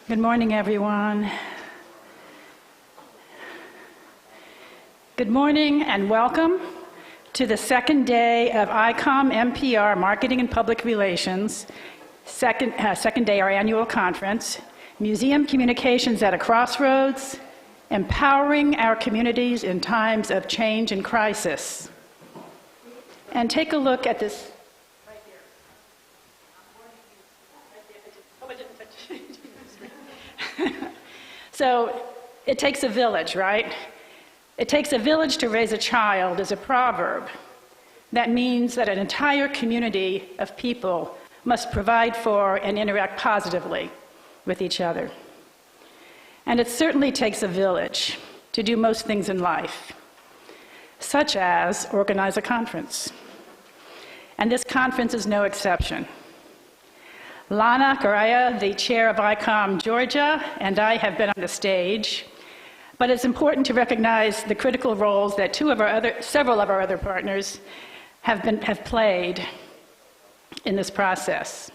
Good morning, everyone. Good morning and welcome to the second day of ICOM MPR Marketing and Public Relations, second day our annual conference, Museum Communications at a Crossroads, Empowering Our Communities in Times of Change and Crisis. And take a look at this right here. Oh, I didn't touch it. So it takes a village, right? It takes a village to raise a child is a proverb. That means that an entire community of people must provide for and interact positively with each other. And it certainly takes a village to do most things in life, such as organize a conference. And this conference is no exception. Lana Correa, the chair of ICOM Georgia, and I have been on the stage, but it's important to recognize the critical roles that several of our other partners have played in this process.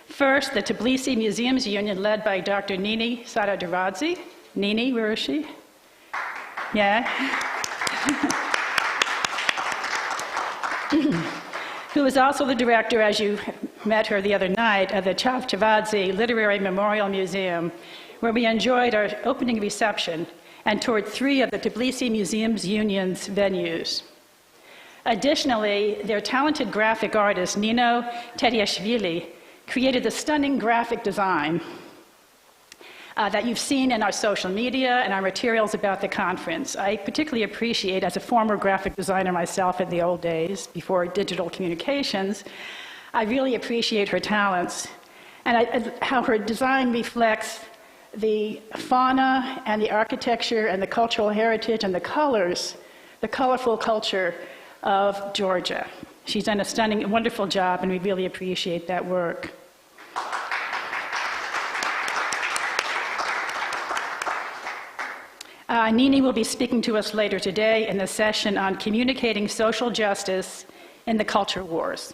First, the Tbilisi Museums Union, led by Dr. Nini Saraduradze. Nini, where is she? Yeah. Who is also the director, as you met her the other night, of the Chavchavadze Literary Memorial Museum, where we enjoyed our opening reception and toured 3 of the Tbilisi Museums Union's venues. Additionally, their talented graphic artist, Nino Tediashvili, created the stunning graphic design that you've seen in our social media and our materials about the conference. I particularly appreciate, as a former graphic designer myself in the old days, before digital communications, I really appreciate her talents and how her design reflects the fauna and the architecture and the cultural heritage and the colors, the colorful culture of Georgia. She's done a stunning, wonderful job, and we really appreciate that work. Nini will be speaking to us later today in the session on communicating social justice in the culture wars,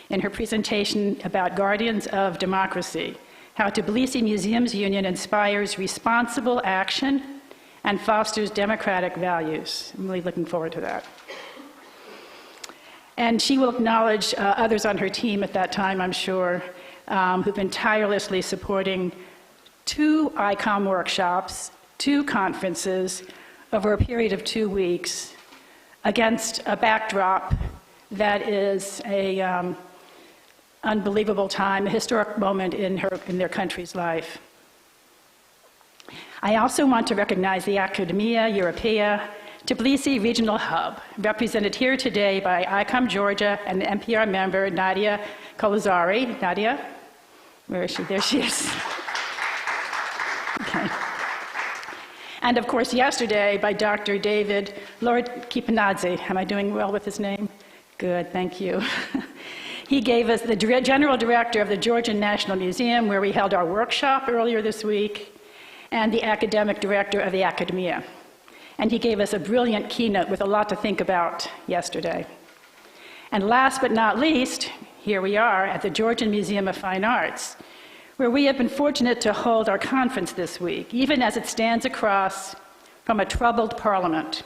in her presentation about Guardians of Democracy, how Tbilisi Museums Union inspires responsible action and fosters democratic values. I'm really looking forward to that. And she will acknowledge others on her team at that time, I'm sure, who've been tirelessly supporting 2 ICOM workshops, 2 conferences over a period of 2 weeks against a backdrop that is an unbelievable time, a historic moment in their country's life. I also want to recognize the Aqademia Europaea Tbilisi Regional Hub, represented here today by ICOM Georgia and the NPR member Nadia Kolozari. Nadia? Where is she? There she is. Okay. And of course, yesterday by Dr. David Lord Kipanadze. Am I doing well with his name? Good, thank you. He gave us the general director of the Georgian National Museum, where we held our workshop earlier this week, and the academic director of the Academia. And he gave us a brilliant keynote with a lot to think about yesterday. And last but not least, here we are at the Georgian Museum of Fine Arts, where we have been fortunate to hold our conference this week, even as it stands across from a troubled parliament.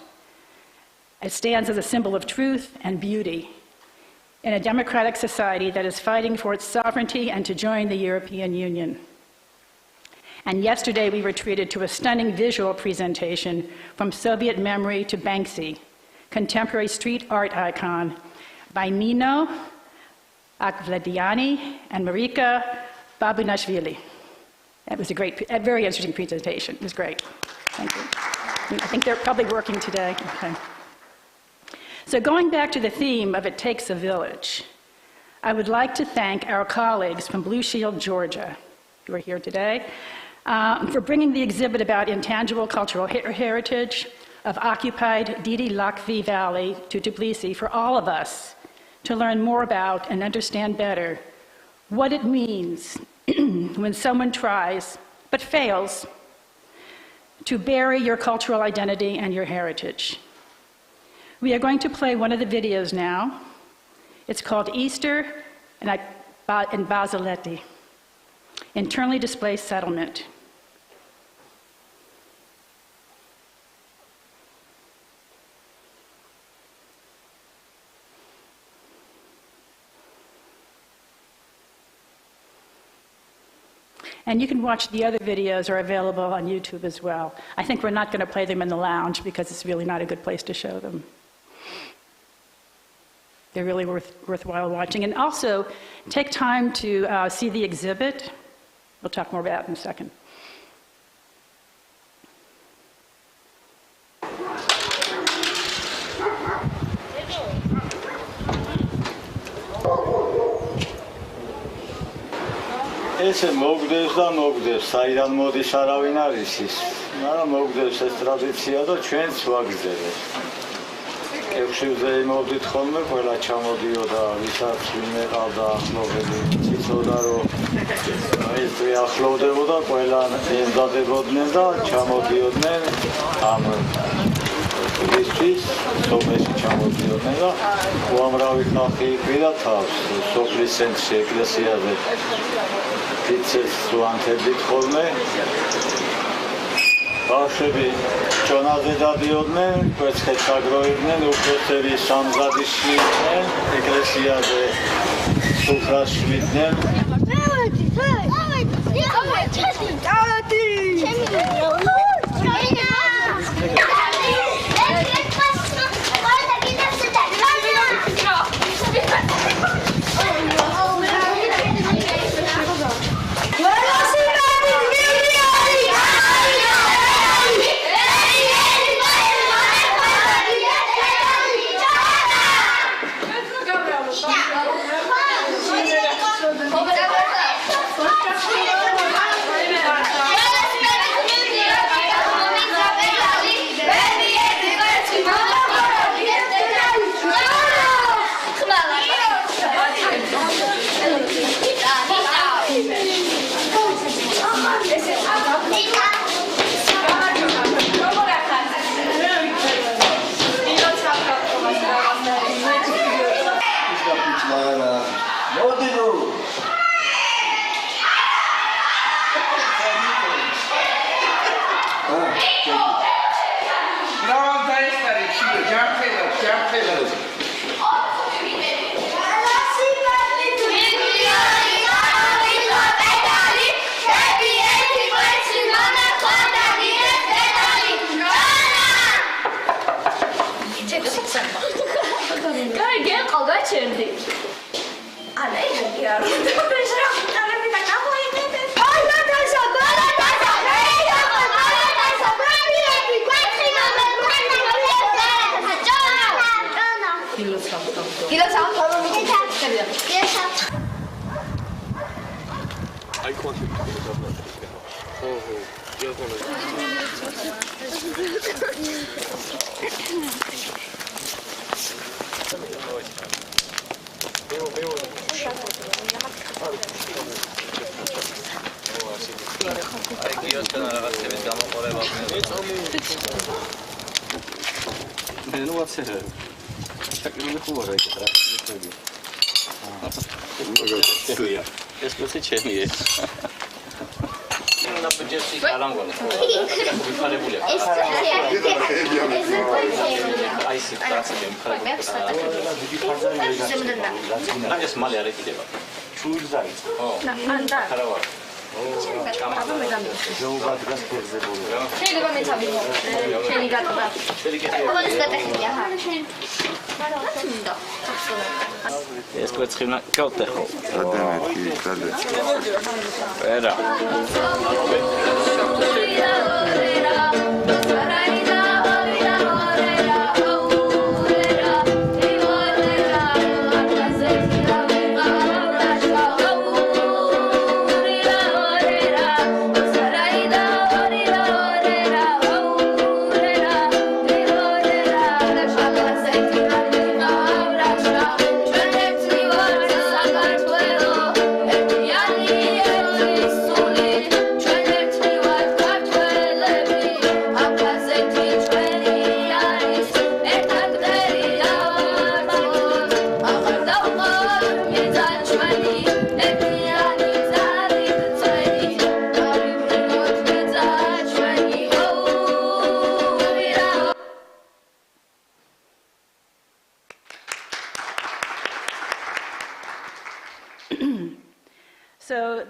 It stands as a symbol of truth and beauty in a democratic society that is fighting for its sovereignty and to join the European Union. And yesterday we were treated to a stunning visual presentation from Soviet memory to Banksy, contemporary street art icon, by Nino Akhvlediani and Marika Babunashvili. That was a very interesting presentation. It was great. Thank you. I think they're probably working today. Okay. So going back to the theme of It Takes a Village, I would like to thank our colleagues from Blue Shield, Georgia, who are here today, for bringing the exhibit about intangible cultural heritage of occupied Didi Lakvi Valley to Tbilisi for all of us to learn more about and understand better what it means when someone tries, but fails, to bury your cultural identity and your heritage. We are going to play one of the videos now. It's called Easter in Basiletti. internally displaced settlement. And you can watch the other videos are available on YouTube as well. I think we're not going to play them in the lounge because it's really not a good place to show them. They're really worthwhile watching. And also, take time to see the exhibit. We'll talk more about it in a second. ესე მოგდევს და მოგდევს, საიდან მოდის არავინ არის ის, მაგრამ მოგდევს ეს ტრადიცია და ჩვენც ვაგრძელებთ. კავშირზე იმოვდით ხოლმე, ყველა ჩამოდიოდა, ვისაც ვინმე ყავდა ახლობელი, იცოდა რომ ეს დღე ახლოვდებოდა, ყველა ემზადებოდნენ და ჩამოდიოდნენ ამ დღისთვის, სოფელში ჩამოდიოდნენ და უამრავი ხალხი იყვიდა თავს, სოფლის ცენტრში, ეკლესიაზე. Pitsες του ანთებდით ხოლმე, ბავშვები ჭონაზე დადიოდნენ, კვერცხებს აგროვებდნენ, უფროსები სამზადისში იყვნენ, ეკლესიაზე სუფრას შვიდნენ. ეს კვერცხი გავტეხო. Pera. So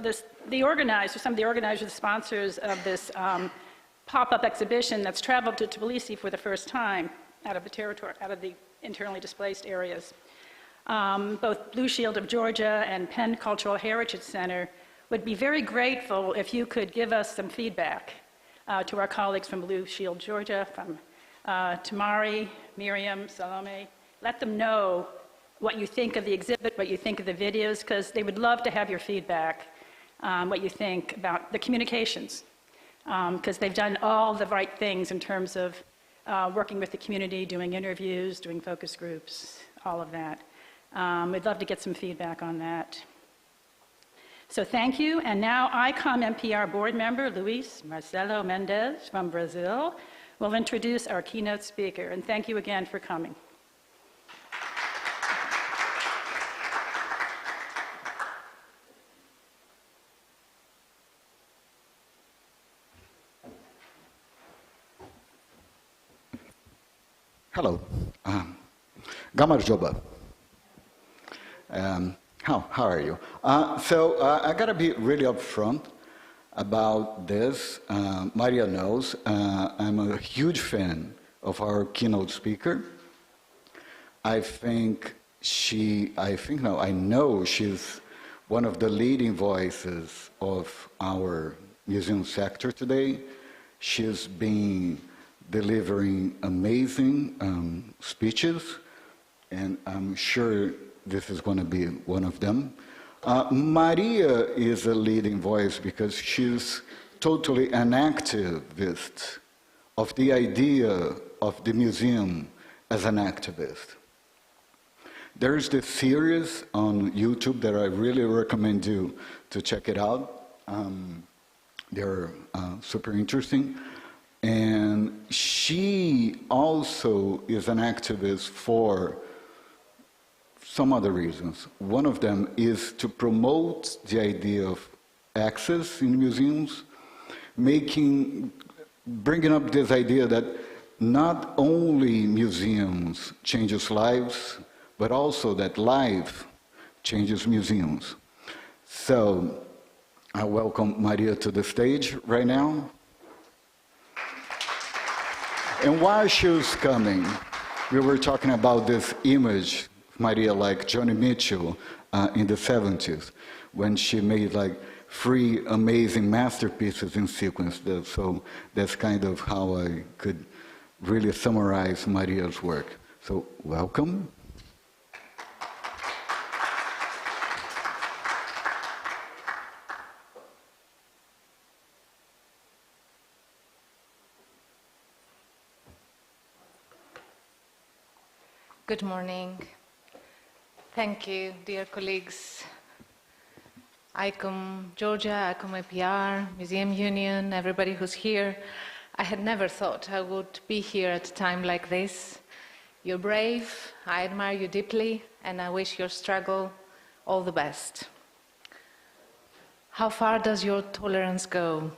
the organizers, some of the organizers, the sponsors of this pop-up exhibition that's traveled to Tbilisi for the first time out of the territory, out of the internally displaced areas. Both Blue Shield of Georgia and Penn Cultural Heritage Center would be very grateful if you could give us some feedback to our colleagues from Blue Shield Georgia, from Tamari, Miriam, Salome. Let them know what you think of the exhibit, what you think of the videos, because they would love to have your feedback, what you think about the communications, because they've done all the right things in terms of working with the community, doing interviews, doing focus groups, all of that. We'd love to get some feedback on that. So thank you, and now ICOM NPR board member Luis Marcelo Mendez from Brazil will introduce our keynote speaker, and thank you again for coming. Hello, Gamarjoba. How are you? I gotta be really upfront about this. Maria knows I'm a huge fan of our keynote speaker. I know she's one of the leading voices of our museum sector today. She's been delivering amazing speeches, and I'm sure this is going to be one of them. Maria is a leading voice because she's totally an activist of the idea of the museum as an activist. There's this series on YouTube that I really recommend you to check it out. They're super interesting. And she also is an activist for some other reasons. One of them is to promote the idea of access in museums, bringing up this idea that not only museums changes lives, but also that life changes museums. So I welcome Maria to the stage right now. And while she was coming, we were talking about this image of Maria like Joni Mitchell in the 70s, when she made like 3 amazing masterpieces in sequence. So that's kind of how I could really summarize Maria's work. So welcome. Good morning. Thank you, dear colleagues. ICOM Georgia, ICOM APR, Museum Union, everybody who's here. I had never thought I would be here at a time like this. You're brave, I admire you deeply, and I wish your struggle all the best. How far does your tolerance go?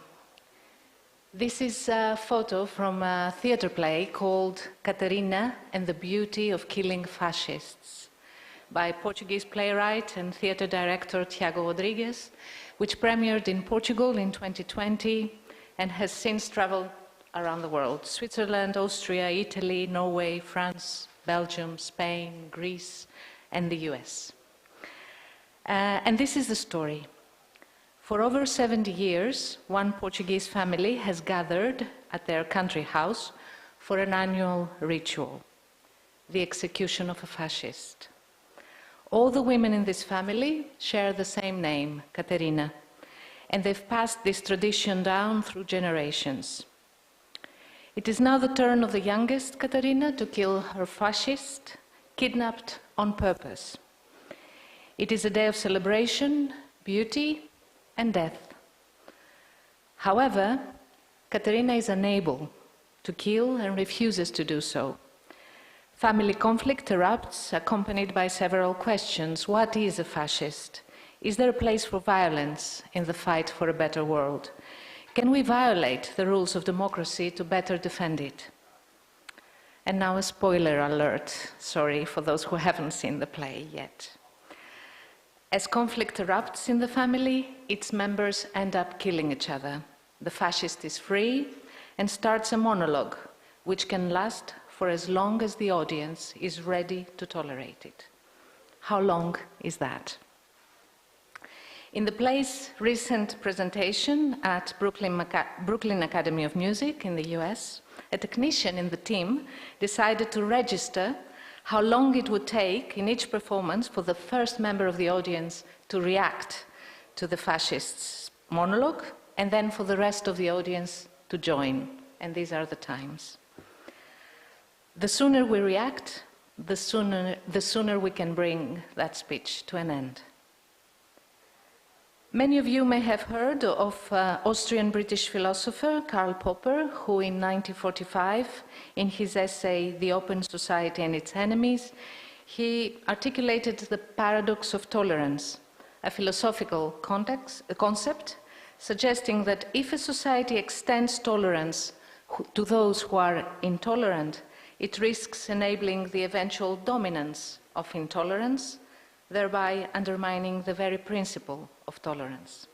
This is a photo from a theater play called Catarina and the Beauty of Killing Fascists by Portuguese playwright and theater director Tiago Rodrigues, which premiered in Portugal in 2020 and has since traveled around the world: Switzerland, Austria, Italy, Norway, France, Belgium, Spain, Greece, and the US. And this is the story. For over 70 years, one Portuguese family has gathered at their country house for an annual ritual, the execution of a fascist. All the women in this family share the same name, Caterina, and they've passed this tradition down through generations. It is now the turn of the youngest Caterina to kill her fascist, kidnapped on purpose. It is a day of celebration, beauty, and death. However, Caterina is unable to kill and refuses to do so. Family conflict erupts, accompanied by several questions. What is a fascist? Is there a place for violence in the fight for a better world? Can we violate the rules of democracy to better defend it? And now a spoiler alert, sorry for those who haven't seen the play yet. As conflict erupts in the family, its members end up killing each other. The fascist is free and starts a monologue, which can last for as long as the audience is ready to tolerate it. How long is that? In the play's recent presentation at Brooklyn Academy of Music in the US, a technician in the team decided to register how long it would take in each performance for the first member of the audience to react to the fascist's monologue, and then for the rest of the audience to join. And these are the times. The sooner we react, the sooner we can bring that speech to an end. Many of you may have heard of Austrian-British philosopher Karl Popper, who in 1945, in his essay, The Open Society and Its Enemies, he articulated the paradox of tolerance, a philosophical concept suggesting that if a society extends tolerance to those who are intolerant, it risks enabling the eventual dominance of intolerance, thereby undermining the very principle of tolerance.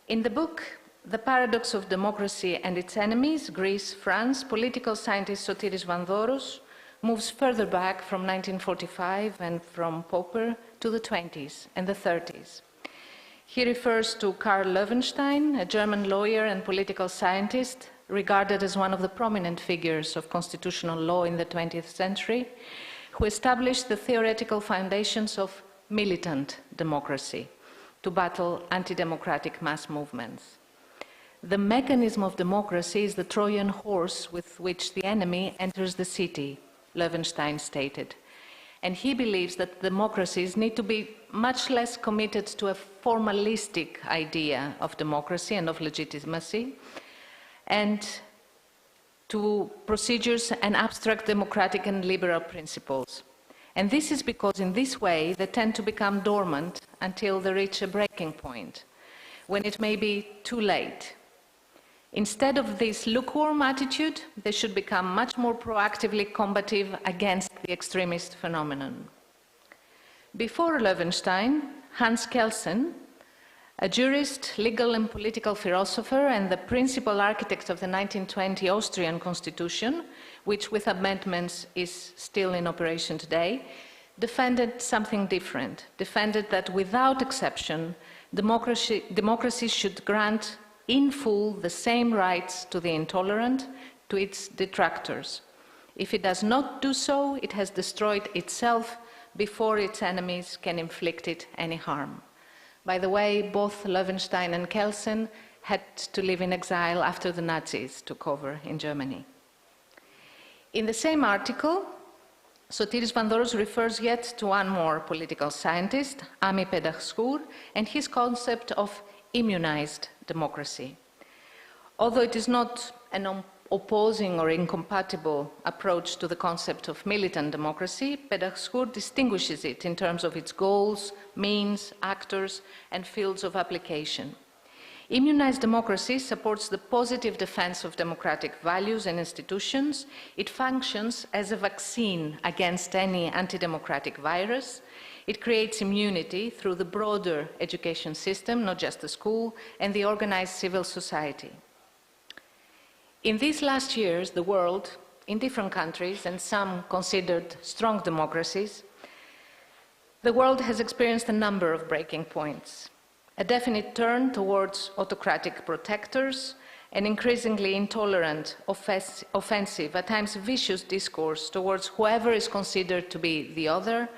In the book, The Paradox of Democracy and Its Enemies, Greece, France, political scientist Sotiris Vandoros moves further back from 1945 and from Popper to the 20s and the 30s. He refers to Karl Löwenstein, a German lawyer and political scientist regarded as one of the prominent figures of constitutional law in the 20th century, who established the theoretical foundations of militant democracy to battle anti-democratic mass movements. The mechanism of democracy is the Trojan horse with which the enemy enters the city, Löwenstein stated. And he believes that democracies need to be much less committed to a formalistic idea of democracy and of legitimacy, and to procedures and abstract democratic and liberal principles. And this is because in this way they tend to become dormant until they reach a breaking point, when it may be too late. Instead of this lukewarm attitude, they should become much more proactively combative against the extremist phenomenon. Before Löwenstein, Hans Kelsen, a jurist, legal and political philosopher, and the principal architect of the 1920 Austrian constitution, which with amendments is still in operation today, defended something different, defended that without exception, democracy should grant in full the same rights to the intolerant, to its detractors. If it does not do so, it has destroyed itself before its enemies can inflict it any harm. By the way, both Löwenstein and Kelsen had to live in exile after the Nazis took over in Germany. In the same article, Sotiris Vandoros refers yet to one more political scientist, Ami Pedahschour, and his concept of immunized democracy. Although it is not an opposing or incompatible approach to the concept of militant democracy, Pedahschour distinguishes it in terms of its goals, means, actors, and fields of application. Immunized democracy supports the positive defense of democratic values and institutions. It functions as a vaccine against any anti-democratic virus. It creates immunity through the broader education system, not just the school, and the organized civil society. In these last years, the world, in different countries, and some considered strong democracies, the world has experienced a number of breaking points. A definite turn towards autocratic protectors, an increasingly intolerant, offensive, at times vicious discourse towards whoever is considered to be the other,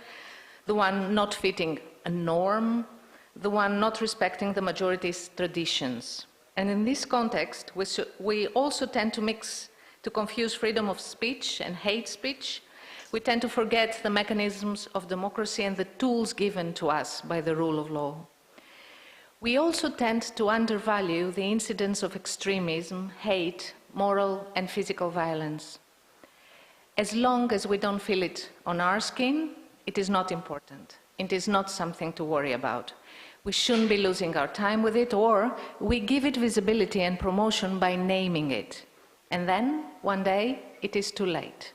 the one not fitting a norm, the one not respecting the majority's traditions. And in this context, we also tend to confuse freedom of speech and hate speech. We tend to forget the mechanisms of democracy and the tools given to us by the rule of law. We also tend to undervalue the incidence of extremism, hate, moral and physical violence. As long as we don't feel it on our skin, it is not important. It is not something to worry about. We shouldn't be losing our time with it, or we give it visibility and promotion by naming it. And then, one day, it is too late.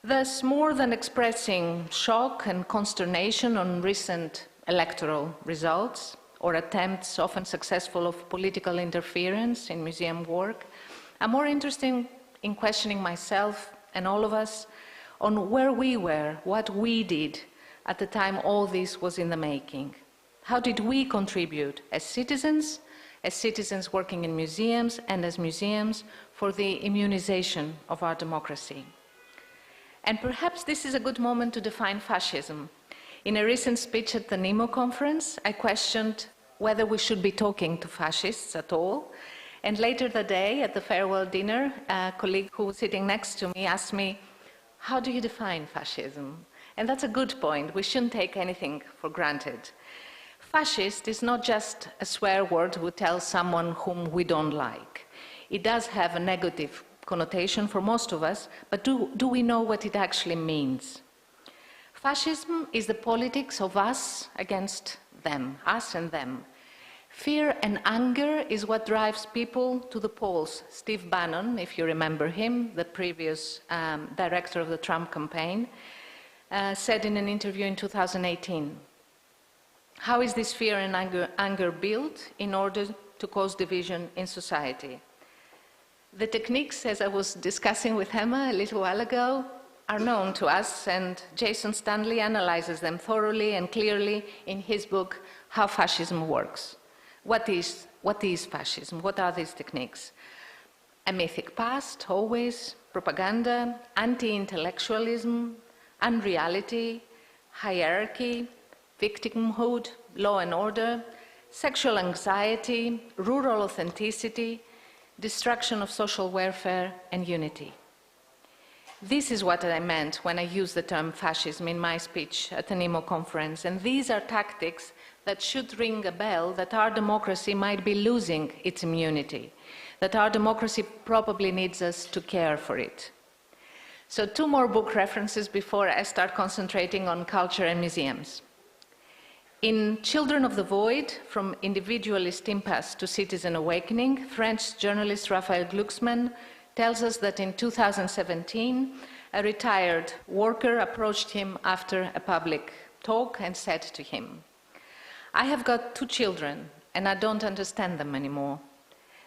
Thus, more than expressing shock and consternation on recent electoral results or attempts, often successful, of political interference in museum work, I'm more interested in questioning myself and all of us on where we were, what we did at the time all this was in the making. How did we contribute as citizens working in museums and as museums for the immunization of our democracy? And perhaps this is a good moment to define fascism. In a recent speech at the NEMO conference, I questioned whether we should be talking to fascists at all. And later that day, at the farewell dinner, a colleague who was sitting next to me asked me, how do you define fascism? And that's a good point. We shouldn't take anything for granted. Fascist is not just a swear word we tell someone whom we don't like. It does have a negative connotation for most of us, but do we know what it actually means? Fascism is the politics of us against them, us and them. Fear and anger is what drives people to the polls. Steve Bannon, if you remember him, the previous director of the Trump campaign, said in an interview in 2018, how is this fear and anger built in order to cause division in society? The techniques, as I was discussing with Emma a little while ago, are known to us, and Jason Stanley analyzes them thoroughly and clearly in his book, How Fascism Works. What is fascism? What are these techniques? A mythic past, always, propaganda, anti-intellectualism, unreality, hierarchy, victimhood, law and order, sexual anxiety, rural authenticity, destruction of social welfare and unity. This is what I meant when I used the term fascism in my speech at the NEMO conference, and these are tactics that should ring a bell that our democracy might be losing its immunity, that our democracy probably needs us to care for it. So 2 more book references before I start concentrating on culture and museums. In Children of the Void, From Individualist Impasse to Citizen Awakening, French journalist Raphael Glucksmann tells us that in 2017, a retired worker approached him after a public talk and said to him, I have got 2 children and I don't understand them anymore.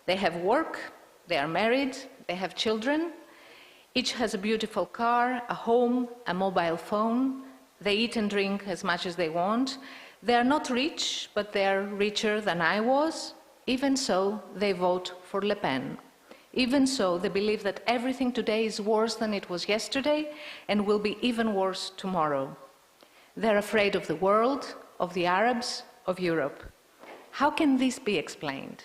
They have work, they are married, they have children. Each has a beautiful car, a home, a mobile phone. They eat and drink as much as they want. They are not rich, but they are richer than I was. Even so, they vote for Le Pen. Even so, they believe that everything today is worse than it was yesterday and will be even worse tomorrow. They're afraid of the world, of the Arabs, of Europe. How can this be explained?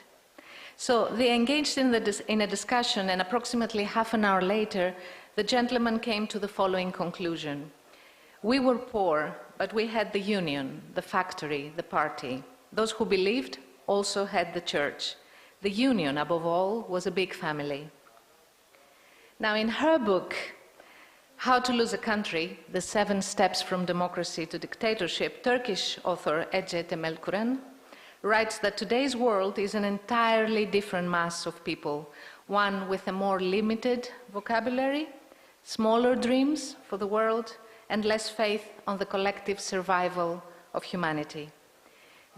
So they engaged in a discussion, and approximately half an hour later, the gentleman came to the following conclusion. We were poor, but we had the union, the factory, the party. Those who believed also had the church. The union, above all, was a big family. Now, in her book, How to Lose a Country, The 7 Steps from Democracy to Dictatorship, Turkish author Ece Temelkuren writes that today's world is an entirely different mass of people, one with a more limited vocabulary, smaller dreams for the world, and less faith on the collective survival of humanity.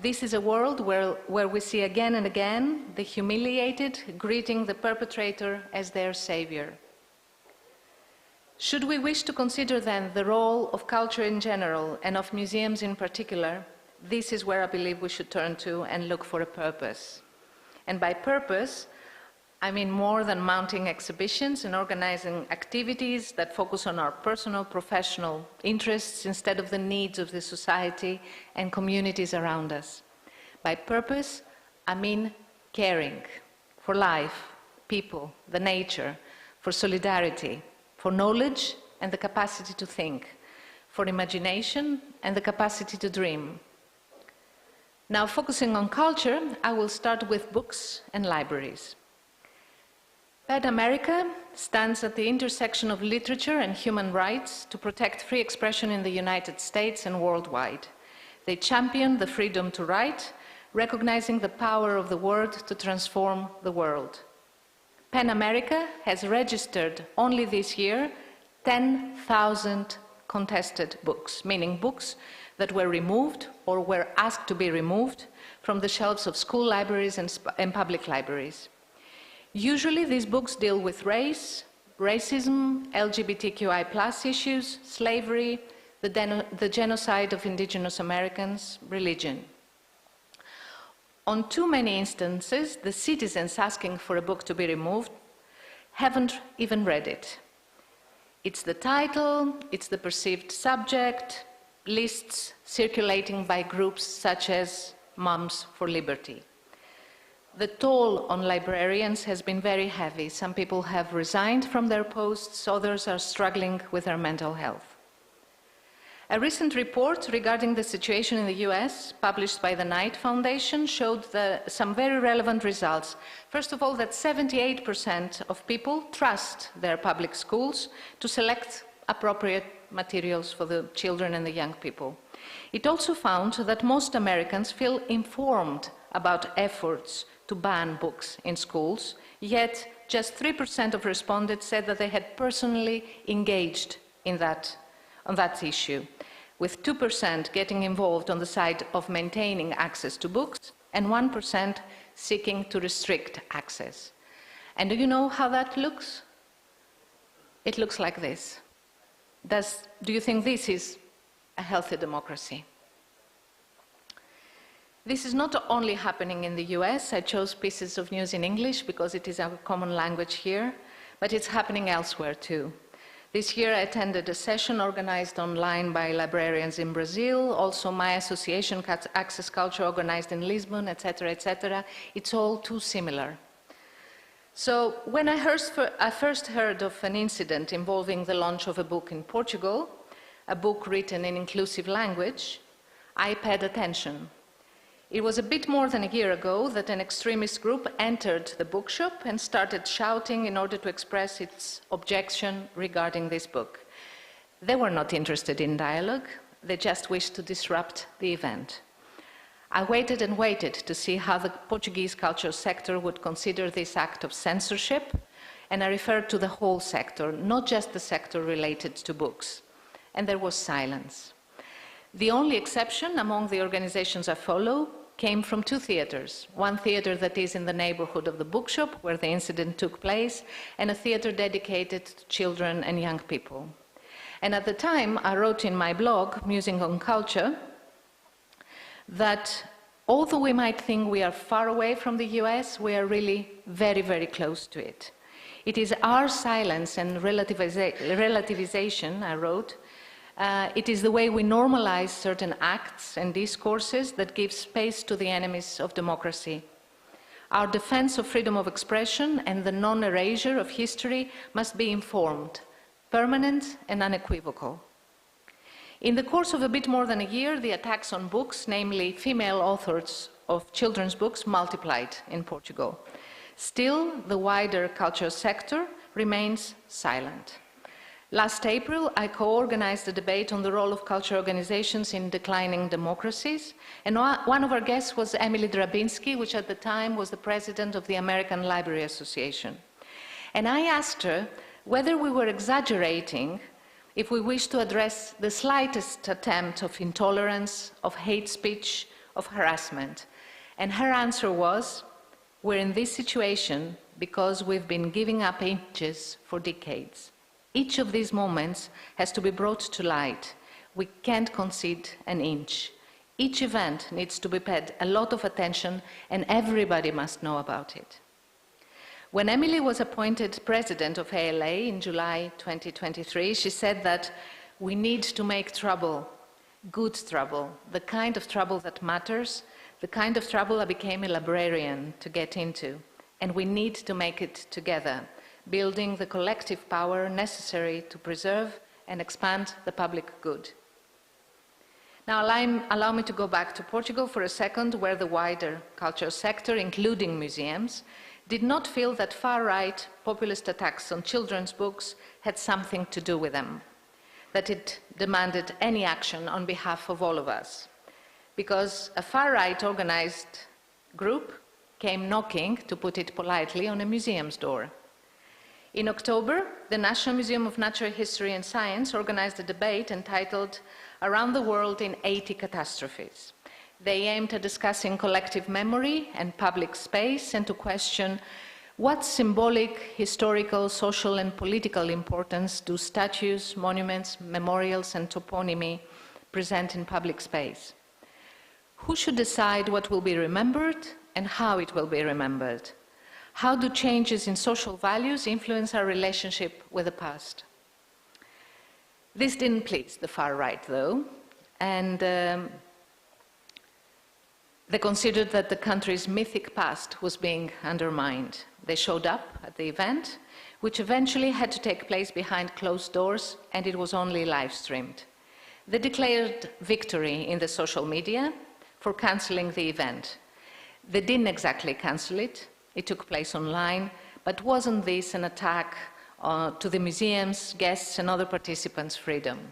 This is a world where we see again and again the humiliated greeting the perpetrator as their savior. Should we wish to consider then the role of culture in general and of museums in particular, this is where I believe we should turn to and look for a purpose. And by purpose, I mean more than mounting exhibitions and organizing activities that focus on our personal, professional interests instead of the needs of the society and communities around us. By purpose, I mean caring for life, people, the nature, for solidarity, for knowledge and the capacity to think, for imagination and the capacity to dream. Now, focusing on culture, I will start with books and libraries. PEN America stands at the intersection of literature and human rights to protect free expression in the United States and worldwide. They champion the freedom to write, recognizing the power of the word to transform the world. PEN America has registered only this year 10,000 contested books, meaning books that were removed or were asked to be removed from the shelves of school libraries and public libraries. Usually these books deal with race, racism, LGBTQI+ issues, slavery, the genocide of indigenous Americans, religion. On too many instances, the citizens asking for a book to be removed haven't even read it. It's the title, it's the perceived subject, lists circulating by groups such as Moms for Liberty. The toll on librarians has been very heavy. Some people have resigned from their posts, others are struggling with their mental health. A recent report regarding the situation in the US, published by the Knight Foundation, showed some very relevant results. First of all, that 78% of people trust their public schools to select appropriate materials for the children and the young people. It also found that most Americans feel informed about efforts to ban books in schools, yet just 3% of respondents said that they had personally engaged on that issue, with 2% getting involved on the side of maintaining access to books and 1% seeking to restrict access. And do you know how that looks? It looks like this. Do you think this is a healthy democracy? This is not only happening in the US. I chose pieces of news in English because it is our common language here, but it's happening elsewhere too. This year I attended a session organized online by librarians in Brazil, also my association, Access Culture, organized in Lisbon, etc., etc. It's all too similar. So when I first heard of an incident involving the launch of a book in Portugal, a book written in inclusive language, I paid attention. It was a bit more than a year ago that an extremist group entered the bookshop and started shouting in order to express its objection regarding this book. They were not interested in dialogue, they just wished to disrupt the event. I waited and waited to see how the Portuguese culture sector would consider this act of censorship, and I referred to the whole sector, not just the sector related to books. And there was silence. The only exception among the organizations I follow came from two theaters. One theater that is in the neighborhood of the bookshop where the incident took place, and a theater dedicated to children and young people. And at the time, I wrote in my blog, Musing on Culture, that although we might think we are far away from the US, we are really very, very close to it. It is our silence and relativization, I wrote, it is the way we normalize certain acts and discourses that give space to the enemies of democracy. Our defense of freedom of expression and the non-erasure of history must be informed, permanent and unequivocal. In the course of a bit more than a year, the attacks on books, namely female authors of children's books, multiplied in Portugal. Still, the wider culture sector remains silent. Last April, I co-organized a debate on the role of culture organizations in declining democracies, and one of our guests was Emily Drabinski, which at the time was the president of the American Library Association. And I asked her whether we were exaggerating if we wished to address the slightest attempt of intolerance, of hate speech, of harassment. And her answer was, we're in this situation because we've been giving up inches for decades. Each of these moments has to be brought to light. We can't concede an inch. Each event needs to be paid a lot of attention, and everybody must know about it. When Emily was appointed president of ALA in July 2023, she said that we need to make trouble, good trouble, the kind of trouble that matters, the kind of trouble I became a librarian to get into, and we need to make it together, building the collective power necessary to preserve and expand the public good. Now, allow me to go back to Portugal for a second, where the wider culture sector, including museums, did not feel that far-right populist attacks on children's books had something to do with them, that it demanded any action on behalf of all of us. Because a far-right organized group came knocking, to put it politely, on a museum's door. In October, the National Museum of Natural History and Science organized a debate entitled Around the World in 80 Catastrophes. They aimed at discussing collective memory and public space and to question what symbolic, historical, social, and political importance do statues, monuments, memorials, and toponymy present in public space? Who should decide what will be remembered and how it will be remembered? How do changes in social values influence our relationship with the past? This didn't please the far right, though, and they considered that the country's mythic past was being undermined. They showed up at the event, which eventually had to take place behind closed doors, and it was only live-streamed. They declared victory in the social media for cancelling the event. They didn't exactly cancel it. It took place online, but wasn't this an attack to the museum's, guests, and other participants' freedom?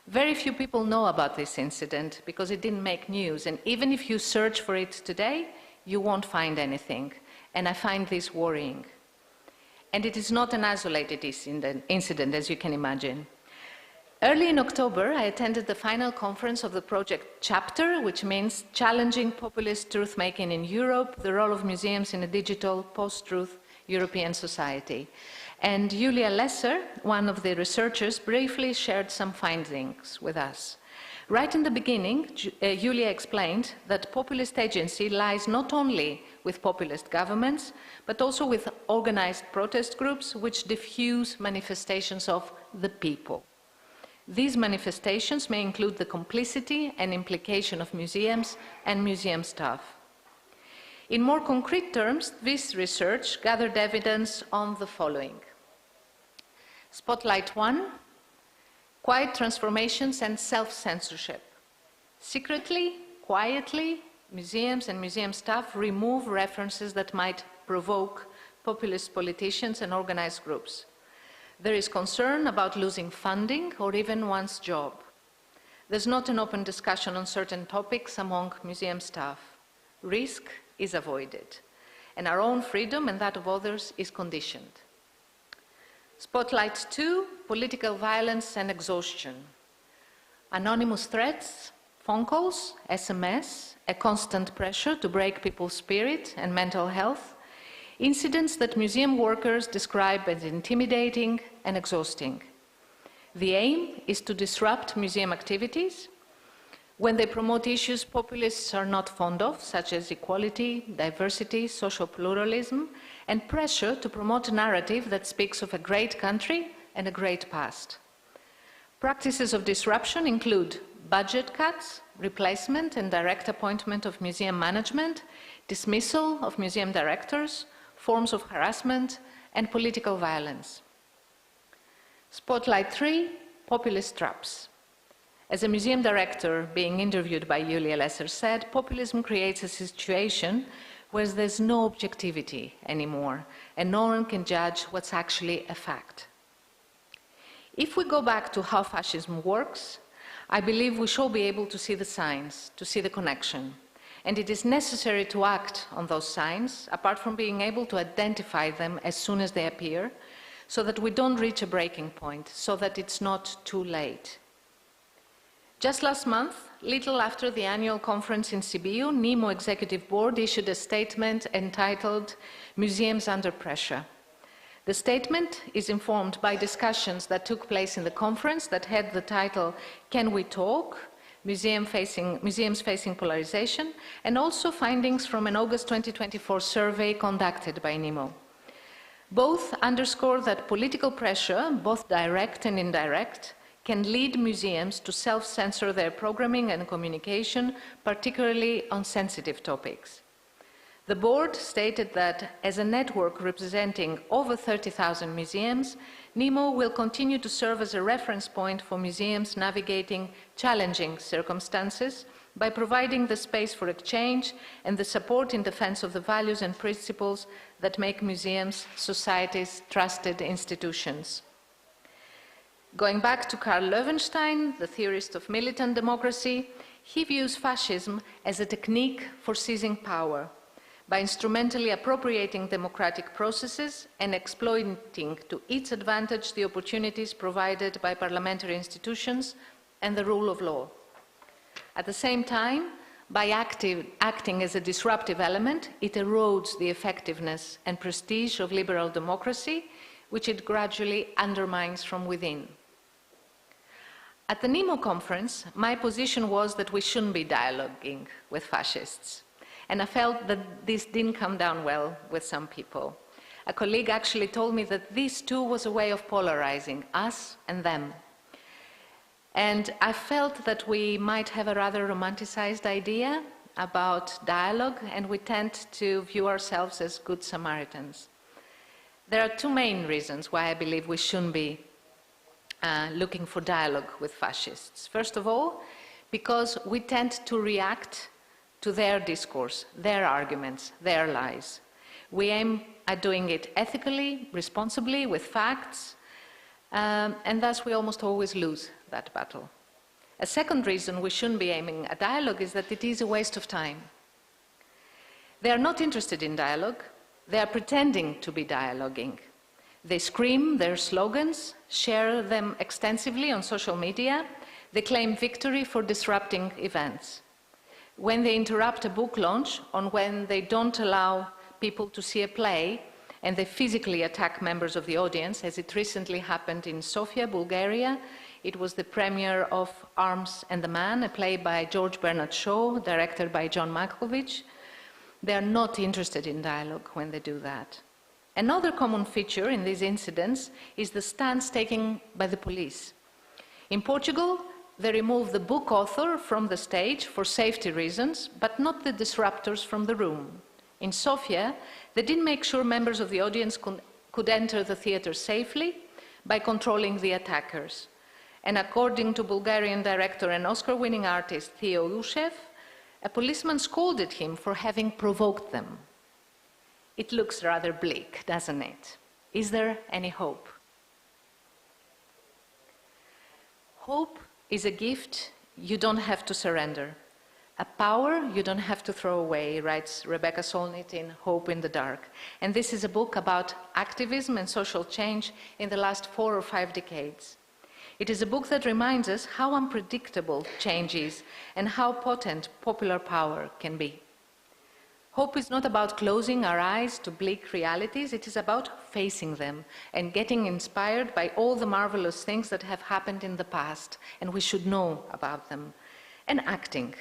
Very few people know about this incident because it didn't make news, and even if you search for it today, you won't find anything, and I find this worrying. And it is not an isolated incident, as you can imagine. Early in October, I attended the final conference of the project chapter, which means Challenging Populist Truth-Making in Europe, the Role of Museums in a Digital Post-Truth European Society. And Julia Lesser, one of the researchers, briefly shared some findings with us. Right in the beginning, Julia explained that populist agency lies not only with populist governments, but also with organized protest groups which diffuse manifestations of the people. These manifestations may include the complicity and implication of museums and museum staff. In more concrete terms, this research gathered evidence on the following. Spotlight 1, quiet transformations and self-censorship. Secretly, quietly, museums and museum staff remove references that might provoke populist politicians and organized groups. There is concern about losing funding or even one's job. There's not an open discussion on certain topics among museum staff. Risk is avoided, and our own freedom and that of others is conditioned. Spotlight 2, political violence and exhaustion. Anonymous threats, phone calls, SMS, a constant pressure to break people's spirit and mental health, incidents that museum workers describe as intimidating and exhausting. The aim is to disrupt museum activities when they promote issues populists are not fond of, such as equality, diversity, social pluralism, and pressure to promote a narrative that speaks of a great country and a great past. Practices of disruption include budget cuts, replacement and direct appointment of museum management, dismissal of museum directors, forms of harassment, and political violence. Spotlight 3, populist traps. As a museum director being interviewed by Julia Lesser said, populism creates a situation where there's no objectivity anymore, and no one can judge what's actually a fact. If we go back to how fascism works, I believe we shall be able to see the signs, to see the connection. And it is necessary to act on those signs, apart from being able to identify them as soon as they appear, so that we don't reach a breaking point, so that it's not too late. Just last month, little after the annual conference in Sibiu, NEMO Executive Board issued a statement entitled Museums Under Pressure. The statement is informed by discussions that took place in the conference that had the title, Can We Talk? Museums Facing Polarization, and also findings from an August 2024 survey conducted by NEMO. Both underscore that political pressure, both direct and indirect, can lead museums to self-censor their programming and communication, particularly on sensitive topics. The board stated that as a network representing over 30,000 museums, NEMO will continue to serve as a reference point for museums navigating challenging circumstances by providing the space for exchange and the support in defense of the values and principles that make museums society's trusted institutions. Going back to Karl Löwenstein, the theorist of militant democracy, he views fascism as a technique for seizing power. by instrumentally appropriating democratic processes and exploiting to its advantage the opportunities provided by parliamentary institutions and the rule of law. At the same time, by acting as a disruptive element, it erodes the effectiveness and prestige of liberal democracy, which it gradually undermines from within. At the NEMO conference, my position was that we shouldn't be dialoguing with fascists. And I felt that this didn't come down well with some people. A colleague actually told me that this too was a way of polarizing us and them. And I felt that we might have a rather romanticized idea about dialogue, and we tend to view ourselves as good Samaritans. There are two main reasons why I believe we shouldn't be looking for dialogue with fascists. First of all, because we tend to react to their discourse, their arguments, their lies. We aim at doing it ethically, responsibly, with facts, and thus we almost always lose that battle. A second reason we shouldn't be aiming at dialogue is that it is a waste of time. They are not interested in dialogue. They are pretending to be dialoguing. They scream their slogans, share them extensively on social media. They claim victory for disrupting events. When they interrupt a book launch, or when they don't allow people to see a play, and they physically attack members of the audience, as it recently happened in Sofia, Bulgaria. It was the premiere of Arms and the Man, a play by George Bernard Shaw, directed by John Malkovich. They are not interested in dialogue when they do that. Another common feature in these incidents is the stance taken by the police. In Portugal, they remove the book author from the stage for safety reasons, but not the disruptors from the room. In Sofia, they didn't make sure members of the audience could enter the theater safely by controlling the attackers. And according to Bulgarian director and Oscar-winning artist Theo Ushev, a policeman scolded him for having provoked them. It looks rather bleak, doesn't it? Is there any hope? Hope is a gift you don't have to surrender. A power you don't have to throw away, writes Rebecca Solnit in Hope in the Dark. And this is a book about activism and social change in the last 4 or 5 decades. It is a book that reminds us how unpredictable change is and how potent popular power can be. Hope is not about closing our eyes to bleak realities. It is about facing them and getting inspired by all the marvelous things that have happened in the past, and we should know about them, and acting.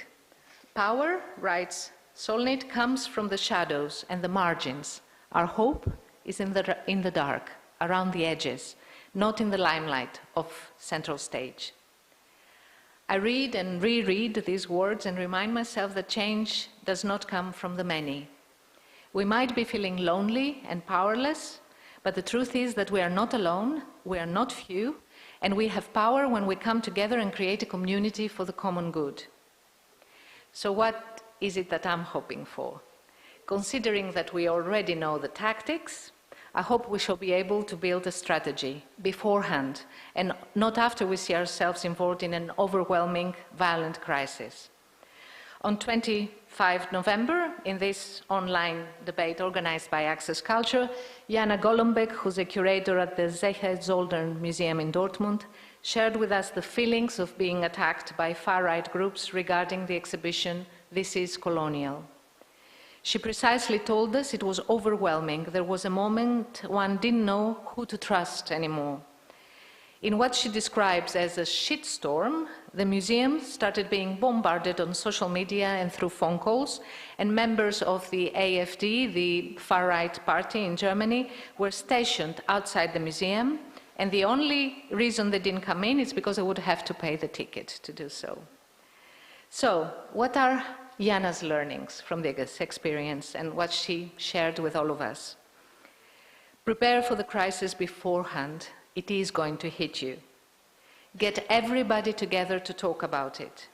Power, writes Solnit, comes from the shadows and the margins. Our hope is in the dark, around the edges, not in the limelight of central stage. I read and reread these words and remind myself that change does not come from the many. We might be feeling lonely and powerless, but the truth is that we are not alone, we are not few, and we have power when we come together and create a community for the common good. So what is it that I'm hoping for? Considering that we already know the tactics, I hope we shall be able to build a strategy beforehand and not after we see ourselves involved in an overwhelming, violent crisis. On 25 November, in this online debate organized by Access Culture, Jana Golombek, who's a curator at the Zeche-Zollern Museum in Dortmund, shared with us the feelings of being attacked by far-right groups regarding the exhibition, This is Colonial. She precisely told us it was overwhelming. There was a moment one didn't know who to trust anymore. In what she describes as a shitstorm, the museum started being bombarded on social media and through phone calls, and members of the AfD, the far-right party in Germany, were stationed outside the museum, and the only reason they didn't come in is because they would have to pay the ticket to do so. So, what are Jana's learnings from this experience and what she shared with all of us? Prepare for the crisis beforehand. It is going to hit you. Get everybody together to talk about it.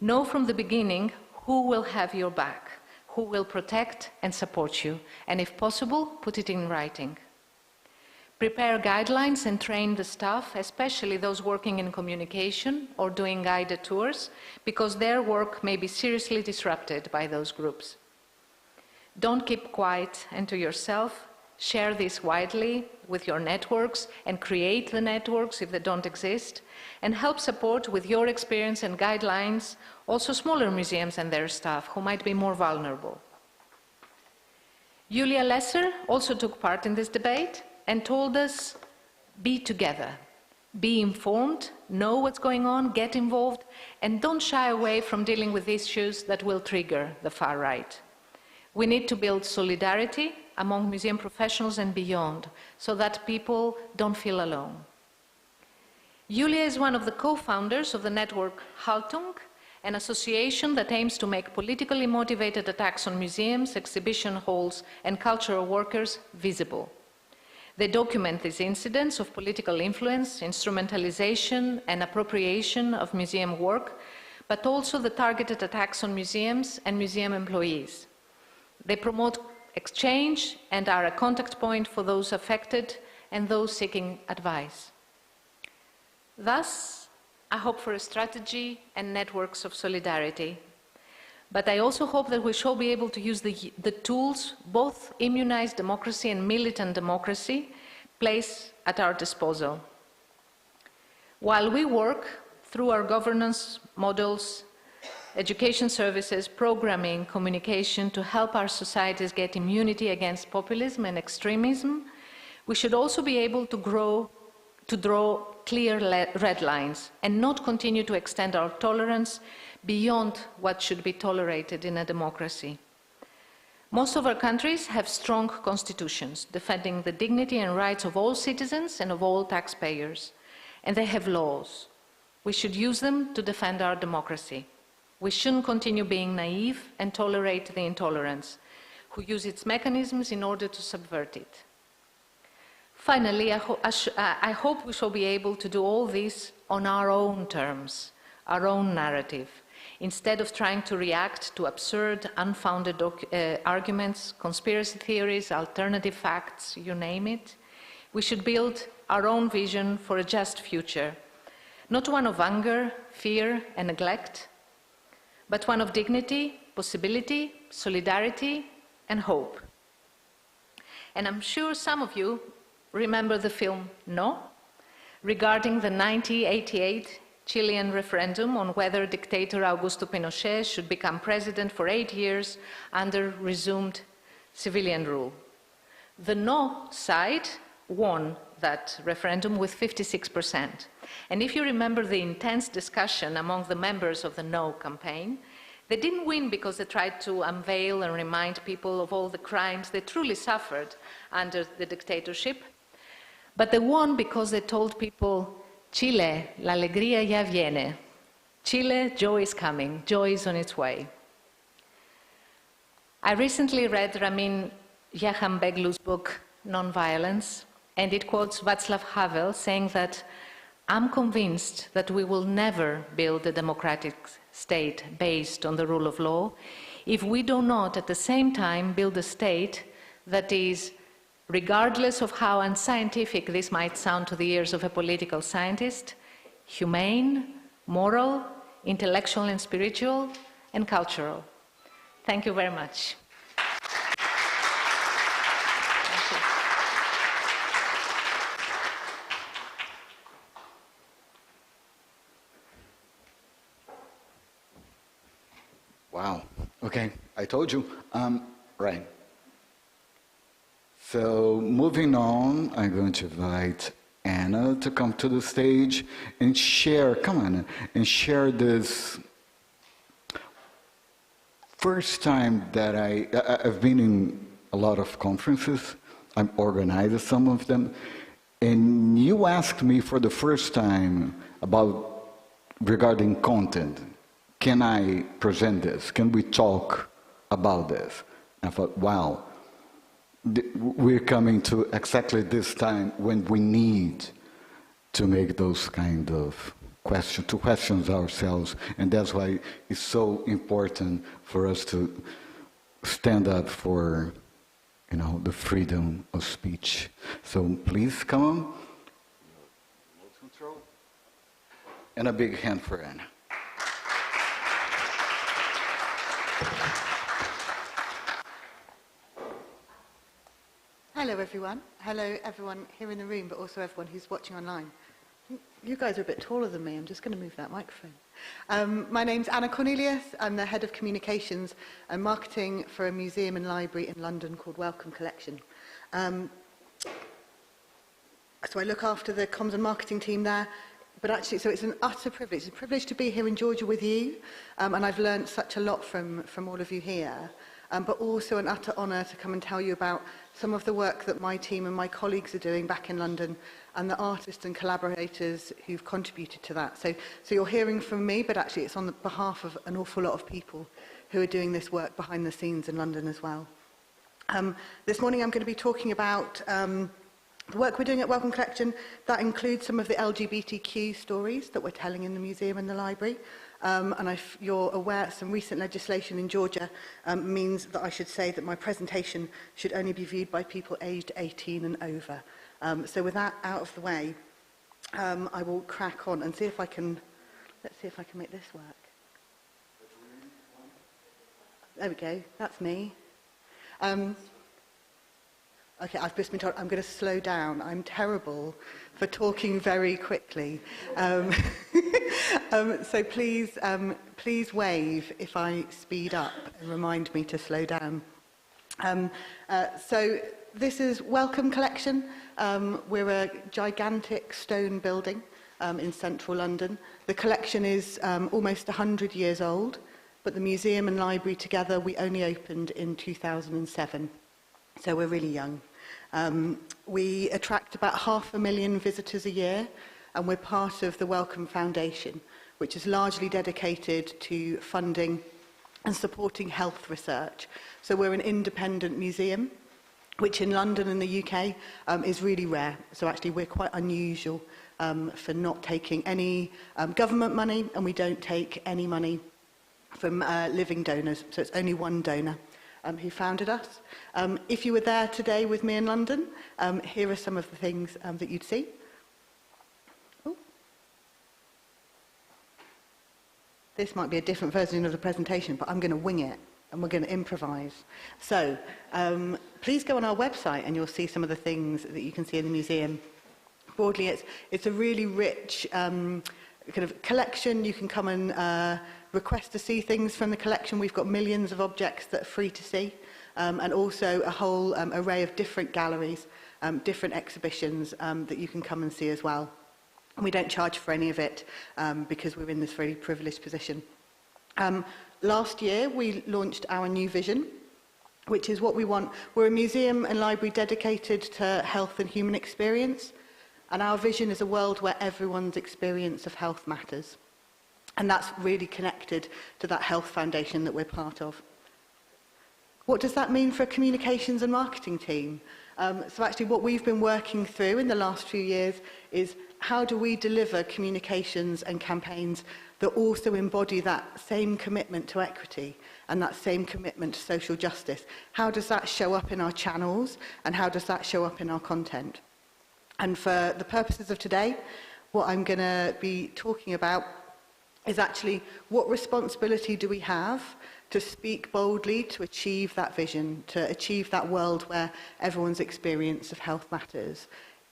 Know from the beginning who will have your back, who will protect and support you, and if possible, put it in writing. Prepare guidelines and train the staff, especially those working in communication or doing guided tours, because their work may be seriously disrupted by those groups. Don't keep quiet and to yourself. Share this widely with your networks and create the networks if they don't exist, and help support with your experience and guidelines also smaller museums and their staff who might be more vulnerable. Julia Lesser also took part in this debate and told us, be together, be informed, know what's going on, get involved, and don't shy away from dealing with issues that will trigger the far right. We need to build solidarity among museum professionals and beyond, so that people don't feel alone. Julia is one of the co-founders of the network Haltung, an association that aims to make politically motivated attacks on museums, exhibition halls, and cultural workers visible. They document these incidents of political influence, instrumentalization, and appropriation of museum work, but also the targeted attacks on museums and museum employees. They promote exchange and are a contact point for those affected and those seeking advice. Thus, I hope for a strategy and networks of solidarity. But I also hope that we shall be able to use the tools both immunized democracy and militant democracy place at our disposal. While we work through our governance models, education services, programming, communication to help our societies get immunity against populism and extremism, we should also be able to draw clear red lines and not continue to extend our tolerance beyond what should be tolerated in a democracy. Most of our countries have strong constitutions defending the dignity and rights of all citizens and of all taxpayers, and they have laws. We should use them to defend our democracy. We shouldn't continue being naive and tolerate the intolerance, who use its mechanisms in order to subvert it. Finally, I hope we shall be able to do all this on our own terms, our own narrative, instead of trying to react to absurd, unfounded arguments, conspiracy theories, alternative facts, you name it. We should build our own vision for a just future, not one of anger, fear, and neglect, but one of dignity, possibility, solidarity, and hope. And I'm sure some of you remember the film No, regarding the 1988 Chilean referendum on whether dictator Augusto Pinochet should become president for 8 years under resumed civilian rule. The No side won that referendum with 56%. And if you remember the intense discussion among the members of the No campaign, they didn't win because they tried to unveil and remind people of all the crimes they truly suffered under the dictatorship, but they won because they told people, Chile, la alegría ya viene. Chile, joy is coming, joy is on its way. I recently read Ramin Jahanbegloo's book, Nonviolence, and it quotes Václav Havel saying that, I'm convinced that we will never build a democratic state based on the rule of law if we do not at the same time build a state that is, regardless of how unscientific this might sound to the ears of a political scientist, humane, moral, intellectual and spiritual, and cultural. Thank you very much. Wow. Okay, I told you. Right. So moving on, I'm going to invite Anna to come to the stage and share, come on, and share this first time that I've been in a lot of conferences. I've organized some of them. And you asked me for the first time regarding content. Can I present this? Can we talk about this? And I thought, wow, we're coming to exactly this time when we need to make those kind of questions, to question ourselves. And that's why it's so important for us to stand up for, the freedom of speech. So please come on. Remote control. And a big hand for Anna. Hello everyone. Hello everyone here in the room, but also everyone who's watching online. You guys are a bit taller than me. I'm just going to move that microphone. My name's Anna Cornelius. I'm the Head of Communications and Marketing for a museum and library in London called Welcome Collection. So I look after the comms and marketing team there. But actually, so it's an utter privilege. It's a privilege to be here in Georgia with you, and I've learned such a lot from all of you here. But also an utter honour to come and tell you about some of the work that my team and my colleagues are doing back in London, and the artists and collaborators who've contributed to that. So you're hearing from me, but actually it's on the behalf of an awful lot of people who are doing this work behind the scenes in London as well. This morning I'm going to be talking about the work we're doing at Welcome Collection. That includes some of the LGBTQ stories that we're telling in the museum and the library. And if you're aware, some recent legislation in Georgia means that I should say that my presentation should only be viewed by people aged 18 and over. So with that out of the way, I will crack on and see if I can, let's see if I can make this work. There we go, that's me. Okay, I've just been told I'm going to slow down. I'm terrible for talking very quickly. So please, please wave if I speed up and remind me to slow down. So this is Welcome Collection. We're a gigantic stone building in central London. The collection is almost 100 years old, but the museum and library together, we only opened in 2007. So we're really young. We attract about 500,000 visitors a year, and we're part of the Welcome Foundation, which is largely dedicated to funding and supporting health research. So we're an independent museum, which in London and the UK is really rare. So actually we're quite unusual for not taking any government money, and we don't take any money from living donors. So it's only one donor who founded us. If you were there today with me in London, here are some of the things that you'd see. Ooh. This might be a different version of the presentation, but I'm going to wing it, and we're going to improvise. So please go on our website and you'll see some of the things that you can see in the museum. Broadly, it's a really rich kind of collection. You can come and request to see things from the collection. We've got millions of objects that are free to see, and also a whole array of different galleries, different exhibitions that you can come and see as well. And we don't charge for any of it because we're in this really privileged position. Last year we launched our new vision, which is what we want. We're a museum and library dedicated to health and human experience, and our vision is a world where everyone's experience of health matters. And that's really connected to that health foundation that we're part of. What does that mean for a communications and marketing team? So actually what we've been working through in the last few years is how do we deliver communications and campaigns that also embody that same commitment to equity and that same commitment to social justice? How does that show up in our channels, and how does that show up in our content? And for the purposes of today, what I'm going to be talking about is actually what responsibility do we have to speak boldly to achieve that vision, to achieve that world where everyone's experience of health matters,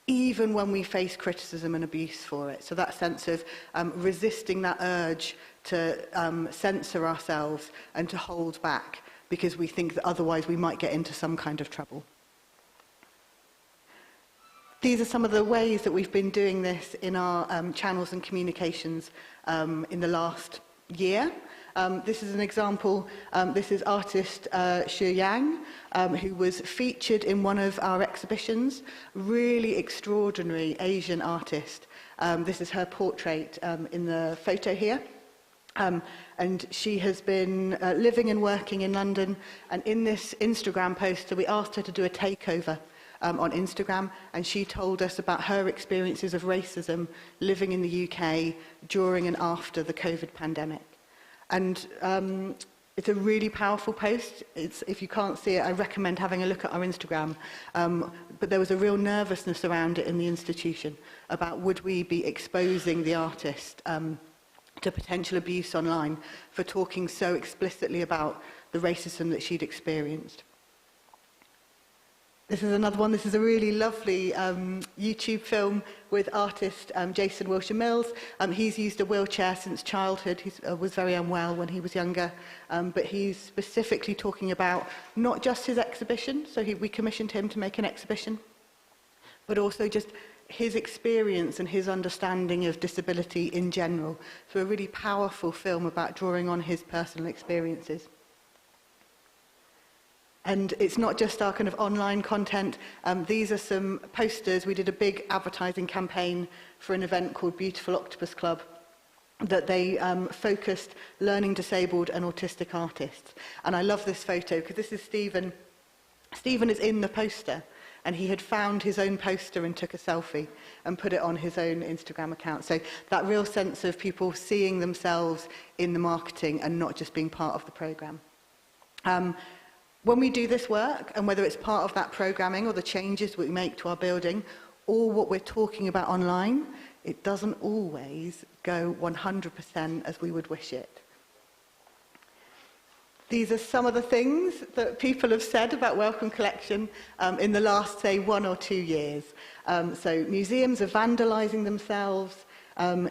even when we face criticism and abuse for it. So that sense of resisting that urge to censor ourselves and to hold back because we think that otherwise we might get into some kind of trouble. These are some of the ways that we've been doing this in our channels and communications in the last year. This is an example. This is artist Xu Yang, who was featured in one of our exhibitions. Really extraordinary Asian artist. This is her portrait in the photo here. And she has been living and working in London. And in this Instagram post, so we asked her to do a takeover on Instagram, and she told us about her experiences of racism living in the UK during and after the COVID pandemic. And it's a really powerful post. If you can't see it, I recommend having a look at our Instagram. But there was a real nervousness around it in the institution about would we be exposing the artist to potential abuse online for talking so explicitly about the racism that she'd experienced. This is another one. This is a really lovely YouTube film with artist Jason Wilshire-Mills. He's used a wheelchair since childhood. He was very unwell when he was younger, but he's specifically talking about not just his exhibition, so we commissioned him to make an exhibition, but also just his experience and his understanding of disability in general. So a really powerful film about drawing on his personal experiences. And it's not just our kind of online content. These are some posters. We did a big advertising campaign for an event called Beautiful Octopus Club that they focused learning disabled and autistic artists. And I love this photo because this is Stephen. Stephen is in the poster, and he had found his own poster and took a selfie and put it on his own Instagram account. So that real sense of people seeing themselves in the marketing and not just being part of the programme. When we do this work, and whether it's part of that programming or the changes we make to our building, or what we're talking about online, it doesn't always go 100% as we would wish it. These are some of the things that people have said about Wellcome Collection in the last, say, 1 or 2 years. So museums are vandalising themselves.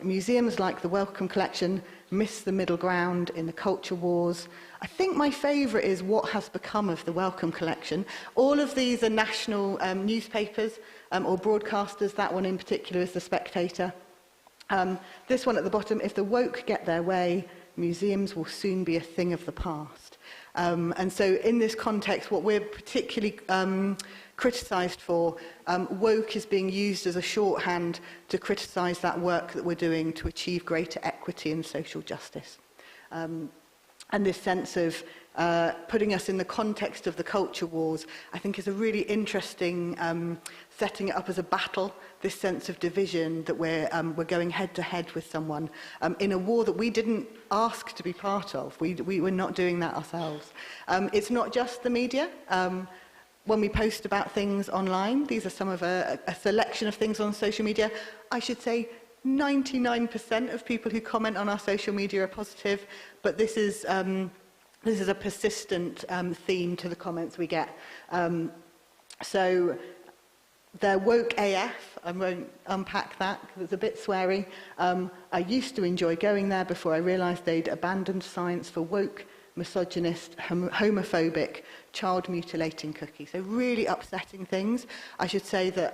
Museums like the Wellcome Collection miss the middle ground in the culture wars. I think my favourite is what has become of the Wellcome Collection. All of these are national newspapers or broadcasters. That one in particular is The Spectator. This one at the bottom, if the woke get their way, museums will soon be a thing of the past. And so in this context, what we're particularly criticised for, woke is being used as a shorthand to criticise that work that we're doing to achieve greater equity and social justice. And this sense of putting us in the context of the culture wars, I think is a really interesting setting it up as a battle, this sense of division that we're going head to head with someone in a war that we didn't ask to be part of. We were not doing that ourselves. It's not just the media. When we post about things online, these are some of a selection of things on social media. I should say 99% of people who comment on our social media are positive, but this is a persistent theme to the comments we get. So they're woke AF. I won't unpack that because it's a bit sweary. I used to enjoy going there before I realised they'd abandoned science for woke, misogynist, homophobic, child-mutilating cookies. So really upsetting things. I should say that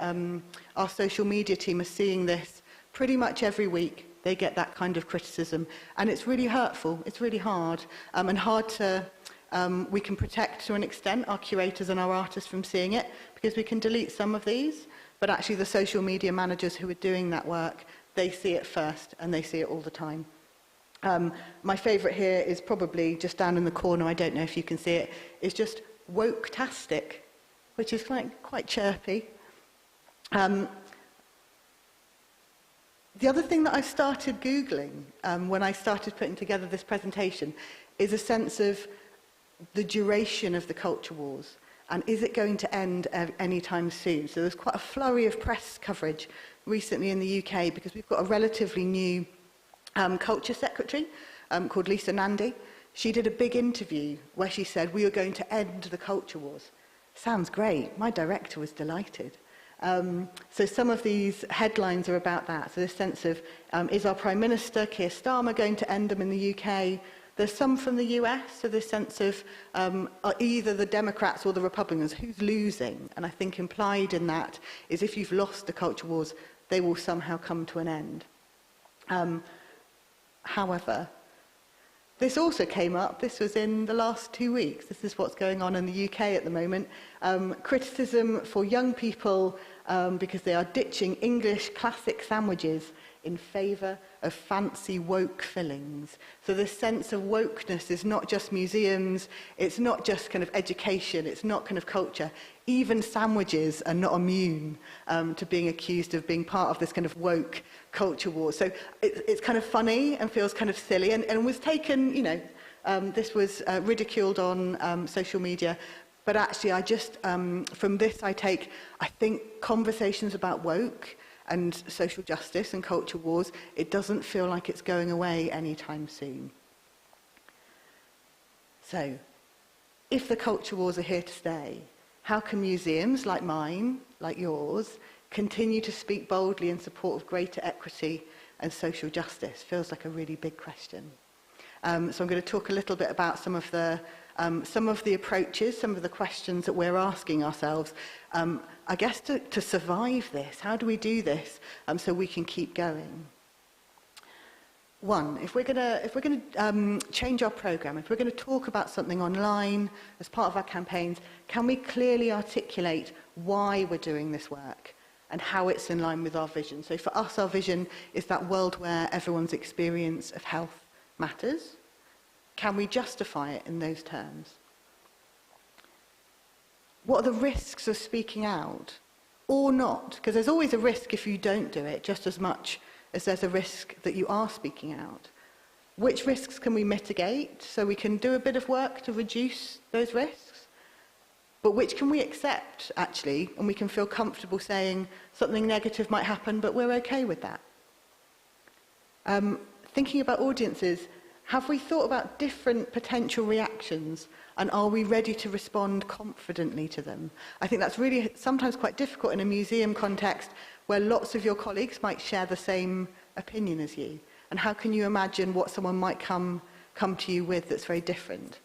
our social media team are seeing this pretty much every week. They get that kind of criticism, and it's really hurtful. It's really hard, and hard to. We can protect to an extent our curators and our artists from seeing it because we can delete some of these, but actually the social media managers who are doing that work, they see it first, and they see it all the time. My favourite here is probably just down in the corner. I don't know if you can see it. It's just woke-tastic, which is quite chirpy. The other thing that I started Googling when I started putting together this presentation is a sense of the duration of the culture wars, and is it going to end anytime soon? So there's quite a flurry of press coverage recently in the UK because we've got a relatively new culture secretary called Lisa Nandy. She did a big interview where she said, we are going to end the culture wars. Sounds great. My director was delighted. So some of these headlines are about that. So this sense of, is our Prime Minister, Keir Starmer, going to end them in the UK? There's some from the US, so this sense of either the Democrats or the Republicans, who's losing? And I think implied in that is if you've lost the culture wars, they will somehow come to an end. However, this also came up, this was in the last 2 weeks, this is what's going on in the UK at the moment, criticism for young people because they are ditching English classic sandwiches in favour of fancy woke fillings. So this sense of wokeness is not just museums, it's not just kind of education, it's not kind of culture. Even sandwiches are not immune to being accused of being part of this kind of woke culture war. So it's kind of funny and feels kind of silly and was taken, you know, this was ridiculed on social media. But actually, I just, from this I take, I think conversations about woke and social justice and culture wars, it doesn't feel like it's going away anytime soon. So, if the culture wars are here to stay, How can museums like mine, like yours, continue to speak boldly in support of greater equity and social justice? Feels like a really big question. So I'm going to talk a little bit about some of the approaches, some of the questions that we're asking ourselves, I guess to survive this. How do we do this so we can keep going? One, if we're going to change our programme, if we're going to talk about something online as part of our campaigns, can we clearly articulate why we're doing this work and how it's in line with our vision? So for us, our vision is that world where everyone's experience of health matters. Can we justify it in those terms? What are the risks of speaking out or not? Because there's always a risk if you don't do it, just as much as there's a risk that you are speaking out. Which risks can we mitigate so we can do a bit of work to reduce those risks? But which can we accept, actually, and we can feel comfortable saying something negative might happen, but we're okay with that? Thinking about audiences, have we thought about different potential reactions, and are we ready to respond confidently to them? I think that's really sometimes quite difficult in a museum context where lots of your colleagues might share the same opinion as you. And how can you imagine what someone might come to you with that's very different?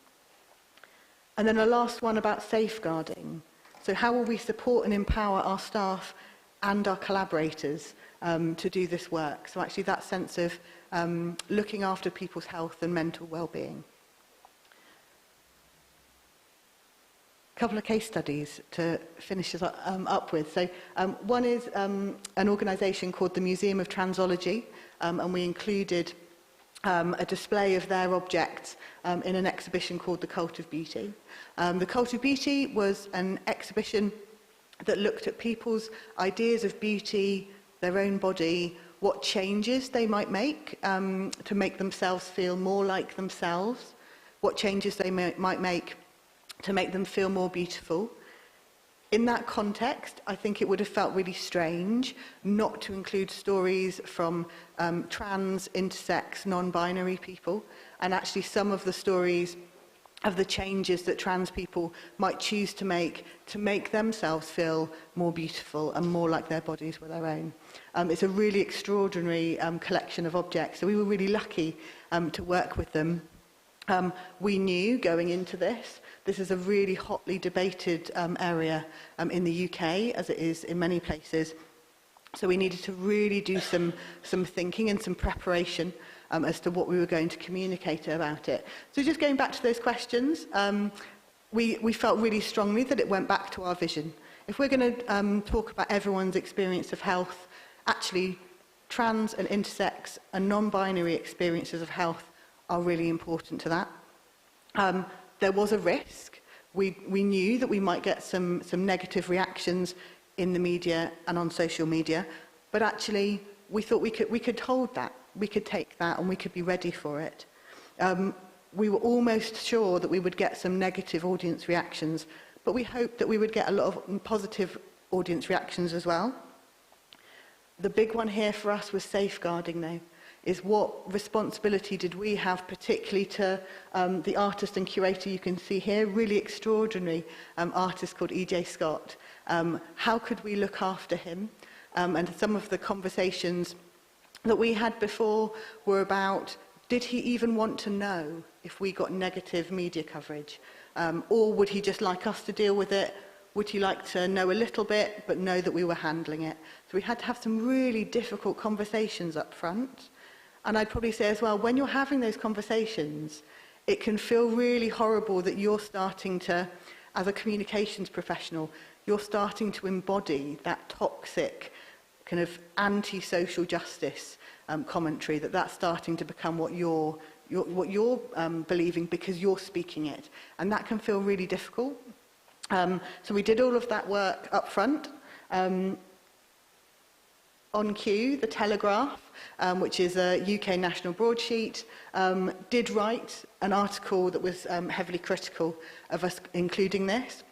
And then a last one about safeguarding. So how will we support and empower our staff and our collaborators to do this work? So actually that sense of looking after people's health and mental well-being. A couple of case studies to finish us up with. So one is an organisation called the Museum of Transology, and we included a display of their objects in an exhibition called The Cult of Beauty. The Cult of Beauty was an exhibition that looked at people's ideas of beauty, their own body, what changes they might make to make themselves feel more like themselves, what changes they might make to make them feel more beautiful. In that context, I think it would have felt really strange not to include stories from trans, intersex, non-binary people, and actually some of the stories of the changes that trans people might choose to make themselves feel more beautiful and more like their bodies were their own. It's a really extraordinary collection of objects, so we were really lucky to work with them. We knew going into this is a really hotly debated area in the UK, as it is in many places. So we needed to really do some thinking and some preparation as to what we were going to communicate about it. So just going back to those questions, we felt really strongly that it went back to our vision. If we're going to talk about everyone's experience of health, actually trans and intersex and non-binary experiences of health are really important to that. There was a risk. We knew that we might get some negative reactions in the media and on social media, but actually we thought we could hold that, we could take that, and we could be ready for it. We were almost sure that we would get some negative audience reactions, but we hoped that we would get a lot of positive audience reactions as well. The big one here for us was safeguarding, though. Is what responsibility did we have, particularly to the artist and curator you can see here, really extraordinary artist called E.J. Scott. How could we look after him? And some of the conversations that we had before were about, did he even want to know if we got negative media coverage? Or would he just like us to deal with it? Would he like to know a little bit, but know that we were handling it? So we had to have some really difficult conversations up front. And I'd probably say as well, when you're having those conversations, it can feel really horrible that you're starting to, as a communications professional, you're starting to embody that toxic kind of anti-social justice commentary, that's starting to become what you're believing because you're speaking it. And that can feel really difficult. So we did all of that work up front. On Cue, The Telegraph, which is a UK national broadsheet, did write an article that was heavily critical of us including this,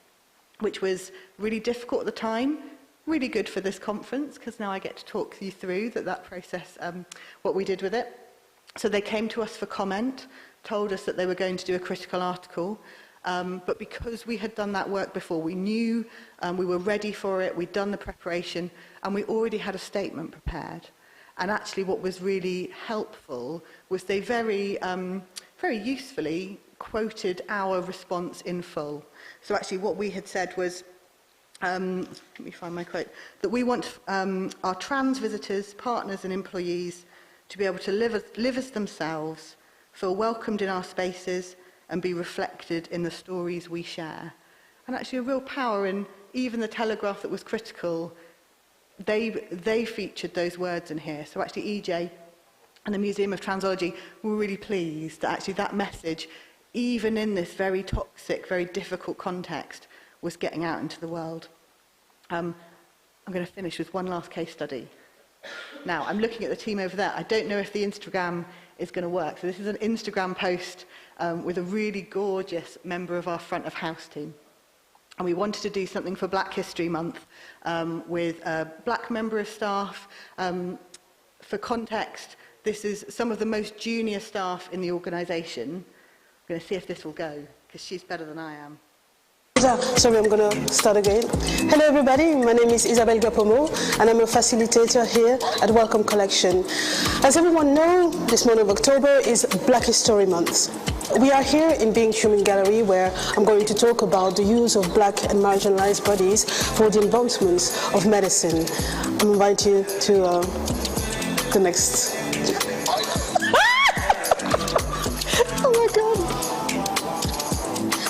which was really difficult at the time, really good for this conference, because now I get to talk you through that process, what we did with it. So they came to us for comment, told us that they were going to do a critical article. But because we had done that work before, we knew we were ready for it, we'd done the preparation, and we already had a statement prepared. And actually what was really helpful was they very usefully quoted our response in full. So actually what we had said was, let me find my quote, that we want our trans visitors, partners and employees to be able to live as themselves, feel welcomed in our spaces and be reflected in the stories we share. And actually a real power in even the Telegraph that was critical, they featured those words in here. So actually EJ and the Museum of Transology were really pleased that actually that message, even in this very toxic, very difficult context, was getting out into the world. I'm going to finish with one last case study. Now, I'm looking at the team over there. I don't know if the Instagram is going to work. So this is an Instagram post with a really gorgeous member of our front of house team. And we wanted to do something for Black History Month with a black member of staff. For context, this is some of the most junior staff in the organisation. I'm going to see if this will go, because she's better than I am. Sorry, I'm going to start again. Hello everybody, my name is Isabel Gapomo and I'm a facilitator here at Welcome Collection. As everyone knows, this month of October is Black History Month. We are here in Being Human Gallery where I'm going to talk about the use of black and marginalized bodies for the advancements of medicine. I'm inviting you to the next... Oh my God!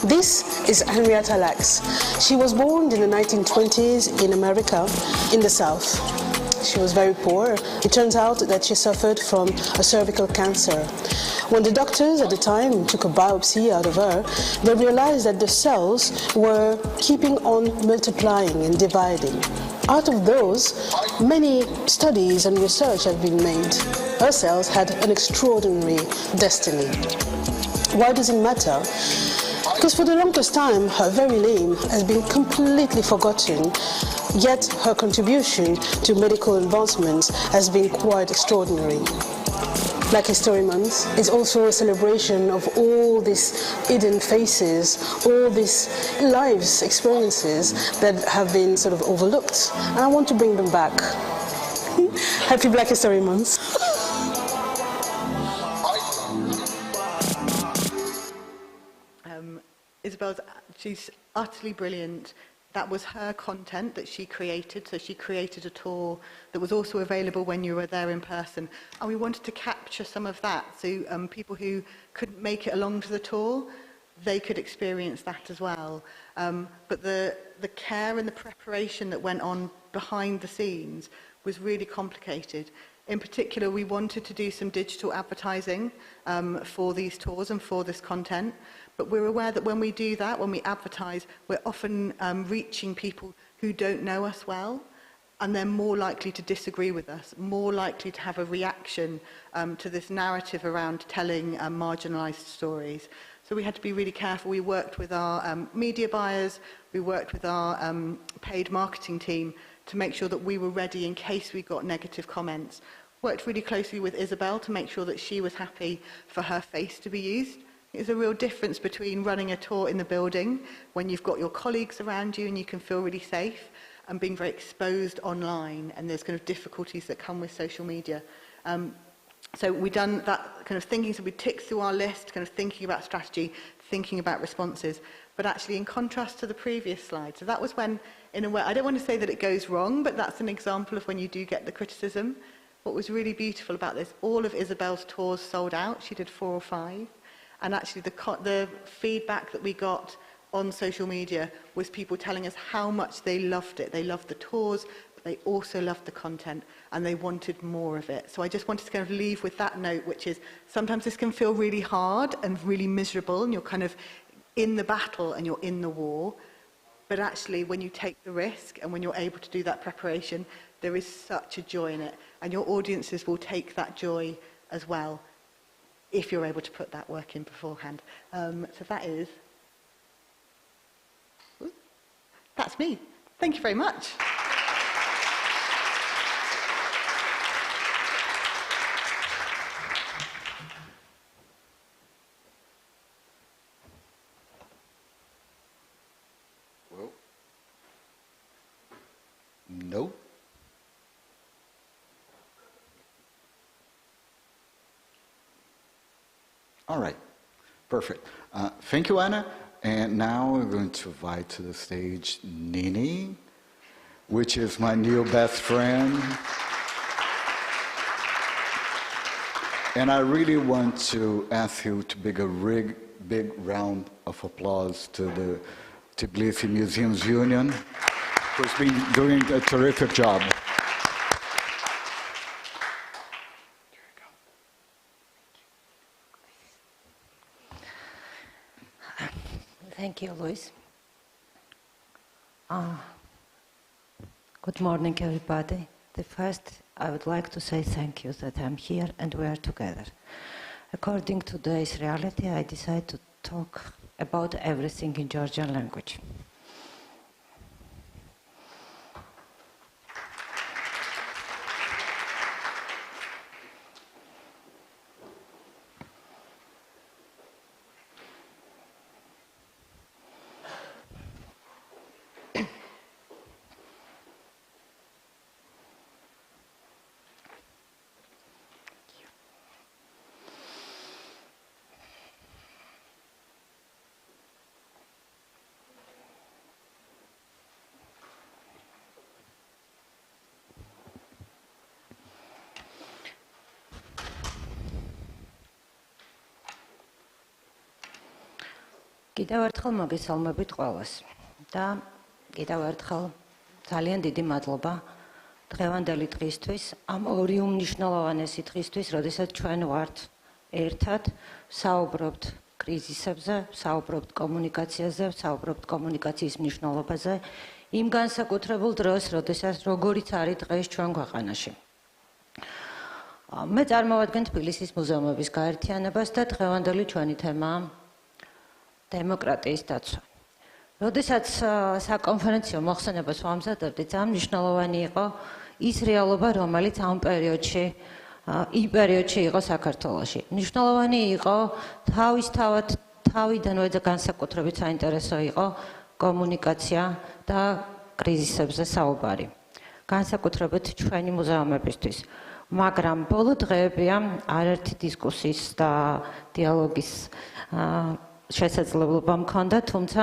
This is Henrietta Lacks. She was born in the 1920s in America, in the South. She was very poor. It turns out that she suffered from a cervical cancer. When the doctors at the time took a biopsy out of her, they realized that the cells were keeping on multiplying and dividing. Out of those, many studies and research have been made. Her cells had an extraordinary destiny. Why does it matter? Because for the longest time, her very name has been completely forgotten, yet her contribution to medical advancements has been quite extraordinary. Black History Month is also a celebration of all these hidden faces, all these lives, experiences that have been sort of overlooked, and I want to bring them back. Happy Black History Month. Isabel's, she's utterly brilliant. That was her content that she created. So she created a tour that was also available when you were there in person. And we wanted to capture some of that. So people who couldn't make it along to the tour, they could experience that as well. But the care and the preparation that went on behind the scenes was really complicated. In particular, we wanted to do some digital advertising for these tours and for this content. But we're aware that when we do that, when we advertise, we're often reaching people who don't know us well, and they're more likely to disagree with us, more likely to have a reaction to this narrative around telling marginalised stories. So we had to be really careful. We worked with our media buyers, we worked with our paid marketing team to make sure that we were ready in case we got negative comments. Worked really closely with Isabel to make sure that she was happy for her face to be used. There's a real difference between running a tour in the building when you've got your colleagues around you and you can feel really safe, and being very exposed online, and there's kind of difficulties that come with social media. So we've done that kind of thinking, so we ticked through our list, kind of thinking about strategy, thinking about responses, but actually in contrast to the previous slide. So that was when, in a way, I don't want to say that it goes wrong, but that's an example of when you do get the criticism. What was really beautiful about this, all of Isabel's tours sold out. She did 4 or 5. And actually the feedback that we got on social media was people telling us how much they loved it. They loved the tours, but they also loved the content, and they wanted more of it. So I just wanted to kind of leave with that note, which is sometimes this can feel really hard and really miserable, and you're kind of in the battle and you're in the war. But actually, when you take the risk and when you're able to do that preparation, there is such a joy in it. And your audiences will take that joy as well, if you're able to put that work in beforehand. So that's me. Thank you very much. All right, perfect. Thank you, Anna. And now we're going to invite to the stage Nini, which is my new best friend. And I really want to ask you to give a big round of applause to the Tbilisi Museums Union, who's been doing a terrific job. Thank you, Luis. Good morning, everybody. First, I would like to say thank you that I'm here and we are together. According to today's reality, I decided to talk about everything in Georgian language. კიდევ ერთხელ მოგესალმებით ყველას და კიდევ ერთხელ ძალიან დიდი მადლობა დღევანდელი დღისთვის ამ ორი უმნიშვნელოვანესი დღისთვის, როდესაც ჩვენ ვართ ერთად, საუბრობთ კრიზისებზე, საუბრობთ კომუნიკაციაზე, საუბრობთ კომუნიკაციის მნიშვნელობაზე, იმ განსაკუთრებულ დროს, როდესაც როგორიც არის დღეს ჩვენ ქვეყანაში. მე წარმოვადგენ თბილისის მუზეუმების გაერთიანებას და დღევანდელი ჩვენი თემაა დემოკრატიის დაცვა. როდესაც საკონფერენციო მოხსენებას ვამზადებდი, ძალიან მნიშვნელოვანი იყო ის რეალობა, რომელიც ამ პერიოდში იყო საქართველოში. მნიშვნელოვანი იყო თავიდანვე განსაკუთრებით საინტერესო იყო კომუნიკაცია და კრიზისებზე საუბარი. განსაკუთრებით ჩვენი მუზეუმებისთვის. მაგრამ ბოლო დღეებია არაერთი დისკუსიის და დიალოგის შესაძლებლობა მქონდა, თუმცა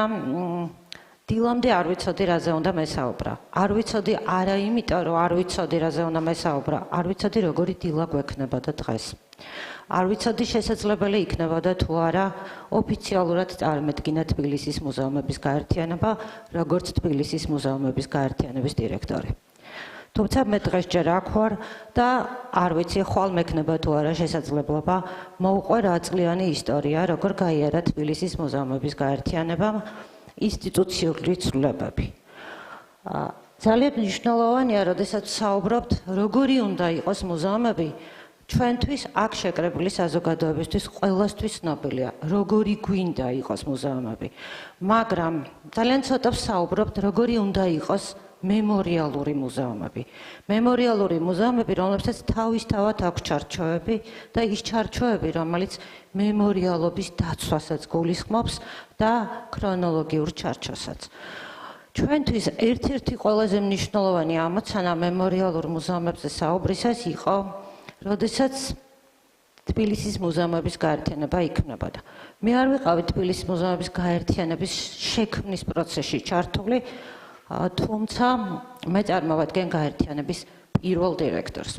დილამდე არ ვიცოდი რაზე უნდა მესაუბრა. არ ვიცოდი არა იმიტომ, რომ არ ვიცოდი რაზე უნდა მესაუბრა, არ ვიცოდი როგორი დილა გვექნებოდა დღეს. არ ვიცოდი შესაძლებელი იქნებოდა თუ არა ოფიციალურად წარმედგინა თბილისის მუზეუმების გაერთიანება, როგორც თბილისის მუზეუმების გაერთიანების დირექტორი. თუმცა მე დღეს ჯერ აქ ვარ და არ ვიცი ხვალ მექნება თუ არა შესაძლებლობა მოვუყვე რა წლიანი ისტორია, როგორ გაიარა თბილისის მუზეუმების გაერთიანებამ ინსტიტუციური ცვლილებები. ძალიან მნიშვნელოვანია, როდესაც საუბრობთ, როგორი უნდა იყოს მუზეუმები, ჩვენთვის აქ შეკრებილი საზოგადოებისთვის ყველასთვის ცნობილია, როგორი გვინდა იყოს მუზეუმები. მაგრამ ძალიან ცოტა საუბრობთ, როგორი უნდა იყოს მემორიალური მუზეუმები. მემორიალური მუზეუმები, რომლებსაც თავისთავად აქვს ჩარჩოები და ის ჩარჩოები, რომელიც მემორიალობის დაცვასაც გულისხმობს და ქრონოლოგიურ ჩარჩოსაც. ჩვენთვის ერთ-ერთი ყველაზე მნიშვნელოვანი ამოცანა მემორიალურ მუზეუმებზე საუბრისას იყო, როდესაც თბილისის მუზეუმების გაერთიანება იქმნებოდა. მე არ ვიყავი თბილისის მუზეუმების გაერთიანების შექმნის პროცესში ჩართული, თუმცა მე წარმოვადგენ გაერთიანების პირველ დირექტორს.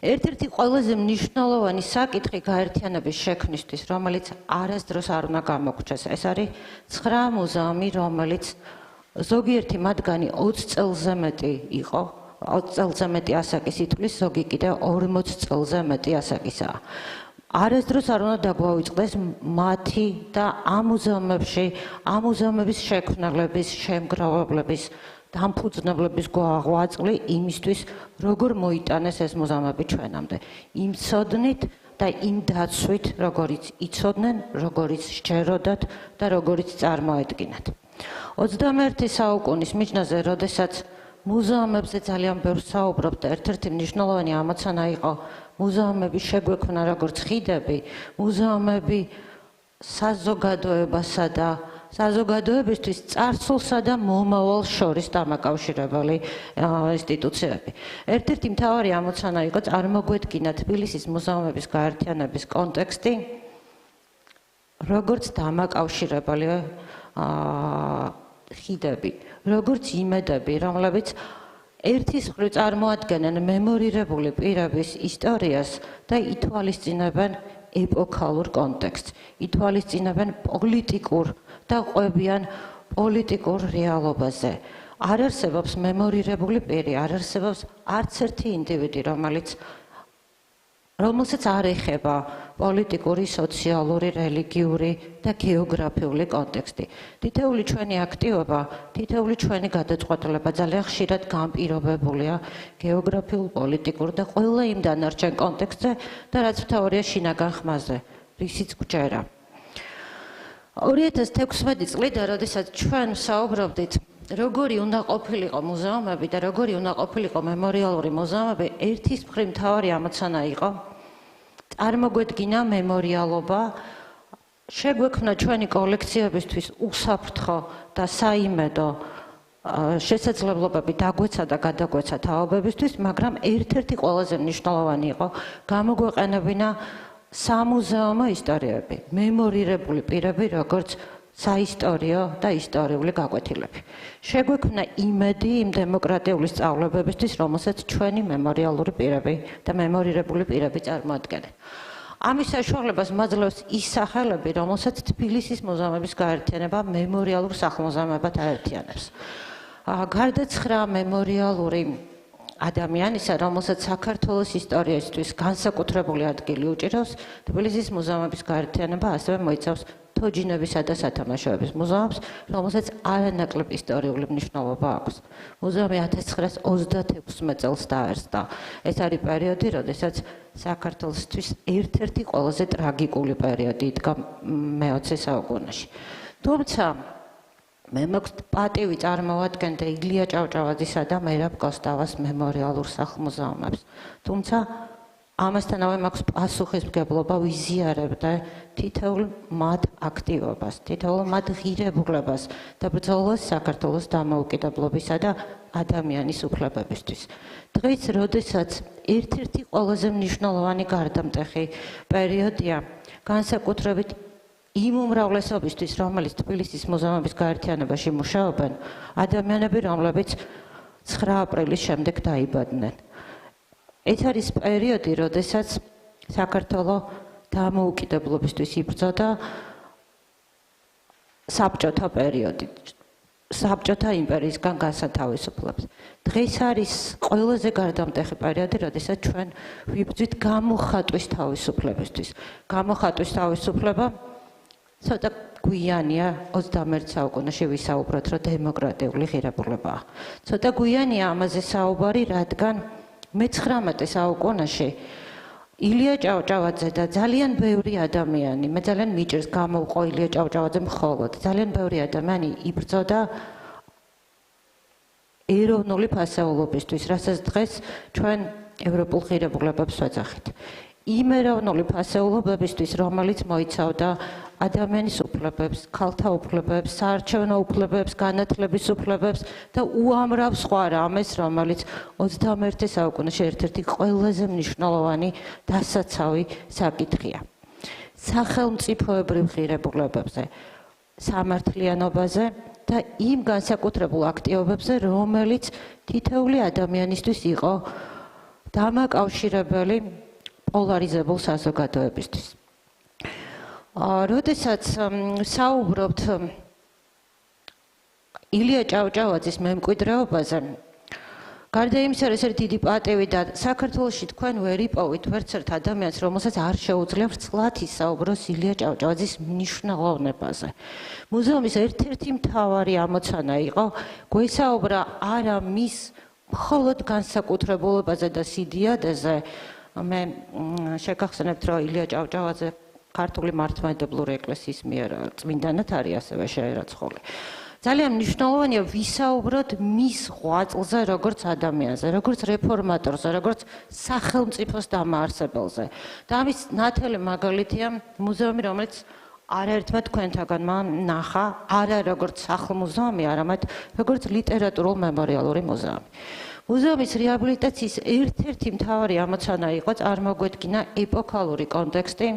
ერთ-ერთი ყველაზე მნიშვნელოვანი საკითხი გაერთიანების შექმნისთვის, რომელიც არასდროს არ უნდა გამოგვჩეს, ეს არის 9 მუზეუმი, რომელიც ზოგიერთი მათგანი 20 წელზე მეტი იყო, 20 წელზე მეტი ასაკის ითვლის, ზოგი კიდევ 40 წელზე მეტი ასაკისაა. არასდროს არ უნდა დაგვაუწყდეს მათი და ამ მუზეუმების შექმნელების, შემგროვებლების, დამფუძნებლების გვაწყვი იმისთვის, როგორ მოიტანეს ეს მუზეუმები ჩვენამდე. იმ ცოდნით და იმ დაცვით, როგორიც იცოდნენ, როგორიც სჯეროდათ და როგორიც წარმოედგინათ. 21 საუკუნის მიჯნაზე, როდესაც მუზეუმებზე ძალიან ბევრ საუბრობთ, ერთ-ერთი მნიშვნელოვანი ამოცანა იყო მუზეუმების შეგვექმნა როგორც ხიდები, მუზეუმები საზოგადოებასა და საზოგადოებისთვის წარსულსა და მომავალს შორის დამაკავშირებელი ინსტიტუციები. ერთ-ერთი მთავარი ამოცანა იყო წარმოგვედგინა თბილისის მუზეუმების გაერთიანების კონტექსტი როგორც დამაკავშირებელი ხიდები, როგორც იმედები, რომლებიც ერთის მხრივ წარმოადგენენ მემორირებული პირების ისტორიას და ითვალისწინებენ ეპოქალურ კონტექსტს, ითვალისწინებენ პოლიტიკურ და ყვებიან პოლიტიკურ რეალობაზე. არ არსებობს მემორირებული პირი, არ არსებობს არც ერთი ინდივიდი, რომელსაც არ ეხება პოლიტიკური, სოციალური, რელიგიური და გეოგრაფიული კონტექსტი. თითოეული ჩვენი აქტივობა, თითოეული ჩვენი გადაწყვეტილება ძალიან ხშირად განპირობებულია გეოგრაფიულ, პოლიტიკურ და ყველა იმ დანარჩენ კონტექსტზე და რაც მთავარია შინაგან ხმაზე, რისიც გვჯერა. 2016 წლიდან, როდესაც ჩვენ საუბრობდით, როგორი უნდა ყოფილიყო მუზეუმები და როგორი უნდა ყოფილიყო მემორიალური მუზეუმები, ერთის მხრივ მთავარი ამოცანა იყო წარმოგვედგინა მემორიალობა, შეგვექმნა ჩვენი კოლექციებისთვის უსაფრთხო და საიმედო შესაძლებლობები დაგვეცა და გადაგვეცა თაობებისთვის, მაგრამ ერთ-ერთი ყველაზე მნიშვნელოვანი იყო გამოგვეყენებინა სამუზეუმო ისტორიები, მემორირებული პირები, როგორც საისტორიო და ისტორიული გაკვეთილები. შეგვექმნა იმედი იმ დემოკრატიული სწავლებებისთვის, რომელსაც ჩვენი მემორიალური პირები და მემორირებული პირები წარმოადგენენ. ამის საშუალებას მაძლევს ის სახელები, რომელსაც თბილისის მუზეუმების გაერთიანება მემორიალურ სახლ-მუზეუმებად აერთიანებს. გარდა 9 მემორიალური ადამიანისა, რომელსაც საქართველოს ისტორიისთვის განსაკუთრებული ადგილი უჭირავს, თბილისის მუზეუმების გაერთიანება ასევე მოიცავს თოჯინებისა და სათამაშოების მუზეუმს, რომელსაც არანაკლებ ისტორიული მნიშვნელობა აქვს. მუზეუმი 1936 წელს დაარსდა. ეს არის პერიოდი, როდესაც საქართველოსთვის ერთ-ერთი ყველაზე ტრაგიკული პერიოდი იდგა მე-20 საუკუნეში. თუმცა მე მაქვს პატივი წარმოვადგენდა ილია ჭავჭავაძისა და მერაბ კოსტავას მემორიალურ სახლ-მუზეუმებს. თუმცა ამასთანავე მაქვს პასუხისმგებლობა ვიზიარებდა თითოეულ მათ აქტივობას, თითოეულ მათ ღირებულებას და ბრძოლას საქართველოს დამოუკიდებლობისა და ადამიანის უფლებებისთვის. დღეს, როდესაც ერთ-ერთი ყველაზე მნიშვნელოვანი გარდამტეხი პერიოდია, განსაკუთრებით იმ უმრავლესობისთვის, რომელიც თბილისის მუზეუმების გაერთიანებაში მუშაობენ, ადამიანები, რომლებიც 9 აპრილის შემდეგ დაიბადნენ. ეს არის პერიოდი, როდესაც საქართველო დამოუკიდებლობისთვის იბრძოდა საბჭოთა პერიოდი, საბჭოთა იმპერიისგან განსათავისუფლებას. დღეს არის ყველაზე გარდამტეხი პერიოდი, როდესაც ჩვენ ვიბრძვით გამოხატვის თავისუფლებისთვის. გამოხატვის თავისუფლება ცოტა გვიანია 21 საუკუნეში ვისაუბროთ, რომ დემოკრატიული ღირებულებაა. ცოტა გვიანია ამაზე საუბარი, რადგან მე-19 საუკუნეში ილია ჭავჭავაძე და ძალიან ბევრი ადამიანი, მე ძალიან მიჭირს გამოვყო ილია ჭავჭავაძე მხოლოდ, ძალიან ბევრი ადამიანი იბრძოდა ეროვნული ფასეულობისთვის, რასაც დღეს ჩვენ ევროპულ ღირებულებებს ვეძახით. იმ ეროვნული ფასეულობებისთვის, რომელიც მოიცავდა ადამიანის უფლებებს, ქალთა უფლებებს, საარჩევნო უფლებებს, განათლების უფლებებს და უამრავ სხვა რამეს, რომელიც 21 საუკუნეში ერთ-ერთი ყველაზე მნიშვნელოვანი დასაცავი საკითხია. სახელმწიფოებრივ ღირებულებებზე, სამართლიანობაზე და იმ განსაკუთრებულ აქტივობებზე, რომელიც თითოეული ადამიანისთვის იყო დამაკავშირებელი პოლარიზებულ საზოგადოებისთვის. როდესაც საუბრობთ ილია ჭავჭავაძის მემკვიდრეობაზე, გარდა იმისა, რომ ეს არის დიდი პატივი და საქართველოში თქვენ ვერ იპოვით ვერც ერთ ადამიანს, რომელსაც არ შეუძლია ვრცლად ისაუბროს ილია ჭავჭავაძის მნიშვნელოვნებაზე. მუზეუმის ერთ-ერთი მთავარი ამოცანა იყო გვესაუბრა არა მის მხოლოდ განსაკუთრებულებაზე და სიდიადეზე. მე შეგახსენებთ, რომ ილია ჭავჭავაძე ქართული მართლმადიდებლური ეკლესიის მიერ წმინდანად არის ასევე შეერაცხული. ძალიან მნიშვნელოვანია ვისაუბროთ მის ღვაწლზე, როგორც ადამიანზე, როგორც რეფორმატორზე, როგორც სახელმწიფოს დამაარსებელზე. და ამის ნათელი მაგალითია მუზეუმი, რომელიც არაერთმა თქვენთაგანმა ნახა, არა როგორც სახლ-მუზეუმი, არამედ როგორც ლიტერატურულ-მემორიალური მუზეუმი. მუზეუმის რეაბილიტაციის ერთ-ერთი მთავარი ამოცანა იყო წარმოგვედგინა ეპოქალური კონტექსტი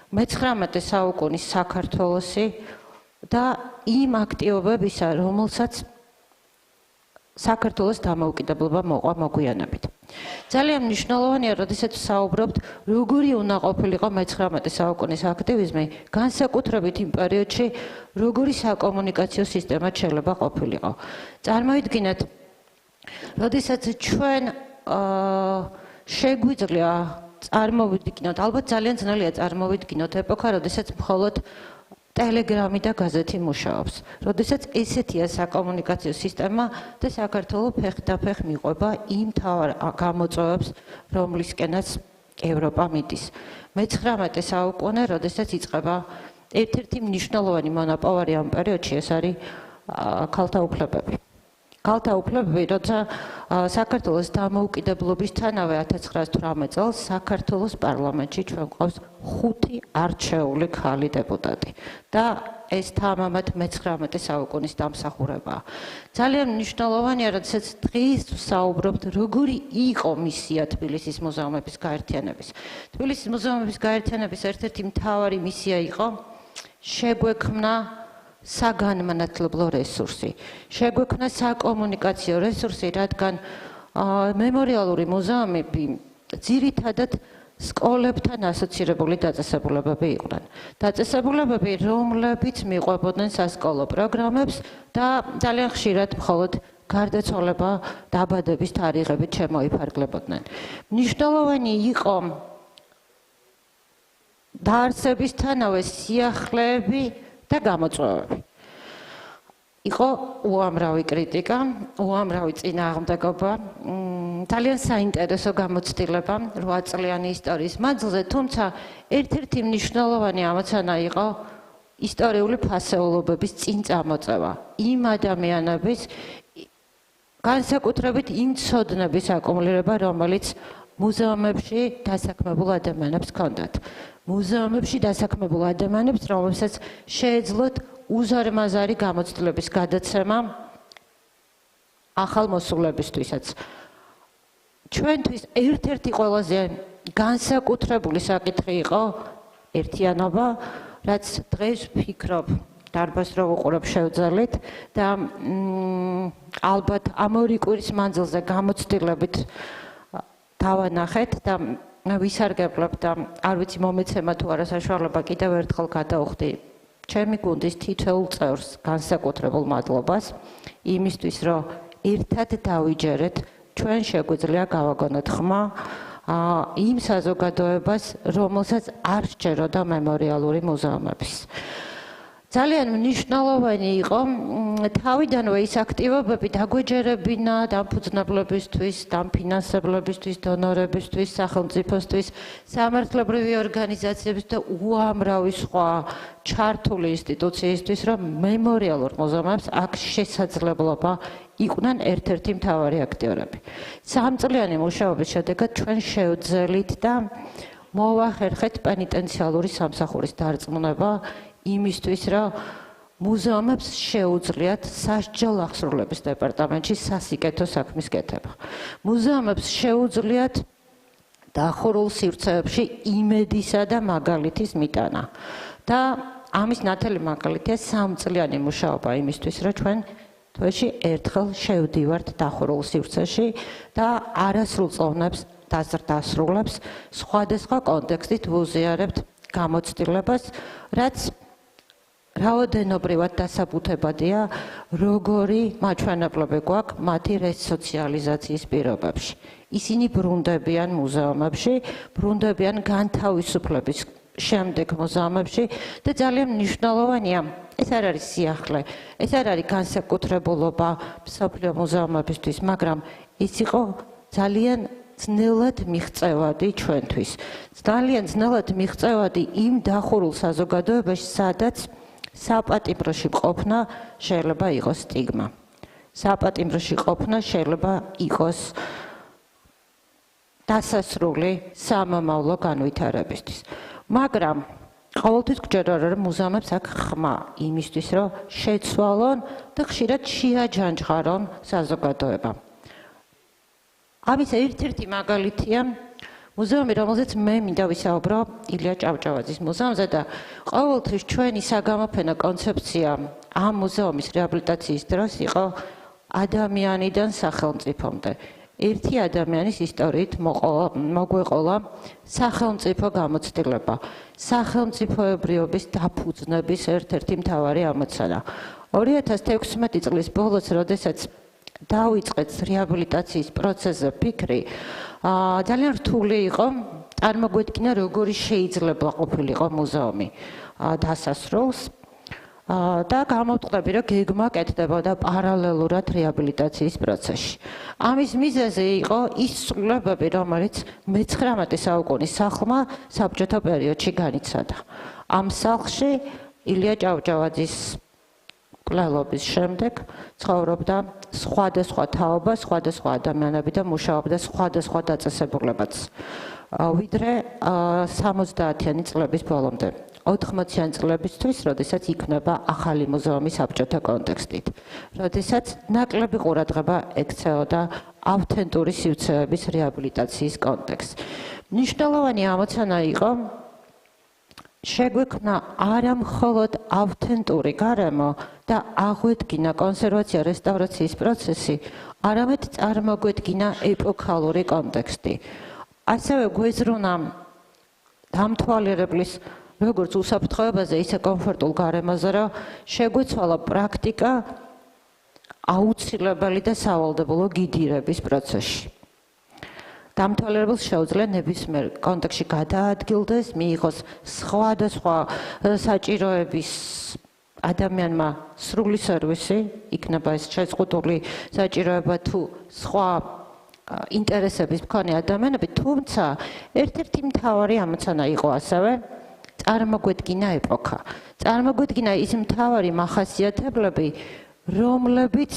მე-19 საუკუნის საქართველოსი და იმ აქტივობებისა, რომელსაც საქართველოს დამოუკიდებლობა მოყვა მოგვიანებით. ძალიან მნიშვნელოვანია, როდესაც საუბრობთ, როგორი უნდა ყოფილიყო მე-19 საუკუნის აქტივიზმი, განსაკუთრებით იმ პერიოდში, როგორი საკომუნიკაციო სისტემა შეიძლება ყოფილიყო. წარმოიდგინეთ, როდესაც ჩვენ შეგვიძლია წარმოვიდგინოთ, ალბათ ძალიან ძნელია წარმოვიდგინოთ ეპოქა, როდესაც მხოლოდ ტელეგრამი და გაზეთი მუშაობს. როდესაც ესეთია საკომუნიკაციო სისტემა და საქართველო ფეხდაფეხ მიყვება იმ მთავარ გამოწვევებს, რომლისკენაც ევროპა მიდის. მე-19 საუკუნე, როდესაც იწყება ერთ-ერთი მნიშვნელოვანი მონოპოვარი ამ პერიოდში, ეს არის ქალთა უფლებები. ქალთა უფლებები, როცა საქართველოს დამოუკიდებლობისთანავე 1918 წელს საქართველოს პარლამენტში ჩვენ გვყავს 5 არჩეული ქალი დეპუტატი და ეს თამამად მე-19 საუკუნის დამსახურებაა. ძალიან მნიშვნელოვანია, როდესაც დღეს საუბრობთ, როგორი იყო მისია თბილისის მუზეუმების გაერთიანების. თბილისის მუზეუმების გაერთიანების ერთ-ერთი მთავარი მისია იყო შეგვექმნა საგანმანათლებლო რესურსი. შეგვექმნა საკომუნიკაციო რესურსი, რადგან მემორიალური მუზეუმები ძირითადად სკოლებთან ასოცირებული დაწესებულებები იყვნენ. დაწესებულებები, რომლებიც მიყვებოდნენ სასკოლო პროგრამებს და ძალიან ხშირად მხოლოდ გარდაცვალება დაბადების თარიღებით შემოიფარგლებოდნენ. მნიშვნელოვანი იყო დაარსებისთანავე სიახლეები და გამოწვევები. იყო უამრავი კრიტიკა, უამრავი წინააღმდეგობა, ძალიან საინტერესო გამოცდილება 8 წლიანი ისტორიის მანძილზე, თუმცა ერთ-ერთი მნიშვნელოვანი ამოცანა იყო ისტორიული ფასეულობების წინ წამოწევა. იმ ადამიანების განსაკუთრებით იმ ცოდნების აკუმულირება, რომელიც მუზეუმებში დასაქმებულ ადამიანებს ჰქონდათ. მუზეუმებში დასაქმებულ ადამიანებს, რომელსაც შეეძლოთ უზარმაზარი გამოცდილების გადაცემა ახალ მოსულებისთვისაც. ჩვენთვის ერთ-ერთი ყველაზე განსაკუთრებული საკითხი იყო ერთიანობა, რაც დღეს ვფიქრობ, დარბაზს რო ვუყურებ შევძელით და ალბათ ამ 2 კვირის მანძილზე გამოცდილებით დავანახეთ და ვისარგებლებ და არ ვიცი მომეცემა თუ არა საშუალება კიდევ ერთხელ გადავხდი ჩემი გუნდის თითოეულ წევრს განსაკუთრებულ მადლობას იმისთვის, რომ ერთად დავიჯერეთ, ჩვენ შეგვიძლია გავაგონოთ ხმა იმ საზოგადოებას, რომელსაც არ სჯეროდა მემორიალური მუზეუმების. ძალიან მნიშვნელოვანი იყო თავიდანვე ის აქტივობები დაგვეჯერებინა დამფუძნებლებისთვის, დამფინანსებლებისთვის, დონორებისთვის, სახელმწიფოსთვის, სამართლებრივი ორგანიზაციების და უამრავი სხვა ჩართული ინსტიტუციისთვის, რომ მემორიალურ მუზეუმებს აქ შესაძლებლობა იყვნენ ერთ-ერთი მთავარი აქტიორები. 3 წლიანი მუშაობის შედეგად ჩვენ შევძელით და მოვახერხეთ პენიტენციალური სამსახურის დარწმუნება იმისთვის, რომ მუზეუმებს შეუძლიათ სასჯელ აღსრულების დეპარტამენტში სასიკეთო საქმის კეთება. მუზეუმებს შეუძლიათ დახურულ სივრცეებში იმედისა და მაგალითის მიტანა. და ამის ნათელი მაგალითია 3 წლიანი მუშაობა იმისთვის, რომ ჩვენ თვეში ერთხელ შევდივართ დახურულ სივრცეში და არასრულ წოვნებს დასრულებს სხვადასხვა კონტექსტით ვუზიარებთ გამოცდილებას, რაც რაოდენობრივად დასაბუთებადია, როგორი მაჩვენებლები გვაქვს მათი რესოციალიზაციის პირობებში. ისინი ბრუნდებიან მუზეუმებში, ბრუნდებიან განთავისუფლების შემდეგ მუზეუმებში და ძალიან მნიშვნელოვანია, ეს არ არის სიახლე, ეს არ არის განსაკუთრებულობა მსოფლიო მუზეუმებისთვის, მაგრამ ის იყო ძალიან ძნელად მიღწევადი ჩვენთვის. ძალიან ძნელად მიღწევადი იმ დახურულ საზოგადოებაში, სადაც საპატიმროში ყოფნა შეიძლება იყოს სტიგმა. საპატიმროში ყოფნა შეიძლება იყოს დასასრული სამომავლო განვითარებისთვის. მაგრამ ყოველთვის გჯერა, რომ მუზეუმებს აქვს ხმა იმისთვის, რომ შეცვალონ და ხშირად შეაჯანჯღარონ საზოგადოება. ამის ერთ-ერთი მაგალითია მუზეუმი, რომელზეც მე მინდა ვისაუბრო ილია ჭავჭავაძის მუზეუმზე და ყოველთვის ჩვენი საგამოფენო კონცეფცია ამ მუზეუმის რეაბილიტაციის დროს იყო ადამიანიდან სახელმწიფომდე. ერთი ადამიანის ისტორიით მოგვეყოლა სახელმწიფო გამოცდილება, სახელმწიფოებრიობის დაფუძნების ერთ-ერთი მთავარი ამოცანა. 2016 წლის ბოლოს, როდესაც დავიწყეთ რეაბილიტაციის პროცესზე ფიქრი, ძალიან რთული იყო წარმოგვედგინა, როგორი შეიძლება ყოფილიყო მუზეუმი დასასრულს და გამოვტყდები, რომ გეგმა კეთდებოდა პარალელურად რეაბილიტაციის პროცესში. ამის მიზეზი იყო ის ცვლილებები, რომელიც მე-19 საუკუნის სახლმა საბჭოთა პერიოდში განიცადა. ამ სახლში ილია ჭავჭავაძის მკვლელობის შემდეგ ცხოვრობდა სხვადასხვა თაობა, სხვადასხვა ადამიანები და მუშაობდა სხვადასხვა დაწესებულებაც. ვიდრე 70-იანი წლების ბოლომდე. 80-იანი წლებისთვის, როდესაც იქნება ახალი მუზეუმი საბჭოთა კონტექსტით, როდესაც ნაკლები ყურადღება ექცეოდა ავთენტური სივრცეების რეაბილიტაციის კონტექსტს. მნიშვნელოვანი ამოცანა იყო შეგვექმნა არა მხოლოდ ავთენტური გარემო და აღვედგინა კონსერვაცია რესტავრაციის პროცესი, არამედ წარმოგვედგინა ეპოქალური კონტექსტი. ასევე გვეზრუნა დამთვალიერებლის როგორც უსაფრთხოებაზე, ისე კომფორტულ გარემოზე, რომ შეგვეცვალა პრაქტიკა აუცილებელი და სავალდებულო გიდირების პროცესში. დამთვალიერებელს შეუძლია ნებისმიერ კონტექსტში გადაადგილდეს, მიიღოს სხვადასხვა საჭიროების ადამიანმა სრული სერვისი, იქნება ეს შეზღუდული საჭიროება თუ სხვა ინტერესების მქონე ადამიანები, თუმცა ერთ-ერთი მთავარი ამოცანა იყო ასევე წარმოგვედგინა ეპოქა. წარმოგვედგინა ის მთავარი მახასიათებლები, რომლებიც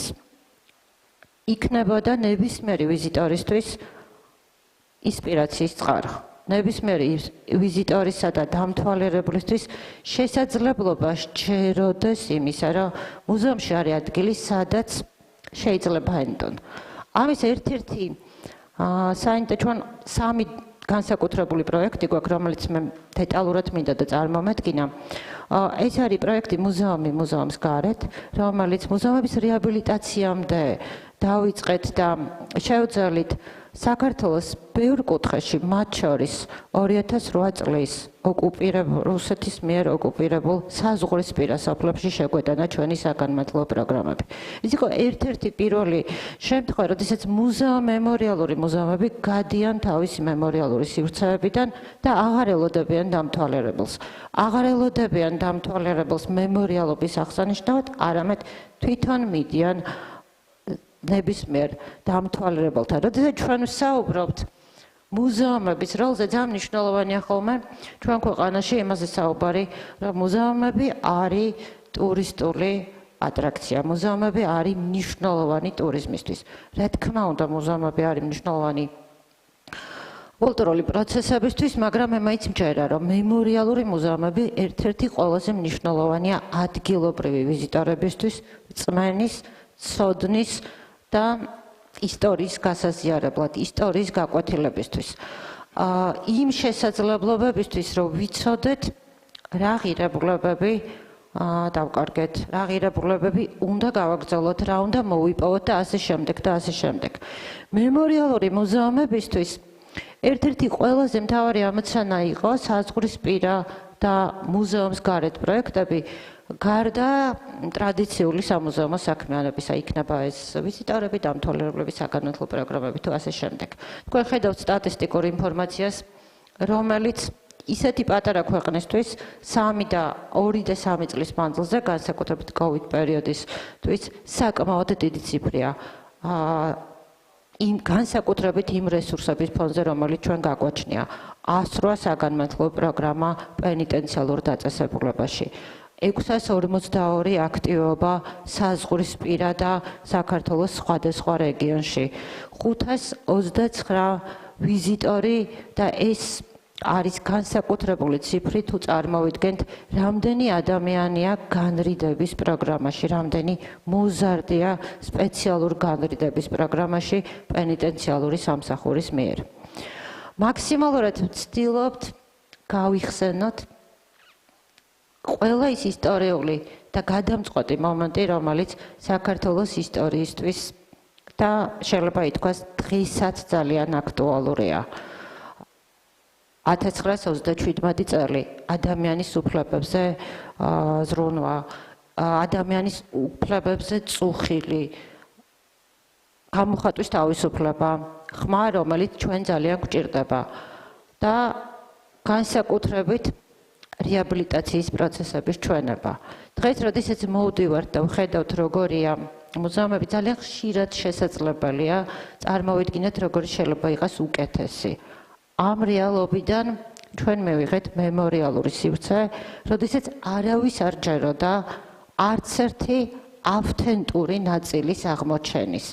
იქნებოდა ნებისმიერი ვიზიტორისთვის ინსპირაციის წყარო. ნებისმიერი ვიზიტორისა და დამთვალიერებლისთვის შესაძლებლობა სჯეროდეს იმისა, რომ მუზეუმში არის ადგილი, სადაც შეიძლება ენდონ. ამის ერთ-ერთი ჩვენ სამი განსაკუთრებული პროექტი გვაქვს, რომელიც მე დეტალურად მინდა და წარმომედგინა. ეს არის პროექტი მუზეუმის გარეთ, რომელიც მუზეუმების რეაბილიტაციამდე დავიწყეთ და შევძელით საქართველოს ბევრ კუთხეში, მათ შორის 2008 წლის რუსეთის მიერ ოკუპირებულ საზღვრისპირა სოფლებში შეგვეტანა ჩვენი საგანმანათლებლო პროგრამები. ეს იყო ერთ-ერთი პირველი შემთხვევა, როდესაც მემორიალური მუზეუმები გადიან თავისი მემორიალური სივრცეებიდან და აღარ ელოდებიან დამთვალიერებელს. აღარ ელოდებიან დამთვალიერებელს მემორიალობის აღსანიშნავად, არამედ თვითონ მიდიან ნებისმიერ დამთვალიერებელთან. როდესაც ჩვენ ვსაუბრობთ მუზეუმების როლზე, ძალიან მნიშვნელოვანია ხოლმე ჩვენ ქვეყანაში იმაზე საუბარი, რომ მუზეუმები არის ტურისტული ატრაქცია. მუზეუმები არის მნიშვნელოვანი ტურიზმისთვის. რა თქმა უნდა, მუზეუმები არის მნიშვნელოვანი კულტურული პროცესებისთვის, მაგრამ მე მაინც მჯერა, რომ მემორიალური მუზეუმები ერთ-ერთი ყველაზე მნიშვნელოვანია ადგილობრივი ვიზიტორებისთვის, წმენის, ცოდნის და ისტორიის გასაზიარებლად, ისტორიის გაკვეთილებისთვის. იმ შესაძლებლობებისთვის, რომ ვიცოდეთ რა ღირებულებები დავკარგეთ, რა ღირებულებები უნდა გავაგრძელოთ, რა უნდა მოვიპოვოთ და ასე შემდეგ და ასე შემდეგ. მემორიალური მუზეუმებისთვის ერთ-ერთი ყველაზე მთავარი ამოცანა იყო საზღვრისპირა და მუზეუმს გარეთ პროექტები, გარდა ტრადიციული სამუზეუმო საქმიანობისა, იქნება ეს ვიზიტორები, დამთვალიერებლების საგანმანათლებლო პროგრამები თუ ასე შემდეგ. თქვენ ხედავთ სტატისტიკურ ინფორმაციას, რომელიც ისეთი პატარა ქვეყნისთვის 2 და 3 წლის მანძილზე, განსაკუთრებით COVID პერიოდისთვის, საკმაოდ დიდი ციფრია. განსაკუთრებით იმ რესურსების ფონზე, რომელიც ჩვენ გაგვაჩნია. 108 საგანმანათლებლო პროგრამა პენიტენციალურ დაწესებულებაში. 642 აქტივობა საზღვრისპირა და საქართველოს სხვადასხვა რეგიონში. 529 ვიზიტორი და ეს არის განსაკუთრებული ციფრი, თუ წარმოვიდგენთ, რამდენი ადამიანია განრიდების პროგრამაში, რამდენი მოზარდია სპეციალურ განრიდების პროგრამაში პენიტენციალური სამსახურის მიერ. მაქსიმალურად ვცდილობთ გავიხსენოთ ყველა ის ისტორიული და გადამწყვეტი მომენტი, რომელიც საქართველოს ისტორიისთვის და შეიძლება ითქვას დღესაც ძალიან აქტუალურია. 1927 წელი ადამიანის უფლებებზე ზრუნვა, ადამიანის უფლებებზე წუხილი, გამოხატვის თავისუფლება, ხმა, რომელიც ჩვენ ძალიან გვჭირდება და განსაკუთრებით რეაბილიტაციის პროცესების ჩვენება. დღეს, როდესაც მოვდივართ და ვხედავთ, როგორია მუზეუმები, ძალიან ხშირად შესაძლებელია წარმოვიდგინოთ, როგორი შეიძლება იყოს უკეთესი. ამ რეალობიდან ჩვენ მივიღეთ მემორიალური სივრცე, როდესაც არავის არ ჯეროდა არც ერთი ავთენტური ნაწილის აღმოჩენის.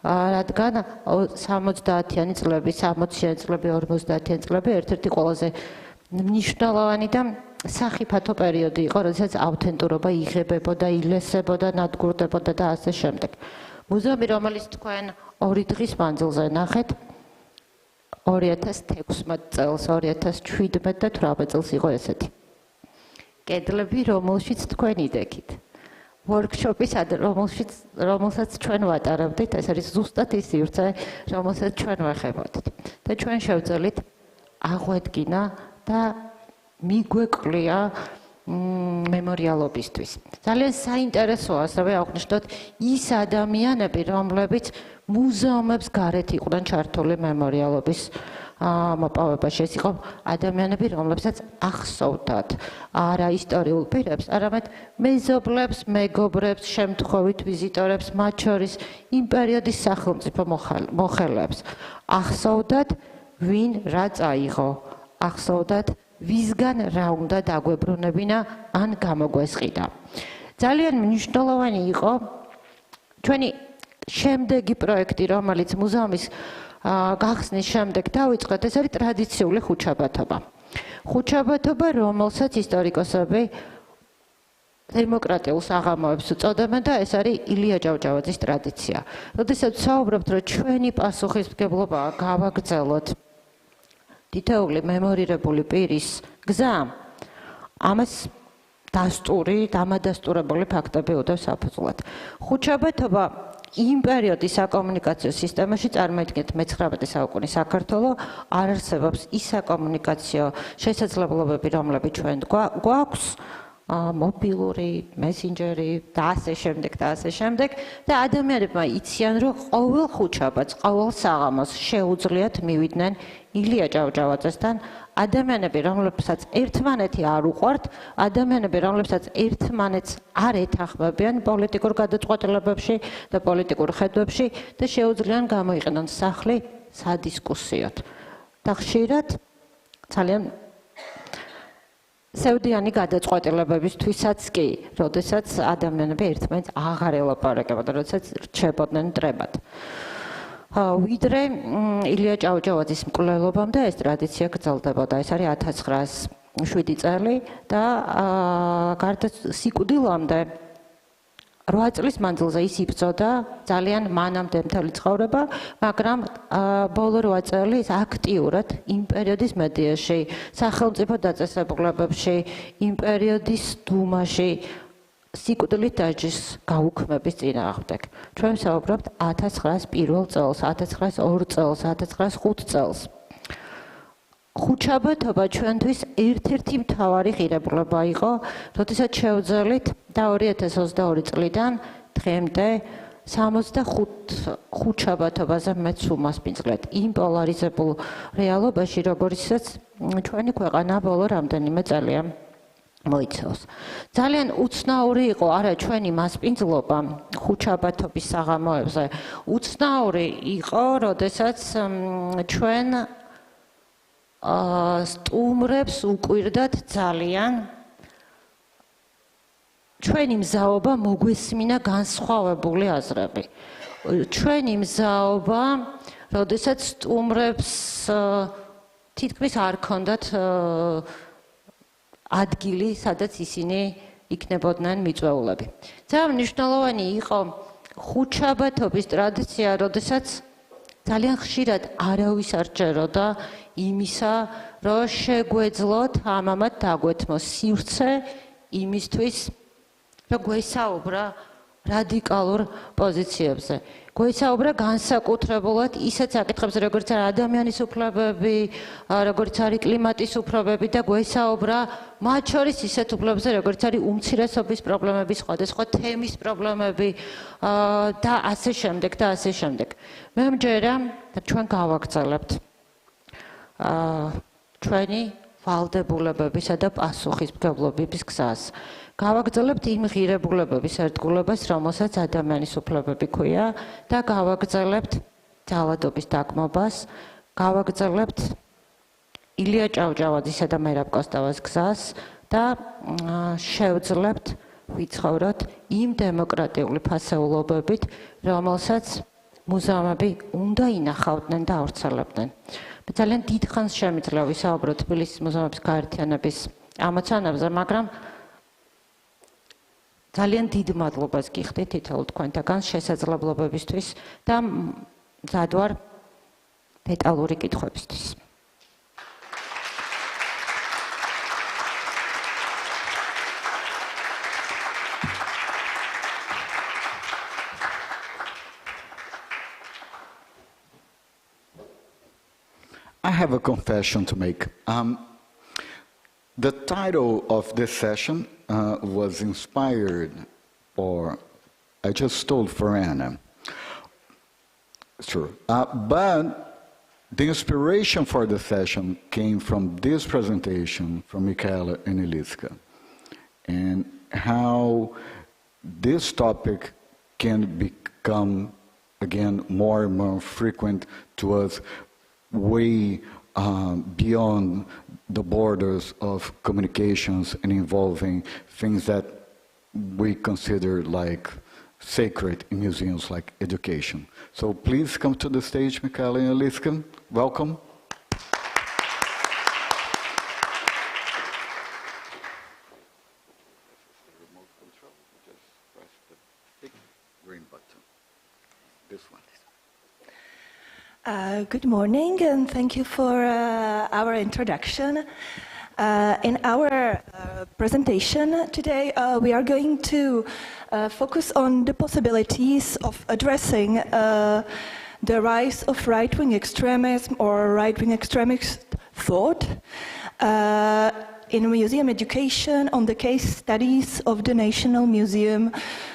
რადგან 70-იანი წლები, 60-იანი წლები, 50-იანი წლები ერთ-ერთი ყველაზე მნიშვნელოვანი და სახიფათო პერიოდი იყო, როდესაც ავთენტურობა იღებებოდა, ილესებოდა, ნადგურდებოდა და ასე შემდეგ. მუზეუმი, რომელიც თქვენ 2 დღის მანძილზე ნახეთ, 2016 წელს, 2017 და 2018 წელს იყო ესეთი. კედლები, რომელშიც თქვენ იდექით. workshop-ის, რომელსაც ჩვენ ვატარებდით, ეს არის ზუსტად ის სივრცე, რომელსაც ჩვენ ვახებოდით. და ჩვენ შევძელით აღვედგინა და მიგვეკლია მემორიალობისთვის. ძალიან საინტერესოა ასევე აღვნიშნოთ ის ადამიანები, რომლებიც მუზეუმებს გარეთ იყვნენ ჩართული მემორიალობის მოპოვებაში. ეს იყო ადამიანები, რომლებსაც ახსოვდათ არა ისტორიულ პირებს, არამედ მეზობლებს, მეგობრებს, შემთხვევით ვიზიტორებს, მათ შორის იმ პერიოდის სახელმწიფო მოხელეებს. ახსოვდათ, ვინ რა წაიღო, ახსოვდათ, ვისგან რა უნდა დაგვებრუნებინა ან გამოგვესყიდა. ძალიან მნიშვნელოვანი იყო ჩვენი შემდეგი პროექტი, რომელიც მუზეუმის გახსნის შემდეგ დავიწყეთ, ეს არის ტრადიციული ხუჩაბათობა. ხუჩაბათობა, რომელსაც ისტორიკოსები დემოკრატიულ საღამოებს უწოდებენ და ეს არის ილია ჭავჭავაძის ტრადიცია. როდესაც საუბრობთ, რომ ჩვენი პასუხისმგებლობა გავაგრძელოთ თითოეული მემორირებული პირის გზა, ამას დასტური, დამადასტურებული ფაქტები უდევს საფუძვლად. ხუჩაბათობა იმ პერიოდის საკომუნიკაციო სისტემაში, წარმოიდგინეთ, მე-19 საუკუნის საქართველო, არ არსებობს ის საკომუნიკაციო შესაძლებლობები, რომლებიც ჩვენ გვაქვს, მობილური, მესენჯერი და ასე შემდეგ და ასე შემდეგ და ადამიანებმა იციან, რომ ყოველ ხუჩაბათს, ყოველ საღამოს შეუძლიათ მივიდნენ ილია ჭავჭავაძესთან ადამიანები, რომლებსაც ერთმანეთი არ უყვართ, ადამიანები, რომლებსაც ერთმანეთს არ ეთანხმებიან პოლიტიკურ გადაწყვეტილებებში და პოლიტიკურ ხედვებში და შეუძლიან გამოიყენონ სახლი სადისკუსიოდ. და ხშირად ძალიან სევდიანი გადაწყვეტილებებისთვისაც კი, როდესაც ადამიანები ერთმანეთს აღარ ელაპარაკებოდნენ, როდესაც რჩებოდნენ მტრებად. ვიდრე ილია ჭავჭავაძის მკვლელობამდე ეს ტრადიცია გრძელდებოდა. ეს არის 1907 წელი და გარდა სიკვდილამდე 8 წლის მანძილზე ის იბრძოდა ძალიან მანამდე მთელი ცხოვრება, მაგრამ ბოლო 8 წელი აქტიურად იმ პერიოდის მედიაში, სახელმწიფო დაწესებულებებში, იმ პერიოდის დუმაში სიკვდილით დაჯის გაუქმების წინააღმდეგ. ჩვენ ვსაუბრობთ 1901 წელს, 1902 წელს, 1905 წელს. ხუჩაბათობა ჩვენთვის ერთ-ერთი მთავარი ღირებულება იყო, როდესაც შევძელით და 2022 წლიდან დღემდე 65 ხუჩაბათობაზე მეც უმასპინძლეთ იმ პოლარიზებულ რეალობაში, როგორიცაც ჩვენი ქვეყანა ბოლო რამდენიმე წელია მოიცავს. ძალიან უცნაური იყო არა ჩვენი მასპინძლობა ხუჩაბათობის საღამოებზე. უცნაური იყო, როდესაც ჩვენ სტუმრებს უკვირდათ ძალიან ჩვენი მზაობა მოგვესმინა განსხვავებული აზრები. ჩვენი მზაობა, როდესაც სტუმრებს თითქმის არ ჰქონდათ ადგილი, სადაც ისინი იქნებოდნენ მიწვეულები. ძალიან მნიშვნელოვანი იყო ხუჩაბათობის ტრადიცია, როდესაც ძალიან ხშირად არავის არ ჯეროდა იმისა, რომ შეგვეძლოთ ამამად დაგვეთმოს სივრცე იმისთვის, რომ გვესაუბრა რადიკალურ პოზიციებზე. გვესაუბრა განსაკუთრებულად ისეთ საკითხებზე, როგორც არის ადამიანის უფლებები, როგორც არის კლიმატის უფლებები და გვესაუბრა მათ შორის ისეთ უფლებებზე, როგორც არის უმცირესობის პრობლემები, სხვადასხვა თემის პრობლემები და ასე შემდეგ და ასე შემდეგ. მე მჯერა ჩვენ გავაგრძელებთ ჩვენი ვალდებულებებისა და პასუხისმგებლობის გზას. გავაგრძელებთ იმ ღირებულებების ერთგულებას, რომელსაც ადამიანის უფლებები ქვია და გავაგრძელებთ ძალადობის დაგმობას, გავაგრძელებთ ილია ჭავჭავაძისა და მერაბ კოსტავას გზას და შევძლებთ ვიცხოვროთ იმ დემოკრატიული ფასეულობებით, რომელსაც მუზეუმები უნდა ინახავდნენ და ავრცელებდნენ. ძალიან დიდ ხანს შემიძლია ვისაუბროთ თბილისის მუზეუმების გაერთიანების ამოცანებზე, მაგრამ ძალიან დიდ მადლობას გიხდით თითოეულ თქვენთაგან შესაძლებლობებისთვის და მზად ვარ დეტალური კითხვებისთვის. I have a confession to make. The title of this session was inspired, or I just stole for Anna. Sure. But the inspiration for the session came from this presentation from Michaela and Eliska, and how this topic can become, again, more and more frequent to us, way beyond the borders of communications and involving things that we consider like sacred in museums, like education. So please come to the stage, Michaela and Eliska. Welcome. Good morning, and thank you for our introduction. In our presentation today, we are going to focus on the possibilities of addressing the rise of right-wing extremism or right-wing extremist thought in museum education, on the case studies of the National Museum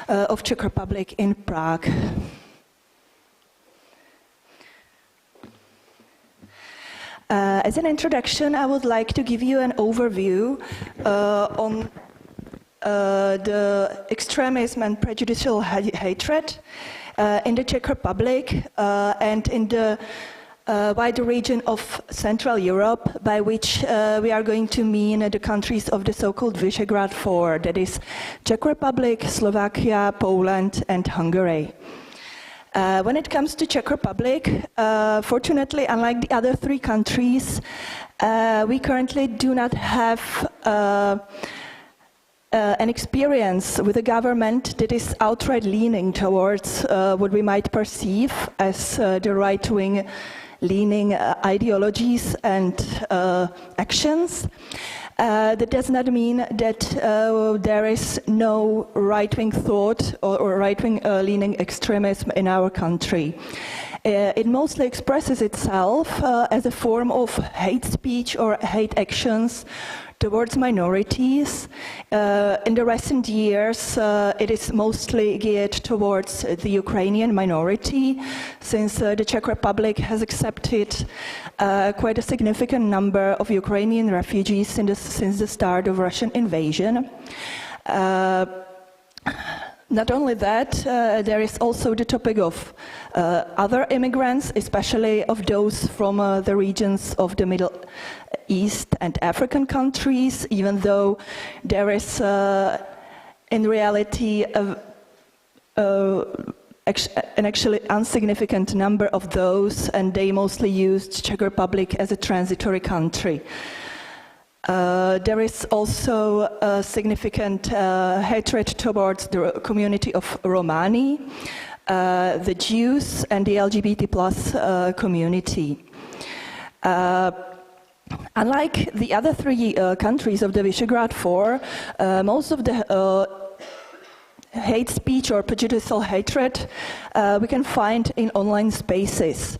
of Czech Republic in Prague. As an introduction, I would like to give you an overview on the extremism and prejudicial hatred in the Czech Republic and in the wider region of Central Europe, by which we are going to mean the countries of the so-called Visegrad Four, that is Czech Republic, Slovakia, Poland, and Hungary. When it comes to Czech Republic, fortunately, unlike the other three countries, we currently do not have an experience with a government that is outright leaning towards what we might perceive as the right-wing leaning ideologies and actions. That does not mean that there is no right-wing thought or right-wing leaning extremism in our country. It mostly expresses itself as a form of hate speech or hate actions towards minorities. In the recent years, it is mostly geared towards the Ukrainian minority, since the Czech Republic has accepted quite a significant number of Ukrainian refugees since the start of Russian invasion. Not only that, there is also the topic of other immigrants, especially of those from the regions of the Middle East and African countries, even though there is in reality an actually insignificant number of those, and they mostly used Czech Republic as a transitory country. There is also a significant hatred towards the community of Romani, the Jews, and the LGBT+ community. unlike the other three countries of the Visegrad Four, most of the hate speech or prejudicial hatred we can find in online spaces.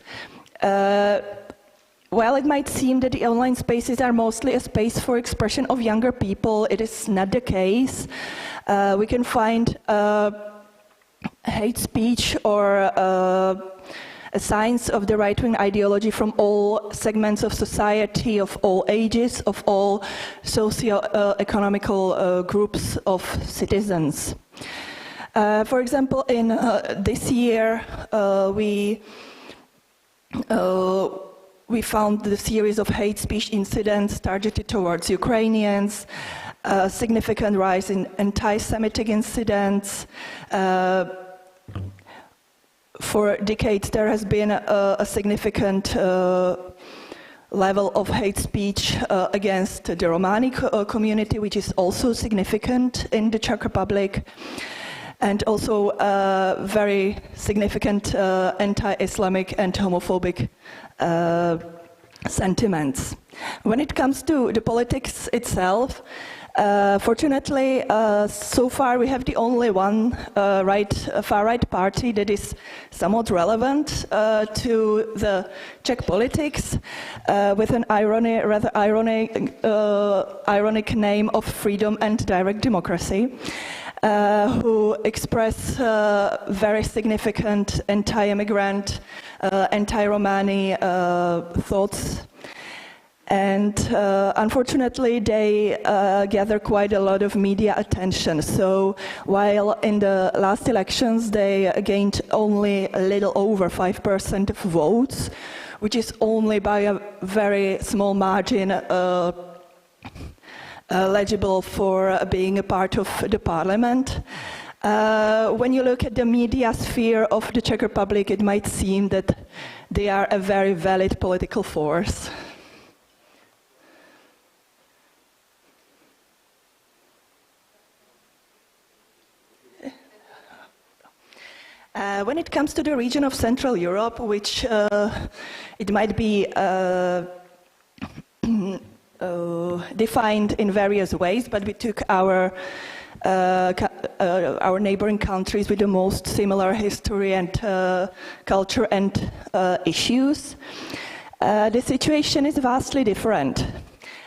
While it might seem that the online spaces are mostly a space for expression of younger people, it is not the case. We can find hate speech or signs of the right-wing ideology from all segments of society, of all ages, of all socio-economical groups of citizens. For example, in this year, we found the series of hate speech incidents targeted towards Ukrainians, a significant rise in anti-Semitic incidents. For decades, there has been a significant level of hate speech against the Romani community, which is also significant in the Czech Republic, and also very significant anti-Islamic and homophobic sentiments. When it comes to the politics itself, fortunately, so far we have the only one far-right party that is somewhat relevant to the Czech politics, with an rather ironic name of Freedom and Direct Democracy, who express very significant anti-immigrant, anti-Romani thoughts. And unfortunately, they gather quite a lot of media attention. So while in the last elections they gained only a little over 5% of votes, which is only by a very small margin eligible for being a part of the parliament. When you look at the media sphere of the Czech Republic, it might seem that they are a very valid political force. When it comes to the region of Central Europe, which it might be defined in various ways, but we took our neighboring countries with the most similar history and culture and issues, the situation is vastly different.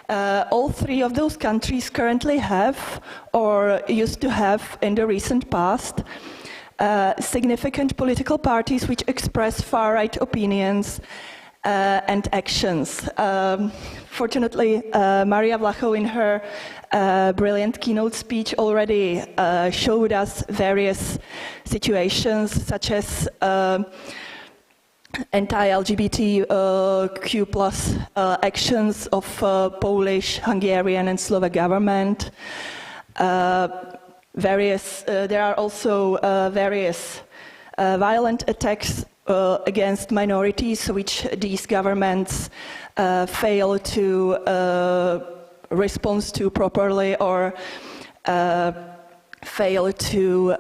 All three of those countries currently have, or used to have in the recent past, significant political parties which express far-right opinions and actions. Fortunately, Maria Vlachou in her brilliant keynote speech already showed us various situations such as anti-LGBTQ plus actions of Polish, Hungarian and Slovak government. There are also various violent attacks against minorities which these governments fail to respond to properly, or fail to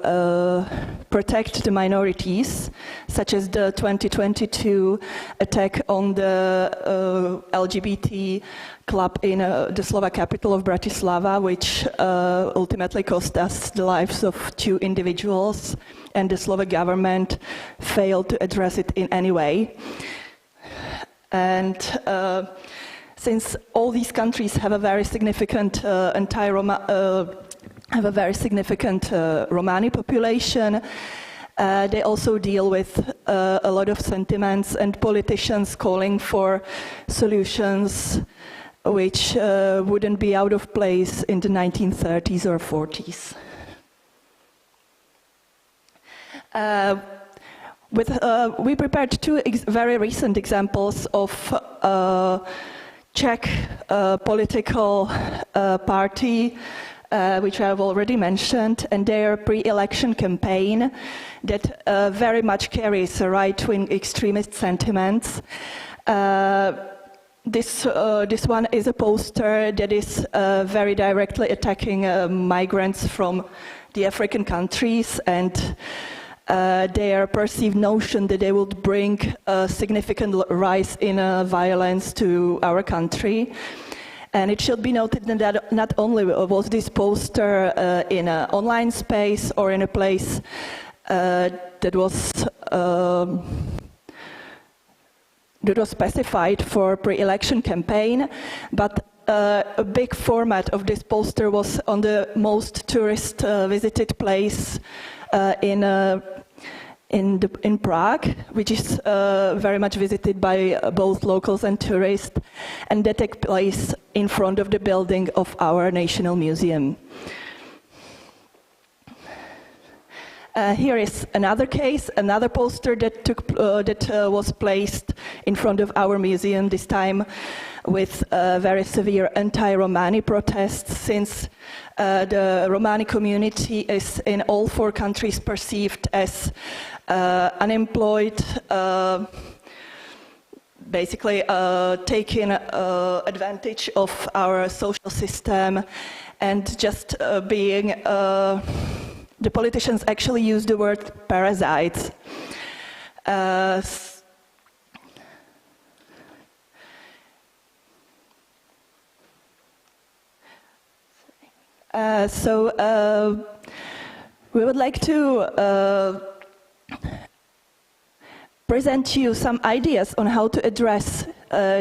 protect the minorities, such as the 2022 attack on the LGBT club in the Slovak capital of Bratislava, which ultimately cost us the lives of 2 individuals, and the Slovak government failed to address it in any way. And since all these countries have a very significant Romani population, they also deal with a lot of sentiments and politicians calling for solutions which wouldn't be out of place in the 1930s or 40s. We prepared 2 very recent examples of Czech political party, which I've already mentioned, and their pre-election campaign that very much carries right-wing extremist sentiments. This one is a poster that is very directly attacking migrants from the African countries, and their perceived notion that they would bring a significant rise in violence to our country. And it should be noted that not only was this poster in an online space or in a place that was specified for pre-election campaign, but a big format of this poster was on the most tourist visited place in Prague, which is very much visited by both locals and tourists, and that takes place in front of the building of our National Museum. Here is another case, another poster that was placed in front of our museum, this time with very severe anti-Romani protests, since the Romani community is in all 4 countries perceived as unemployed, basically taking advantage of our social system, and just being the politicians actually use the word parasites. We would like to present to you some ideas on how to address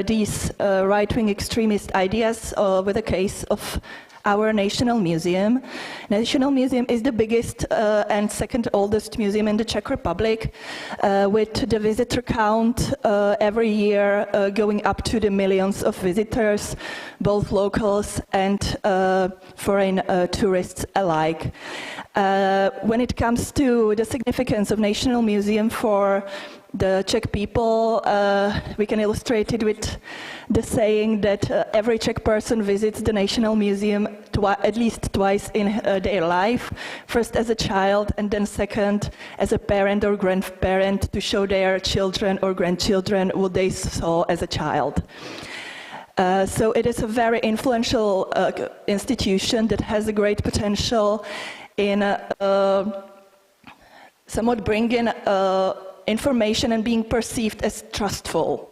these right-wing extremist ideas with a case of our National Museum. National Museum is the biggest and second oldest museum in the Czech Republic, with the visitor count every year going up to the millions of visitors, both locals and foreign tourists alike. When it comes to the significance of National Museum for the Czech people, we can illustrate it with the saying that every Czech person visits the National Museum at least twice in their life, first as a child and then second as a parent or grandparent, to show their children or grandchildren what they saw as a child. So it is a very influential institution that has a great potential in somewhat bringing information and being perceived as trustful.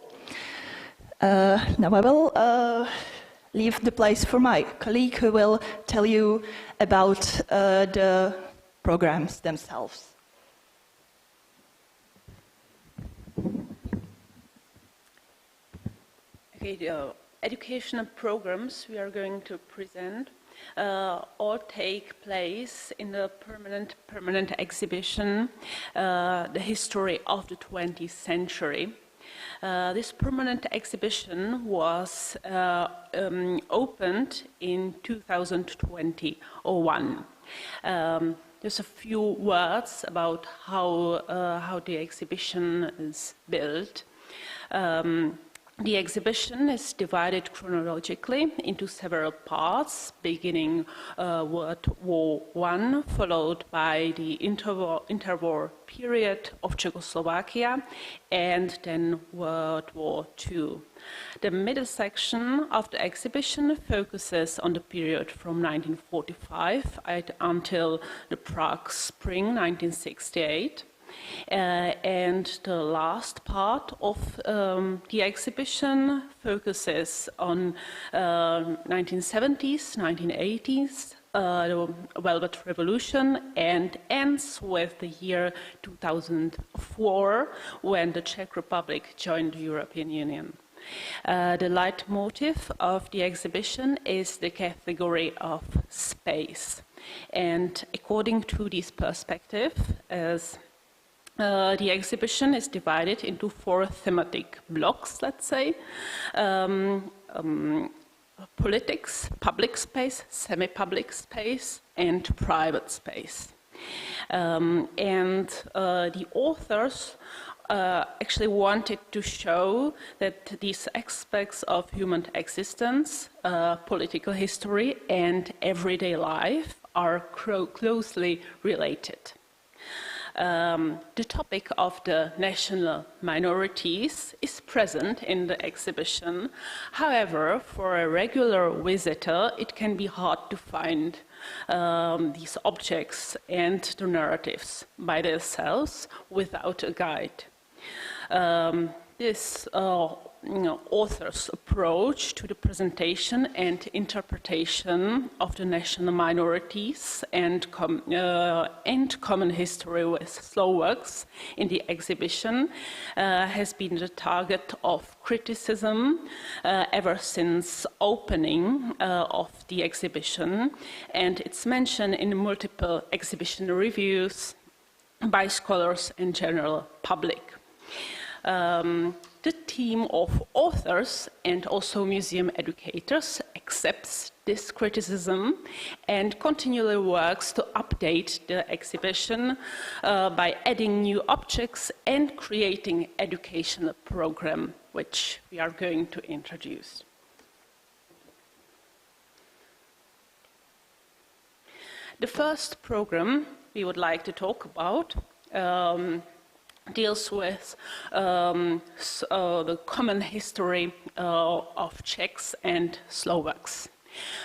Now I will leave the place for my colleague, who will tell you about the programs themselves. Okay, the educational programs we are going to present all take place in the permanent exhibition, The History of the 20th Century. This permanent exhibition was opened in 2021. Just a few words about how the exhibition is built. The exhibition is divided chronologically into several parts, beginning World War I, followed by the interwar period of Czechoslovakia, and then World War II. The middle section of the exhibition focuses on the period from 1945 until the Prague Spring 1968. And the last part of the exhibition focuses on 1970s, 1980s, the Velvet Revolution, and ends with the year 2004, when the Czech Republic joined the European Union. The leitmotif of the exhibition is the category of space. And according to this perspective, the exhibition is divided into 4 thematic blocks, let's say. Politics, public space, semi-public space, and private space. The authors actually wanted to show that these aspects of human existence, political history, and everyday life are closely related. The topic of the national minorities is present in the exhibition. However, for a regular visitor, it can be hard to find these objects and the narratives by themselves without a guide. This author's approach to the presentation and interpretation of the national minorities and common history with Slovaks in the exhibition has been the target of criticism ever since opening of the exhibition, and it's mentioned in multiple exhibition reviews by scholars and general public. The team of authors and also museum educators accepts this criticism and continually works to update the exhibition by adding new objects and creating educational program, which we are going to introduce. The first program we would like to talk about deals with the common history of Czechs and Slovaks.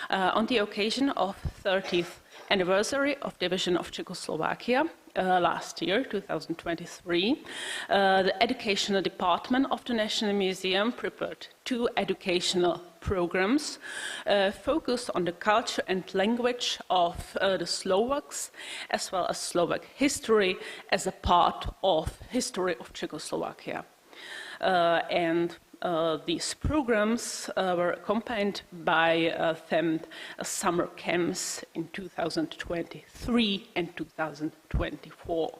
On the occasion of 30th anniversary of division of Czechoslovakia last year, 2023, the educational department of the National Museum prepared 2 educational programs focused on the culture and language of the Slovaks, as well as Slovak history as a part of history of Czechoslovakia. These programs were accompanied by themed summer camps in 2023 and 2024.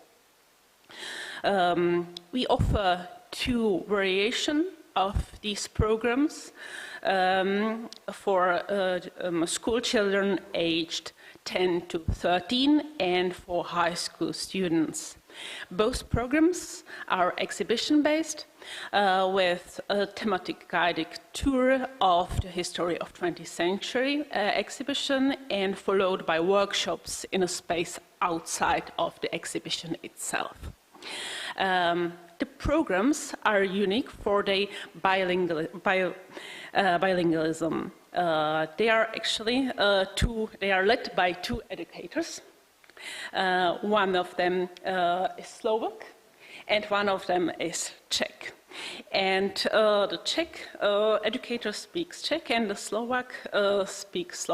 We offer 2 variations of these programs for school children aged 10 to 13 and for high school students. Both programs are exhibition-based with a thematic guided tour of the history of 20th century exhibition and followed by workshops in a space outside of the exhibition itself. The programs are unique for the bilingualism. They are actually they are led by 2 educators. One of them is Slovak and one of them is Czech. And the Czech educator speaks Czech and the Slovak speaks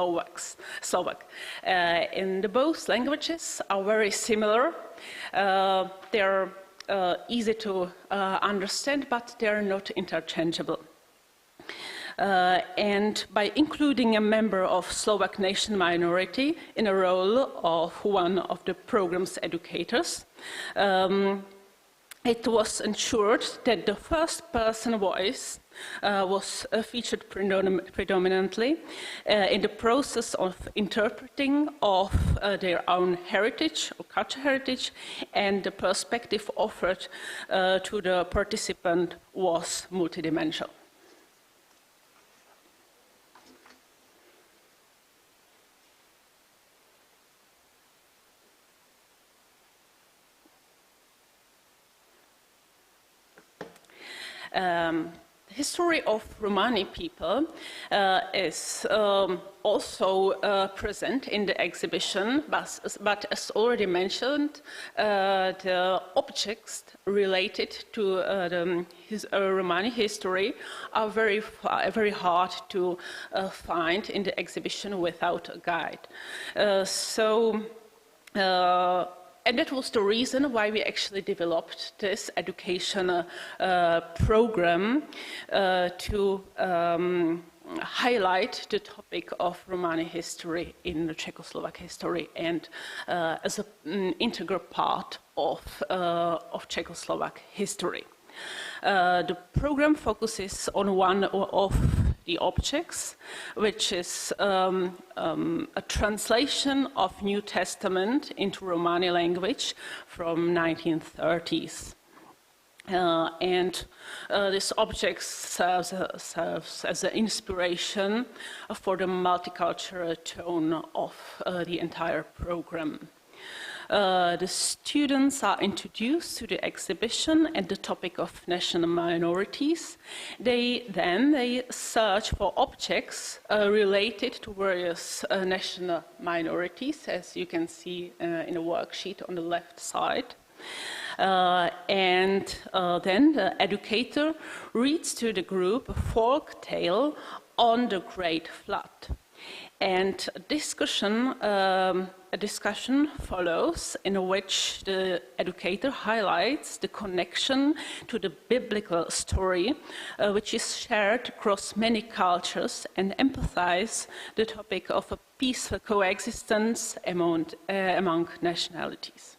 Slovak. And both languages are very similar. They're easy to understand, but they're not interchangeable. And by including a member of Slovak nation minority in a role of one of the program's educators, it was ensured that the first-person voice was featured predominantly in the process of interpreting of their own heritage or cultural heritage, and the perspective offered to the participant was multidimensional. The history of Romani people is also present in the exhibition, but as already mentioned, the objects related to the Romani history are very hard to find in the exhibition without a guide. And that was the reason why we actually developed this educational program to highlight the topic of Romani history in the Czechoslovak history and as an integral part of Czechoslovak history. The program focuses on one of the objects, which is a translation of New Testament into Romani language from 1930s. This object serves as an inspiration for the multicultural tone of the entire program. The students are introduced to the exhibition and the topic of national minorities. They search for objects related to various national minorities, as you can see in a worksheet on the left side. Then the educator reads to the group a folk tale on the Great Flood. And a discussion follows in which the educator highlights the connection to the biblical story, which is shared across many cultures, and emphasizes the topic of a peaceful coexistence among nationalities.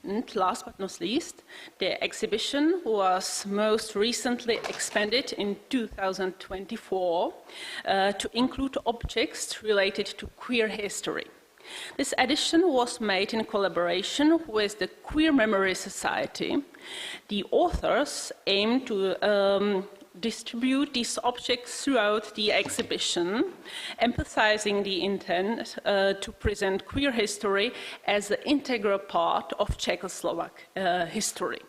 And last but not least, the exhibition was most recently expanded in 2024 to include objects related to queer history. This edition was made in collaboration with the Queer Memory Society. The authors aim to distribute these objects throughout the exhibition, emphasizing the intent to present queer history as an integral part of Czechoslovak history.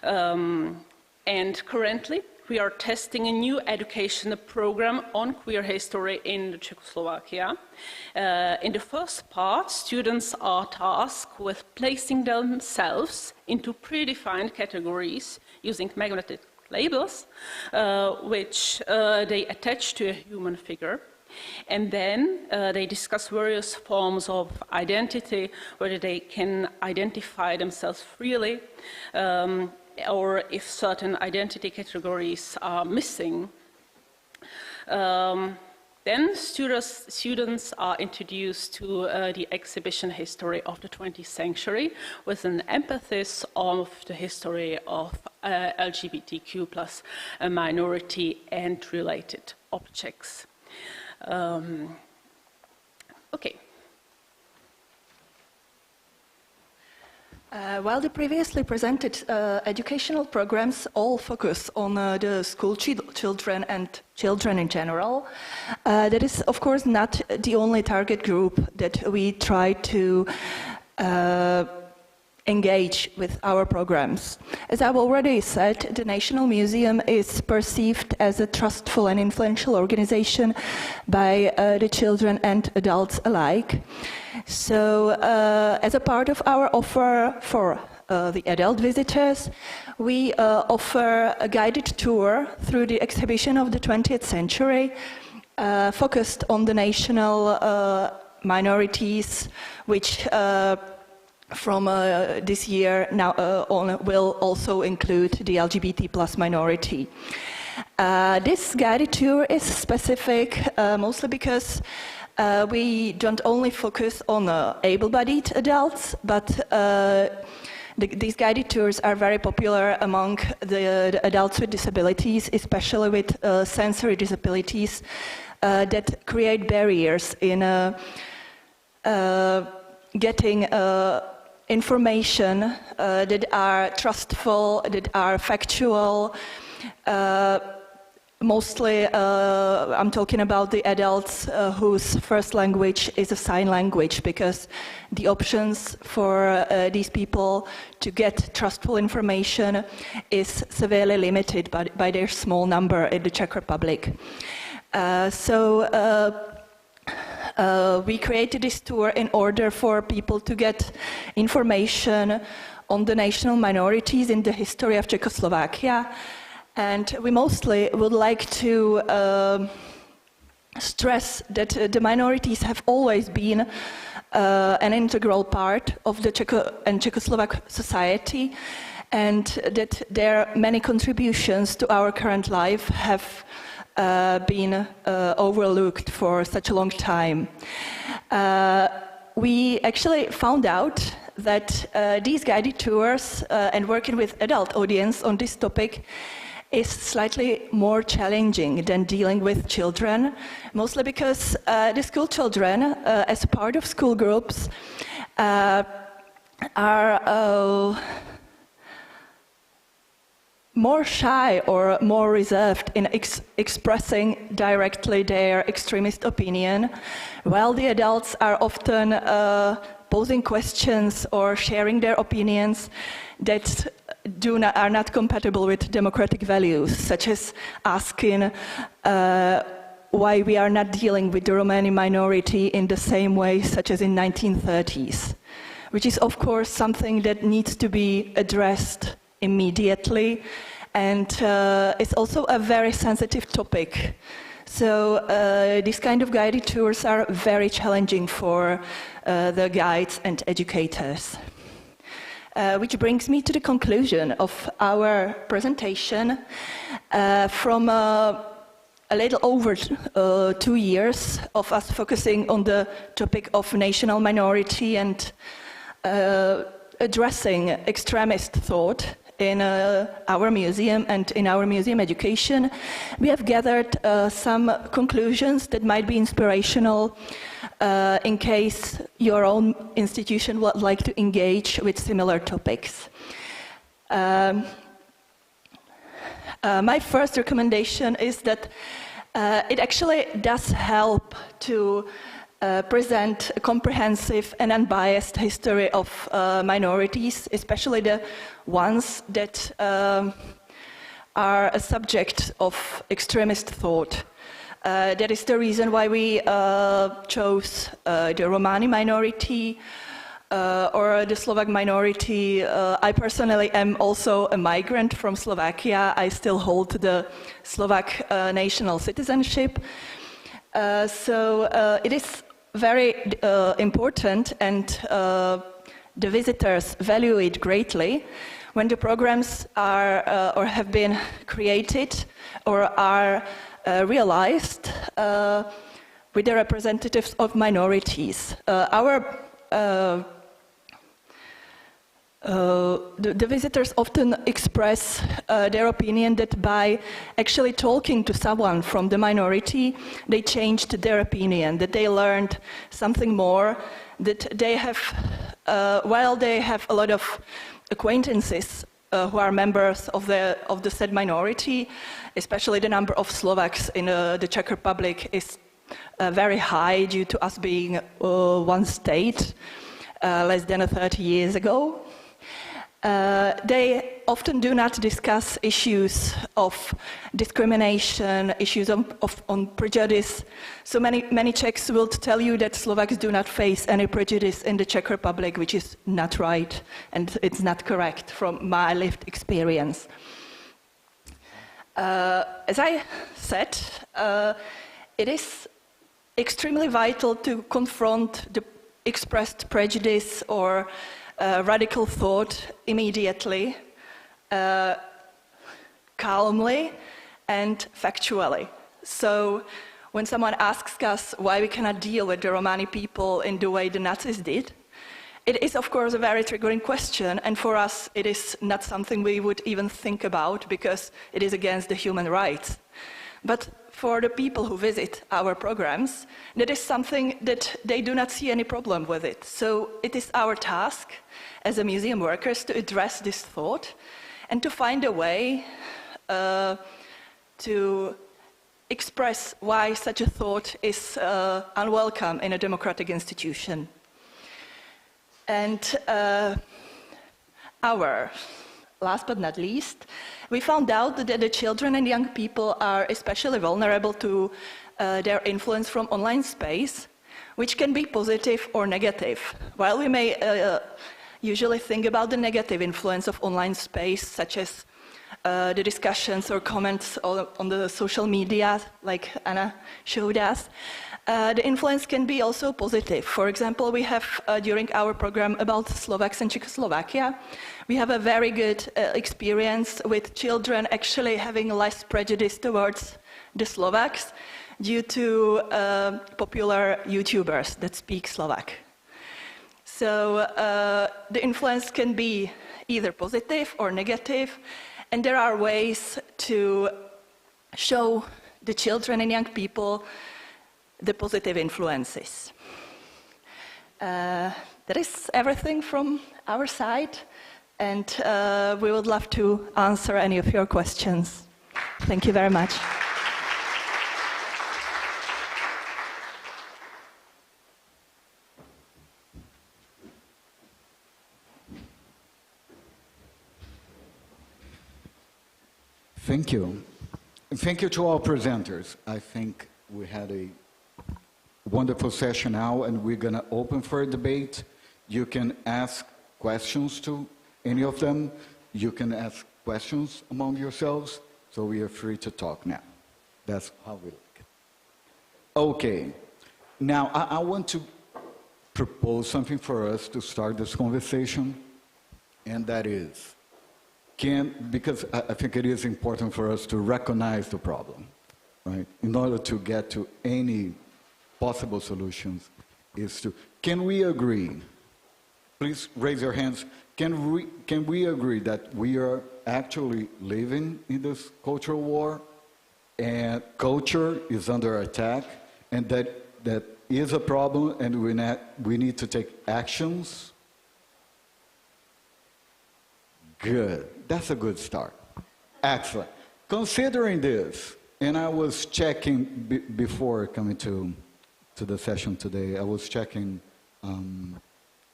And currently, we are testing a new educational program on queer history in Czechoslovakia. In the first part, students are tasked with placing themselves into predefined categories using magnetic labels, which they attach to a human figure. And then they discuss various forms of identity, whether they can identify themselves freely, or if certain identity categories are missing. Then students are introduced to the exhibition history of the 20th century with an emphasis of the history of LGBTQ plus minority and related objects. Okay. While the previously presented educational programs all focus on the school children and children in general, that is, of course, not the only target group that we try to engage with our programs. As I've already said, the National Museum is perceived as a trustful and influential organization by the children and adults alike. So, as a part of our offer for the adult visitors, we offer a guided tour through the exhibition of the 20th century, focused on the national minorities, which from this year now on will also include the LGBT plus minority. This guided tour is specific mostly because we don't only focus on able-bodied adults, but these guided tours are very popular among the adults with disabilities, especially with sensory disabilities that create barriers in getting information that are trustful, that are factual. Mostly, I'm talking about the adults whose first language is a sign language, because the options for these people to get trustful information is severely limited by their small number in the Czech Republic. We created this tour in order for people to get information on the national minorities in the history of Czechoslovakia. And we mostly would like to stress that the minorities have always been an integral part of the Czechoslovak society, and that their many contributions to our current life have been overlooked for such a long time. We actually found out that these guided tours and working with adult audience on this topic is slightly more challenging than dealing with children, mostly because the school children, as part of school groups, are more shy or more reserved in expressing directly their extremist opinion, while the adults are often posing questions or sharing their opinions that are not compatible with democratic values, such as asking why we are not dealing with the Romani minority in the same way such as in 1930s, which is of course something that needs to be addressed immediately, and it's also a very sensitive topic. So these kind of guided tours are very challenging for the guides and educators. Which brings me to the conclusion of our presentation. From a little over 2 years of us focusing on the topic of national minority and addressing extremist thought in our museum and in our museum education, we have gathered some conclusions that might be inspirational in case your own institution would like to engage with similar topics. My first recommendation is that it actually does help to present a comprehensive and unbiased history of minorities, especially the ones that are a subject of extremist thought. That is the reason why we chose the Romani minority or the Slovak minority. I personally am also a migrant from Slovakia. I still hold the Slovak national citizenship. So it is very important, and the visitors value it greatly when the programs are or have been created or are realized with the representatives of minorities. The visitors often express their opinion that by actually talking to someone from the minority, they changed their opinion, that they learned something more, that they have, while they have a lot of acquaintances who are members of the said minority, especially the number of Slovaks in the Czech Republic is very high due to us being one state less than 30 years ago. They often do not discuss issues of discrimination, issues on prejudice. So many Czechs will tell you that Slovaks do not face any prejudice in the Czech Republic, which is not right, and it's not correct from my lived experience. As I said, it is extremely vital to confront the expressed prejudice or radical thought immediately, calmly and factually. So when someone asks us why we cannot deal with the Romani people in the way the Nazis did, it is of course a very triggering question, and for us it is not something we would even think about because it is against the human rights. But for the people who visit our programs, that is something that they do not see any problem with it. So it is our task as a museum workers to address this thought and to find a way to express why such a thought is unwelcome in a democratic institution. And last but not least, we found out that the children and young people are especially vulnerable to their influence from online space, which can be positive or negative. While we may usually think about the negative influence of online space, such as the discussions or comments on the social media, like Anna showed us, the influence can be also positive. For example, we have, during our program about Slovaks and Czechoslovakia, we have a very good experience with children actually having less prejudice towards the Slovaks due to popular YouTubers that speak Slovak. So the influence can be either positive or negative, and there are ways to show the children and young people the positive influences. That is everything from our side. and we would love to answer any of your questions. Thank you very much. Thank you. Thank you to all presenters. I think we had a wonderful session now, and we're going to open for a debate. You can ask questions to any of them. You can ask questions among yourselves, so we are free to talk now. That's how we like it. Okay. Now, I want to propose something for us to start this conversation, and that is, because I think it is important for us to recognize the problem, right? In order to get to any possible solutions, can we agree? Please raise your hands. Can we agree that we are actually living in this cultural war, and culture is under attack, and that is a problem, and we need to take actions? Good. That's a good start. Excellent. Considering this, and I was checking before coming to the session today, I was checking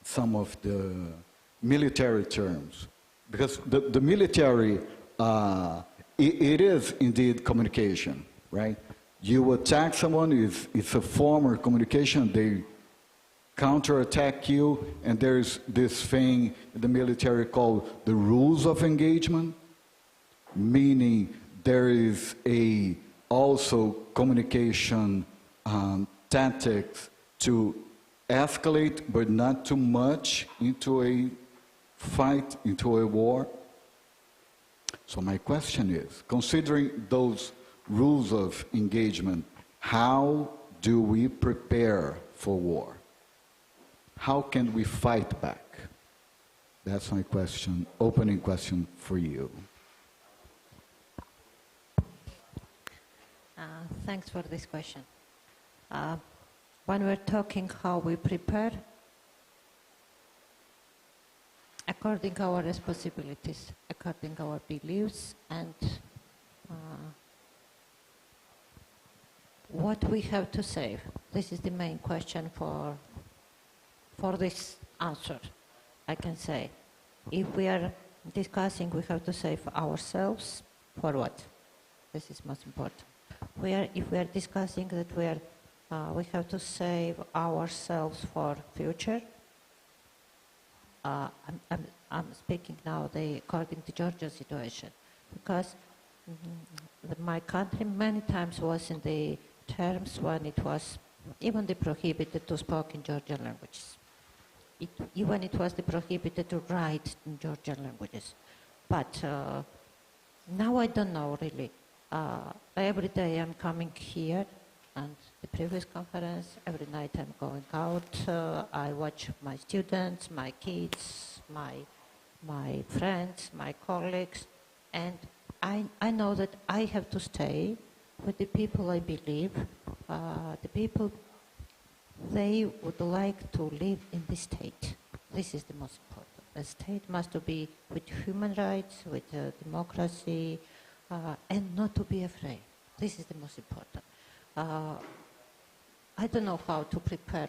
some of the military terms, because the military, it is indeed communication, right? You attack someone, it's a form of communication, they counterattack you, and there's this thing in the military called the rules of engagement, meaning there is also communication tactics to escalate, but not too much into a fight, into a war. So my question is, considering those rules of engagement, how do we prepare for war? How can we fight back? That's my question, opening question for you. Thanks for this question. When we're talking how we prepare, according to our responsibilities, according to our beliefs, and what we have to save. This is the main question for this answer, I can say. If we are discussing, we have to save ourselves for what? This is most important. If we are discussing that we have to save ourselves for future, I'm speaking now according to Georgia's situation, because my country many times was in the terms when it was even prohibited to speak in Georgian languages. Even it was prohibited to write in Georgian languages. But now I don't know really. Every day I'm coming here, and the previous conference, every night I'm going out. I watch my students, my kids, my friends, my colleagues, and I know that I have to stay with the people I believe, the people they would like to live in the state. This is the most important. The state must be with human rights, with democracy, and not to be afraid. This is the most important. I don't know how to prepare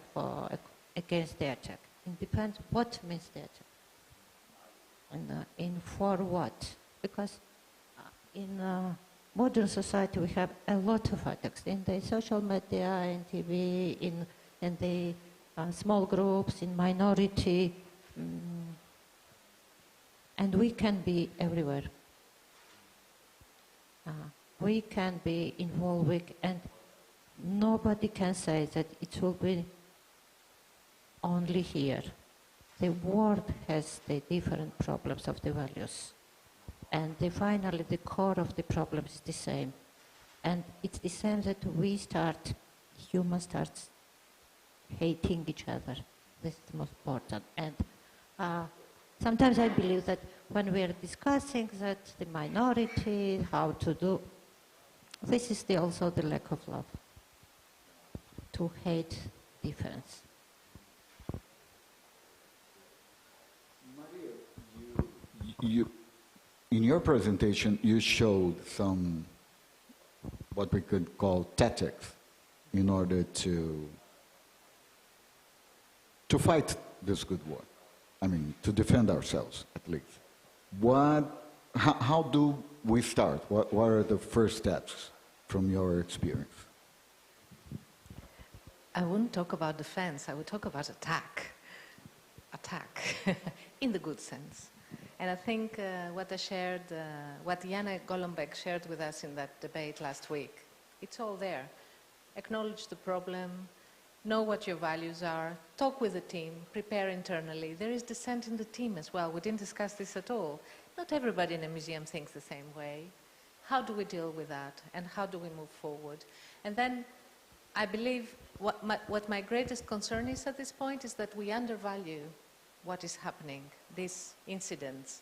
against the attack. It depends what means the attack. And for what? Because in modern society we have a lot of attacks in the social media, in TV, in the small groups, in minority, and we can be everywhere. We can be involved, and nobody can say that it will be only here. The world has the different problems of the values, and finally the core of the problem is the same. And it's the same that humans start hating each other. This is the most important. And sometimes I believe that when we are discussing that the minority, how to do, this is also the lack of love, to hate difference. Maria, in your presentation, you showed some, what we could call tactics in order to fight this good war. I mean, to defend ourselves, at least. How do we start? What are the first steps from your experience? I wouldn't talk about defense, I would talk about attack. Attack, in the good sense. And I think what Jana Golombek shared with us in that debate last week, it's all there. Acknowledge the problem, know what your values are, talk with the team, prepare internally. There is dissent in the team as well. We didn't discuss this at all. Not everybody in a museum thinks the same way. How do we deal with that? And how do we move forward? And then I believe what my greatest concern is at this point is that we undervalue what is happening, these incidents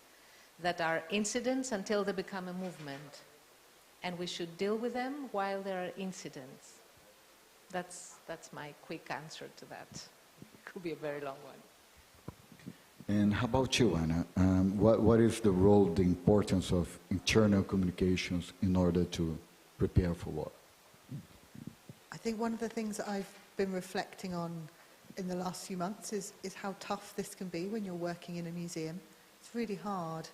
that are incidents until they become a movement. And we should deal with them while there are incidents. That's my quick answer to that. It could be a very long one. And how about you, Anna? What is the role, the importance of internal communications in order to prepare for war? I think one of the things that I've been reflecting on in the last few months is how tough this can be when you're working in a museum. It's really hard.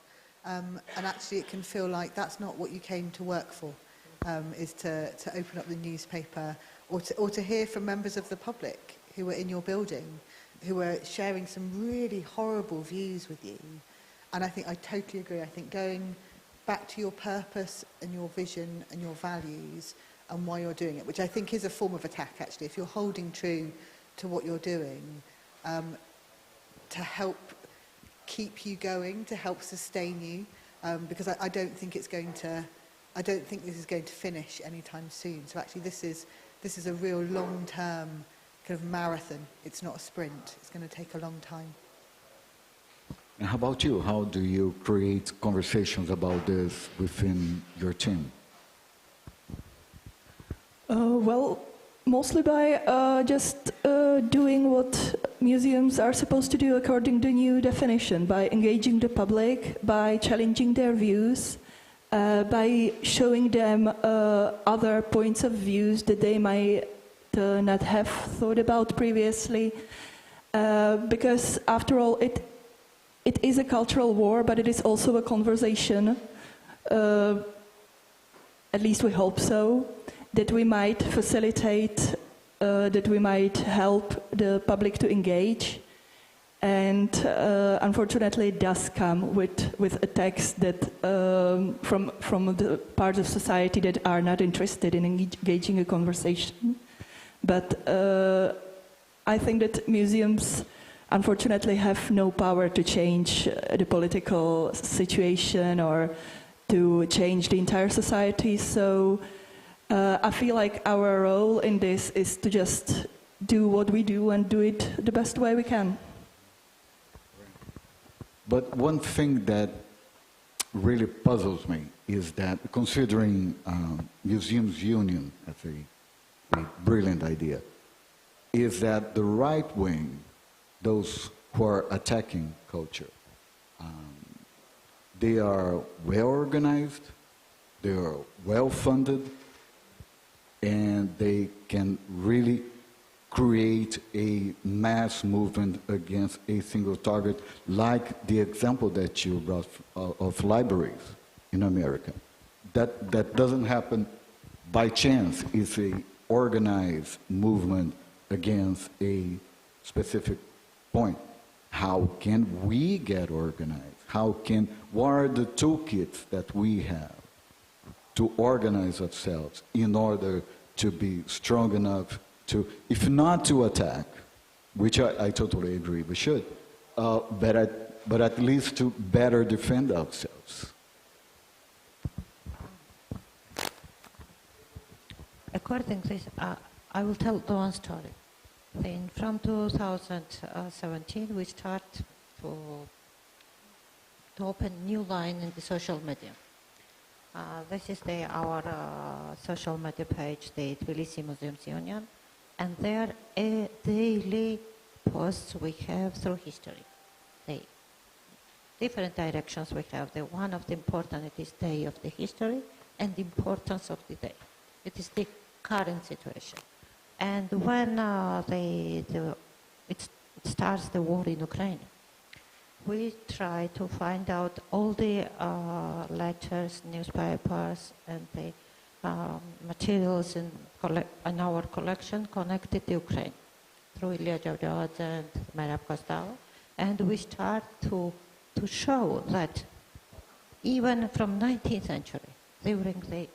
And actually it can feel like that's not what you came to work for, is to open up the newspaper or to hear from members of the public who were in your building, who were sharing some really horrible views with you. And I think I totally agree. I think going back to your purpose and your vision and your values and why you're doing it, which I think is a form of attack actually, if you're holding true to what you're doing, to help keep you going, to help sustain you, because I don't think this is going to finish anytime soon. So actually this is a real long-term kind of marathon. It's not a sprint. It's going to take a long time. And how about you? How do you create conversations about this within your team? Well, mostly by just doing what museums are supposed to do according to new definition, by engaging the public, by challenging their views, by showing them other points of views that they might not have thought about previously. Because after all, it is a cultural war, but it is also a conversation, at least we hope so, that we might facilitate, that we might help the public to engage. And unfortunately it does come with attacks that from the parts of society that are not interested in engaging a conversation. But I think that museums unfortunately have no power to change the political situation or to change the entire society. So I feel like our role in this is to just do what we do and do it the best way we can. But one thing that really puzzles me is that, considering Museums Union as a brilliant idea, is that the right wing, those who are attacking culture, they are well organized, they are well funded, and they can really create a mass movement against a single target, like the example that you brought of libraries in America. That doesn't happen by chance. It's an organized movement against a specific point. How can we get organized? What are the toolkits that we have to organize ourselves in order to be strong enough to, if not to attack, which I totally agree we should, but at least to better defend ourselves? According to this, I will tell the one story. From 2017, we start to open new line in the social media. This is our social media page, the Tbilisi Museums Union, and there are daily posts we have through history. different directions we have. One of the important, it is day of the history and the importance of the day. It is the current situation. And when it starts the war in Ukraine, we try to find out all the letters, newspapers, and the materials in our collection connected to Ukraine through Ilya Gzaჯvარედინze and Merab Kostava. And we start to show that even from 19th century, during the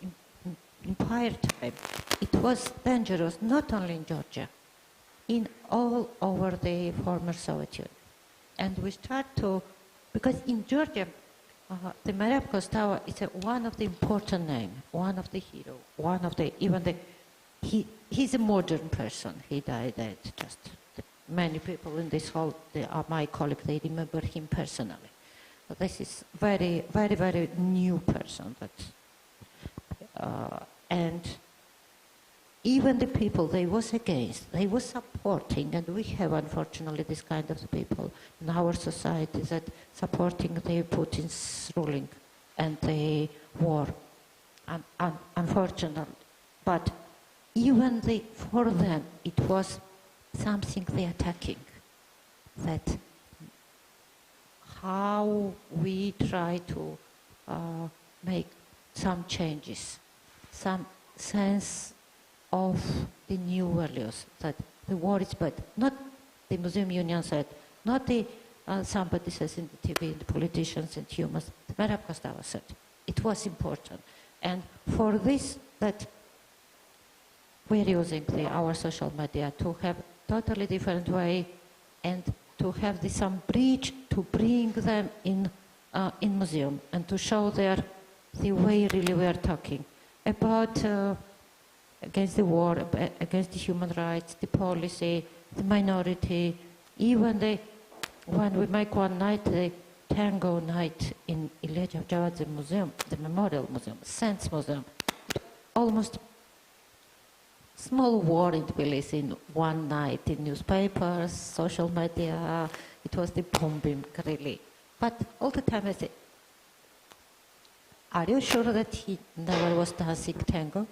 empire time, it was dangerous not only in Georgia, in all over the former Soviet Union. And we start to, because in Georgia, the Merab Kostava is one of the important names, one of the heroes, one of the, he's a modern person. He died at just, many people in this hall, they are my colleagues, they remember him personally. So this is very, very, very new person. And even the people they was against, they was supporting, and we have unfortunately this kind of people in our society that supporting the Putin's ruling and the war, unfortunately. But even for them, it was something they attacking, that how we try to make some changes, some sense of the new values, that the war is bad. Not the Museum Union said, not the somebody says in the TV, the politicians and humans, Merab Kostava said. It was important. And for this, that we're using our social media to have totally different way and to have some bridge to bring them in museum and to show the way really we are talking about against the war, against the human rights, the policy, the minority, even when we make one night, the tango night in Ilya Gzaჯvარედინze Museum, the Memorial Museum, Sense Museum, almost small war in Tbilisi in one night in newspapers, social media, it was the bombing really. But all the time I say, are you sure that he never was dancing tango?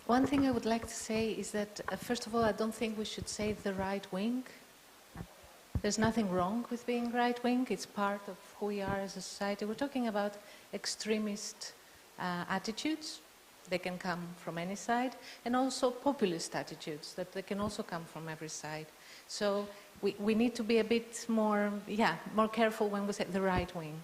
One thing I would like to say is that, first of all, I don't think we should say the right wing. There's nothing wrong with being right wing. It's part of who we are as a society. We're talking about extremist attitudes. They can come from any side, and also populist attitudes that they can also come from every side. So we need to be a bit more careful when we say the right wing.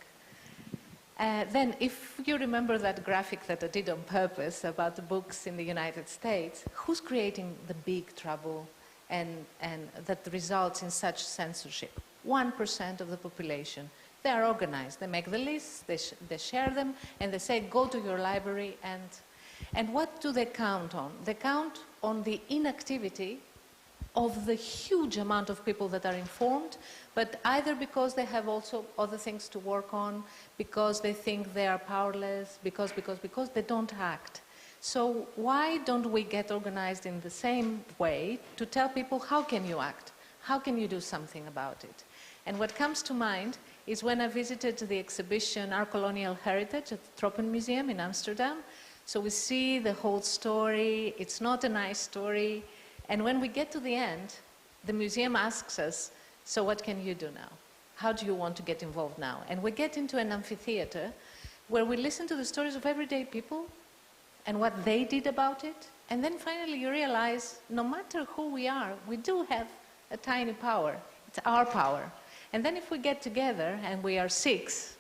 Then, if you remember that graphic that I did on purpose about the books in the United States, who's creating the big trouble and that results in such censorship? 1% of the population. They are organized. They make the lists, they share them, and they say, go to your library. And what do they count on? They count on the inactivity of the huge amount of people that are informed, but either because they have also other things to work on, because they think they are powerless, because they don't act. So why don't we get organized in the same way to tell people, how can you act? How can you do something about it? And what comes to mind is when I visited the exhibition Our Colonial Heritage at the Tropen Museum in Amsterdam. So we see the whole story. It's not a nice story. And when we get to the end, the museum asks us, so what can you do now? How do you want to get involved now? And we get into an amphitheater where we listen to the stories of everyday people and what they did about it. And then finally you realize, no matter who we are, we do have a tiny power. It's our power. And then if we get together and we are 6,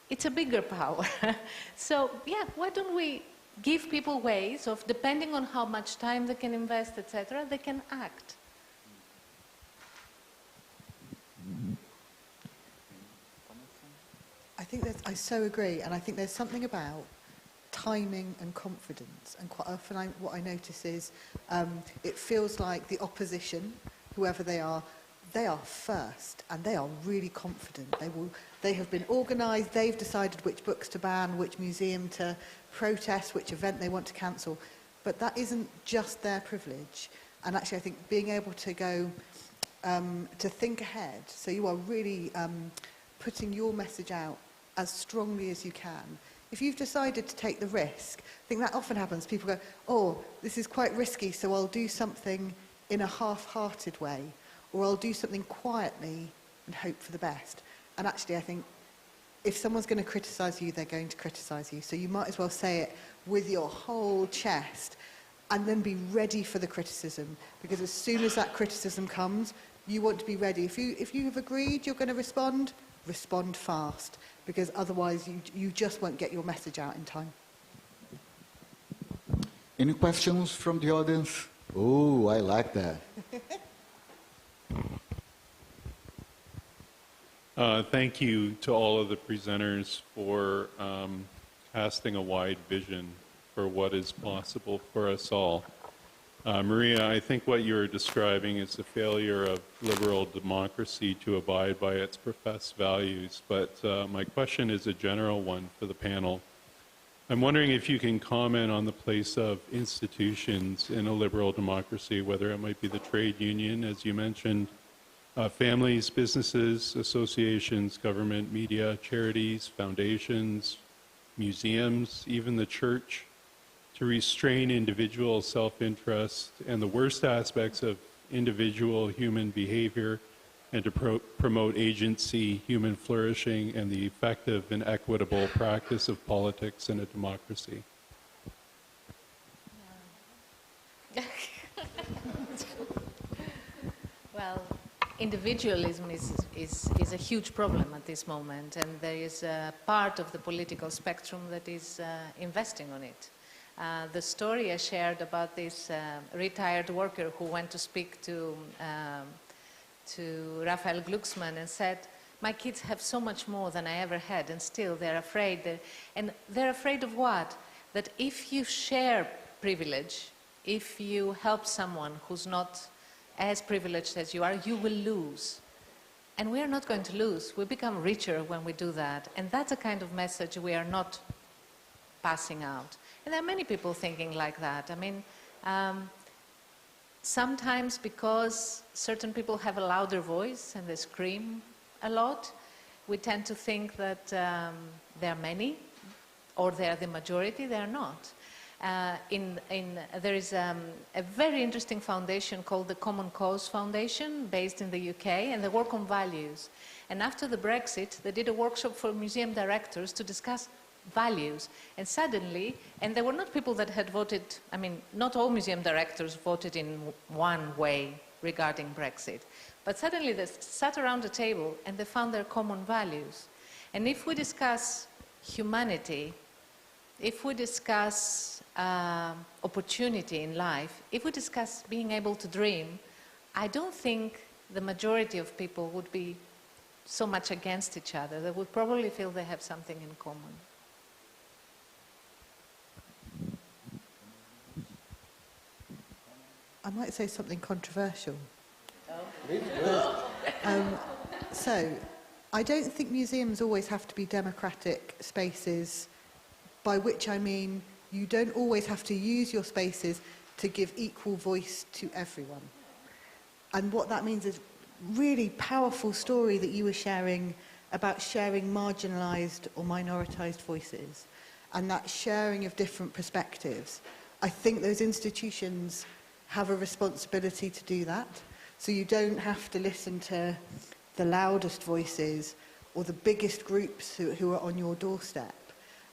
it's a bigger power. So why don't we give people ways of, depending on how much time they can invest, etc., they can act. I so agree, and I think there's something about timing and confidence, and quite often what I notice is it feels like the opposition, whoever they are first, and they are really confident. They have been organised, they've decided which books to ban, which museum to protest, which event they want to cancel. But that isn't just their privilege. And actually I think being able to go to think ahead. So you are really putting your message out as strongly as you can. If you've decided to take the risk, I think that often happens. People go, oh, this is quite risky, so I'll do something in a half-hearted way, or I'll do something quietly and hope for the best. And actually, I think if someone's going to criticise you, they're going to criticise you. So you might as well say it with your whole chest and then be ready for the criticism. Because as soon as that criticism comes, you want to be ready. If you have agreed you're going to respond fast. Because otherwise you just won't get your message out in time. Any questions from the audience? Oh, I like that. Thank you to all of the presenters for casting a wide vision for what is possible for us all. Maria, I think what you're describing is the failure of liberal democracy to abide by its professed values, but my question is a general one for the panel. I'm wondering if you can comment on the place of institutions in a liberal democracy, whether it might be the trade union, as you mentioned, families, businesses, associations, government, media, charities, foundations, museums, even the church, to restrain individual self-interest and the worst aspects of individual human behavior and to promote agency, human flourishing, and the effective and equitable practice of politics in a democracy. Well, individualism is a huge problem at this moment, and there is a part of the political spectrum that is investing on it. The story I shared about this retired worker who went to speak to Raphael Glucksmann and said, my kids have so much more than I ever had, and still they're afraid. And they're afraid of what? That if you share privilege, if you help someone who's not as privileged as you are, you will lose. And we are not going to lose. We become richer when we do that. And that's a kind of message we are not passing out. And there are many people thinking like that. I mean, sometimes because certain people have a louder voice and they scream a lot, we tend to think that there are many, or they are the majority. They are not. There is a very interesting foundation called the Common Cause Foundation, based in the UK, and they work on values. And after the Brexit, they did a workshop for museum directors to discuss values. And suddenly, and there were not people that had voted, I mean, not all museum directors voted in one way regarding Brexit. But suddenly they sat around a table and they found their common values. And if we discuss humanity, if we discuss opportunity in life, if we discuss being able to dream, I don't think the majority of people would be so much against each other. They would probably feel they have something in common. I might say something controversial. So, I don't think museums always have to be democratic spaces, by which I mean you don't always have to use your spaces to give equal voice to everyone. And what that means is really powerful story that you were sharing about sharing marginalised or minoritized voices and that sharing of different perspectives. I think those institutions have a responsibility to do that. So you don't have to listen to the loudest voices or the biggest groups who are on your doorstep.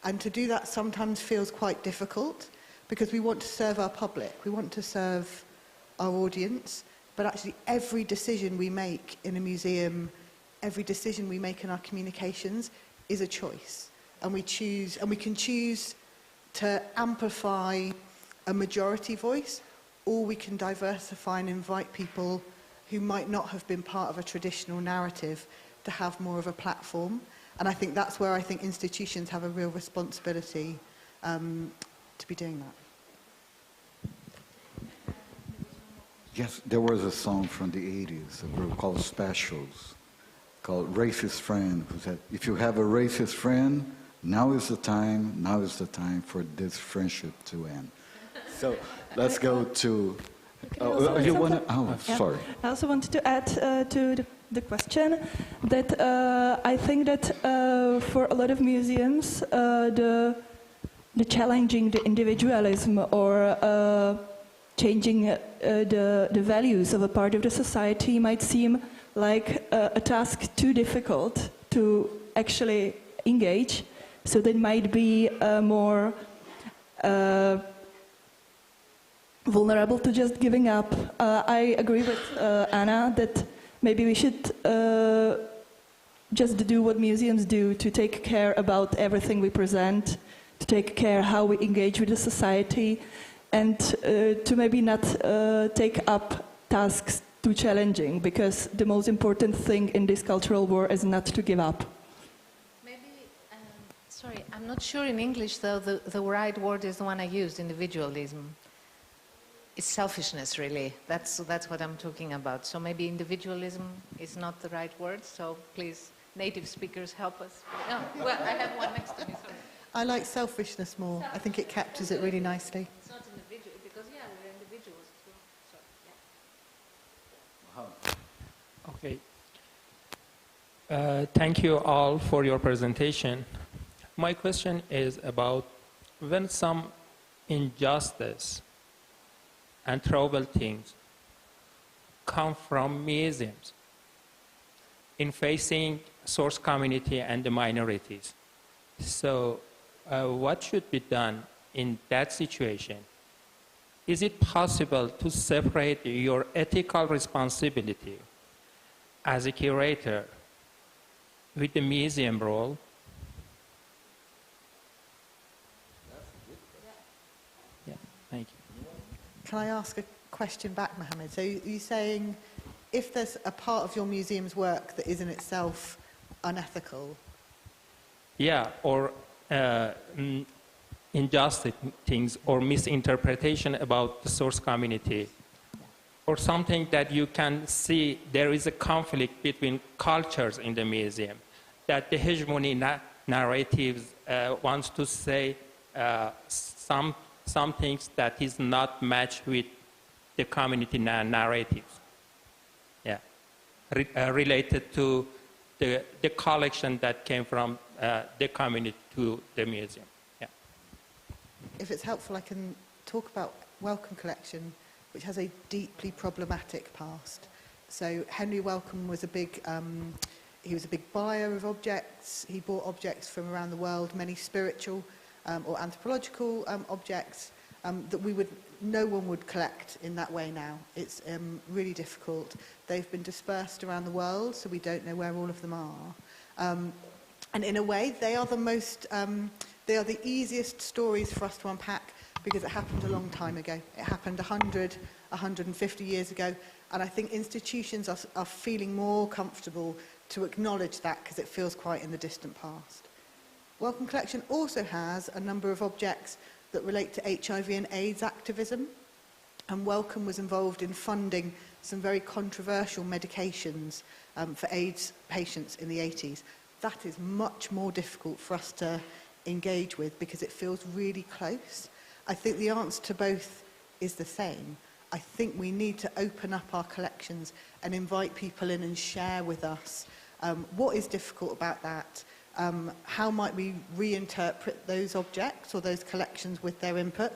And to do that sometimes feels quite difficult because we want to serve our public, we want to serve our audience, but actually every decision we make in a museum, every decision we make in our communications is a choice. And we can choose to amplify a majority voice, or we can diversify and invite people who might not have been part of a traditional narrative to have more of a platform. And I think that's where I think institutions have a real responsibility to be doing that. Yes, there was a song from the 80s, a group called Specials, called Racist Friend, who said, if you have a racist friend, now is the time for this friendship to end. So let's go to You want to? Oh, Yeah. sorry. I also wanted to add to the question that I think that for a lot of museums, the challenging the individualism or changing the values of a part of the society might seem like a task too difficult to actually engage. So that might be more vulnerable to just giving up. I agree with Anna that maybe we should just do what museums do, to take care about everything we present, to take care how we engage with the society, and to maybe not take up tasks too challenging, because the most important thing in this cultural war is not to give up. Maybe, sorry, I'm not sure in English though the right word is the one I used, individualism. It's selfishness, really. That's what I'm talking about. So maybe individualism is not the right word. So please, native speakers, help us. No, well, I have one next to me. Sorry. I like selfishness more. I think it captures it really nicely. It's not individual because we're individuals too. So Okay. Thank you all for your presentation. My question is about when some injustice and trouble things come from museums in facing source community and the minorities. So what should be done in that situation? Is it possible to separate your ethical responsibility as a curator with the museum role? Yeah, thank you. Can I ask a question back, Mohammed? So you're saying if there's a part of your museum's work that is in itself unethical? Yeah, or injustice things or misinterpretation about the source community, or something that you can see there is a conflict between cultures in the museum, that the hegemony narratives wants to say some things that is not matched with the community narratives. Yeah, related to the collection that came from the community to the museum. Yeah. If it's helpful, I can talk about Wellcome Collection, which has a deeply problematic past. So Henry Wellcome was a big buyer of objects. He bought objects from around the world, many spiritual or anthropological objects that no one would collect in that way now. It's really difficult. They've been dispersed around the world, so we don't know where all of them are. And in a way, they are the easiest stories for us to unpack because it happened a long time ago. It happened 100, 150 years ago, and I think institutions are feeling more comfortable to acknowledge that because it feels quite in the distant past. Wellcome Collection also has a number of objects that relate to HIV and AIDS activism, and Wellcome was involved in funding some very controversial medications for AIDS patients in the 80s. That is much more difficult for us to engage with because it feels really close. I think the answer to both is the same. I think we need to open up our collections and invite people in and share with us what is difficult about that, how might we reinterpret those objects or those collections with their input,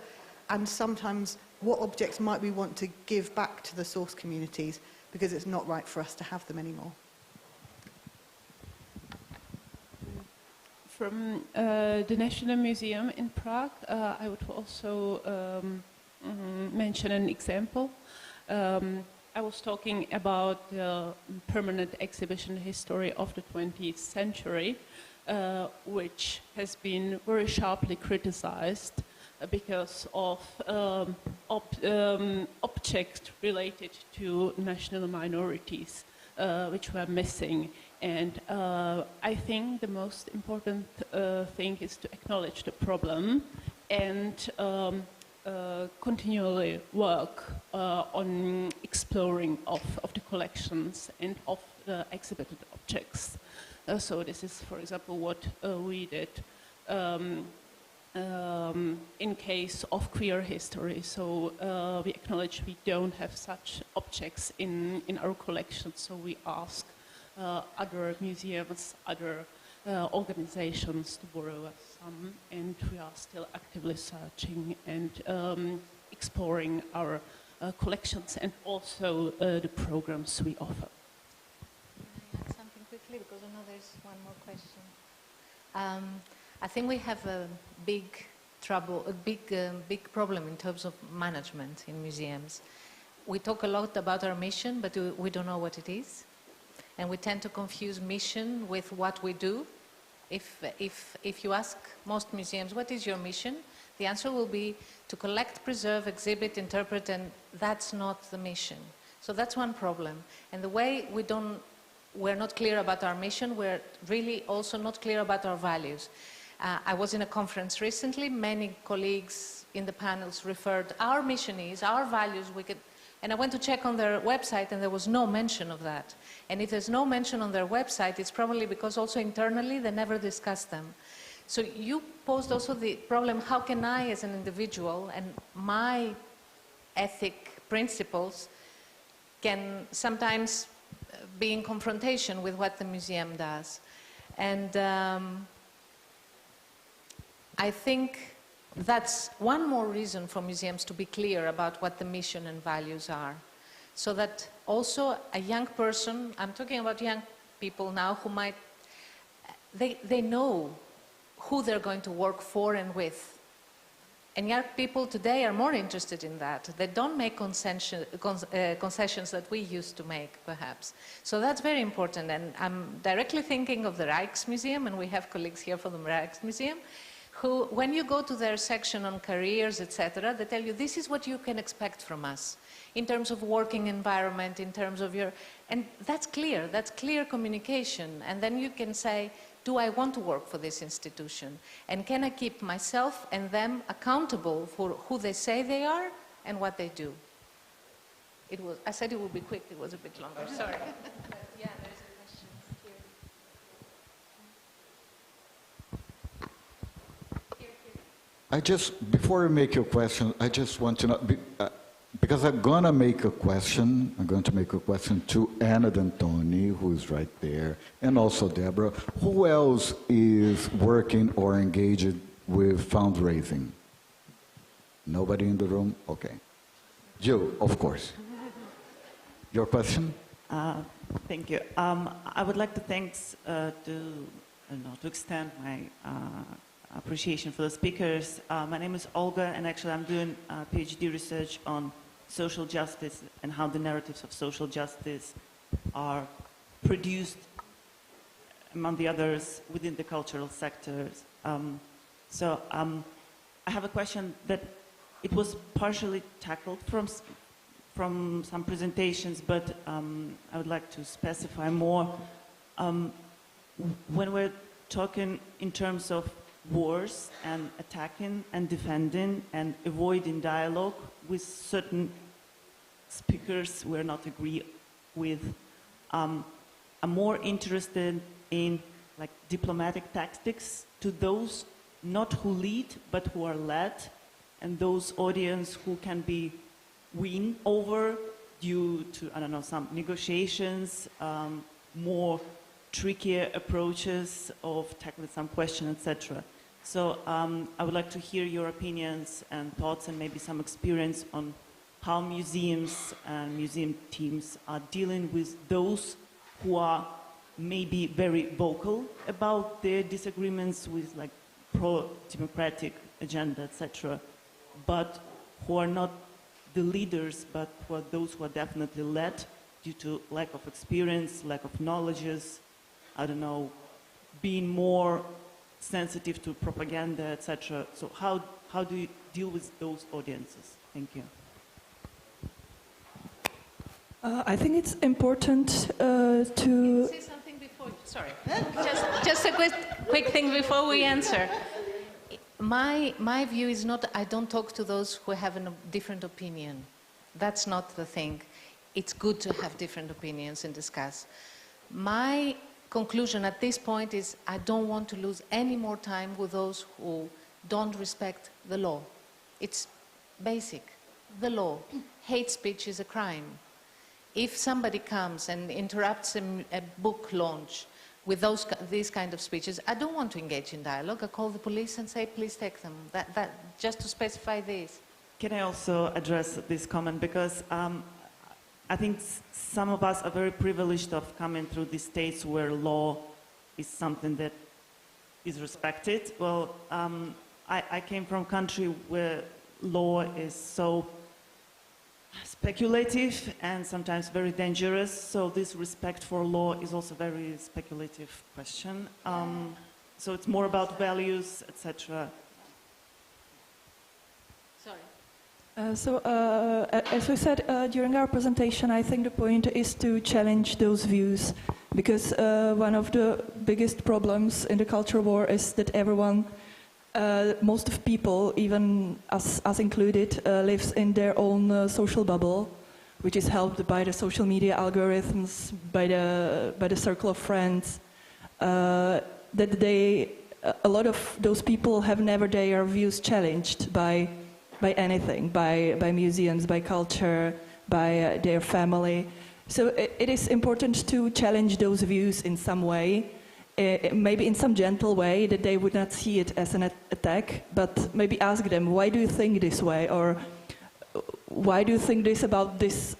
and sometimes what objects might we want to give back to the source communities because it's not right for us to have them anymore. From the National Museum in Prague, I would also mention an example. I was talking about the permanent exhibition history of the 20th century, which has been very sharply criticized because of objects related to national minorities, which were missing. And I think the most important thing is to acknowledge the problem and continually work on exploring of the collections and of the exhibited objects. So this is, for example, what we did. in case of queer history. So we acknowledge we don't have such objects in our collection, so we ask other museums, other organizations to borrow us some, and we are still actively searching and exploring our collections and also the programs we offer. Can I add something quickly, because I know there's one more question. I think we have a big problem in terms of management in museums. We talk a lot about our mission, but we don't know what it is. And we tend to confuse mission with what we do. If you ask most museums, what is your mission? The answer will be to collect, preserve, exhibit, interpret, and that's not the mission. So that's one problem. And the way we're not clear about our mission, we're really also not clear about our values. I was in a conference recently, many colleagues in the panels referred, our mission is, our values, and I went to check on their website and there was no mention of that. And if there's no mention on their website, it's probably because also internally they never discussed them. So you posed also the problem, how can I as an individual and my ethic principles can sometimes be in confrontation with what the museum does. And I think that's one more reason for museums to be clear about what the mission and values are. So that also a young person, I'm talking about young people now who might, they know who they're going to work for and with. And young people today are more interested in that. They don't make concessions that we used to make, perhaps. So that's very important. And I'm directly thinking of the Rijksmuseum, and we have colleagues here from the Rijksmuseum, who, when you go to their section on careers, etc., they tell you, this is what you can expect from us in terms of working environment, in terms of your... And that's clear communication. And then you can say, do I want to work for this institution? And can I keep myself and them accountable for who they say they are and what they do? I said it would be quick, it was a bit longer, sorry. Yeah, there's a question here. Before you make your question, I just want to know, because I'm going to make a question to Anna D'Antoni, who is right there, and also Deborah. Who else is working or engaged with fundraising? Nobody in the room? Okay. Jill, of course. Your question? Thank you. I would like to extend my appreciation for the speakers. My name is Olga, and actually I'm doing PhD research on social justice and how the narratives of social justice are produced, among the others, within the cultural sectors. So I have a question that it was partially tackled from some presentations, but I would like to specify more. When we're talking in terms of wars and attacking and defending and avoiding dialogue with certain speakers we're not agree with, I'm more interested in like diplomatic tactics to those not who lead but who are led, and those audience who can be win over due to, I don't know, some negotiations, more trickier approaches of tackling some question, etc. So I would like to hear your opinions and thoughts and maybe some experience on how museums and museum teams are dealing with those who are maybe very vocal about their disagreements with like pro-democratic agenda, etc., but who are not the leaders, but who are those who are definitely led due to lack of experience, lack of knowledges, I don't know, being more sensitive to propaganda, etc. So how do you deal with those audiences? Thank you. I think it's important to... Say something before, sorry. just a quick thing before we answer. My view is not, I don't talk to those who have a different opinion. That's not the thing. It's good to have different opinions and discuss. My conclusion at this point is I don't want to lose any more time with those who don't respect the law. It's basic. The law. Hate speech is a crime. If somebody comes and interrupts a book launch with these kind of speeches, I don't want to engage in dialogue. I call the police and say, please take them. Just to specify this. Can I also address this comment? Because I think some of us are very privileged of coming through the states where law is something that is respected. Well, I came from a country where law is so speculative and sometimes very dangerous. So this respect for law is also a very speculative question. So it's more about values, etc. Sorry. As we said during our presentation, I think the point is to challenge those views, because one of the biggest problems in the culture war is that everyone, most of people, even us included, lives in their own social bubble, which is helped by the social media algorithms, by the circle of friends, that a lot of those people have never their views challenged by anything, by museums, by culture, by their family. So it is important to challenge those views in some way, maybe in some gentle way that they would not see it as an attack, but maybe ask them, why do you think this way? Or why do you think this about this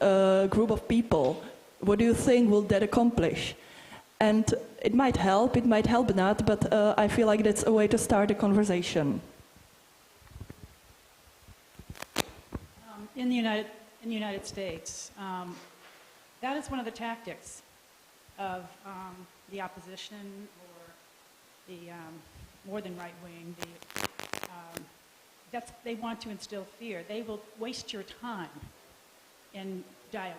group of people? What do you think will that accomplish? And it might help not, but I feel like that's a way to start a conversation. In the United States, that is one of the tactics of the opposition or the more than right wing. They want to instill fear. They will waste your time in dialogue,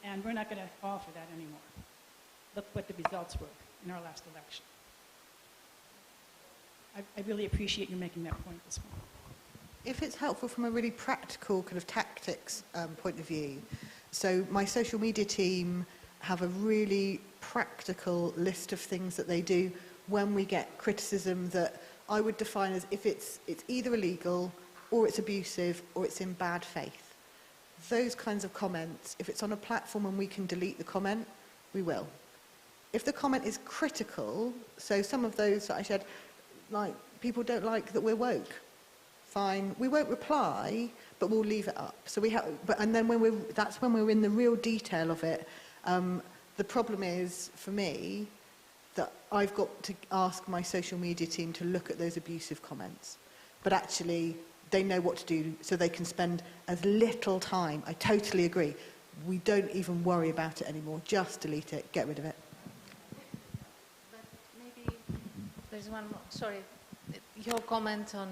and we're not going to fall for that anymore. Look what the results were in our last election. I really appreciate you making that point this morning. If it's helpful from a really practical kind of tactics point of view, so my social media team have a really practical list of things that they do when we get criticism that I would define as if it's either illegal or it's abusive or it's in bad faith. Those kinds of comments, if it's on a platform and we can delete the comment, we will. If the comment is critical, so some of those that I said, like, people don't like that we're woke. Fine, we won't reply, but we'll leave it up. So we have, and then that's when we're in the real detail of it. The problem is, for me, that I've got to ask my social media team to look at those abusive comments. But actually, they know what to do, so they can spend as little time. I totally agree. We don't even worry about it anymore. Just delete it, get rid of it. But maybe there's one more. Sorry, your comment on,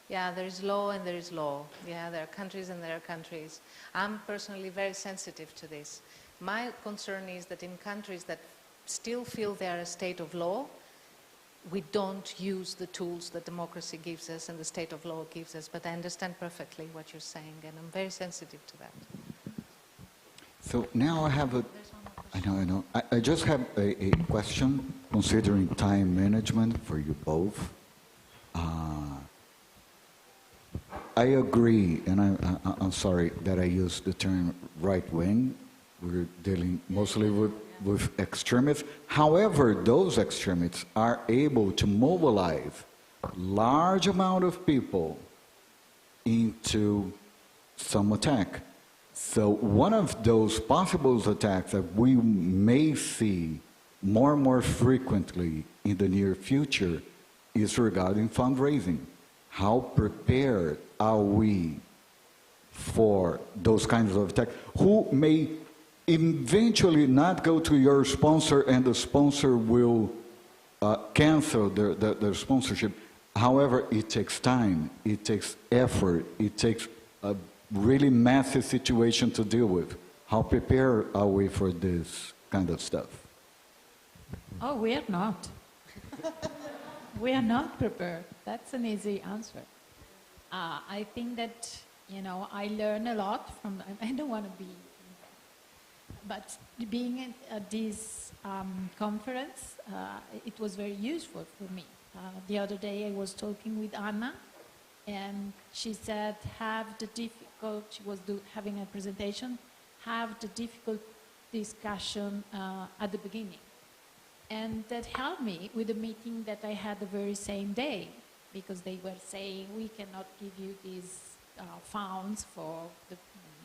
yeah, there is law and there is law. Yeah, there are countries and there are countries. I'm personally very sensitive to this. My concern is that in countries that still feel they are a state of law, we don't use the tools that democracy gives us and the state of law gives us. But I understand perfectly what you're saying, and I'm very sensitive to that. So now I have I know. I just have a question, considering time management for you both. I agree, and I'm sorry that I used the term right-wing. We're dealing mostly with extremists. However, those extremists are able to mobilize large amount of people into some attack. So one of those possible attacks that we may see more and more frequently in the near future is regarding fundraising. How prepared are we for those kinds of attacks? Who may eventually not go to your sponsor and the sponsor will cancel their sponsorship. However, it takes time, it takes effort, it takes a really massive situation to deal with. How prepared are we for this kind of stuff? Oh, we are not. We are not prepared. That's an easy answer. I think that, I learn a lot from, I don't want to be, but being at this conference, it was very useful for me. The other day I was talking with Anna, and she said, she was having a presentation, have the difficult discussion at the beginning. And that helped me with the meeting that I had the very same day, because they were saying, we cannot give you these funds for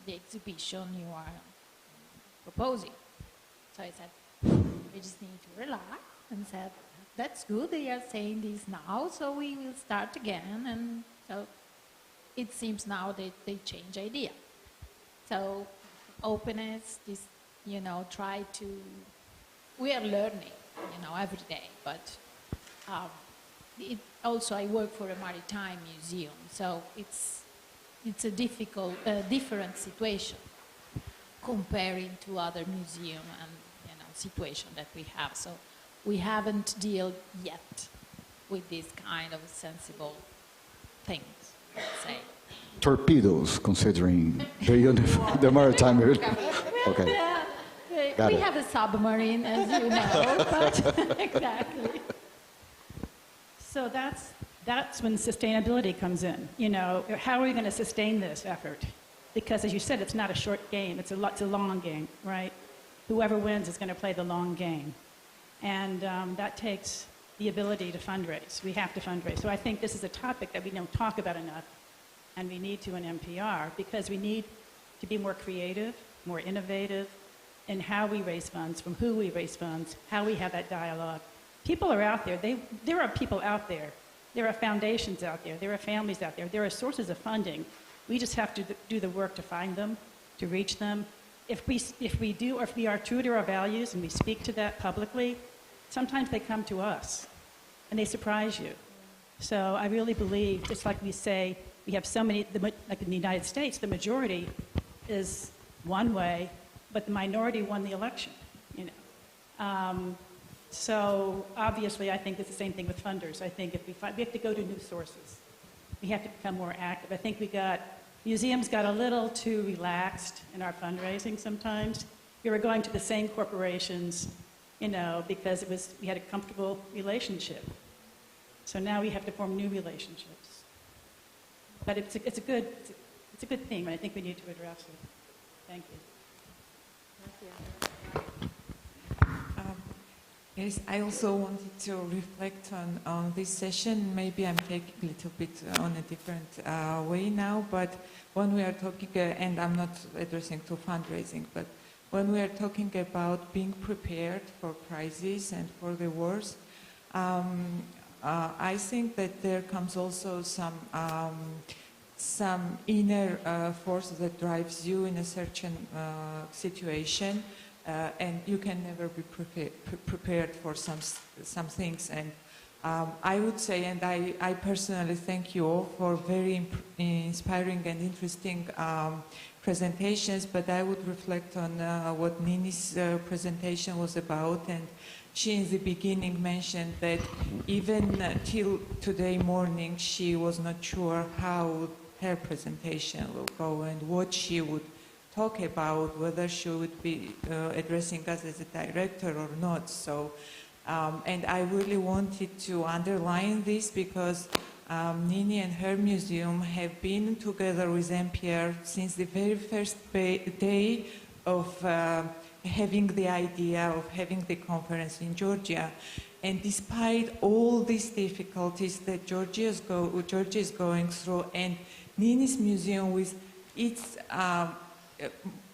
the exhibition you are proposing. So I said, we just need to relax, and said, that's good, they are saying this now, so we will start again. And so it seems now that they change idea. So openness, this, try to, we are learning, every day, but also I work for a maritime museum, so it's a different situation comparing to other museum and situation that we have. So we haven't dealt yet with this kind of sensible things, let's say. Torpedoes, considering the maritime. Okay. Yeah, we have a submarine, as you know, but exactly. So that's when sustainability comes in. How are we going to sustain this effort? Because, as you said, it's not a short game. It's a long game, right? Whoever wins is going to play the long game. And that takes the ability to fundraise. We have to fundraise. So I think this is a topic that we don't talk about enough, and we need to in NPR, because we need to be more creative, more innovative in how we raise funds, from who we raise funds, how we have that dialogue. People are out there. There are people out there. There are foundations out there. There are families out there. There are sources of funding. We just have to do the work to find them, to reach them. If we are true to our values and we speak to that publicly, sometimes they come to us and they surprise you. So I really believe, just like we say, we have so many, like in the United States, the majority is one way, but the minority won the election, So obviously I think it's the same thing with funders. I think we have to go to new sources. We have to become more active. I think museums got a little too relaxed in our fundraising sometimes. We were going to the same corporations, because we had a comfortable relationship. So now we have to form new relationships. But it's a good theme, and I think we need to address it. Thank you. Yes, I also wanted to reflect on this session. Maybe I'm taking a little bit on a different way now, but when we are talking, and I'm not addressing to fundraising, but when we are talking about being prepared for crises and for the wars, I think that there comes also some inner force that drives you in a certain situation. And you can never be prepared for some things. And I would say, and I personally thank you all for very inspiring and interesting presentations, but I would reflect on what Nini's presentation was about. And she in the beginning mentioned that even till today morning, she was not sure how her presentation will go and what she would talk about, whether she would be addressing us as a director or not. So, and I really wanted to underline this because Nini and her museum have been together with NPR since the very first day of having the idea of having the conference in Georgia. And despite all these difficulties that Georgia is going through, and Nini's museum with its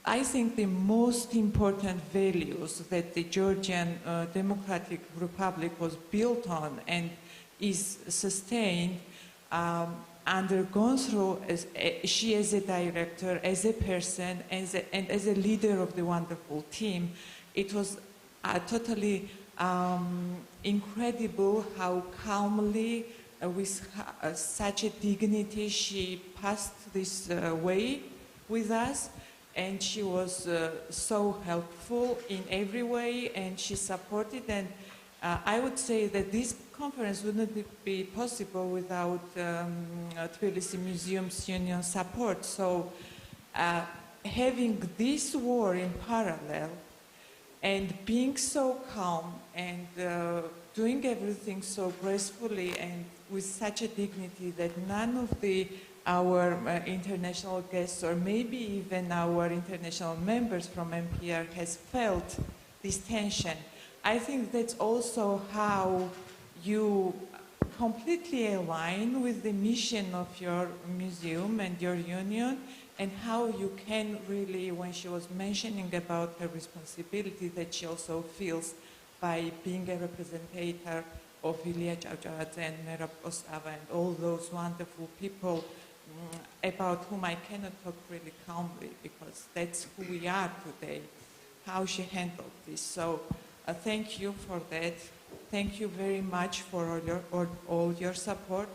I think the most important values that the Georgian Democratic Republic was built on and is sustained, undergone through she as a director, as a person, and as a leader of the wonderful team. It was totally incredible how calmly, with such a dignity, she passed this way with us. And she was so helpful in every way, and she supported. And I would say that this conference wouldn't be possible without Tbilisi Museums Union support. So having this war in parallel and being so calm and doing everything so gracefully and with such a dignity that none of our international guests, or maybe even our international members from MPR, has felt this tension. I think that's also how you completely align with the mission of your museum and your union, and how you can really, when she was mentioning about her responsibility that she also feels by being a representative of Ilya Gzaჯvარედინze and Merab Ostava and all those wonderful people about whom I cannot talk really calmly, because that's who we are today, how she handled this. So thank you for that. Thank you very much for all your support.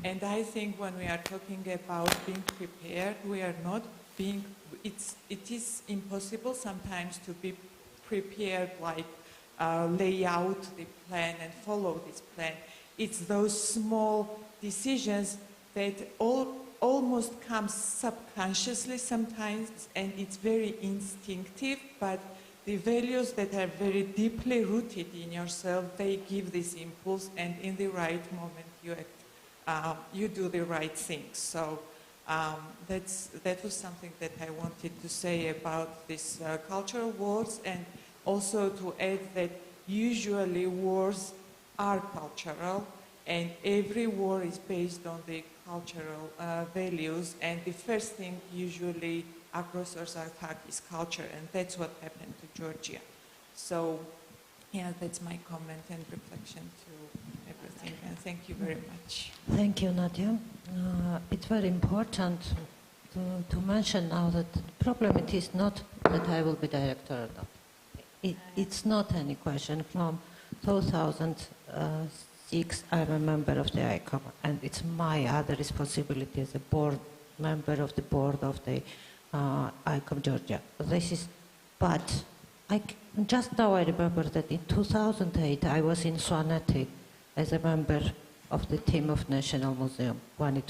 And I think when we are talking about being prepared, we are not being, it is impossible sometimes to be prepared, like lay out the plan and follow this plan. It's those small decisions that almost come subconsciously sometimes, and it's very instinctive, but the values that are very deeply rooted in yourself, they give this impulse, and in the right moment you do the right things. So that was something that I wanted to say about this cultural wars, and also to add that usually wars are cultural, and every war is based on the cultural values, and the first thing usually aggressors attack is culture, and that's what happened to Georgia. So yeah, that's my comment and reflection to everything, and thank you very much. Thank you, Nadia. It's very important to mention now that the problem it is not that I will be director or not. It's not any question. From 2006, I'm a member of the ICOM, and it's my other responsibility as a board member of the board of the ICOM Georgia. But just now I remember that in 2008 I was in Swaneti as a member of the team of National Museum when it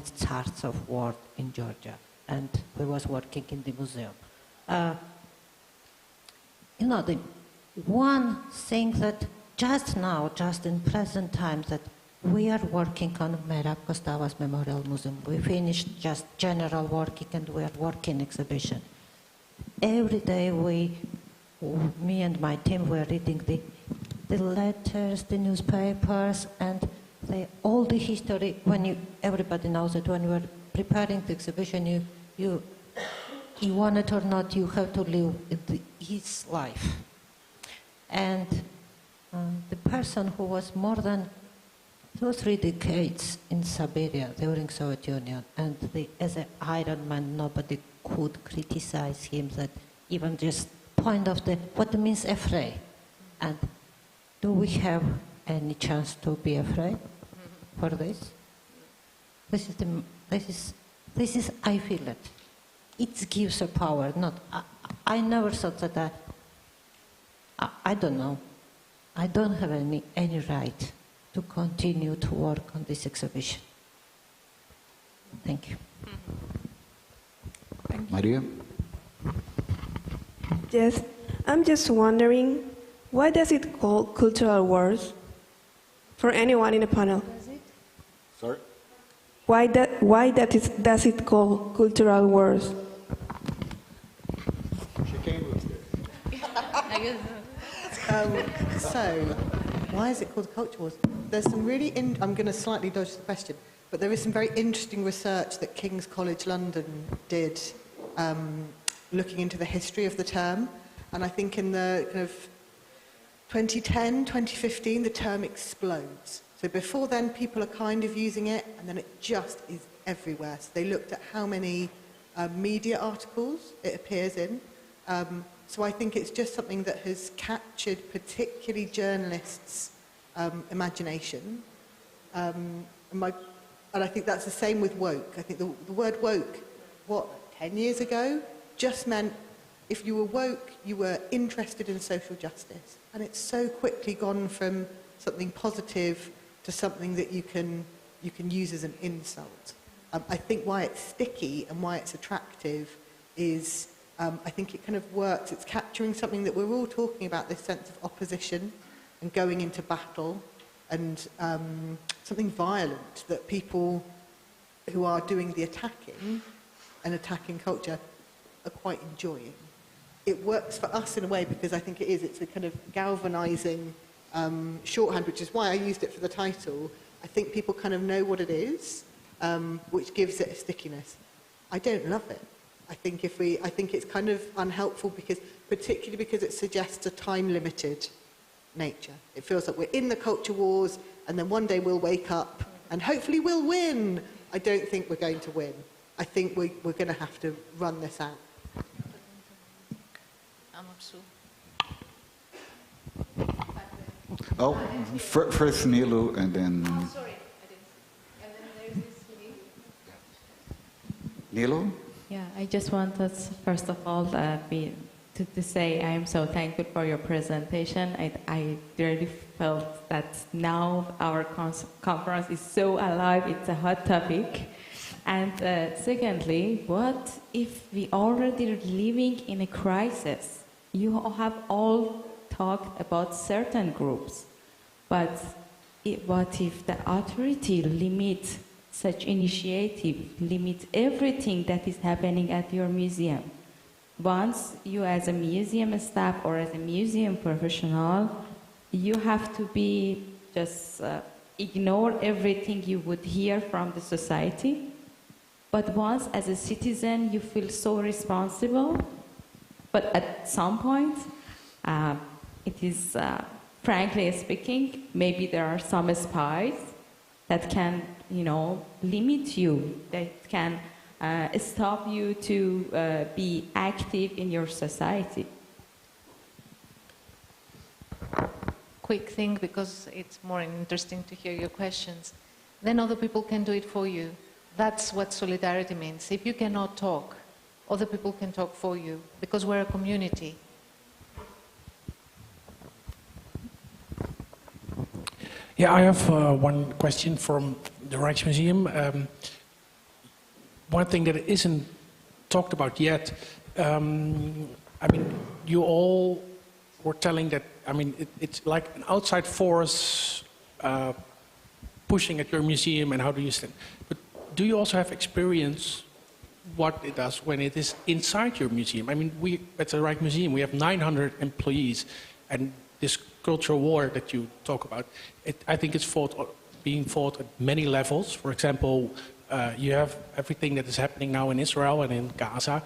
starts of war in Georgia, and we was working in the museum. You know, the one thing that just now, just in present times, that we are working on Merab Ostava's Memorial Museum. We finished just general working, and we are working exhibition. Every day me and my team were reading the letters, the newspapers, and all the history. Everybody knows that when you are preparing the exhibition, you want it or not, you have to live his life. And the person who was more than 2 or 3 decades in Siberia during Soviet Union, and as an Iron Man, nobody could criticize him, that even just point of what means afraid. And do we have any chance to be afraid for this? This is I feel it. It gives a power. I never thought that I don't know. I don't have any right to continue to work on this exhibition. Thank you. Maria? Yes, I'm just wondering, why does it call cultural wars? For anyone in the panel. Sorry? Why does it call cultural wars? She came with So, why is it called culture wars? There's some really, I'm going to slightly dodge the question, but there is some very interesting research that King's College London did looking into the history of the term, and I think in the kind of 2010, 2015, the term explodes. So before then, people are kind of using it, and then it just is everywhere. So they looked at how many media articles it appears in. So I think it's just something that has captured particularly journalists' imagination. And I think that's the same with woke. I think the word woke, 10 years ago, just meant if you were woke, you were interested in social justice. And it's so quickly gone from something positive to something that you can use as an insult. I think why it's sticky and why it's attractive is I think it kind of works. It's capturing something that we're all talking about, this sense of opposition. and going into battle and something violent that people who are doing the attacking and attacking culture are quite enjoying. It works for us in a way because I think it's a kind of galvanising shorthand, which is why I used it for the title. I think people kind of know what it is, which gives it a stickiness. I don't love it. I think it's kind of unhelpful particularly because it suggests a time-limited nature. It feels like we're in the culture wars and then one day we'll wake up and hopefully we'll win. I don't think we're going to win. I think we're going to have to run this out. Oh, first Nilu and then... Oh, sorry, I didn't. And then there's this Nilu? Yeah, I just wanted, first of all, to say I am so thankful for your presentation. I really felt that now our conference is so alive, it's a hot topic. And secondly, what if we already living in a crisis? You have all talked about certain groups, but what if the authority limits such initiative, limits everything that is happening at your museum? Once you as a museum staff or as a museum professional, you have to be just ignore everything you would hear from the society. But once as a citizen you feel so responsible, but at some point it is, frankly speaking, maybe there are some spies that can, limit you, that can stop you to be active in your society. Quick thing, because it's more interesting to hear your questions. Then other people can do it for you. That's what solidarity means. If you cannot talk, other people can talk for you, because we're a community. Yeah, I have one question from the Rijksmuseum. One thing that isn't talked about yet, you all were telling that, it's like an outside force pushing at your museum and how do you stand. But do you also have experience what it does when it is inside your museum? We at the Rijksmuseum, we have 900 employees, and this cultural war that you talk about, I think it's being fought at many levels. For example, you have everything that is happening now in Israel and in Gaza,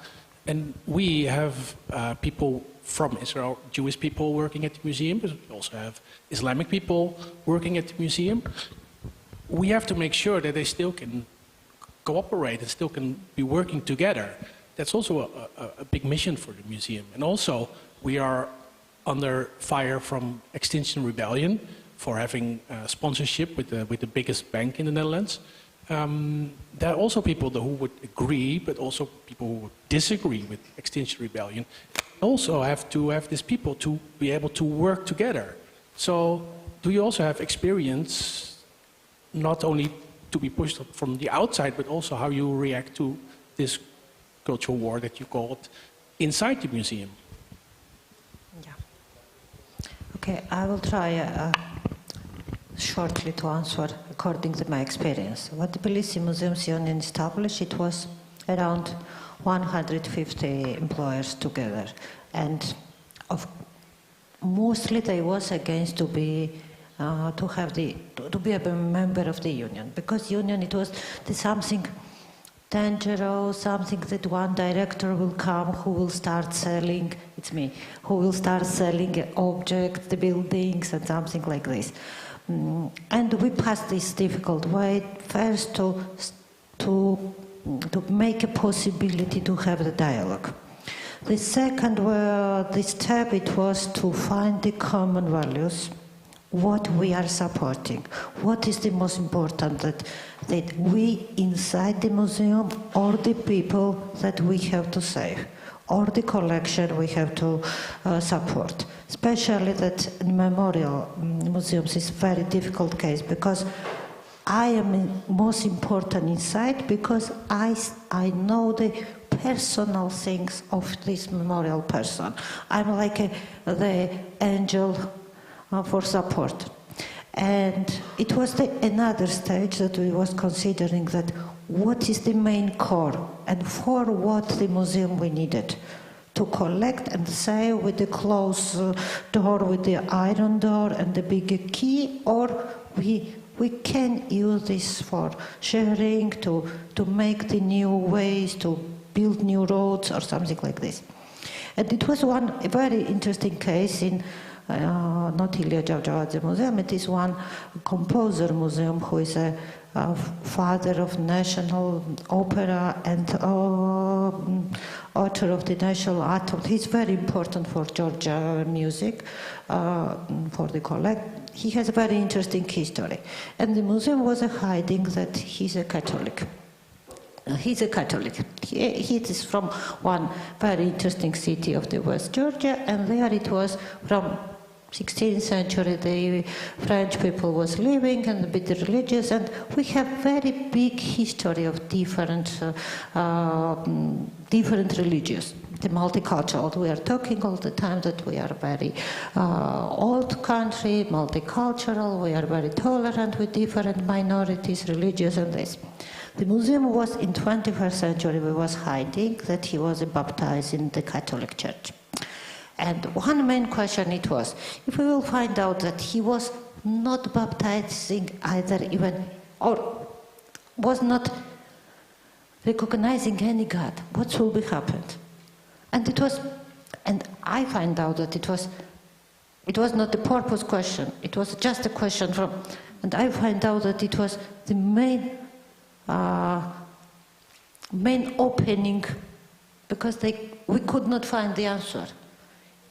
and we have people from Israel, Jewish people working at the museum, but we also have Islamic people working at the museum. We have to make sure that they still can cooperate and still can be working together. That's also a big mission for the museum. And also, we are under fire from Extinction Rebellion for having sponsorship with the biggest bank in the Netherlands. There are also people who would agree, but also people who would disagree with Extinction Rebellion. Also have to have these people to be able to work together. So do you also have experience, not only to be pushed from the outside, but also how you react to this cultural war that you called inside the museum? Yeah. Okay, I will try shortly to answer according to my experience. What the Tbilisi Museums Union established, it was around 150 employers together, and mostly they was against to be a member of the union, because union it was something dangerous, something that one director will come who will start selling, it's me, who will start selling objects, the buildings and something like this. And we passed this difficult way first to make a possibility to have the dialogue. The second step, it was to find the common values, what we are supporting, what is the most important that we inside the museum or the people that we have to save, or the collection we have to support. Especially that memorial museums is a very difficult case, because I am most important inside because I know the personal things of this memorial person. I'm like the angel for support. And it was another stage that we was considering that what is the main core and for what the museum we needed to collect and say with the closed door, with the iron door and the big key, or we can use this for sharing, to make the new ways, to build new roads or something like this. And it was a very interesting case in not Ilya Gzaჯvარედინze Museum, it is one composer museum who is a father of national opera and author of the national anthem. He's very important for Georgia music, for the collect. He has a very interesting history. And the museum was hiding that he's a Catholic. He's a Catholic. He is from one very interesting city of the West Georgia, and there it was from 16th century, the French people was living and a bit religious, and we have very big history of different religions. The multicultural, we are talking all the time that we are very old country, multicultural, we are very tolerant with different minorities, religious and this. The museum was in 21st century, we was hiding that he was baptized in the Catholic Church. And one main question it was, if we will find out that he was not baptizing either even, or was not recognizing any God, what will be happened? And it was, and I find out that it was not the purpose question, it was just a question from, and I find out that it was the main opening, because we could not find the answer.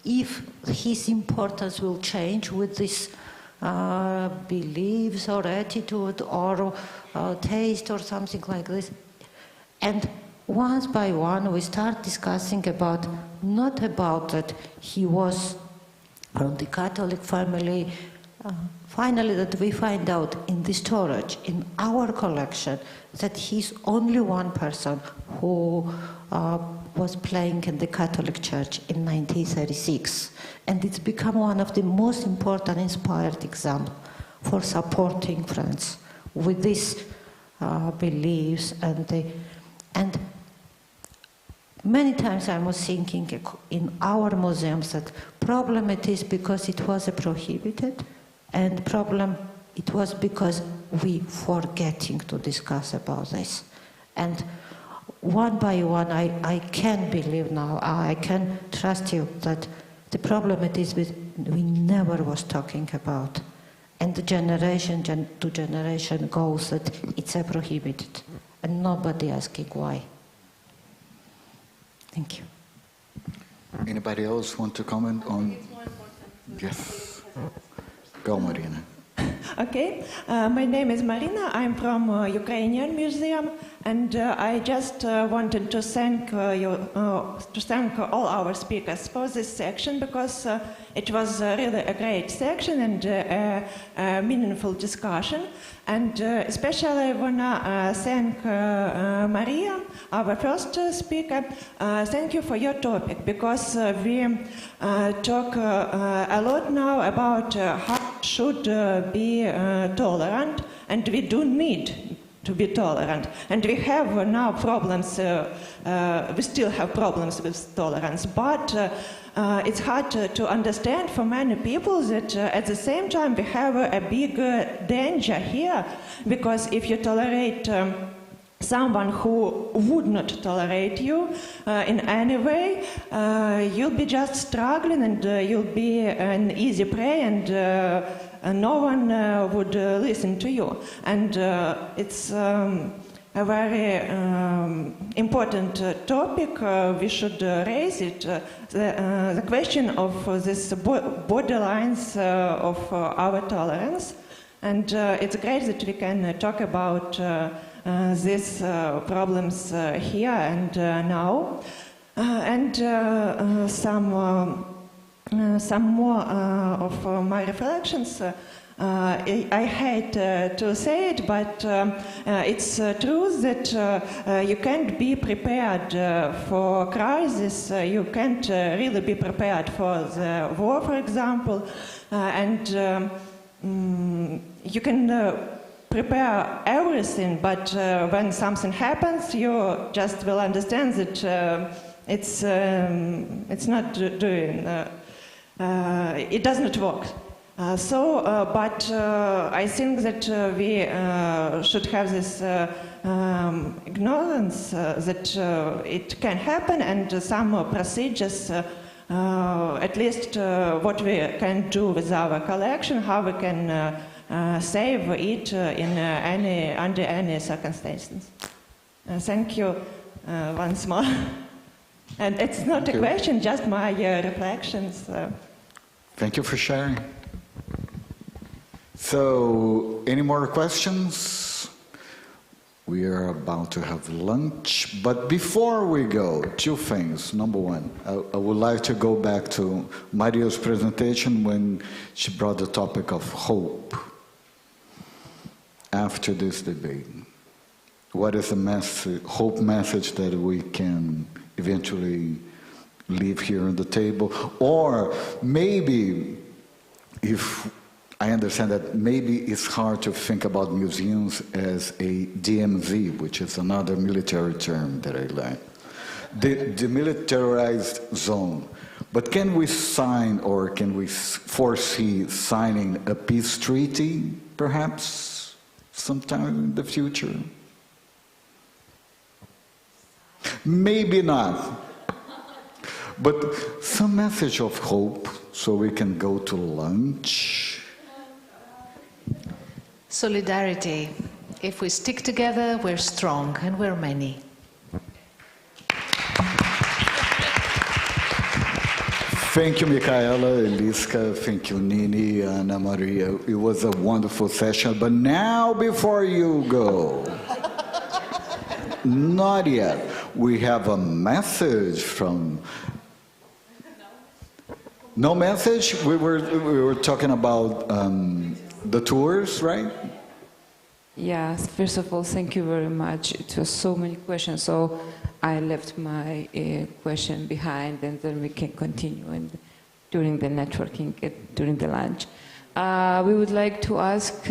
If his importance will change with this beliefs or attitude or taste or something like this. And once by one we start discussing about, not about that he was from the Catholic family, finally that we find out in the storage, in our collection, that he's only one person who was playing in the Catholic Church in 1936. And it's become one of the most important inspired examples for supporting friends with these beliefs. And many times I was thinking in our museums that problem it is because it was prohibited, and problem it was because we forgetting to discuss about this. And one by one, I can believe now, I can trust you that the problem it is with we never was talking about. And the generation to generation goes that it's prohibited. And nobody asking why. Thank you. Anybody else want to comment on? Yes. Go, Marina. Okay, my name is Marina. I'm from Ukrainian Museum, and I just wanted to thank all our speakers for this section, because it was really a great section and a meaningful discussion. And especially I want to thank Maria, our first speaker. Thank you for your topic, because we talk a lot now about how should be tolerant, and we do need to be tolerant. And we have now problems, we still have problems with tolerance, but it's hard to understand for many people that at the same time we have a big danger here, because if you tolerate someone who would not tolerate you in any way, you'll be just struggling, and you'll be an easy prey, and no one would listen to you. And it's a very important topic. We should raise it. The question of this borderlines of our tolerance. And it's great that we can talk about these problems here and now. And some more of my reflections. I hate to say it, but it's true that you can't be prepared for crisis. You can't really be prepared for the war, for example. you can prepare everything, but when something happens, you just will understand that it's not doing, it does not work. But I think that we should have this ignorance that it can happen, and some procedures, at least what we can do with our collection, how we can save it under any circumstances. Thank you once more. And it's not a question, just my reflections. Thank you for sharing. So, any more questions? We are about to have lunch, but before we go, two things. Number one, I would like to go back to Maria's presentation when she brought the topic of hope. After this debate, what is the hope message that we can eventually leave here on the table? Or maybe, if I understand that maybe it's hard to think about museums as a DMZ, which is another military term that I learned. The demilitarized zone. But can we sign, or can we foresee signing a peace treaty, perhaps, sometime in the future? Maybe not. But some message of hope so we can go to lunch. Solidarity. If we stick together, we're strong, and we're many. Thank you, Michaela, Eliska, thank you, Nini, Ana Maria. It was a wonderful session, but now before you go, not yet, we have a message from... No message? We were talking about the tours, right? Yes, first of all, thank you very much. It was so many questions, so I left my question behind, and then we can continue during the networking, during the lunch. We would like to ask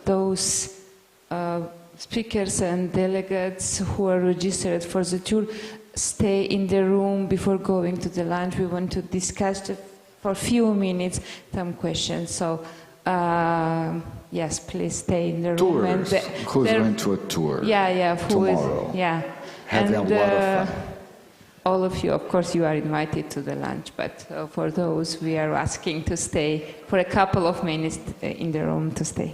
those speakers and delegates who are registered for the tour, stay in the room before going to the lunch. We want to discuss for a few minutes some questions. So, yes, please stay in the room. Tours. Who's going to a tour? Yeah, tomorrow. Having a lot of fun. All of you, of course, you are invited to the lunch, but for those, we are asking to stay for a couple of minutes in the room to stay.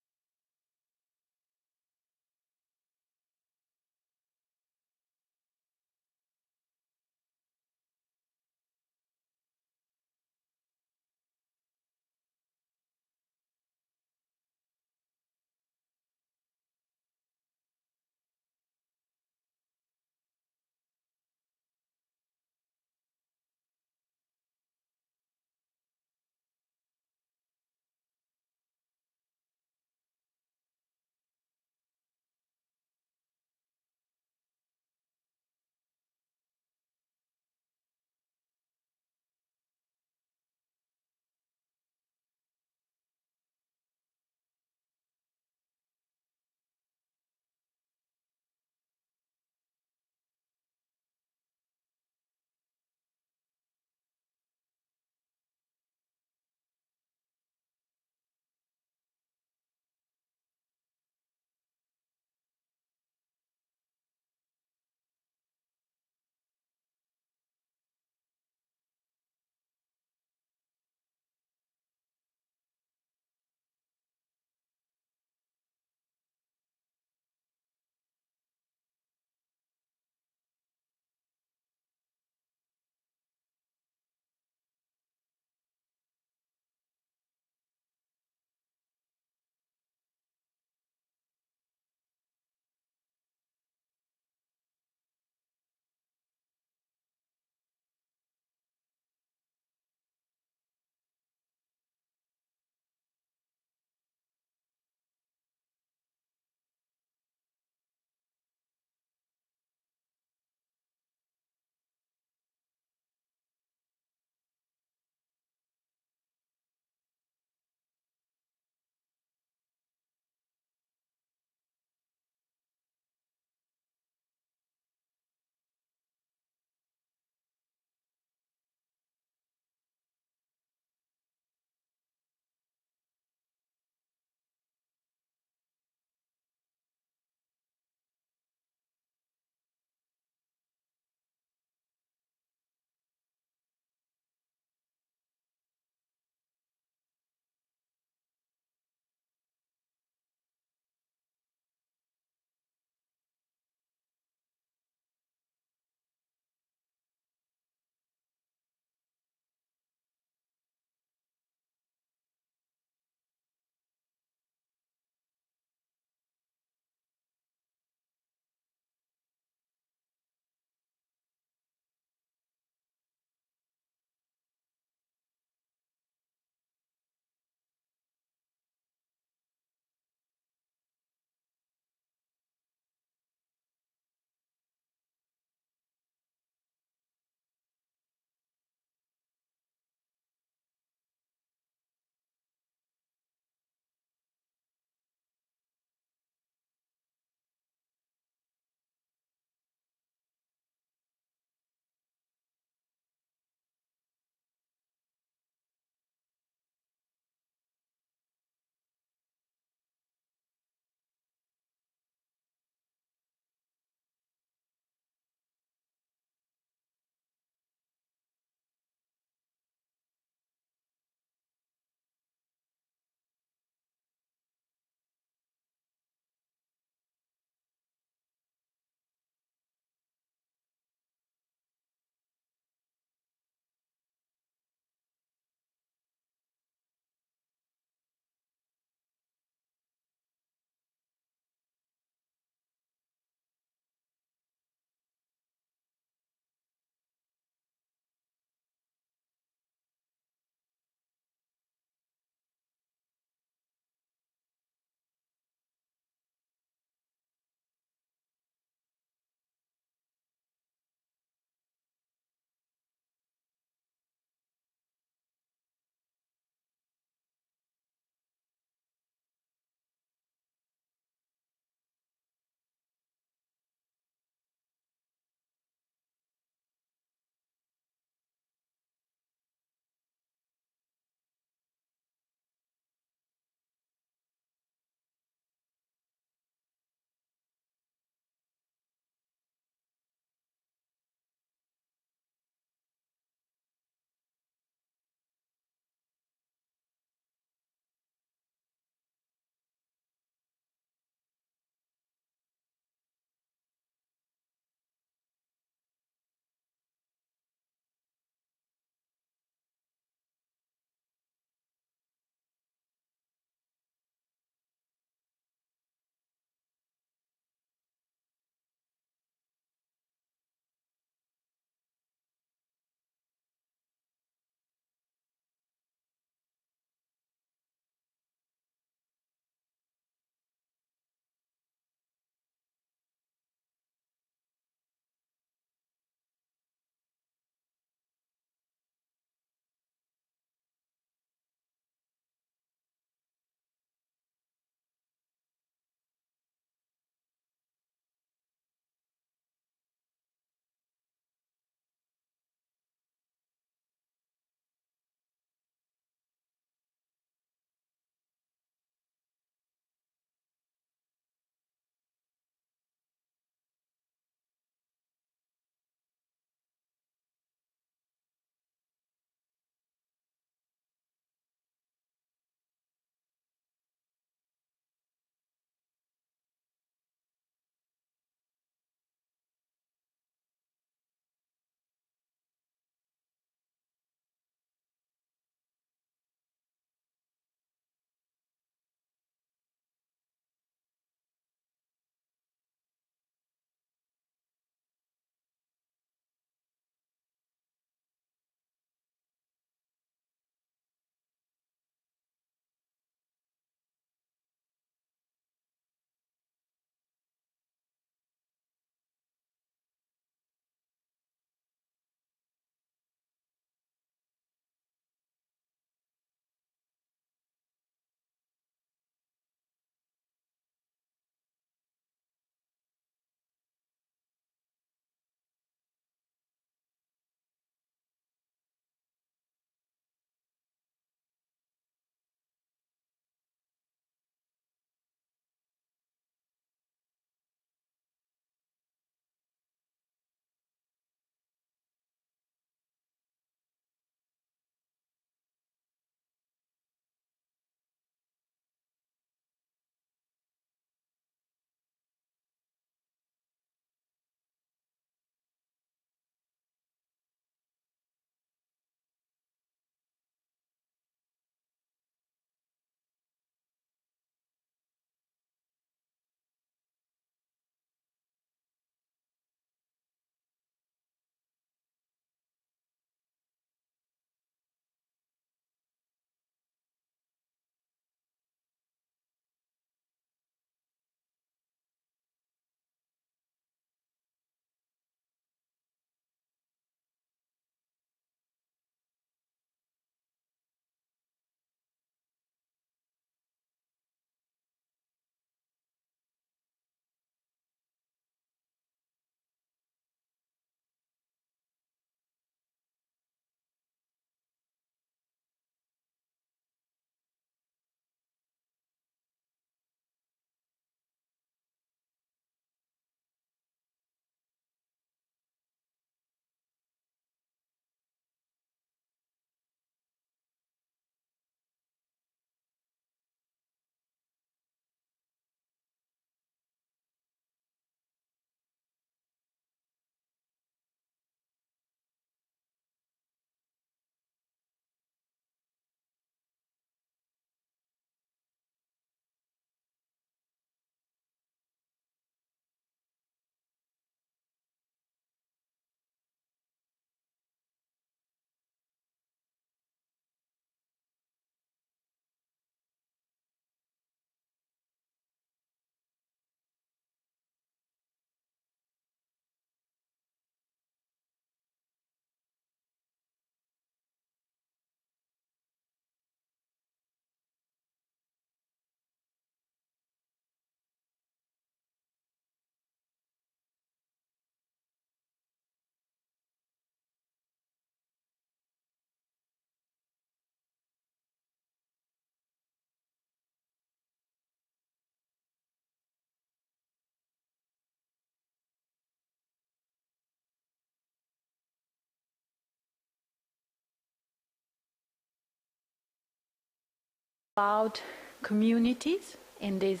about communities in this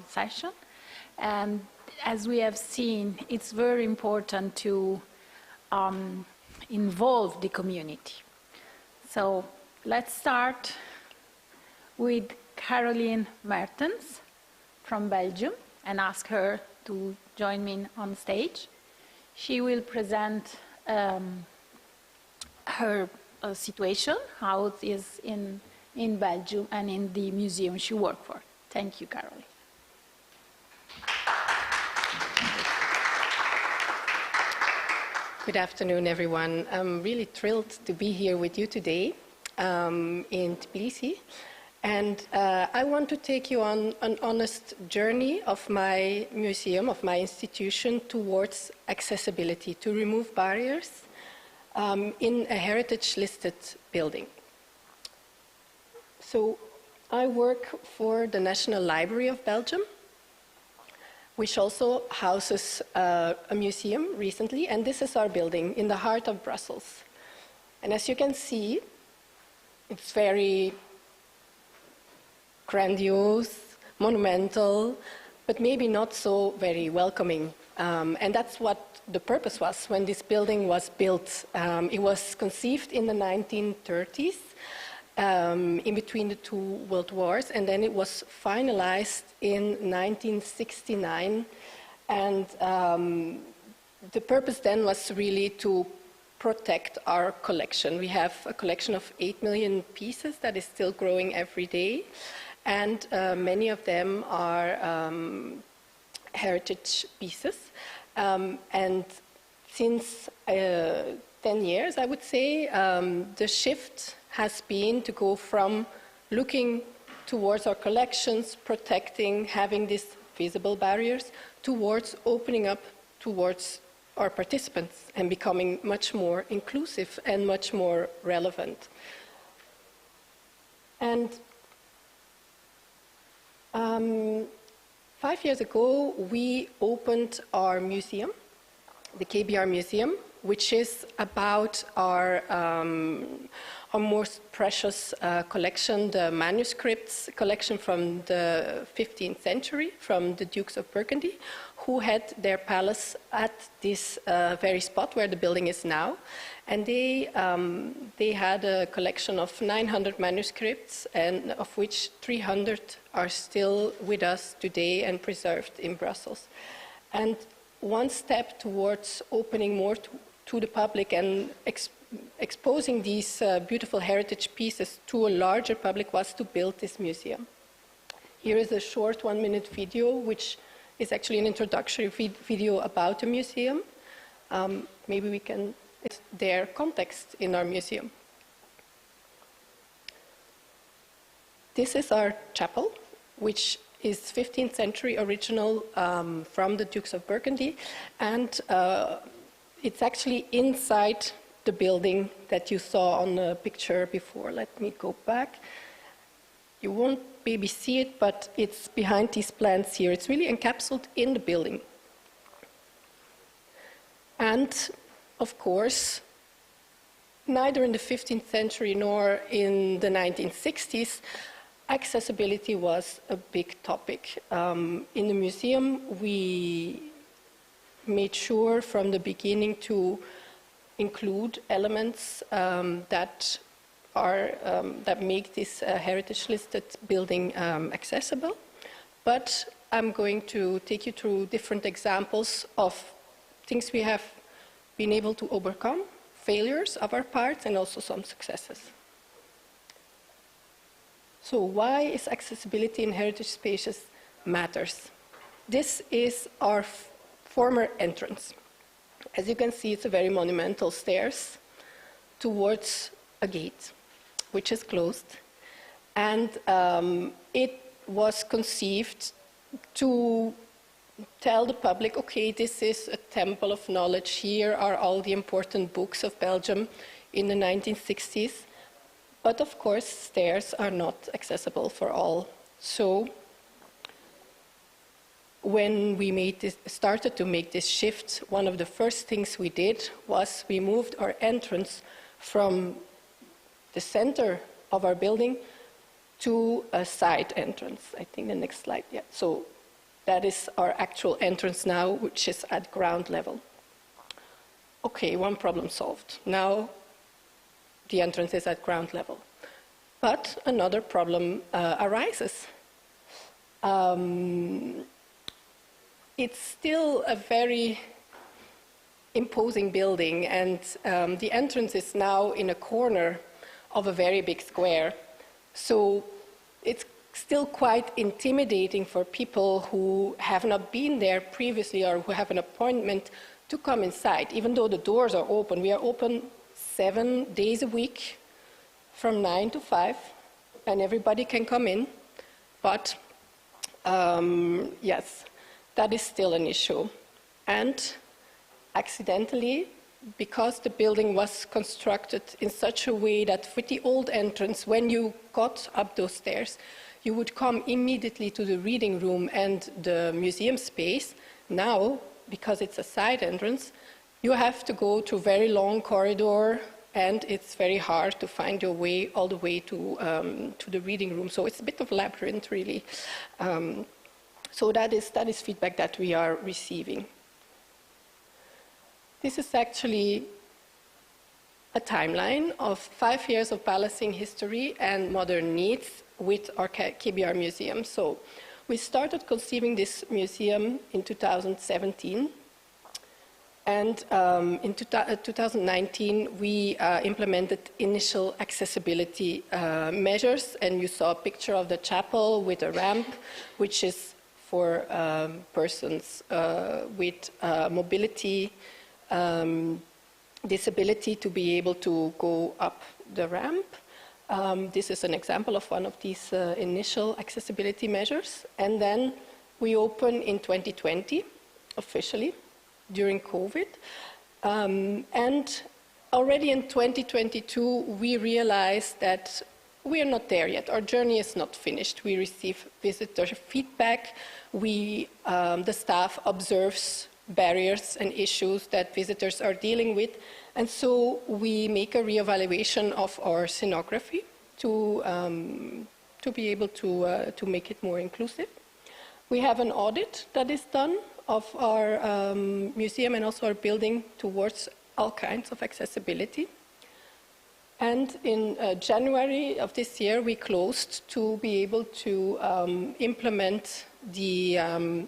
session. And as we have seen, it's very important to involve the community. So let's start with Caroline Mertens from Belgium and ask her to join me on stage. She will present her situation, how it is in Belgium and in the museum she worked for. Thank you, Caroline. Good afternoon, everyone. I'm really thrilled to be here with you today in Tbilisi. And I want to take you on an honest journey of my museum, of my institution, towards accessibility, to remove barriers in a heritage-listed building. So I work for the National Library of Belgium, which also houses a museum recently, and this is our building in the heart of Brussels. And as you can see, it's very grandiose, monumental, but maybe not so very welcoming. And that's what the purpose was when this building was built. It was conceived in the 1930s, in between the two world wars, and then it was finalized in 1969. And the purpose then was really to protect our collection. We have a collection of 8 million pieces that is still growing every day. And many of them are heritage pieces. And since 10 years, I would say, the shift has been to go from looking towards our collections, protecting, having these visible barriers, towards opening up towards our participants and becoming much more inclusive and much more relevant. And 5 years ago, we opened our museum, the KBR Museum, which is about our most precious collection, the manuscripts collection from the 15th century, from the Dukes of Burgundy, who had their palace at this very spot where the building is now. And they had a collection of 900 manuscripts, and of which 300 are still with us today and preserved in Brussels. And one step towards opening more to the public and exposing these beautiful heritage pieces to a larger public was to build this museum. Here is a short 1-minute video, which is actually an introductory video about the museum. Maybe we can their context in our museum. This is our chapel, which is 15th century original from the Dukes of Burgundy, and it's actually inside the building that you saw on the picture before. Let me go back. You won't maybe see it, but it's behind these plants here. It's really encapsulated in the building. And of course, neither in the 15th century nor in the 1960s, accessibility was a big topic. In the museum, we made sure from the beginning to include elements that make this heritage-listed building accessible. But I'm going to take you through different examples of things we have been able to overcome, failures of our parts, and also some successes. So why is accessibility in heritage spaces matters? This is our former entrance. As you can see, it's a very monumental stairs towards a gate, which is closed. And it was conceived to tell the public, okay, this is a temple of knowledge. Here are all the important books of Belgium in the 1960s. But of course, stairs are not accessible for all. So when we started to make this shift, one of the first things we did was we moved our entrance from the center of our building to a side entrance. I think the next slide, yeah. So that is our actual entrance now, which is at ground level. Okay, one problem solved. Now the entrance is at ground level. But another problem arises. It's still a very imposing building, and the entrance is now in a corner of a very big square. So it's still quite intimidating for people who have not been there previously or who have an appointment to come inside. Even though the doors are open, we are open 7 days a week from 9 to 5, and everybody can come in. But yes, that is still an issue. And accidentally, because the building was constructed in such a way that with the old entrance, when you got up those stairs, you would come immediately to the reading room and the museum space. Now, because it's a side entrance, you have to go through a very long corridor, and it's very hard to find your way all the way to the reading room. So it's a bit of a labyrinth, really. So that is feedback that we are receiving. This is actually a timeline of 5 years of balancing history and modern needs with our KBR museum. So we started conceiving this museum in 2017. And in 2019, we implemented initial accessibility measures. And you saw a picture of the chapel with a ramp, which is for persons with mobility, disability, to be able to go up the ramp. This is an example of one of these initial accessibility measures. And then we opened in 2020, officially, during COVID. And already in 2022, we realized that we are not there yet. Our journey is not finished. We receive visitor feedback. The staff observes barriers and issues that visitors are dealing with. And so we make a reevaluation of our scenography to be able to make it more inclusive. We have an audit that is done of our museum and also our building towards all kinds of accessibility. And in January of this year, we closed to be able to implement the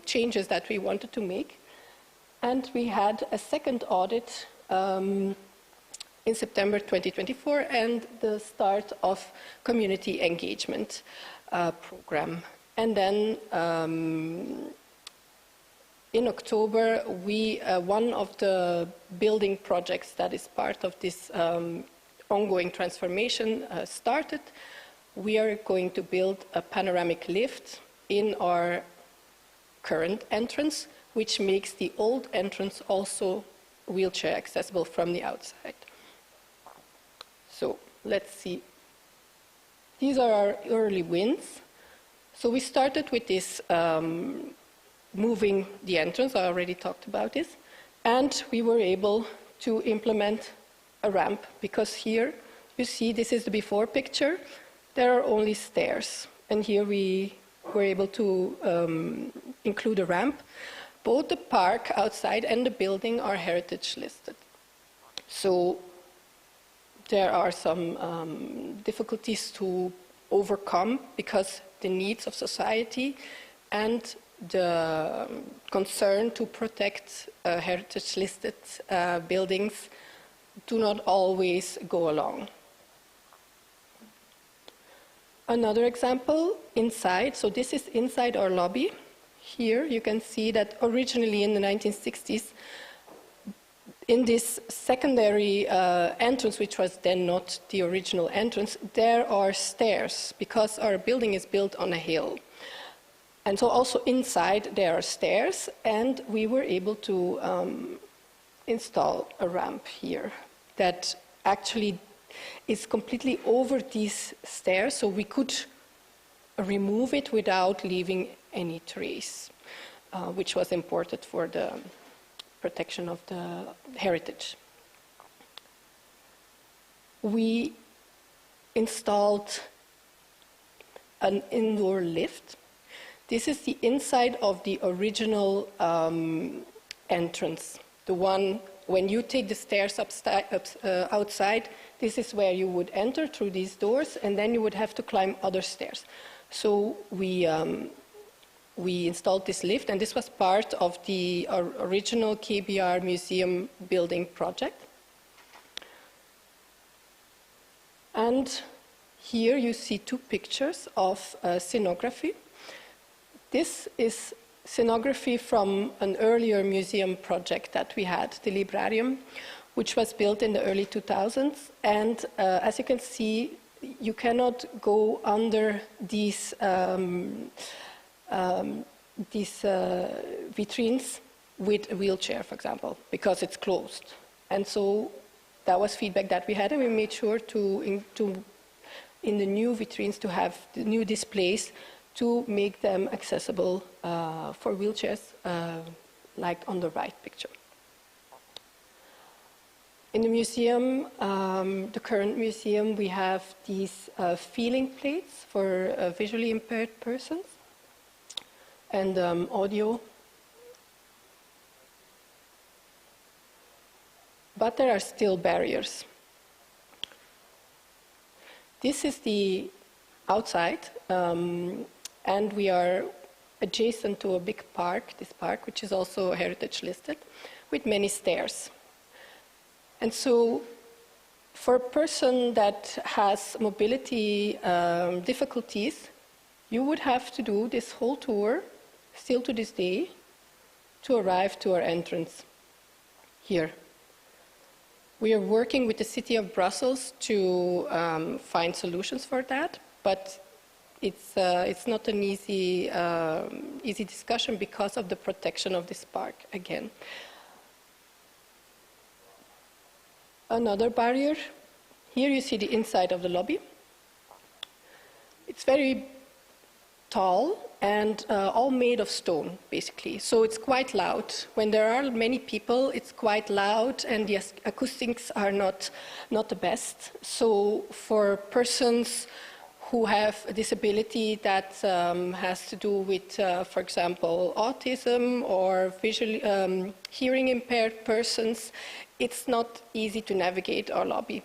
changes that we wanted to make. And we had a second audit in September 2024 and the start of community engagement program. And then in October, one of the building projects that is part of this ongoing transformation started. We are going to build a panoramic lift in our current entrance, which makes the old entrance also wheelchair accessible from the outside. So let's see. These are our early wins. So we started with this moving the entrance. I already talked about this. And we were able to implement a ramp, because here you see this is the before picture. There are only stairs. And here we were able to include a ramp. Both the park outside and the building are heritage listed. So there are some difficulties to overcome because the needs of society and the concern to protect heritage listed buildings do not always go along. Another example, inside. So this is inside our lobby. Here you can see that originally in the 1960s, in this secondary entrance, which was then not the original entrance, there are stairs because our building is built on a hill. And so also inside there are stairs, and we were able to install a ramp here that actually is completely over these stairs, so we could remove it without leaving any trace, which was important for the protection of the heritage. We installed an indoor lift. This is the inside of the original entrance, the one when you take the stairs outside. This is where you would enter through these doors, and then you would have to climb other stairs. So we installed this lift, and this was part of the original KBR museum building project. And here you see two pictures of scenography. This is scenography from an earlier museum project that we had, the Librarium, which was built in the early 2000s. And as you can see, you cannot go under these vitrines with a wheelchair, for example, because it's closed. And so that was feedback that we had, and we made sure in the new vitrines to have the new displays to make them accessible for wheelchairs, like on the right picture. In the museum, the current museum, we have these feeling plates for visually impaired persons and audio. But there are still barriers. This is the outside, and we are adjacent to a big park, this park, which is also heritage listed, with many stairs. And so for a person that has mobility difficulties, you would have to do this whole tour, still to this day, to arrive to our entrance here. We are working with the city of Brussels to find solutions for that, but it's not an easy discussion because of the protection of this park again. Another barrier, here you see the inside of the lobby. It's very tall and all made of stone, basically. So it's quite loud. When there are many people, it's quite loud, and the acoustics are not the best. So for persons who have a disability that has to do with, for example, autism or visually hearing impaired persons, it's not easy to navigate our lobby.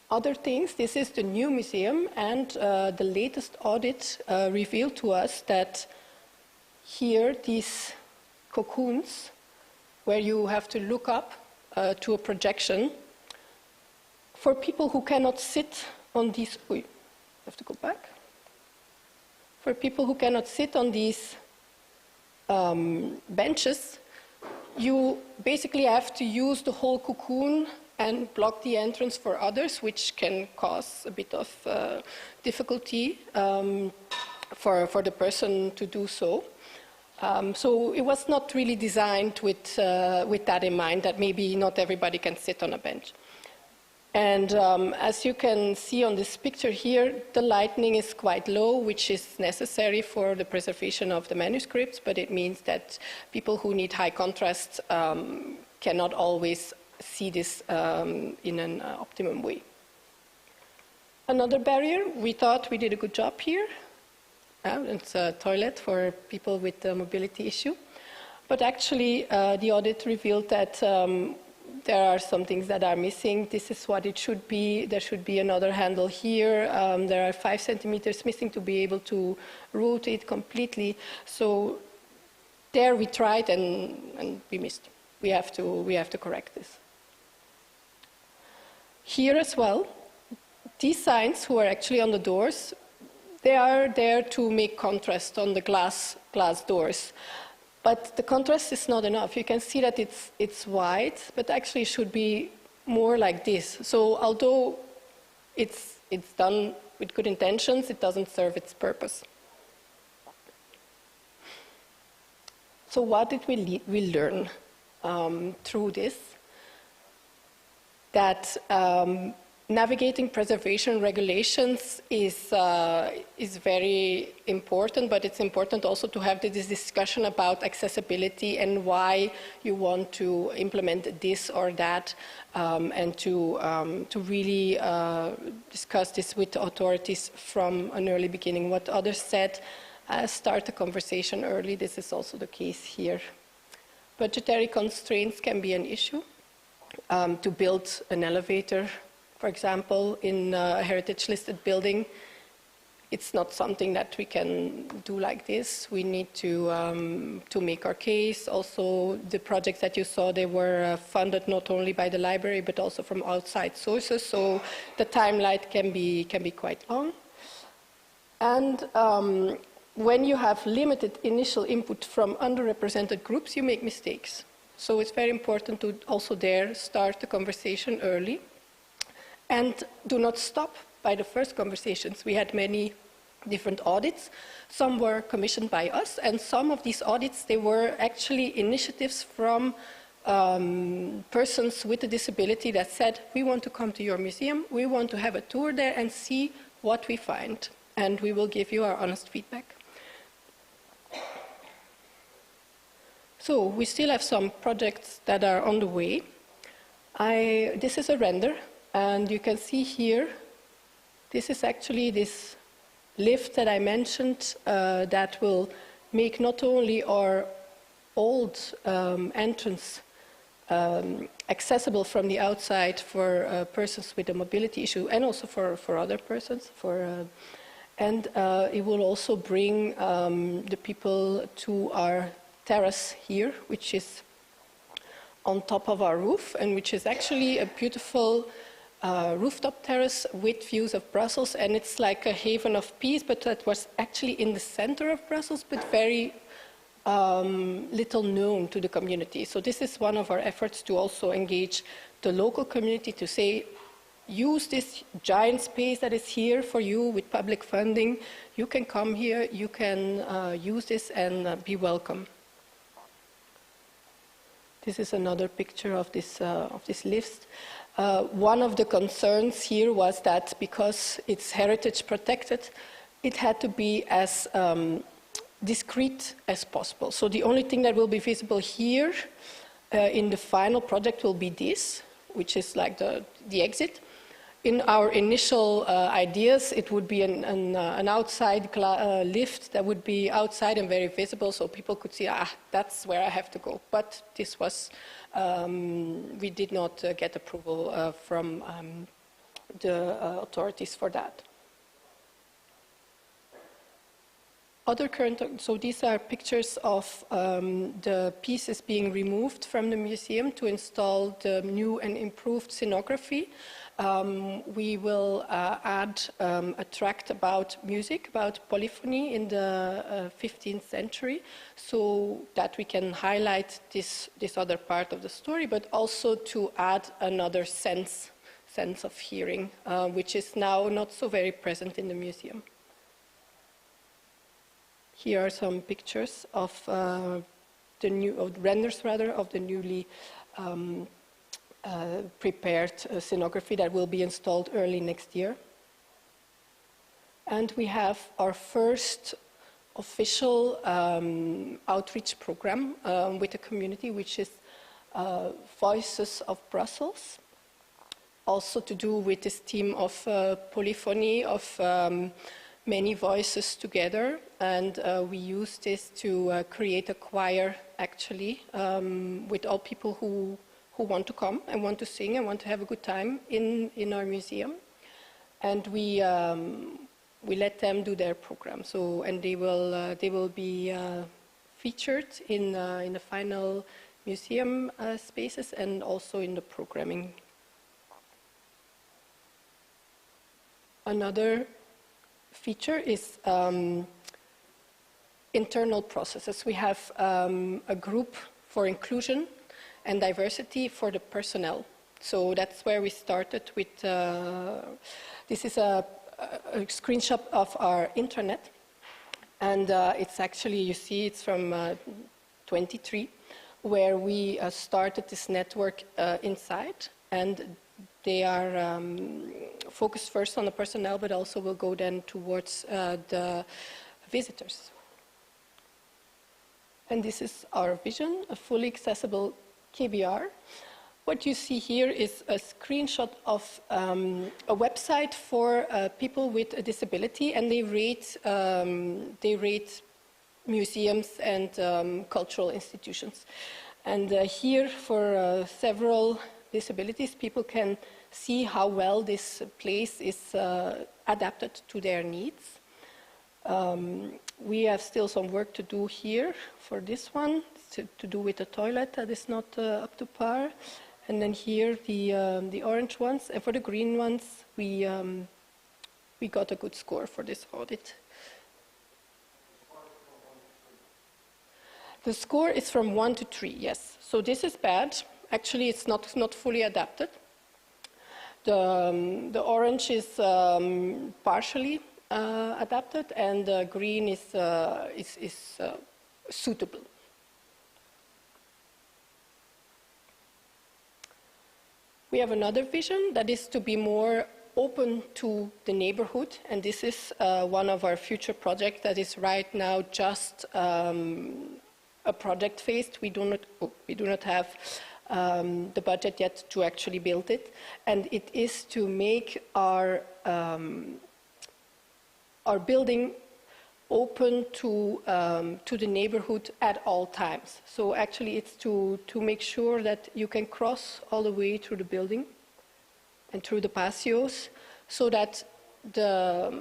Other things, this is the new museum, and the latest audit revealed to us that here these cocoons, where you have to look up to a projection, for people who cannot sit on these, I have to go back. For people who cannot sit on these benches, you basically have to use the whole cocoon and block the entrance for others, which can cause a bit of difficulty for the person to do so. So it was not really designed with that in mind, that maybe not everybody can sit on a bench. And as you can see on this picture here, the lighting is quite low, which is necessary for the preservation of the manuscripts, but it means that people who need high contrast cannot always see this in an optimum way. Another barrier, we thought we did a good job here. It's a toilet for people with a mobility issue. But actually, the audit revealed that there are some things that are missing. This is what it should be. There should be another handle here. There are 5 centimeters missing to be able to rotate completely. So there we tried and we missed. We have to correct this. Here as well, these signs, who are actually on the doors, they are there to make contrast on the glass doors. But the contrast is not enough. You can see that it's white, but actually it should be more like this. So although it's done with good intentions, it doesn't serve its purpose. So what did we learn through this? That navigating preservation regulations is very important, but it's important also to have this discussion about accessibility and why you want to implement this or that, and to really discuss this with the authorities from an early beginning. What others said, start the conversation early. This is also the case here. Budgetary constraints can be an issue. To build an elevator, for example, in a heritage-listed building, it's not something that we can do like this. We need to make our case. Also, the projects that you saw, they were funded not only by the library, but also from outside sources, so the timeline can be quite long. And when you have limited initial input from underrepresented groups, you make mistakes. So it's very important to also there start the conversation early. And do not stop by the first conversations. We had many different audits. Some were commissioned by us, and some of these audits, they were actually initiatives from persons with a disability that said, we want to come to your museum, we want to have a tour there and see what we find, and we will give you our honest feedback. So we still have some projects that are on the way. This is a render. And you can see here, this is actually this lift that I mentioned that will make not only our old entrance accessible from the outside for persons with a mobility issue and also for other persons. And it will also bring the people to our terrace here, which is on top of our roof and which is actually a beautiful rooftop terrace with views of Brussels, and it's like a haven of peace, but that was actually in the center of Brussels, but very little known to the community. So this is one of our efforts to also engage the local community to say, use this giant space that is here for you with public funding. You can come here, you can use this and be welcome. This is another picture of this lift. One of the concerns here was that because it's heritage protected, it had to be as discreet as possible. So the only thing that will be visible here in the final project will be this, which is like the exit. In our initial ideas, it would be an outside lift that would be outside and very visible, so people could see, that's where I have to go. But this was, we did not get approval from the authorities for that. Other current, so these are pictures of the pieces being removed from the museum to install the new and improved scenography. We will add a tract about music, about polyphony in the 15th century, so that we can highlight this other part of the story, but also to add another sense of hearing, which is now not so very present in the museum. Here are some pictures of renders of the newly prepared scenography that will be installed early next year. And we have our first official outreach program with the community, which is Voices of Brussels. Also to do with this theme of polyphony, of many voices together, and we use this to create a choir, actually, with all people who want to come and want to sing and want to have a good time in our museum. And we let them do their program. So, and they will be featured in the final museum spaces and also in the programming. Another feature is internal processes. We have a group for inclusion and diversity for the personnel. So that's where we started with, this is a screenshot of our intranet. And it's actually, you see, it's from 23, where we started this network inside. And They are focused first on the personnel, but also will go then towards the visitors. And this is our vision, a fully accessible KBR. What you see here is a screenshot of a website for people with a disability, and they rate museums and cultural institutions. And here, for several disabilities, people can see how well this place is adapted to their needs. We have still some work to do here for this one, to do with the toilet that is not up to par. And then here, the orange ones. And for the green ones, we got a good score for this audit. The score is from 1 to 3, yes. So this is bad. Actually, it's not fully adapted. The orange is partially adapted, and the green is suitable. We have another vision that is to be more open to the neighborhood, and this is one of our future projects that is right now just a project phase. We do not have the budget yet to actually build it, and it is to make our building open to the neighborhood at all times. So actually it's to make sure that you can cross all the way through the building and through the patios, so that the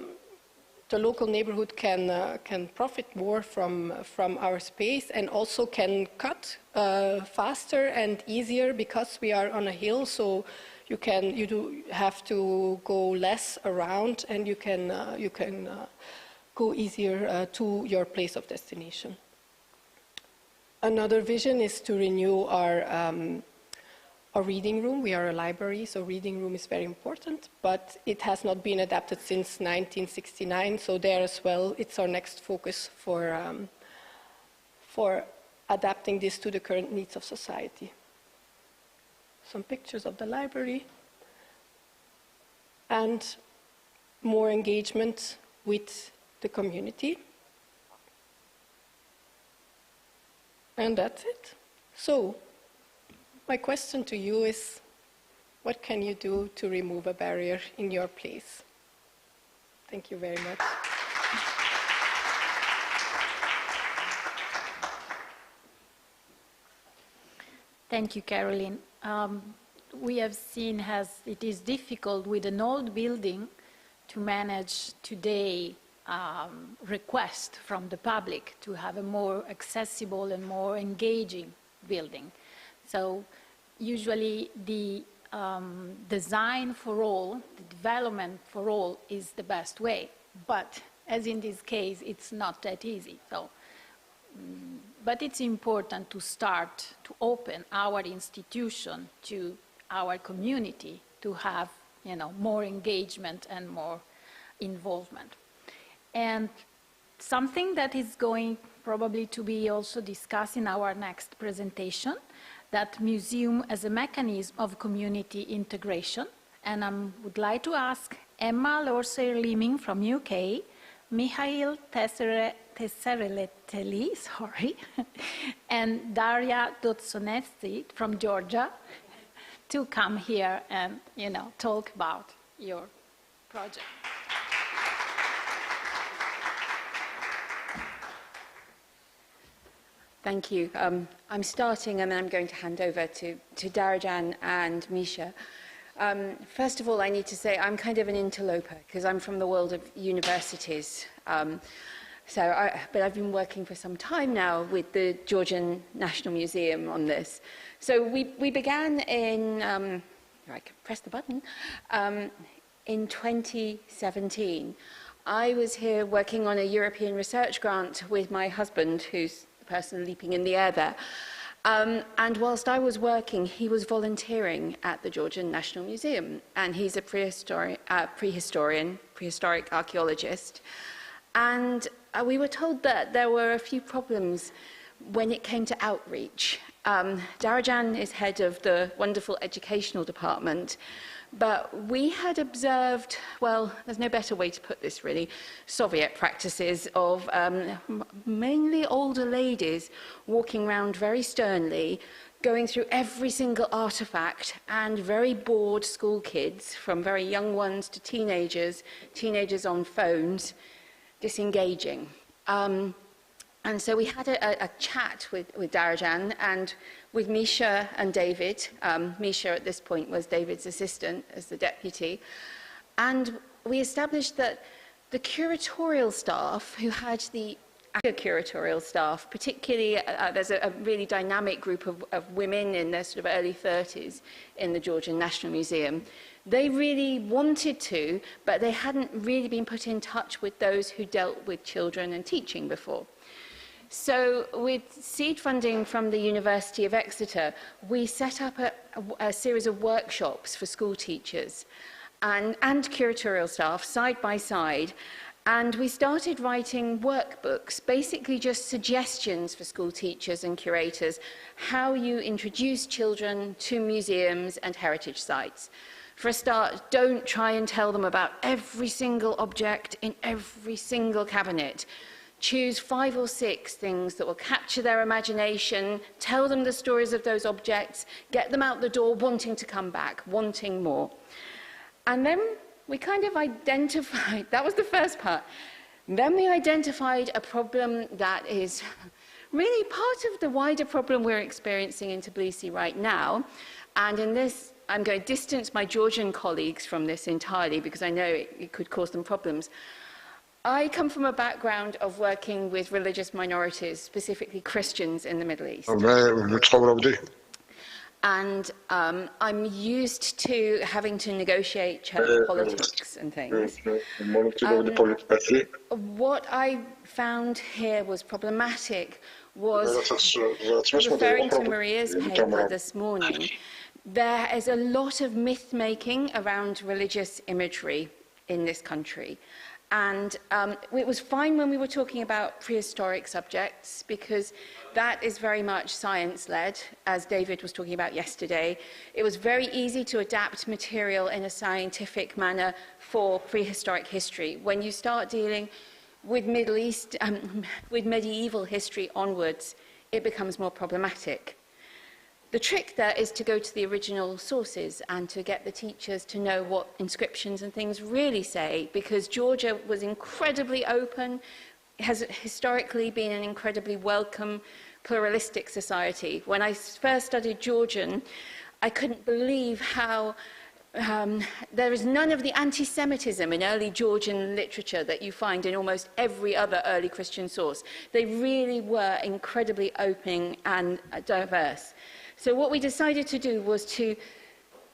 local neighborhood can profit more from our space, and also can cut faster and easier, because we are on a hill. So you do have to go less around, and you can go easier to your place of destination. Another vision is to renew our reading room. We are a library, so reading room is very important, but it has not been adapted since 1969, so there as well, it's our next focus for adapting this to the current needs of society. Some pictures of the library, and more engagement with the community. And that's it. So, my question to you is, what can you do to remove a barrier in your place? Thank you very much. Thank you, Caroline. We have seen it is difficult with an old building to manage today request from the public to have a more accessible and more engaging building. So usually the design for all, the development for all is the best way. But as in this case, it's not that easy. So, but it's important to start to open our institution to our community to have, more engagement and more involvement. And something that is going probably to be also discussed in our next presentation, that museum as a mechanism of community integration. And I would like to ask Emma Lorsey-Liming from UK, Mihail Tessereleteli, and Daria Dotsonetsi from Georgia to come here and, talk about your project. Thank you. I'm starting, and then I'm going to hand over to Darajan and Misha. First of all, I need to say I'm kind of an interloper, because I'm from the world of universities. But I've been working for some time now with the Georgian National Museum on this. So we began in, I can press the button, in 2017. I was here working on a European research grant with my husband, who's the person leaping in the air there. And whilst I was working, he was volunteering at the Georgian National Museum, and he's a prehistoric archaeologist. And we were told that there were a few problems when it came to outreach. Darajan is head of the wonderful educational department, but we had observed, well, there's no better way to put this really, Soviet practices of mainly older ladies walking around very sternly, going through every single artifact, and very bored school kids, from very young ones to teenagers on phones, disengaging. And so we had a chat with Darajan and with Misha and David. Misha at this point was David's assistant as the deputy. And we established that the curatorial staff who had the curatorial staff, particularly there's a really dynamic group of women in their sort of early 30s in the Georgian National Museum. They really wanted to, but they hadn't really been put in touch with those who dealt with children and teaching before. So with seed funding from the University of Exeter, we set up a series of workshops for school teachers and curatorial staff side by side. And we started writing workbooks, basically just suggestions for school teachers and curators, how you introduce children to museums and heritage sites. For a start, don't try and tell them about every single object in every single cabinet. Choose 5 or 6 things that will capture their imagination, tell them the stories of those objects, get them out the door wanting to come back, wanting more. And then we kind of identified, that was the first part, then we identified a problem that is really part of the wider problem we're experiencing in Tbilisi right now. And in this, I'm going to distance my Georgian colleagues from this entirely because I know it could cause them problems. I come from a background of working with religious minorities, specifically Christians in the Middle East. And I'm used to having to negotiate church politics and things. What I found here was problematic was, referring to Maria's paper this morning, there is a lot of myth-making around religious imagery in this country. And it was fine when we were talking about prehistoric subjects because that is very much science-led, as David was talking about yesterday. It was very easy to adapt material in a scientific manner for prehistoric history. When you start dealing with Middle East, with medieval history onwards, it becomes more problematic. The trick there is to go to the original sources and to get the teachers to know what inscriptions and things really say, because Georgia was incredibly open, has historically been an incredibly welcome, pluralistic society. When I first studied Georgian, I couldn't believe how there is none of the anti-Semitism in early Georgian literature that you find in almost every other early Christian source. They really were incredibly open and diverse. So what we decided to do was to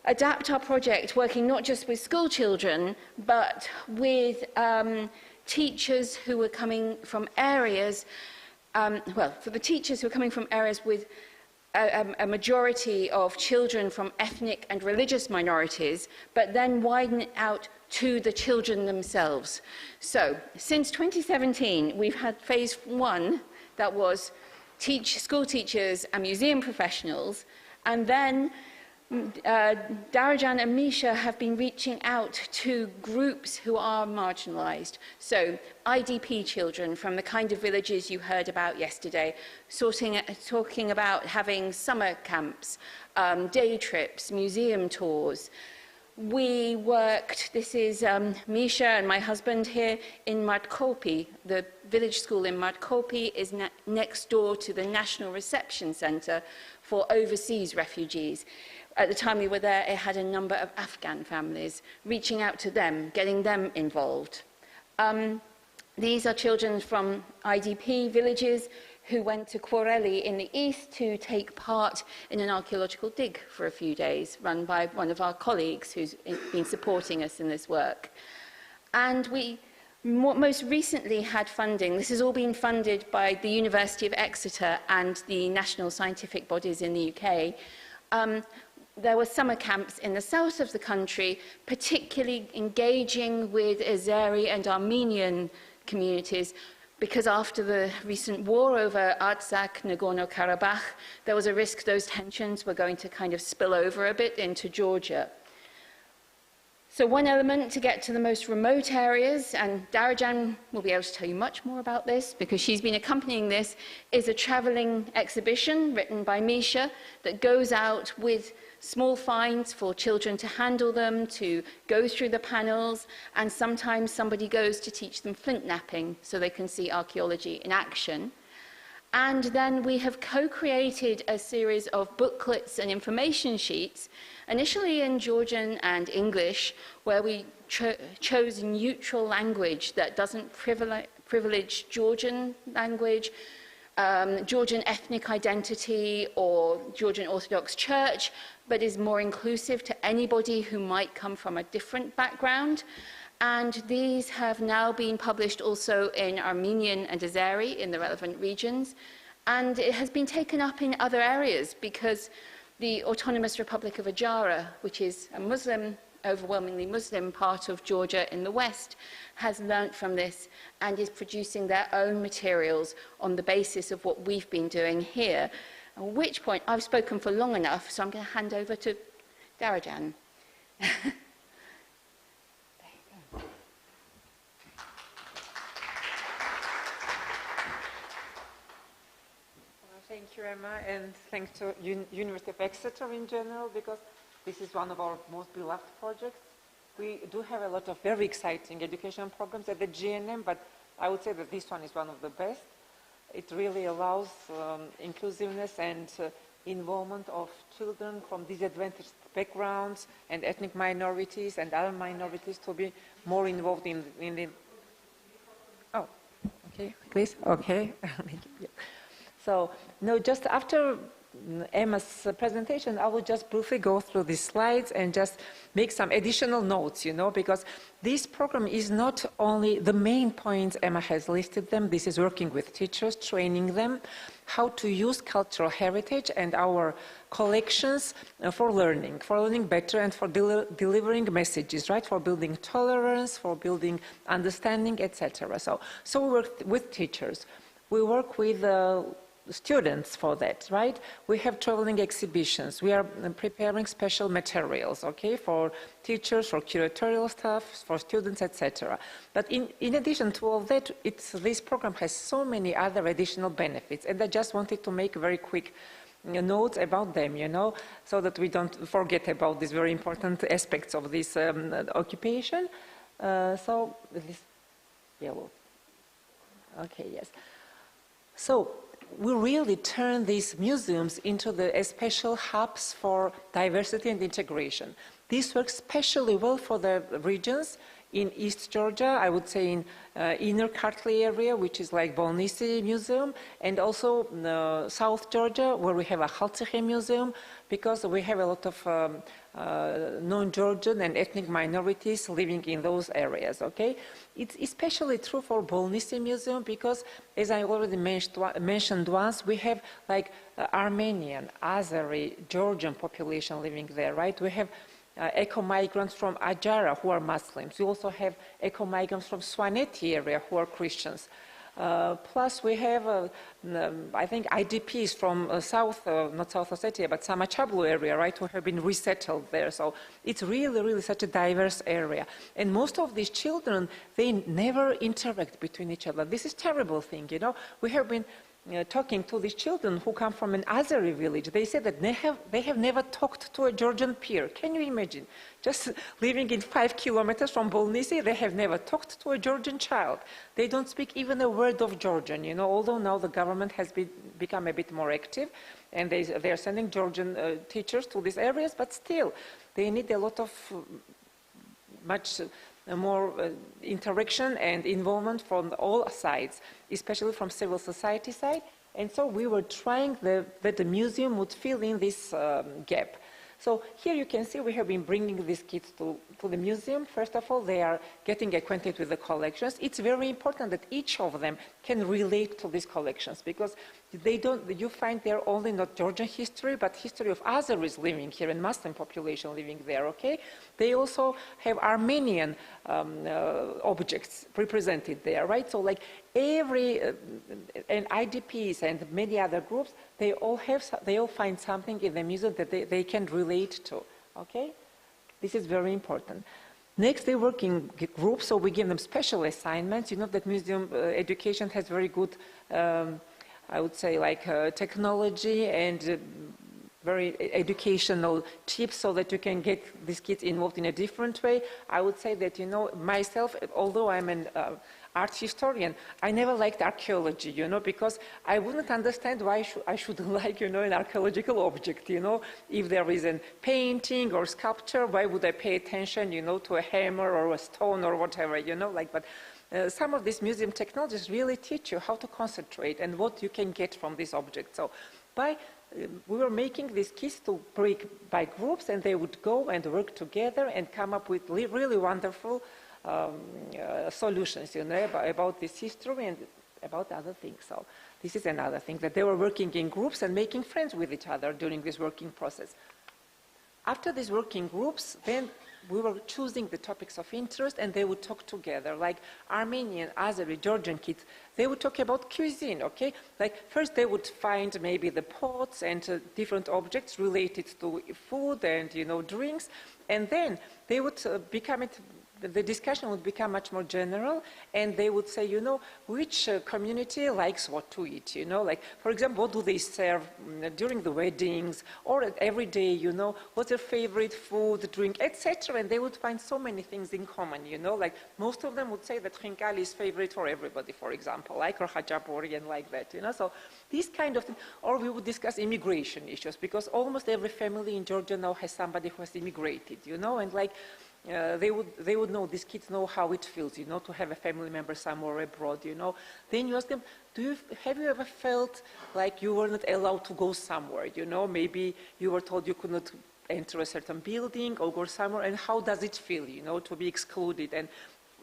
adapt our project, working not just with school children, but with teachers who were coming from areas, for the teachers who were coming from areas with a majority of children from ethnic and religious minorities, but then widen it out to the children themselves. So since 2017, we've had phase 1, that was school teachers and museum professionals, and then Darajan and Misha have been reaching out to groups who are marginalised. So IDP children from the kind of villages you heard about yesterday, talking about having summer camps, day trips, museum tours. We worked, this is Misha and my husband here, in Martkopi. The village school in Martkopi is next door to the National Reception Centre for overseas refugees. At the time we were there, it had a number of Afghan families, reaching out to them, getting them involved. These are children from IDP villages who went to Quareli in the east to take part in an archaeological dig for a few days, run by one of our colleagues who's been supporting us in this work. And we most recently had funding. This has all been funded by the University of Exeter and the national scientific bodies in the UK. There were summer camps in the south of the country, particularly engaging with Azeri and Armenian communities, because after the recent war over Artsakh, Nagorno-Karabakh, there was a risk those tensions were going to kind of spill over a bit into Georgia. So one element to get to the most remote areas, and Darajan will be able to tell you much more about this because she's been accompanying this, is a traveling exhibition written by Misha that goes out with small finds for children to handle them, to go through the panels, and sometimes somebody goes to teach them flint knapping so they can see archaeology in action. And then we have co-created a series of booklets and information sheets, initially in Georgian and English, where we chose neutral language that doesn't privilege Georgian language, Georgian ethnic identity, or Georgian Orthodox Church, but is more inclusive to anybody who might come from a different background. And these have now been published also in Armenian and Azeri in the relevant regions. And it has been taken up in other areas because the Autonomous Republic of Adjara, which is a Muslim, overwhelmingly Muslim part of Georgia in the west, has learnt from this and is producing their own materials on the basis of what we've been doing here. At which point, I've spoken for long enough, so I'm going to hand over to Darajan. Thank you, Emma, and thanks to University of Exeter in general, because this is one of our most beloved projects. We do have a lot of very exciting education programs at the GNM, but I would say that this one is one of the best. It really allows inclusiveness and involvement of children from disadvantaged backgrounds and ethnic minorities and other minorities to be more involved in the... Oh, okay, please, okay. So, no, just after Emma's presentation, I will just briefly go through these slides and just make some additional notes, you know, because this program is not only the main points Emma has listed them. This is working with teachers, training them how to use cultural heritage and our collections for learning better and for delivering messages, right? For building tolerance, for building understanding, etc. So we work with teachers. We work with students for that, right? We have traveling exhibitions. We are preparing special materials, okay, for teachers, for curatorial staff, for students, etc. But in addition to all that, this program has so many other additional benefits, and I just wanted to make very quick notes about them, you know, so that we don't forget about these very important aspects of this occupation. So this yellow. Okay, yes. So we really turn these museums into the special hubs for diversity and integration. This works especially well for the regions in East Georgia, I would say in inner Kartli area, which is like Tbilisi Museum, and also South Georgia, where we have a Haltziche Museum, because we have a lot of non-Georgian and ethnic minorities living in those areas, okay? It's especially true for Tbilisi Museum because, as I already mentioned once, we have like Armenian, Azeri, Georgian population living there, right? We have eco-migrants from Adjara who are Muslims. We also have eco-migrants from Swaneti area who are Christians. Plus we have, I think, IDPs from not South Ossetia, but Samachablu area, right, who have been resettled there. So it's really, really such a diverse area. And most of these children, they never interact between each other. This is a terrible thing, you know. We have been talking to these children who come from an Azeri village. They said that they have never talked to a Georgian peer. Can you imagine? Just living in 5 kilometers from Tbilisi, they have never talked to a Georgian child. They don't speak even a word of Georgian, you know, although now the government has become a bit more active and they are sending Georgian teachers to these areas, but still, they need a lot of much more interaction and involvement from all sides, especially from civil society side. And so we were trying that the museum would fill in this gap. So here you can see we have been bringing these kids to the museum. First of all, they are getting acquainted with the collections. It's very important that each of them can relate to these collections because you find there only not Georgian history, but history of Azeris living here and Muslim population living there, okay? They also have Armenian objects represented there, right? So like every, and IDPs and many other groups, they all find something in the museum that they can relate to, okay? This is very important. Next, they work in groups, so we give them special assignments. You know that museum education has very good I would say like technology and very educational tips so that you can get these kids involved in a different way. I would say that, you know, myself, although I'm an art historian, I never liked archaeology, you know, because I wouldn't understand why I should like, you know, an archaeological object, you know. If there is a painting or sculpture, why would I pay attention, you know, to a hammer or a stone or whatever, you know, like, but some of these museum technologies really teach you how to concentrate and what you can get from this object. So we were making these kits to break by groups, and they would go and work together and come up with really wonderful solutions, you know, about this history and about other things. So this is another thing, that they were working in groups and making friends with each other during this working process. After these working groups, then we were choosing the topics of interest, and they would talk together, like Armenian, Azeri, Georgian kids. They would talk about cuisine, okay? Like first they would find maybe the pots and different objects related to food and, you know, drinks, and then they would the discussion would become much more general, and they would say, you know, which community likes what to eat, you know, like, for example, what do they serve during the weddings or every day, you know, what's their favorite food, drink, etc. And they would find so many things in common, you know, like most of them would say that khinkali is favorite for everybody, for example, like, or hajapuri and like that, you know, so these kind of things. Or we would discuss immigration issues, because almost every family in Georgia now has somebody who has immigrated, you know, and like, they would know, these kids know how it feels, you know, to have a family member somewhere abroad, you know. Then you ask them, have you ever felt like you were not allowed to go somewhere, you know? Maybe you were told you could not enter a certain building or go somewhere, and how does it feel, you know, to be excluded? And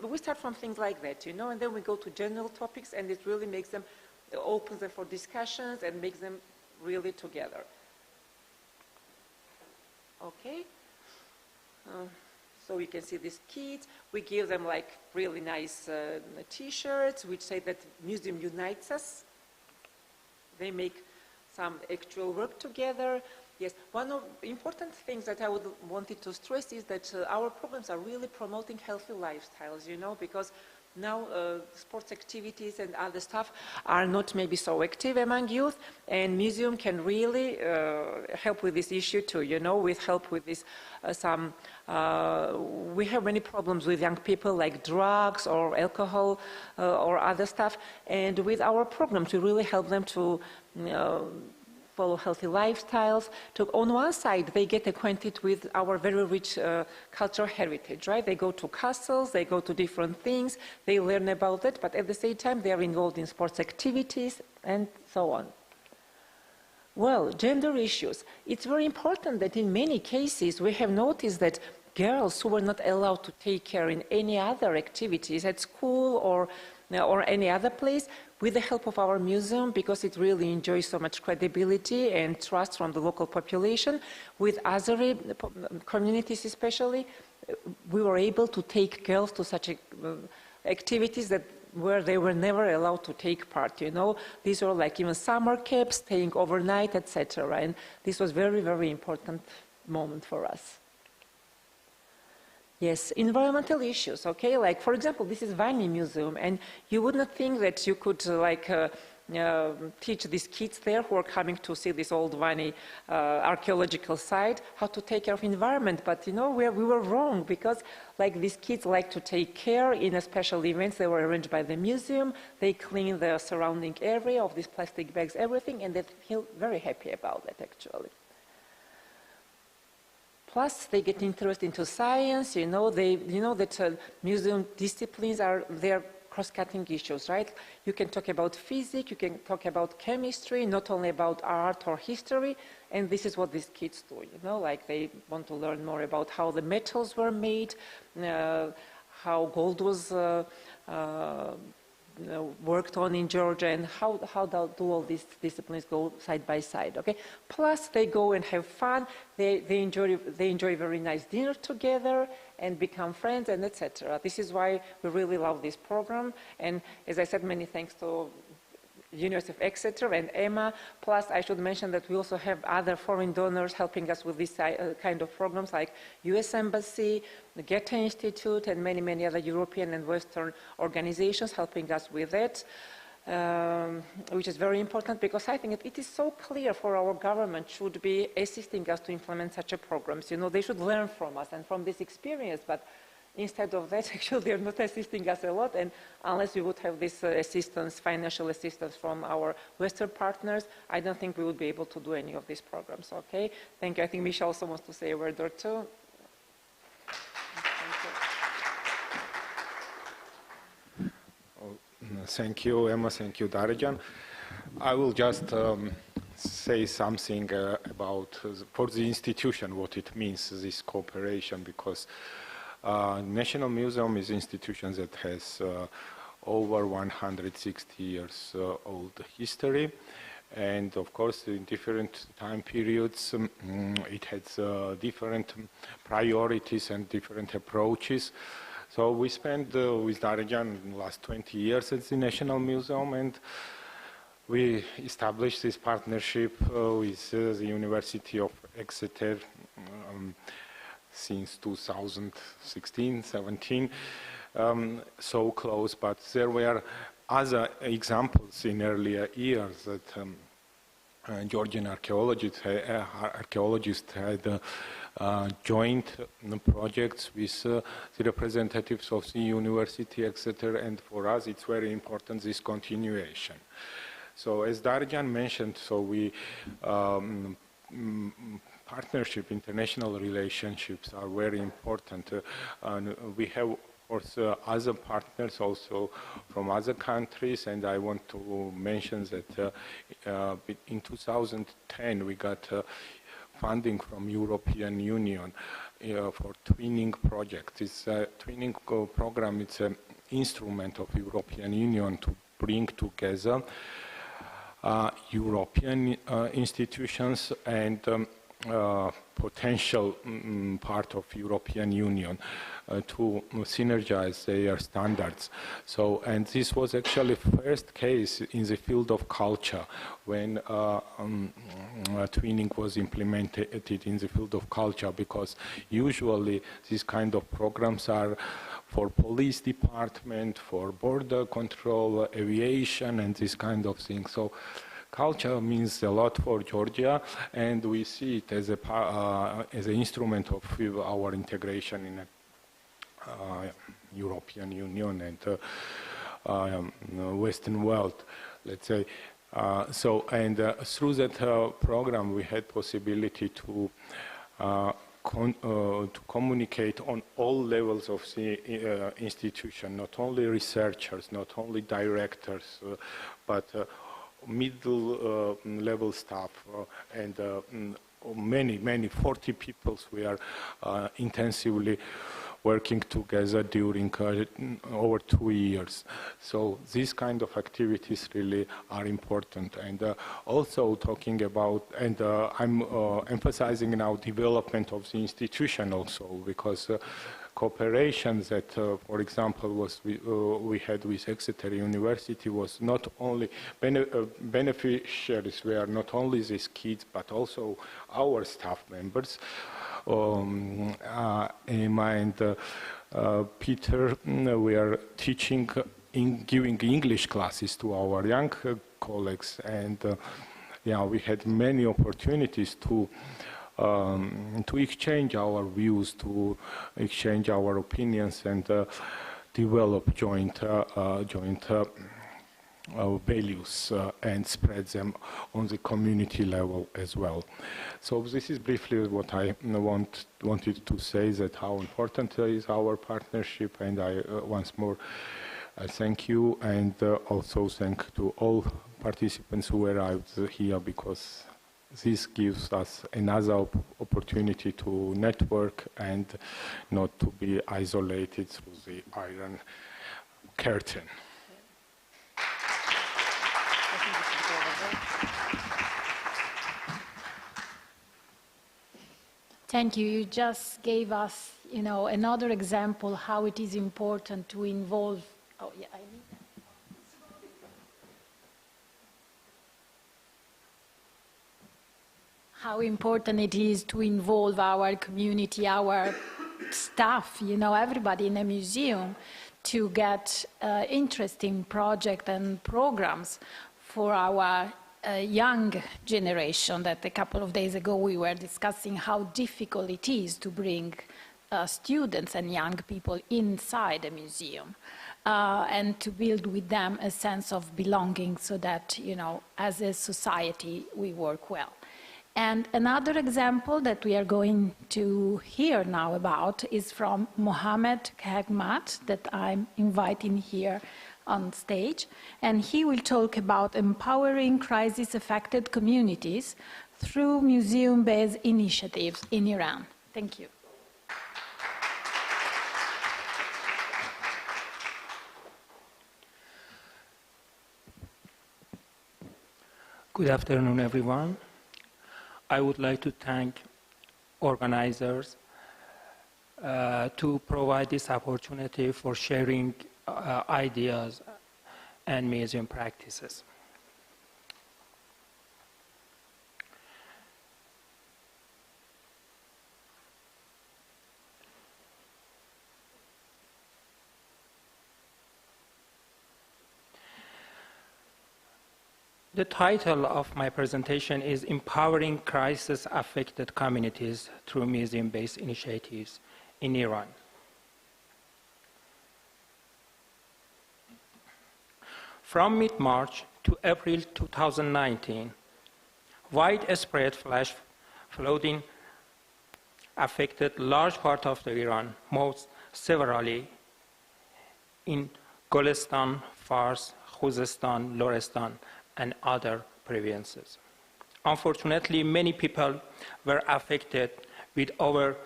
we start from things like that, you know, and then we go to general topics, and it really makes them, opens them for discussions and makes them really together. Okay. So you can see these kids. We give them like really nice T-shirts which say that museum unites us. They make some actual work together. Yes, one of the important things that I would wanted to stress is that our programs are really promoting healthy lifestyles, you know, because now sports activities and other stuff are not maybe so active among youth, and museum can really help with this issue too, you know, with help with this we have many problems with young people like drugs or alcohol or other stuff, and with our programs we really help them to follow healthy lifestyles. On one side, they get acquainted with our very rich cultural heritage, right? They go to castles, they go to different things, they learn about it, but at the same time, they are involved in sports activities and so on. Well, gender issues. It's very important that in many cases, we have noticed that girls who were not allowed to take care in any other activities at school or any other place, with the help of our museum, because it really enjoys so much credibility and trust from the local population, with Azeri communities especially, we were able to take girls to such activities that where they were never allowed to take part, you know. These were like even summer camps, staying overnight, etc. And this was very, very important moment for us. Yes, environmental issues, okay? Like, for example, this is Vani Museum, and you would not think that you could, teach these kids there who are coming to see this old Vani archaeological site how to take care of environment. But, you know, we were wrong, because, like, these kids like to take care in a special events. They were arranged by the museum. They clean the surrounding area of these plastic bags, everything, and they feel very happy about that, actually. Plus, they get interested into science, you know, that museum disciplines are their cross-cutting issues, right? You can talk about physics, you can talk about chemistry, not only about art or history, and this is what these kids do, you know, like they want to learn more about how the metals were made, how gold was worked on in Georgia, and how do all these disciplines go side by side, okay? Plus, they go and have fun, they enjoy a very nice dinner together, and become friends, and etc. This is why we really love this program, and as I said, many thanks to University of Exeter and Emma. Plus, I should mention that we also have other foreign donors helping us with this kind of programs, like US Embassy, the Goethe Institute, and many, many other European and Western organizations helping us with it, which is very important, because I think it is so clear for our government should be assisting us to implement such a programs. You know, they should learn from us and from this experience, but instead of that, actually, they're not assisting us a lot, and unless we would have this assistance, financial assistance from our Western partners, I don't think we would be able to do any of these programs, okay? Thank you. I think Misha also wants to say a word or two. Thank you, Emma. Thank you, Darajan. I will just say something about, for the institution, what it means, this cooperation, because National Museum is an institution that has over 160 years old history, and of course in different time periods it has different priorities and different approaches. So we spent with Darajan the last 20 years at the National Museum, and we established this partnership with the University of Exeter since 2016, 17, so close, but there were other examples in earlier years that Georgian archaeologists had joint projects with the representatives of the University, Exeter, and for us it's very important, this continuation. So as Darajan mentioned, so we partnership, international relationships are very important. And we have also other partners also from other countries, and I want to mention that in 2010 we got funding from European Union for twinning project. It's a twinning program. It's an instrument of European Union to bring together European institutions and potential part of European Union to synergize their standards. So, and this was actually first case in the field of culture when twinning was implemented in the field of culture, because usually these kind of programs are for police department, for border control, aviation, and this kind of thing. So culture means a lot for Georgia, and we see it as an instrument of our integration in a European Union and Western world, let's say. Through that program, we had possibility to communicate on all levels of the institution, not only researchers, not only directors, but middle level staff and many 40 people. We are intensively working together during over 2 years. So these kind of activities really are important. And also talking about, and I'm emphasizing now development of the institution also, because cooperation that, for example, we had with Exeter University was not only beneficiaries were not only these kids, but also our staff members. Emma and Peter, we are teaching, giving English classes to our young colleagues, and yeah, we had many opportunities to exchange our views, to exchange our opinions, and develop joint values and spread them on the community level as well. So this is briefly what I wanted to say, that how important is our partnership, and I once more thank you, and also thank to all participants who arrived here, because this gives us another opportunity to network and not to be isolated through the Iron Curtain. Thank you. You just gave us, another example how it is important to involve. Oh, yeah, I need that. How important it is to involve our community, our staff, everybody in a museum to get interesting projects and programs for our young generation. That a couple of days ago we were discussing how difficult it is to bring students and young people inside a museum and to build with them a sense of belonging so that, as a society we work well. And another example that we are going to hear now about is from Mohamed Khegmat, that I'm inviting here on stage. And he will talk about empowering crisis-affected communities through museum-based initiatives in Iran. Thank you. Good afternoon, everyone. I would like to thank organizers to provide this opportunity for sharing ideas and museum practices. The title of my presentation is Empowering Crisis-Affected Communities Through Museum-Based Initiatives in Iran. From mid-March to April 2019, widespread flash flooding affected large part of the Iran, most severely in Golestan, Fars, Khuzestan, Lorestan, and other provinces. Unfortunately, many people were affected with over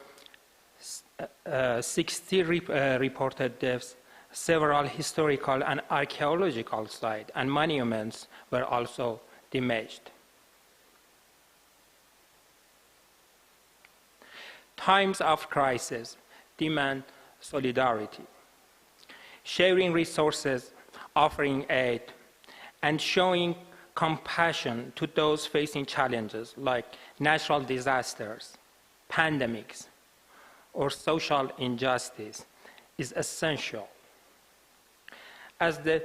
60 reported deaths. Several historical and archaeological sites and monuments were also damaged. Times of crisis demand solidarity. Sharing resources, offering aid, and showing compassion to those facing challenges like natural disasters, pandemics, or social injustice is essential. As the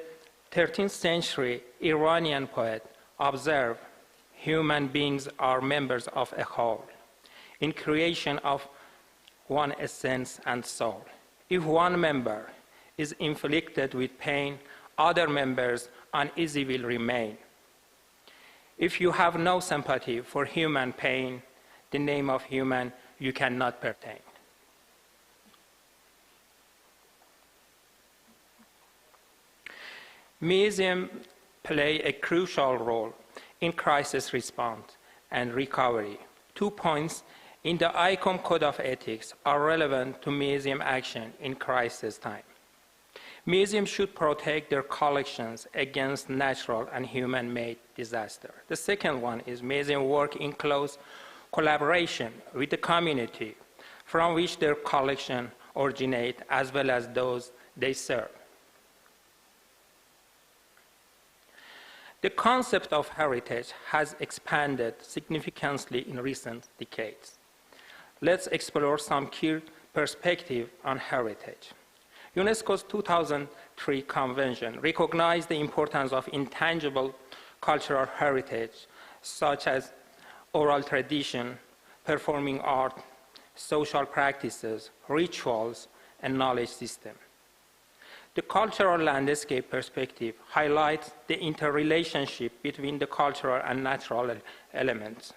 13th century Iranian poet observed, human beings are members of a whole, in creation of one essence and soul. If one member is inflicted with pain, other members uneasy will remain. If you have no sympathy for human pain, the name of human you cannot pertain. Museums play a crucial role in crisis response and recovery. 2 points in the ICOM Code of Ethics are relevant to museum action in crisis time. Museums should protect their collections against natural and human-made disaster. The second one is museums work in close collaboration with the community from which their collection originate, as well as those they serve. The concept of heritage has expanded significantly in recent decades. Let's explore some key perspectives on heritage. UNESCO's 2003 convention recognized the importance of intangible cultural heritage, such as oral tradition, performing art, social practices, rituals, and knowledge system. The cultural landscape perspective highlights the interrelationship between the cultural and natural elements.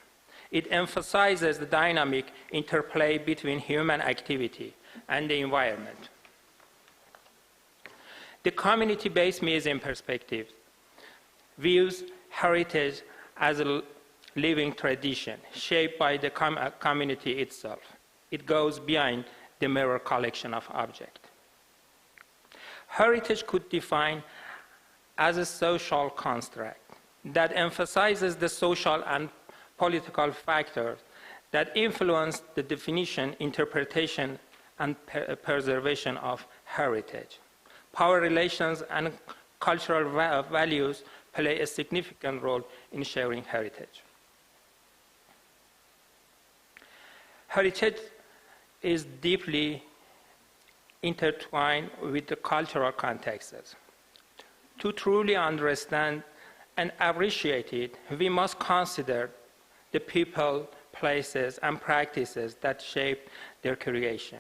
It emphasizes the dynamic interplay between human activity and the environment. The community-based museum perspective views heritage as a living tradition shaped by the community itself. It goes beyond the mere collection of objects. Heritage could define as a social construct that emphasizes the social and political factors that influence the definition, interpretation, and preservation of heritage. Power relations and cultural values play a significant role in sharing heritage. Heritage is deeply intertwined with the cultural contexts. To truly understand and appreciate it, we must consider the people, places, and practices that shape their creation.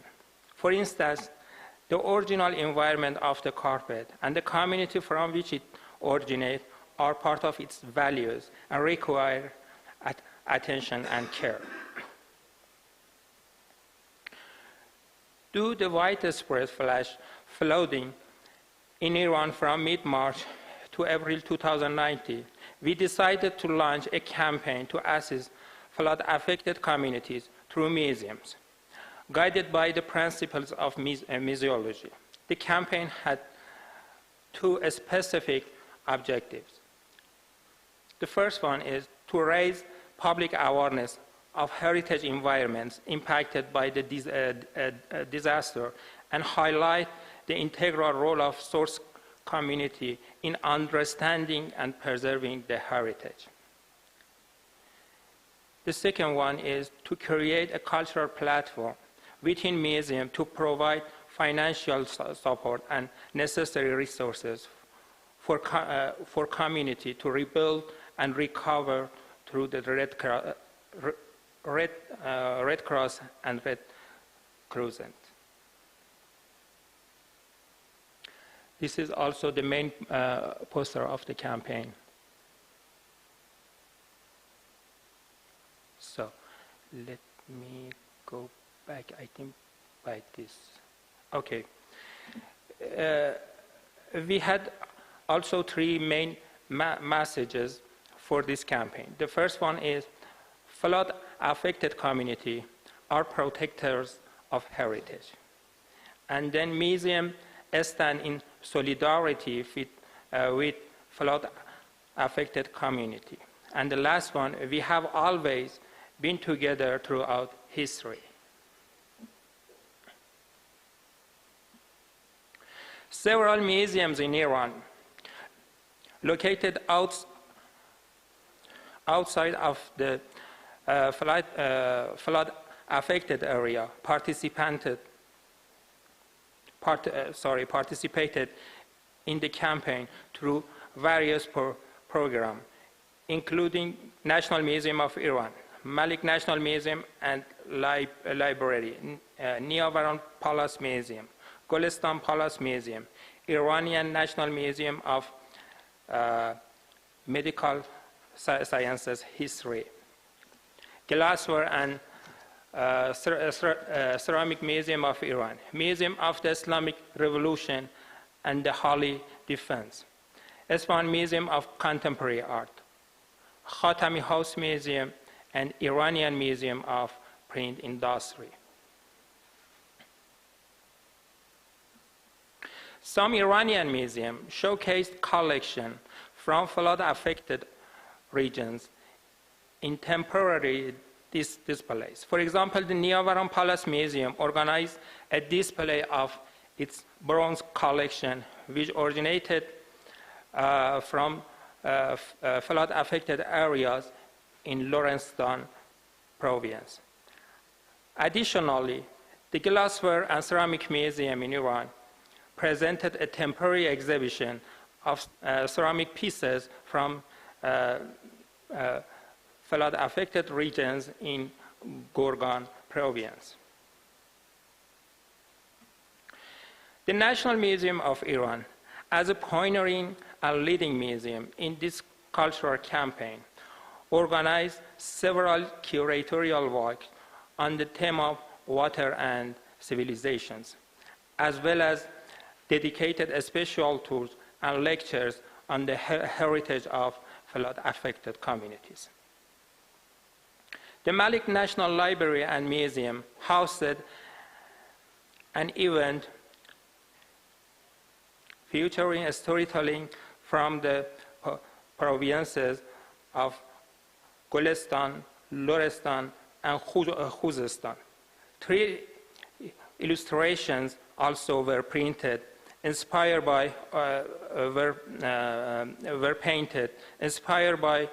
For instance, the original environment of the carpet and the community from which it originates are part of its values and require attention and care. Due to the widespread flash flooding in Iran from mid-March to April 2019, we decided to launch a campaign to assist flood-affected communities through museums, guided by the principles of museology. The campaign had two specific objectives. The first one is to raise public awareness of heritage environments impacted by the disaster and highlight the integral role of source community in understanding and preserving the heritage. The second one is to create a cultural platform within museum to provide financial support and necessary resources for community to rebuild and recover through the Red Cross and Red Crescent. This is also the main poster of the campaign. So let me go back, I think, by this. Okay. We had also three main messages for this campaign. The first one is flood-affected community are protectors of heritage. And then museum stand in solidarity with flood-affected community. And the last one, we have always been together throughout history. Several museums in Iran located outside of the flood-affected area participated in the campaign through various programs, including National Museum of Iran, Malik National Museum and Library, Neovaran Palace Museum, Golestan Palace Museum, Iranian National Museum of Medical Sciences History, Glassware and Ceramic Museum of Iran, Museum of the Islamic Revolution and the Holy Defense, Isfahan Museum of Contemporary Art, Khatami House Museum, and Iranian Museum of Print Industry. Some Iranian museums showcased collections from flood-affected regions in temporary displays. For example, the Neovaran Palace Museum organized a display of its bronze collection, which originated from flood-affected areas in Lorestan province. Additionally, the Glassware and Ceramic Museum in Iran presented a temporary exhibition of ceramic pieces from flood-affected regions in Gorgan province. The National Museum of Iran, as a pioneering and leading museum in this cultural campaign, organized several curatorial works on the theme of water and civilizations, as well as dedicated special tours and lectures on the heritage of flood-affected communities. The Malik National Library and Museum hosted an event featuring storytelling from the provinces of Golestan, Lorestan, and Khuzestan. 3 illustrations also were printed, inspired by, were painted, inspired by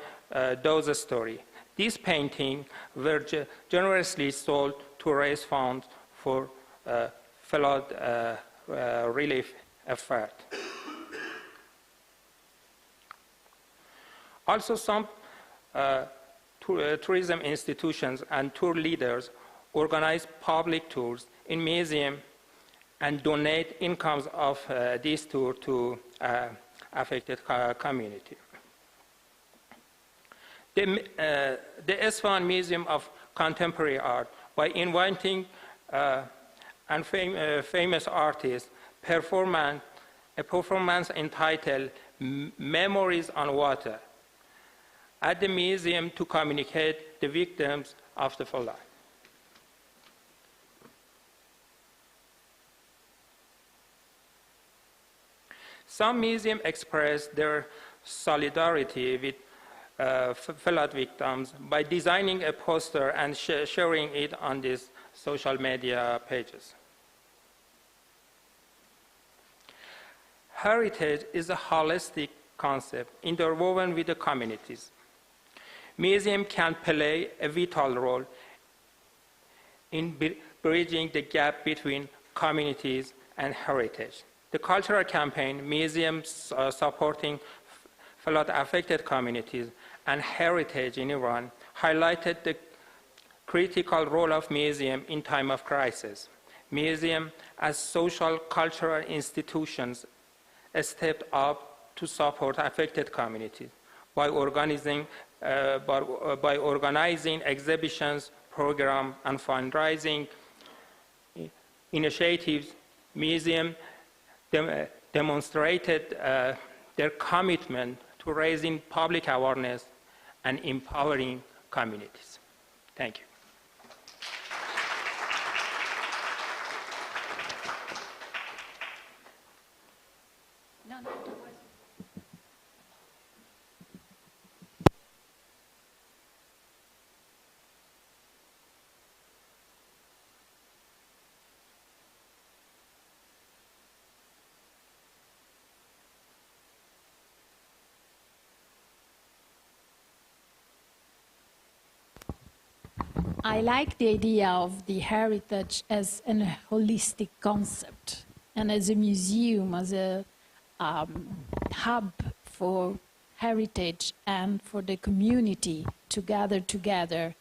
those stories. These paintings were generously sold to raise funds for flood relief effort. Also, some tourism institutions and tour leaders organize public tours in museums and donate incomes of these tours to affected community. The Isfahan Museum of Contemporary Art, by inviting famous artists, a performance entitled Memories on Water at the museum to communicate the victims of the flood. Some museums express their solidarity with flood victims by designing a poster and sharing it on these social media pages. Heritage is a holistic concept interwoven with the communities. Museums can play a vital role in bridging the gap between communities and heritage. The cultural campaign, Museums Supporting Flood-Affected Communities and Heritage in Iran, highlighted the critical role of museums in time of crisis. Museums, as social cultural institutions, stepped up to support affected communities by organizing exhibitions, programs, and fundraising initiatives. Museums demonstrated their commitment to raising public awareness and empowering communities. Thank you. I like the idea of the heritage as a holistic concept and as a museum, as a hub for heritage and for the community to gather together,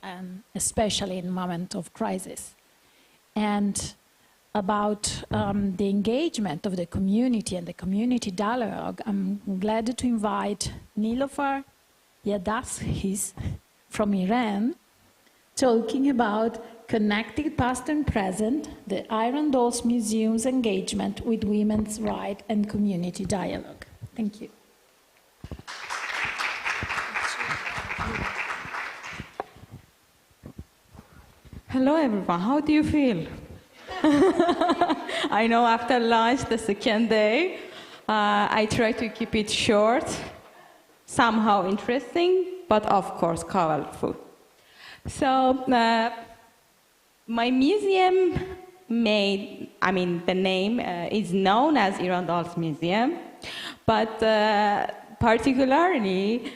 and especially in moment of crisis. And about the engagement of the community and the community dialogue, I'm glad to invite Nilofar Yadashis from Iran, talking about connecting past and present, the Iron Dolls Museum's engagement with women's rights and community dialogue. Thank you. Hello everyone, how do you feel? I know after lunch, the second day, I try to keep it short, somehow interesting, but of course colorful. So my museum the name is known as Iran Dolls Museum, but particularly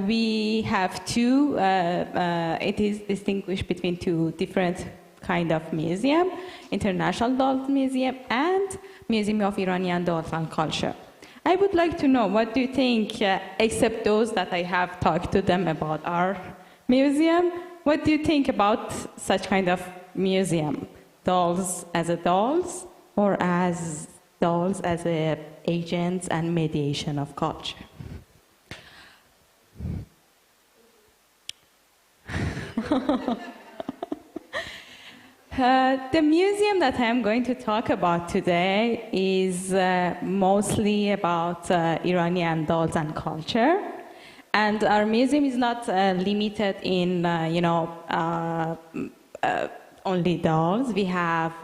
we have two, it is distinguished between two different kind of museum, International Dolls Museum and Museum of Iranian Dolls and Culture. I would like to know, what do you think, except those that I have talked to them about our museum, what do you think about such kind of museum? Dolls as a dolls, or as dolls as a agents and mediation of culture? The museum that I am going to talk about today is mostly about Iranian dolls and culture. And our museum is not limited in, only dolls. We have,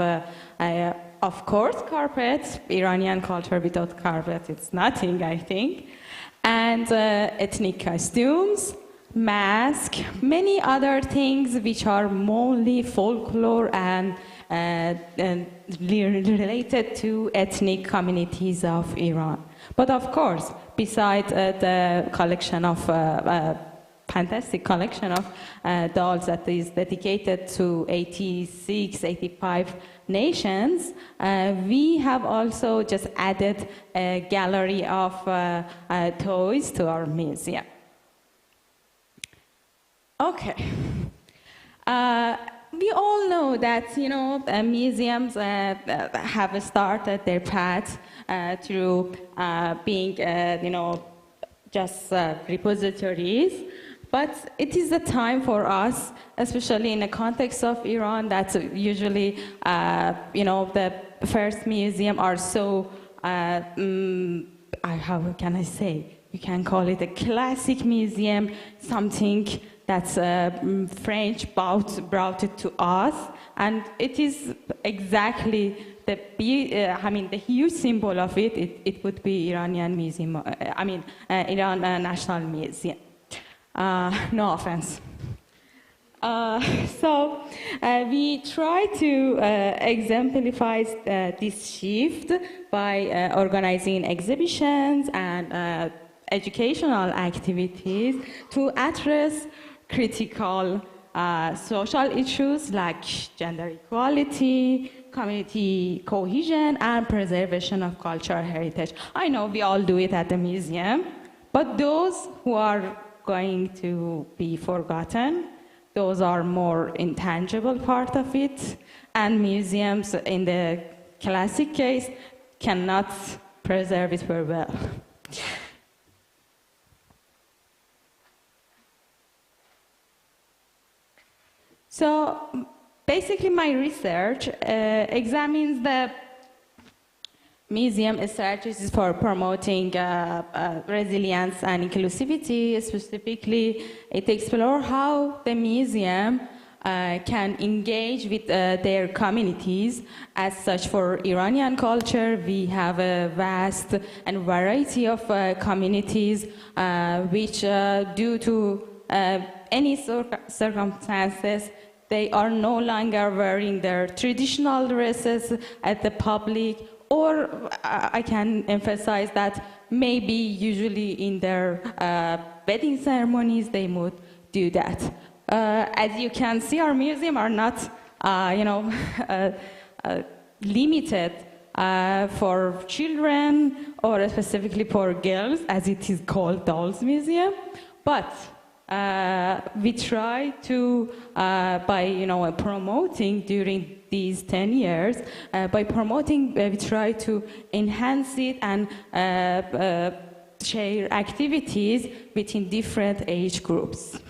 of course, carpets. Iranian culture without carpet, it's nothing, I think. And ethnic costumes, mask, many other things which are mostly folklore and related to ethnic communities of Iran. But of course, besides the collection of fantastic collection of dolls that is dedicated to 86, 85 nations, we have also just added a gallery of toys to our museum. Okay. We all know that, you know, museums have started their path through being, you know, just repositories. But it is a time for us, especially in the context of Iran, that usually, you know, the first museum are so, how can I say? You can call it a classic museum, something that's French brought it to us, and it is exactly the huge symbol of it. It would be Iranian Museum. Iran National Museum. No offense. So we try to exemplify this shift by organizing exhibitions and educational activities to address critical social issues like gender equality, community cohesion, and preservation of cultural heritage. I know we all do it at the museum, but those who are going to be forgotten, those are more intangible part of it, and museums in the classic case cannot preserve it very well. So basically my research examines the museum strategies for promoting resilience and inclusivity. Specifically, it explores how the museum can engage with their communities. As such, for Iranian culture, we have a vast and variety of communities which, due to any circumstances, they are no longer wearing their traditional dresses at the public, or I can emphasize that maybe usually in their wedding ceremonies they would do that. As you can see, our museum are not, limited for children or specifically for girls, as it is called Dolls Museum, but we try to, by promoting during these 10 years, by promoting, we try to enhance it and share activities within different age groups.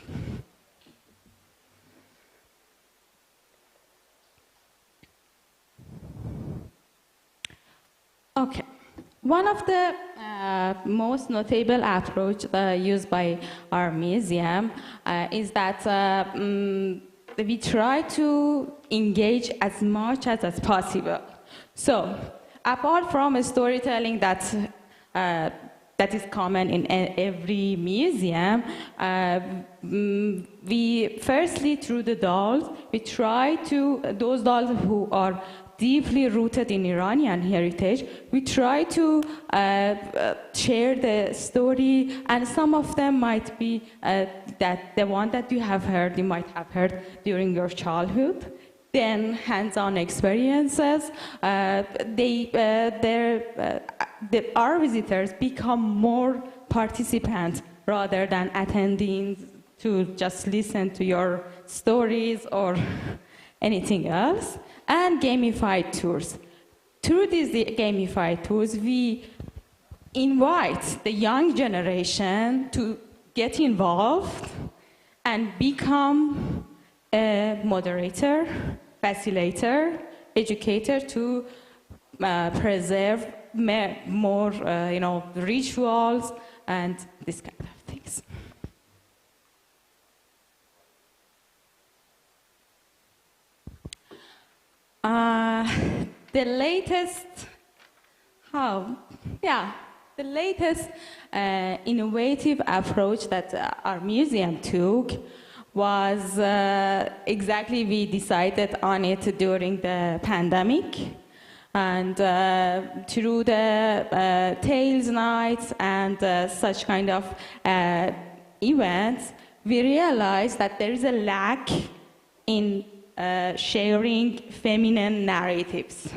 Okay. One of the most notable approach used by our museum is that we try to engage as much as possible. So, apart from storytelling that is common in every museum, we firstly, through the dolls, we try to, those dolls who are deeply rooted in Iranian heritage, we try to share the story, and some of them might be that the one that you might have heard during your childhood. Then hands-on experiences, our visitors become more participants rather than attending to just listen to your stories or anything else. And gamified tours. Through these gamified tours, we invite the young generation to get involved and become a moderator, facilitator, educator to preserve more, rituals and this kind of things. The latest, The latest innovative approach that our museum took was exactly we decided on it during the pandemic. And through the Tales Nights and such kind of events, we realized that there is a lack in sharing feminine narratives.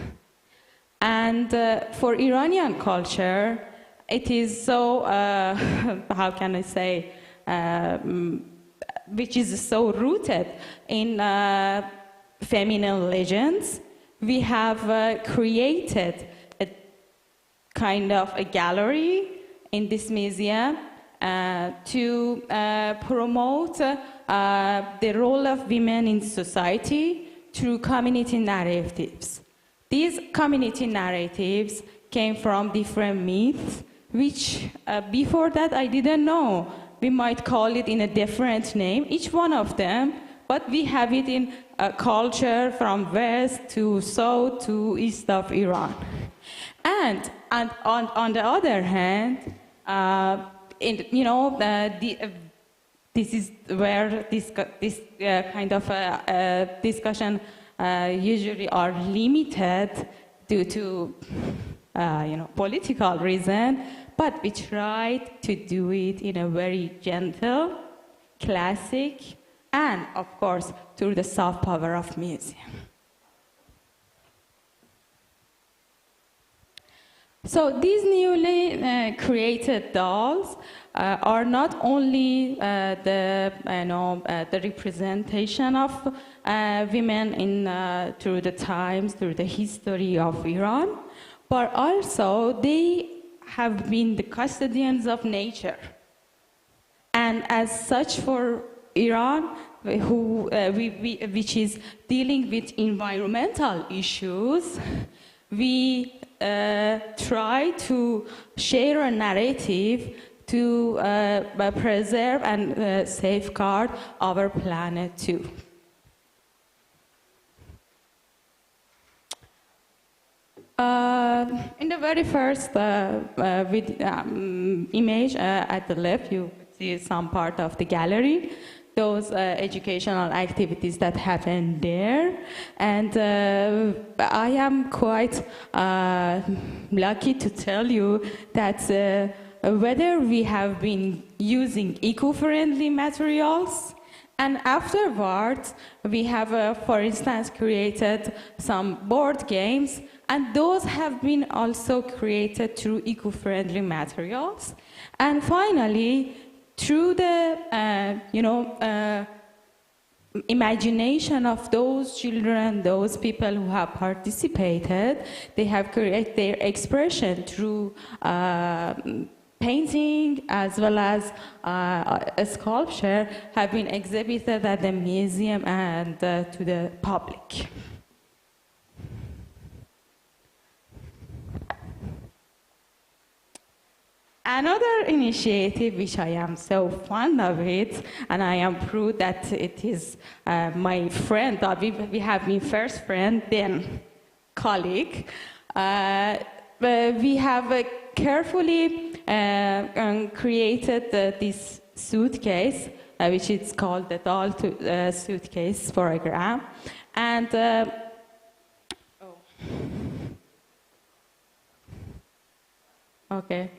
And for Iranian culture, it is so, how can I say, which is so rooted in feminine legends. We have created a kind of a gallery in this museum to promote the role of women in society through community narratives. These community narratives came from different myths, which before that I didn't know. We might call it in a different name, each one of them, but we have it in culture from west to south to east of Iran. And on the other hand, this is where this kind of discussion usually are limited due to political reason, but we tried to do it in a very gentle, classic, and of course through the soft power of museum. So these newly created dolls are not only the representation of women through the times, through the history of Iran, but also they have been the custodians of nature. And as such, for Iran, which is dealing with environmental issues, we try to share a narrative to preserve and safeguard our planet too. In the very first image at the left, you see some part of the gallery, those educational activities that happen there. And I am quite lucky to tell you that whether we have been using eco-friendly materials, and afterwards we have, for instance, created some board games, and those have been also created through eco-friendly materials. And finally, through the imagination of those children, those people who have participated, they have created their expression through painting as well as a sculpture have been exhibited at the museum and to the public. Another initiative which I am so fond of it, and I am proud that it is my friend, we have been first friend, then colleague. We have carefully created this suitcase, which is called the doll suitcase program. And okay.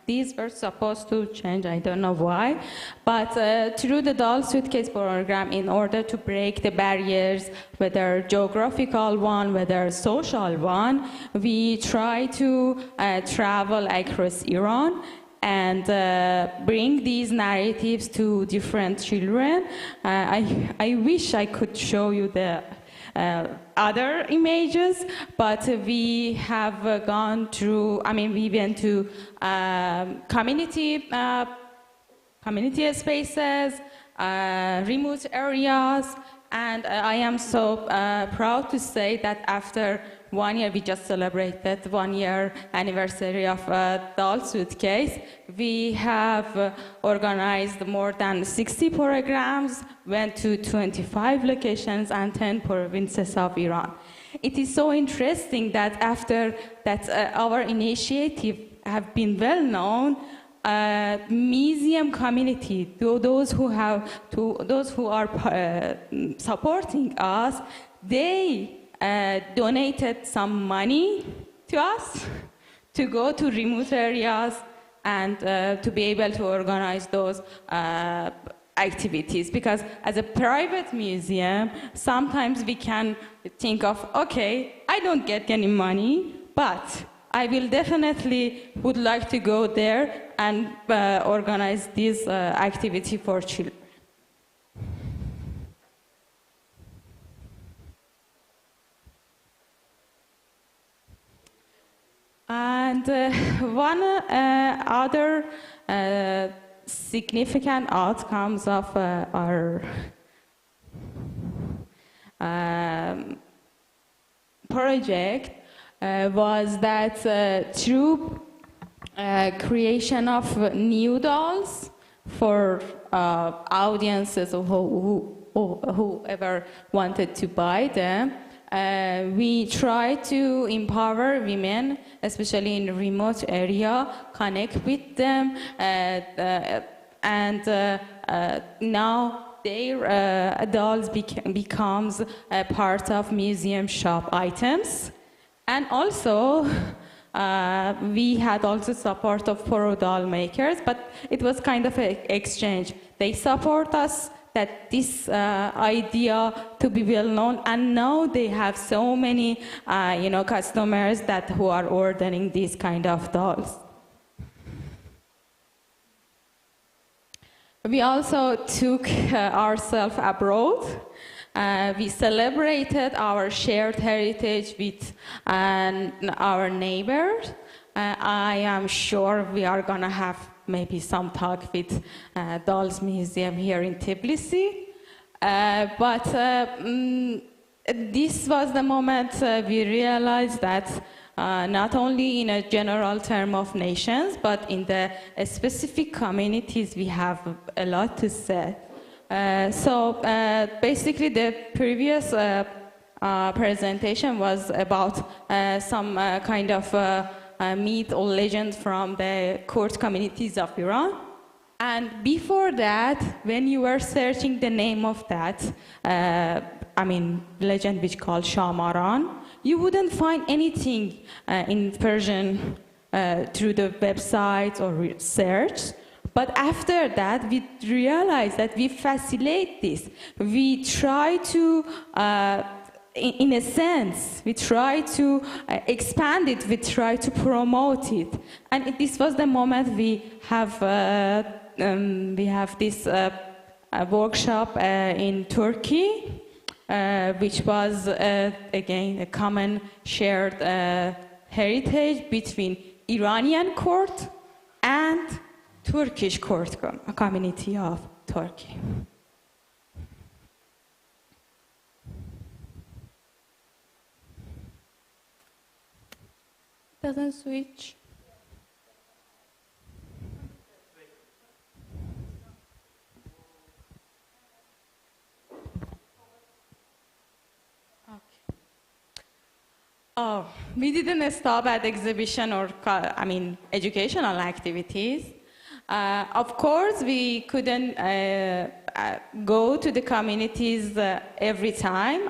These were supposed to change, I don't know why, but through the doll suitcase program, in order to break the barriers, whether geographical one, whether social one, we try to travel across Iran and bring these narratives to different children. I wish I could show you the other images, but we have gone through, we went to community spaces, remote areas, and I am so proud to say that after 1 year, we just celebrated 1 year anniversary of doll suitcase. We have organized more than 60 programs, went to 25 locations and 10 provinces of Iran. it is so interesting that after that our initiative have been well known, museum community, those who are supporting us, they donated some money to us to go to remote areas and to be able to organize those activities. Because as a private museum, sometimes we can think of, okay, I don't get any money, but I will definitely would like to go there and organize this activity for children. And one other significant outcomes of our project was that through creation of new dolls for audiences whoever wanted to buy them, we try to empower women, especially in remote area, connect with them, and now their dolls becomes a part of museum shop items. And also, we had also support of pro doll makers, but it was kind of an exchange. They support us that this idea to be well known, and now they have so many, customers who are ordering these kind of dolls. We also took ourselves abroad. We celebrated our shared heritage with our neighbors. I am sure we are going to have maybe some talk with Dolls Museum here in Tbilisi. But this was the moment we realized that not only in a general term of nations, but in the specific communities, we have a lot to say. So basically, the previous presentation was about some kind of myth or legend from the Kurd communities of Iran. And before that, when you were searching the name of that, legend which called Shamaran, you wouldn't find anything in Persian through the websites or search. But after that, we realized that we facilitate this. We try to, in a sense, we try to expand it, we try to promote it. And this was the moment we have this workshop in Turkey, which was, again, a common shared heritage between Iranian court and Turkish court community of Turkey. Doesn't switch. Oh, we didn't stop at exhibition or, educational activities. Of course, we couldn't go to the communities every time.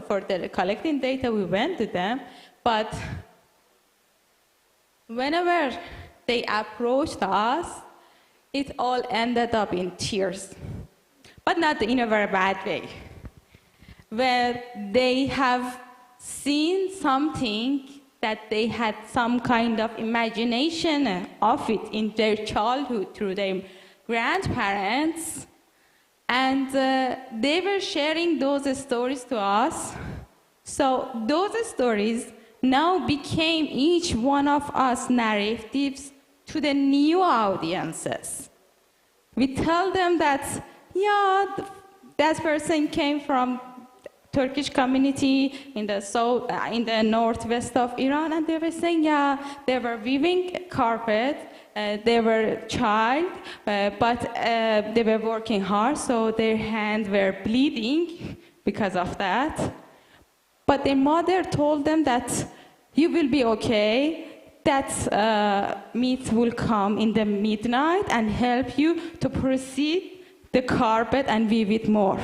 For the collecting data, we went to them. But whenever they approached us, it all ended up in tears. But not in a very bad way. Where they have seen something that they had some kind of imagination of it in their childhood through their grandparents, and they were sharing those stories to us. So those stories now became each one of us narratives to the new audiences. We tell them that, yeah, that person came from Turkish community in the south, in the northwest of Iran, and they were saying, yeah, they were weaving carpet, they were child, but they were working hard, so their hands were bleeding because of that. But their mother told them that you will be okay, that meat will come in the midnight and help you to proceed the carpet and weave it more.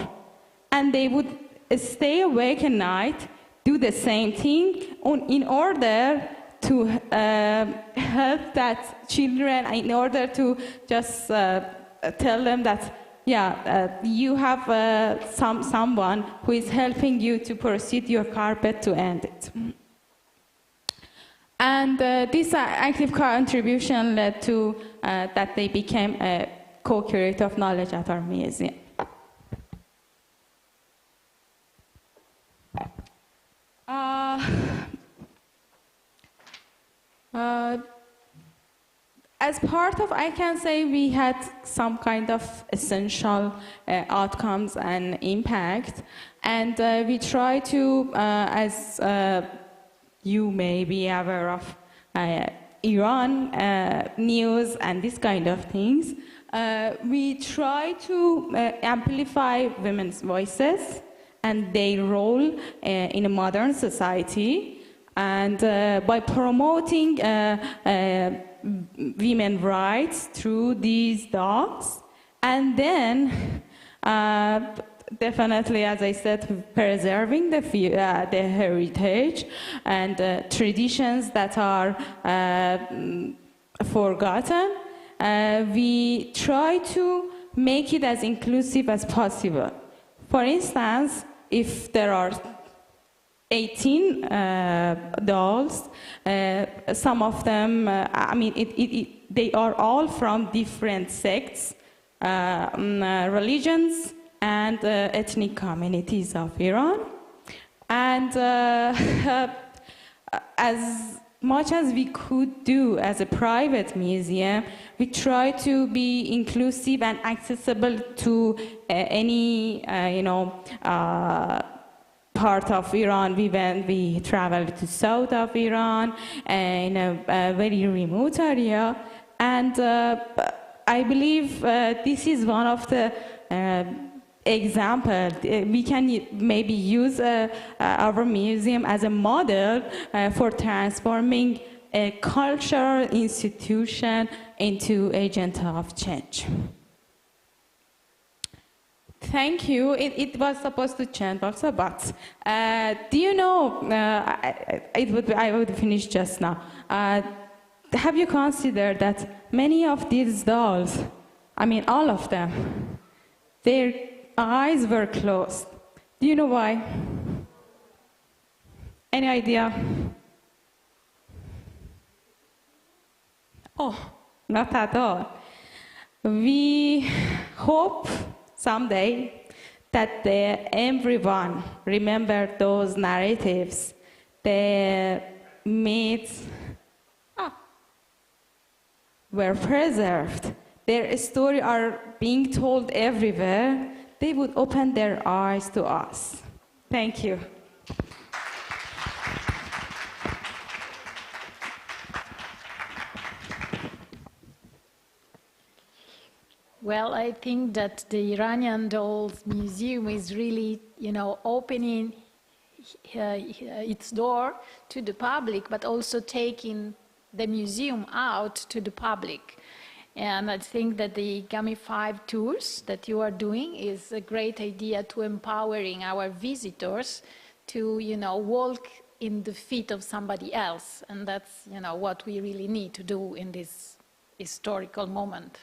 And they would stay awake at night, do the same thing in order to help that children, in order to just tell them that, you have someone who is helping you to proceed your carpet to end it. And this active contribution led to that they became a co-curator of knowledge at our museum. As part of, I can say we had some kind of essential outcomes and impact, and we try to, as you may be aware of, Iran news and this kind of things, we try to amplify women's voices and their role in a modern society, and by promoting women's rights through these dogs, and then definitely, as I said, preserving the heritage and traditions that are forgotten. We try to make it as inclusive as possible. For instance, if there are 18 dolls, some of them, they are all from different sects, religions, and ethnic communities of Iran. And as much as we could do as a private museum, we try to be inclusive and accessible to any, part of Iran. We traveled to south of Iran in a very remote area, and I believe this is one of the example. We can maybe use our museum as a model for transforming a cultural institution into agent of change. Thank you. It was supposed to change also, but do you know, I would finish just now. Have you considered that many of these dolls, all of them, their eyes were closed? Do you know why? Any idea? Oh, not at all. We hope someday that everyone remember those narratives. The myths were preserved. Their stories are being told everywhere. They would open their eyes to us. Thank you. Well, I think that the Iranian Dolls Museum is really, opening its door to the public, but also taking the museum out to the public. And I think that the gamified tours that you are doing is a great idea to empowering our visitors to, walk in the feet of somebody else. And that's, what we really need to do in this historical moment.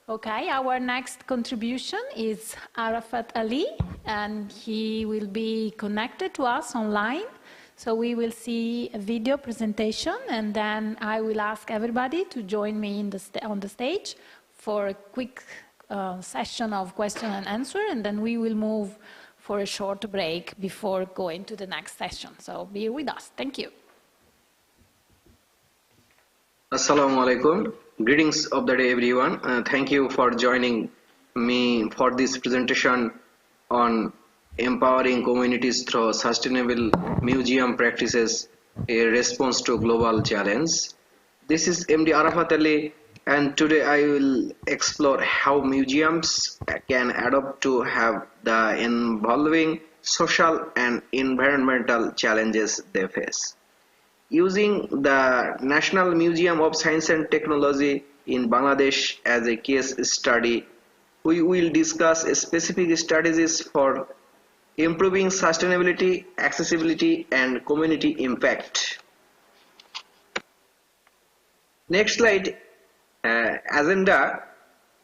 Okay, our next contribution is Arafat Ali, and he will be connected to us online. So we will see a video presentation, and then I will ask everybody to join me on the stage for a quick session of question and answer, and then we will move for a short break before going to the next session. So be with us. Thank you. Assalamu alaikum. Greetings of the day, everyone. Thank you for joining me for this presentation on empowering communities through sustainable museum practices, a response to global challenge. This is MD Arafat Ali, and today I will explore how museums can adapt to have the involving social and environmental challenges they face. Using the National Museum of Science and Technology in Bangladesh as a case study, we will discuss specific strategies for improving sustainability, accessibility, and community impact. Next slide, agenda.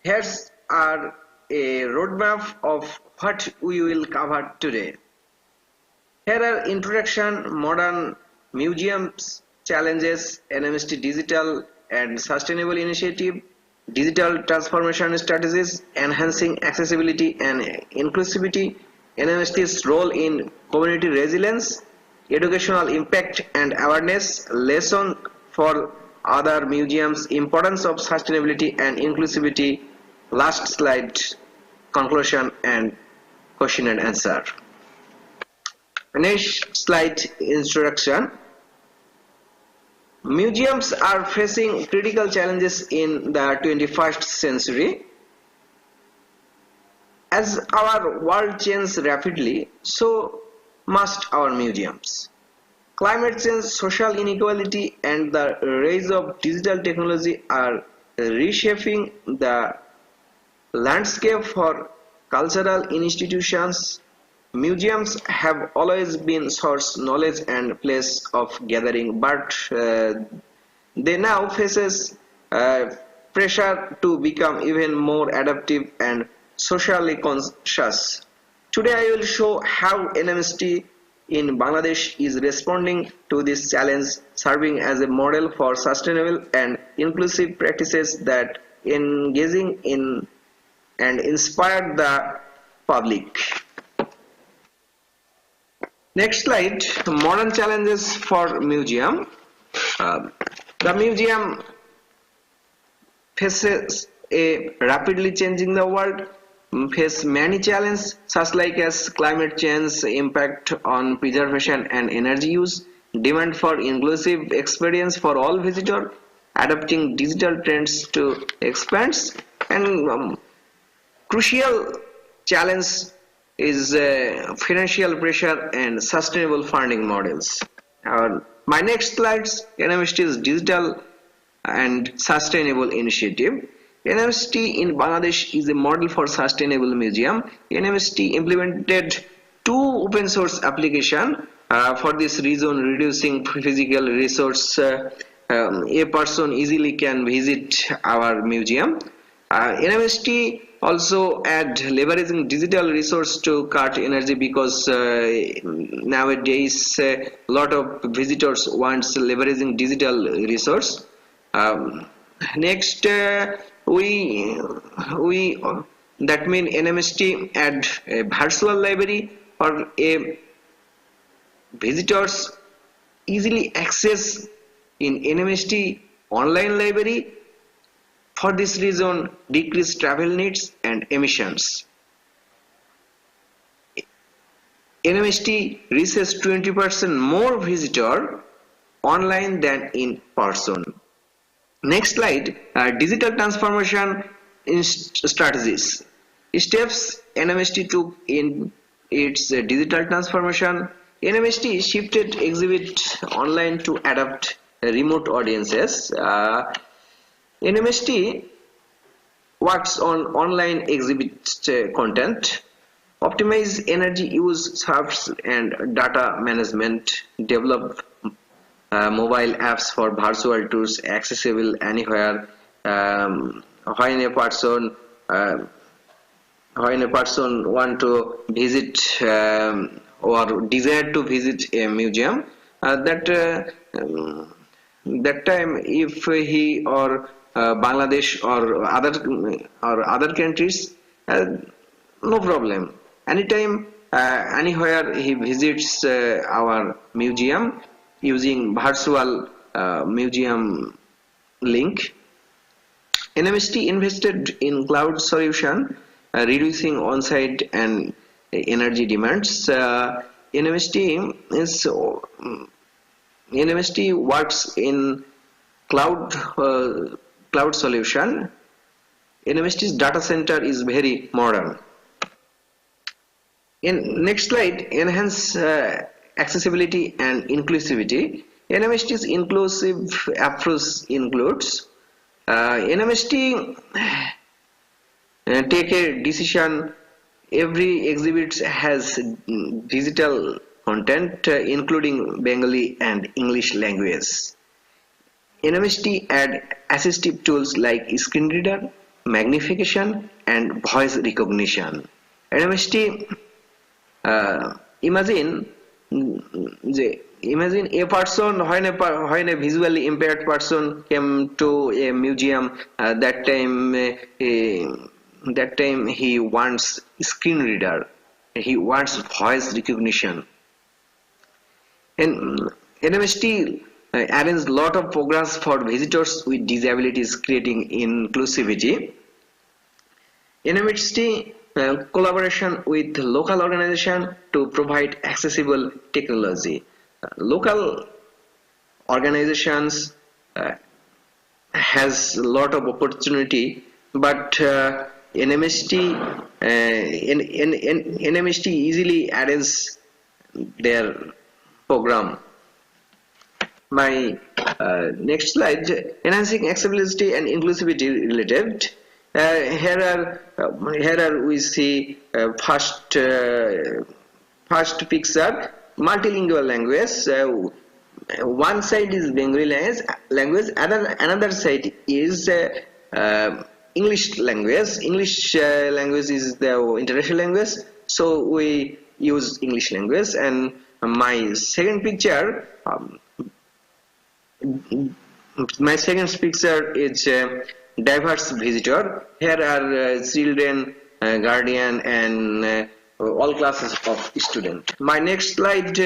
Here's are a roadmap of what we will cover today. Here are introduction, modern museums, challenges, NMST digital and sustainable initiative, digital transformation strategies, enhancing accessibility and inclusivity, NMST's role in community resilience, educational impact and awareness, lesson for other museums, importance of sustainability and inclusivity, last slide, conclusion and question and answer. Next slide, introduction. Museums are facing critical challenges in the 21st century. As our world changes rapidly, so must our museums. Climate change, social inequality, and the rise of digital technology are reshaping the landscape for cultural institutions. Museums have always been source knowledge and place of gathering, but they now faces pressure to become even more adaptive and socially conscious. Today I will show how NMST in Bangladesh is responding to this challenge, serving as a model for sustainable and inclusive practices that engaging in and inspire the public. Next slide, modern challenges for museum. The museum faces a rapidly changing the world, face many challenges such like as climate change, impact on preservation and energy use, demand for inclusive experience for all visitors, adapting digital trends to expands, and crucial challenge is financial pressure and sustainable funding models. My next slides, NMST's digital and sustainable initiative. NMST in Bangladesh is a model for sustainable museum. NMST implemented 2 open source applications for this reason, reducing physical resource. A person easily can visit our museum. NMST also add leveraging digital resource to cut energy because nowadays a lot of visitors wants leveraging digital resource. Next that means NMST add a virtual library or a visitors easily access in NMST online library. For this reason, decrease travel needs and emissions. NMST reaches 20% more visitor online than in person. Next slide, digital transformation strategies. Steps NMST took in its digital transformation. NMST shifted exhibit online to adapt remote audiences. NMST works on online exhibit content, optimize energy use, serves and data management, develop mobile apps for virtual tours accessible anywhere. When a person want to visit or desire to visit a museum, that time if he or Bangladesh or other countries, no problem. Anytime, anywhere he visits our museum using virtual museum link. NMST invested in cloud solution, reducing on-site and energy demands. NMST works in cloud solution. NMST's data center is very modern. In next slide, enhance accessibility and inclusivity. NMST's inclusive approach includes NMST take a decision. Every exhibit has digital content including Bengali and English language. NMST add assistive tools like screen reader, magnification and voice recognition. NMST imagine a person, when a visually impaired person came to a museum, that time he wants screen reader, he wants voice recognition. And NMST arranges a lot of programs for visitors with disabilities, creating inclusivity. NMST collaboration with local organization to provide accessible technology. Local organizations has a lot of opportunity, but NMST easily arranges their program. My next slide, enhancing accessibility and inclusivity related. Here we see first picture, multilingual language. One side is Bengali language, another side is English language. English language is the international language, so we use English language. And my second picture, is diverse visitor. Here are children, guardian, and all classes of students. My next slide,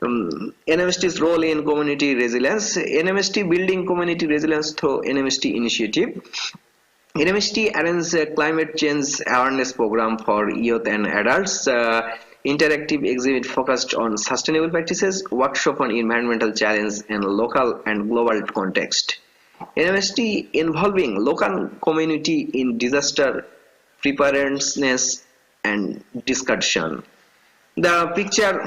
NMST's role in community resilience. NMST building community resilience through NMST initiative. NMST arranges a climate change awareness program for youth and adults. Interactive exhibit focused on sustainable practices, workshop on environmental challenge in local and global context. NMST involving local community in disaster preparedness and discussion. The picture,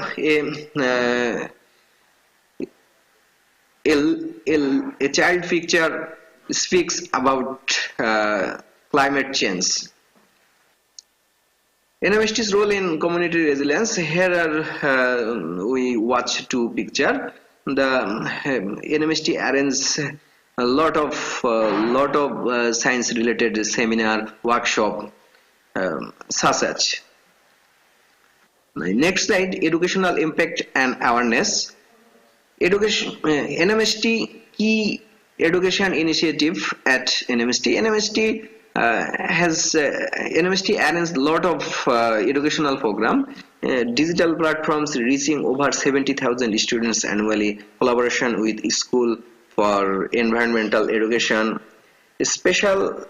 a child picture speaks about climate change. NMST's role in community resilience. Here we watch two pictures. The NMST arranges a lot of science related seminar, workshop, such. Next slide, educational impact and awareness. NMST key education initiative at NMST. NMST NMST arranges a lot of educational program, digital platforms reaching over 70,000 students annually, collaboration with school for environmental education, a special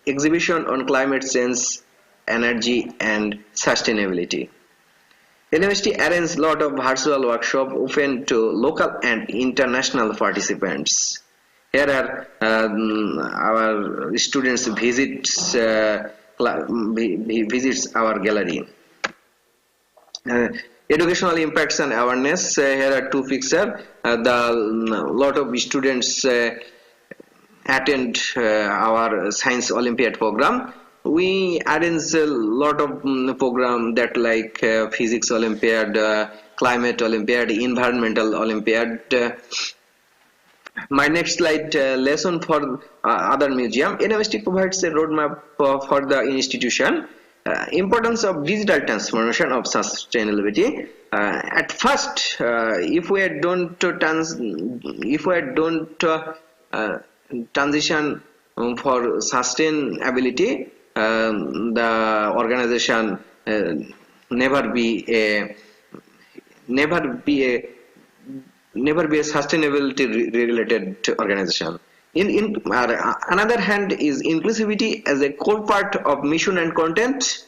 exhibition on climate change, energy and sustainability. NMST arranges a lot of virtual workshops open to local and international participants. Here are our students visits our gallery. Educational impacts and awareness. Here are two pictures. Lot of students attend our science Olympiad program. We arrange a lot of program that like physics Olympiad, climate Olympiad, environmental Olympiad. My next slide, lesson for other museum. NMST provides a roadmap for the institution. Importance of digital transformation of sustainability. At first, if we don't transition for sustainability, the organization never be a sustainability related organization. Another hand is inclusivity as a core part of mission and content.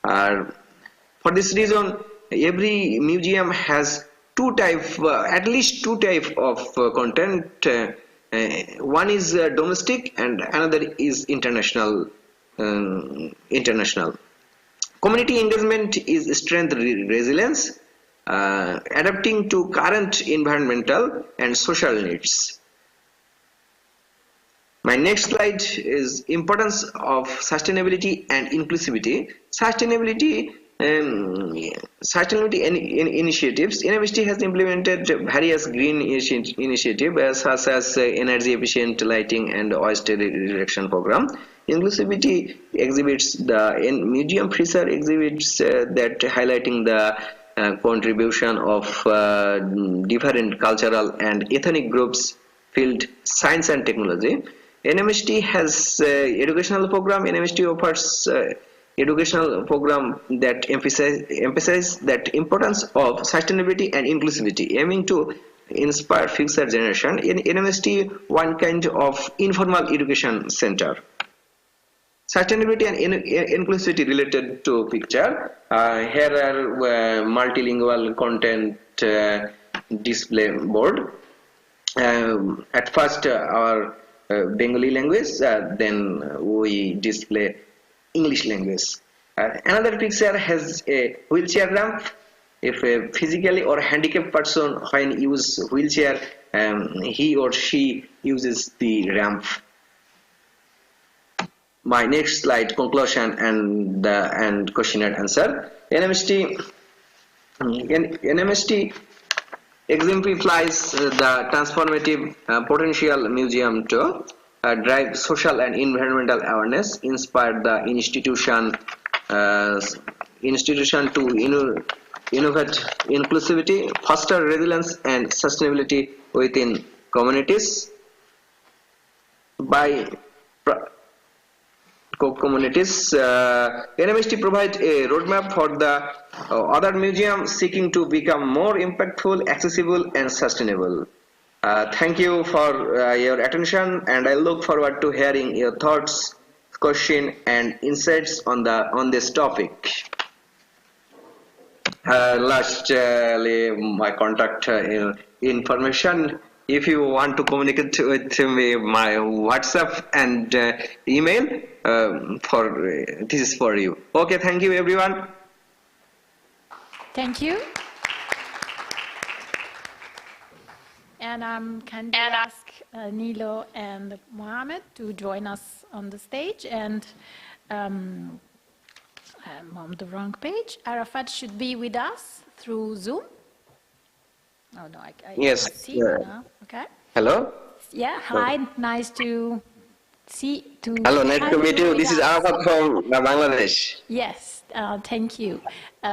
For this reason, every museum has at least two types of content. One is domestic and another is international. Community engagement is strength resilience, adapting to current environmental and social needs. My next slide is importance of sustainability and inclusivity. Sustainability initiatives. University has implemented various green initiatives such as energy efficient lighting and waste reduction program. Inclusivity exhibits, the museum freezer exhibits that highlighting the contribution of different cultural and ethnic groups, field science and technology. NMST has educational program. NMST offers educational program that emphasize that importance of sustainability and inclusivity, aiming to inspire future generation. In NMST, one kind of informal education center. Sustainability and inclusivity related to picture. Here are multilingual content display board. At first our Bengali language, then we display English language. Another picture has a wheelchair ramp. If a physically or handicapped person when use wheelchair, he or she uses the ramp. My next slide, conclusion and question and answer. NMST exemplifies the transformative potential museum to drive social and environmental awareness, inspire the institution to innovate inclusivity, foster resilience and sustainability within communities. By communities, NMST provides a roadmap for the other museums seeking to become more impactful, accessible and sustainable. Thank you for your attention, and I look forward to hearing your thoughts, questions and insights on this topic. Lastly, my contact information. If you want to communicate with me, my WhatsApp and email, this is for you. Okay, thank you everyone. Thank you. And can you ask Nilo and Mohammed to join us on the stage? And I'm on the wrong page. Arafat should be with us through Zoom. Oh no, I yes. can't see you now. Okay. Hello. Yeah. Hi. Nice to see. Hello. Nice to meet you. This is Arafat from Bangladesh. Yes. Thank you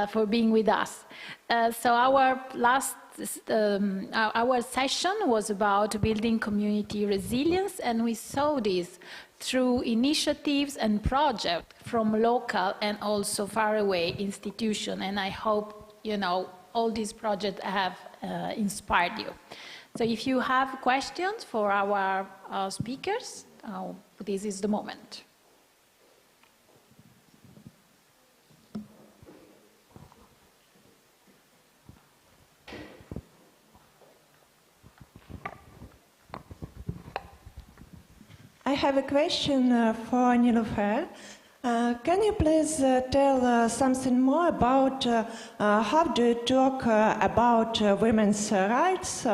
for being with us. So our last our session was about building community resilience, and we saw this through initiatives and projects from local and also faraway institutions. And I hope all these projects have inspired you. So if you have questions for our speakers, this is the moment. I have a question for Niloufer. Can you please tell something more about how do you talk about women's rights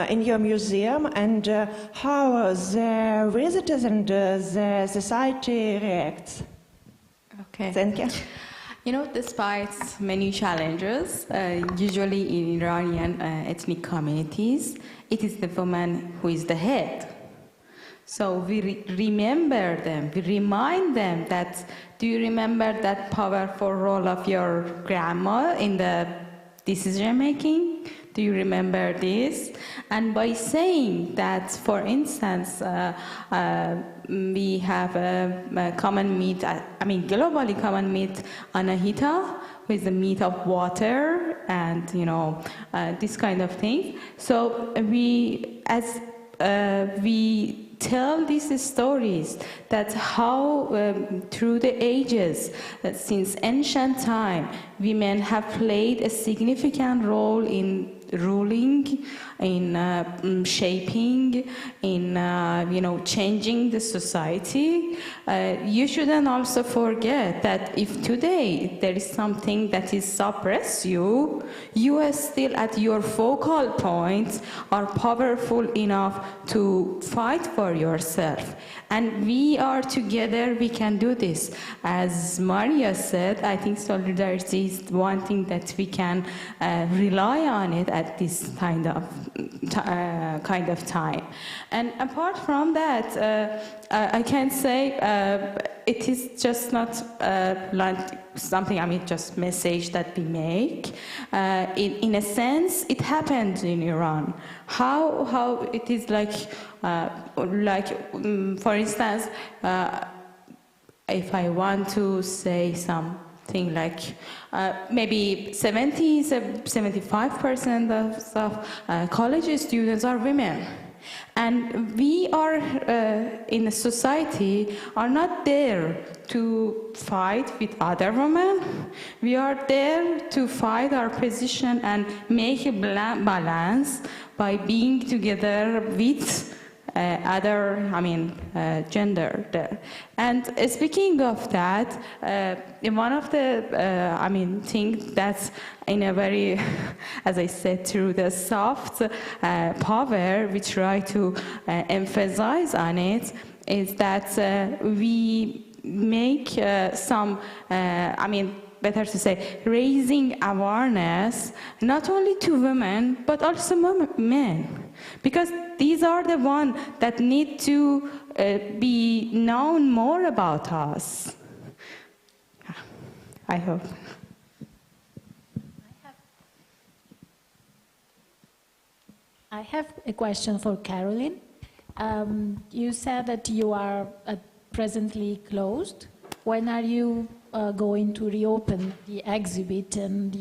in your museum, and how the visitors and the society reacts? Okay. Thank you. Despite many challenges, usually in Iranian ethnic communities, it is the woman who is the head. So we remember them, we remind them that, do you remember that powerful role of your grandma in the decision making? Do you remember this? And by saying that, for instance, we have a common meat, globally common meat, anahita, with the meat of water and, this kind of thing. So we tell these stories, that how through the ages, since ancient time, women have played a significant role in ruling, in shaping, in changing the society. You shouldn't also forget that if today there is something that is suppress you are still at your focal point are powerful enough to fight for yourself. And we are together, we can do this. As Maria said, I think solidarity is one thing that we can rely on it at this kind of time. And apart from that, I can say it is just not like something, just message that we make. In a sense, it happened in Iran. How it is like for instance, if I want to say something like maybe 75% of college students are women. And we are in a society are not there to fight with other women. We are there to fight our position and make a balance by being together with other, gender there. And speaking of that, one of the, things that's in a very, as I said, through the soft power, we try to emphasize on it, is that we make some, better to say, raising awareness, not only to women, but also men. Because these are the ones that need to be known more about us. I hope. I have a question for Caroline. You said that you are presently closed. When are you going to reopen the exhibit and,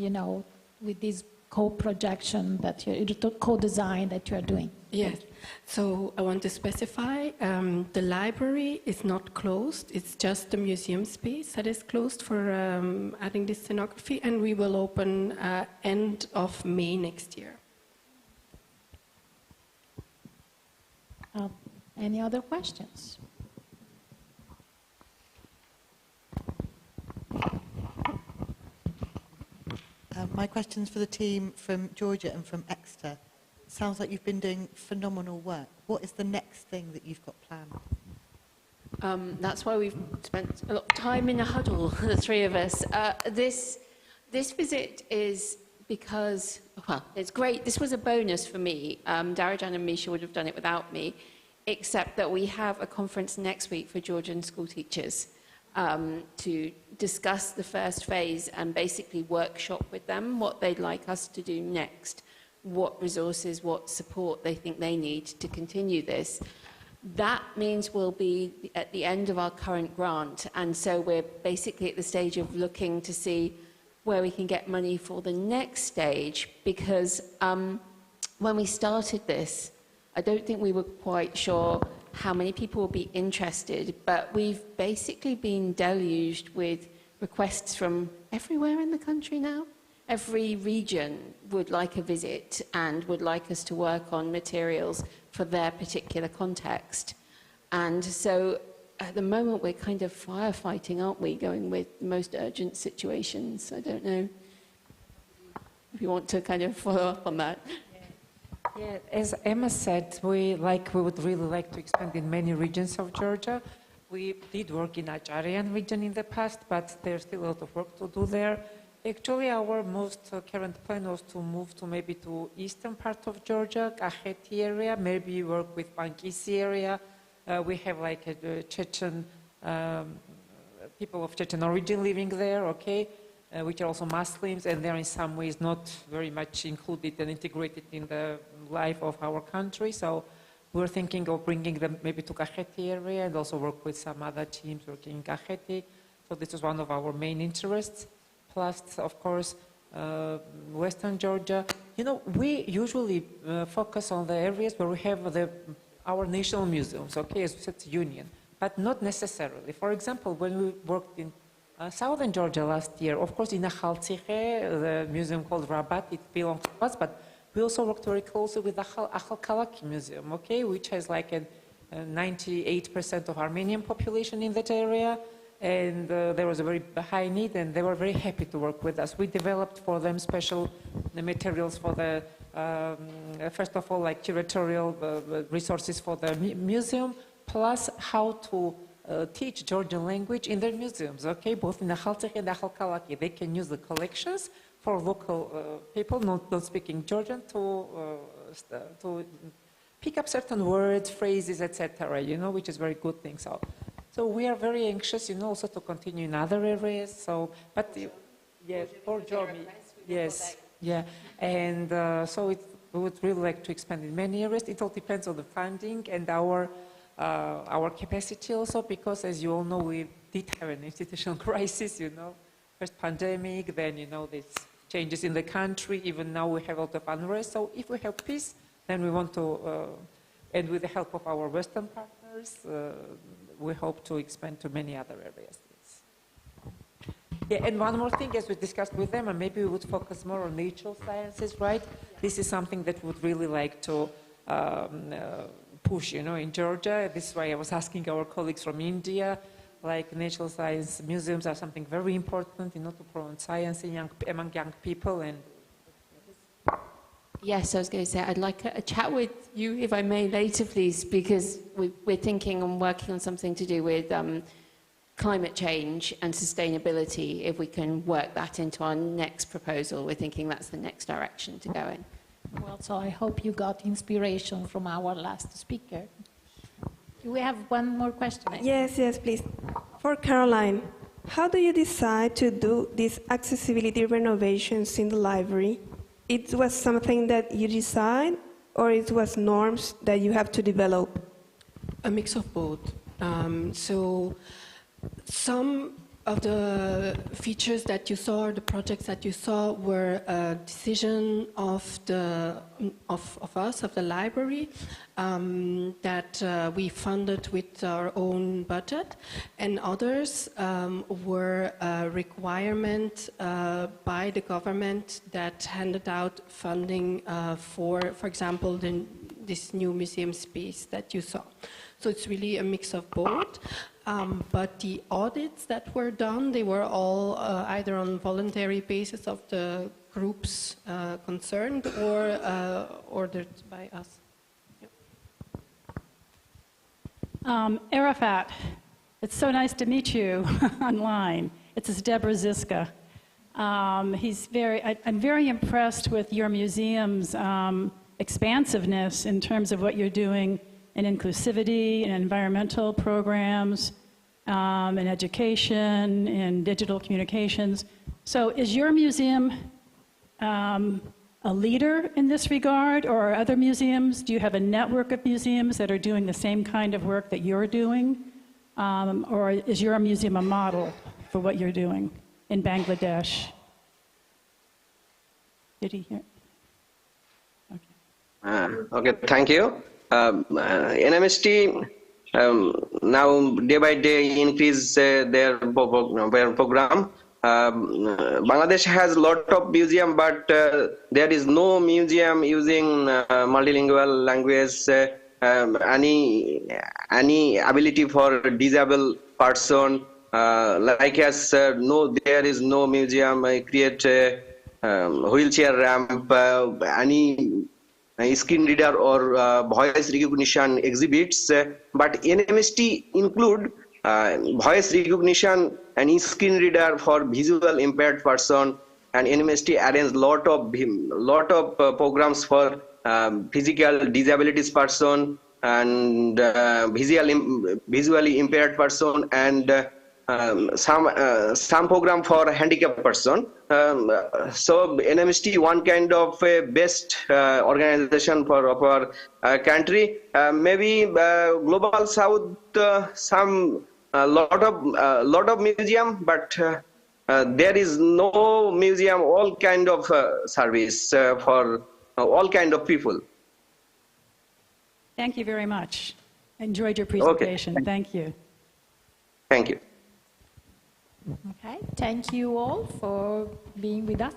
with this co-projection that co-design that you are doing? Yes. So I want to specify the library is not closed. It's just the museum space that is closed for adding this scenography, and we will open end of May next year. Any other questions? My question's for the team from Georgia and from Exeter. Sounds like you've been doing phenomenal work. What is the next thing that you've got planned? That's why we've spent a lot of time in a huddle, the three of us. This visit is because, well, it's great. This was a bonus for me. Darajan and Misha would have done it without me, except that we have a conference next week for Georgian school teachers to discuss the first phase and basically workshop with them what they'd like us to do next, what resources, what support they think they need to continue this. That means we'll be at the end of our current grant, and so we're basically at the stage of looking to see where we can get money for the next stage, because when we started this, I don't think we were quite sure how many people will be interested, but we've basically been deluged with requests from everywhere in the country now. Every region would like a visit and would like us to work on materials for their particular context. And so at the moment we're kind of firefighting, aren't we, going with the most urgent situations. I don't know if you want to kind of follow up on that. Yeah, as Emma said, we would really like to expand in many regions of Georgia. We did work in Ajarian region in the past, but there's still a lot of work to do there. Actually, our most current plan was to move to maybe to eastern part of Georgia, Kakheti area, maybe work with Bankisi area. We have like a Chechen, people of Chechen origin living there, okay? Which are also Muslims, and they're in some ways not very much included and integrated in the life of our country. So we're thinking of bringing them maybe to Kakheti area and also work with some other teams working in Kakheti. So this is one of our main interests. Plus, of course, Western Georgia. We usually focus on the areas where we have the our national museums, okay, as we said, union, but not necessarily. For example, when we worked in southern Georgia last year, of course, in Akhaltsikhe, the museum called Rabat, it belongs to us, but we also worked very closely with the Akhalkalaki Museum, okay, which has like a 98% of Armenian population in that area, and there was a very high need, and they were very happy to work with us. We developed for them special materials for the, first of all, like curatorial resources for the museum, plus how to teach Georgian language in their museums, okay, both in Akhaltsikhe and Akhalkalaki. They can use the collections for local people not speaking Georgian to pick up certain words, phrases, etc., you know, which is very good thing. So we are very anxious, you know, also to continue in other areas. So, but yes, for Jomi, yes, yeah, and so we would really like to expand in many areas. It all depends on the funding and our capacity also, because as you all know, we did have an institutional crisis, you know, first pandemic, then, you know, these changes in the country, even now we have a lot of unrest. So if we have peace, then we want to, and with the help of our Western partners, we hope to expand to many other areas. Yeah, and one more thing, as we discussed with them, and maybe we would focus more on natural sciences, right? This is something that we would really like to push, you know, in Georgia. This is why I was asking our colleagues from India, like natural science museums are something very important, you know, to promote science among young people. And yes, I was going to say, I'd like a chat with you, if I may, later, please, because we're thinking and working on something to do with climate change and sustainability. If we can work that into our next proposal, we're thinking that's the next direction to go in. Well, so I hope you got inspiration from our last speaker. Do we have one more question? Yes, please. For Caroline, how do you decide to do these accessibility renovations in the library? It was something that you decide, or it was norms that you have to develop? A mix of both. So some of the features that you saw, the projects that you saw, were a decision of us, of the library, that we funded with our own budget, and others were a requirement by the government that handed out funding for example, this new museum space that you saw. So it's really a mix of both. But the audits that were done, they were all either on voluntary basis of the groups concerned or ordered by us. Arafat, it's so nice to meet you online. This is Deborah Ziska. I'm very impressed with your museum's expansiveness in terms of what you're doing in inclusivity, in environmental programs, in education, in digital communications. So is your museum a leader in this regard, or are other museums? Do you have a network of museums that are doing the same kind of work that you're doing? Or is your museum a model for what you're doing in Bangladesh? Did he hear? Okay, thank you. NMST now day by day increase their program. Bangladesh has a lot of museum, but there is no museum using multilingual language, any ability for disabled person. Like as there is no museum create wheelchair ramp, any screen reader or voice recognition exhibits, but NMST include voice recognition and screen reader for visual impaired person, and NMST arrange lot of programs for physical disabilities person and visually impaired person, and some program for handicapped person. So NMST one kind of a best organization for our country. Maybe global south some lot of museum, but there is no museum all kind of service for all kind of people. Thank you very much. Enjoyed your presentation. Okay. Thank you. Thank you. Okay, thank you all for being with us.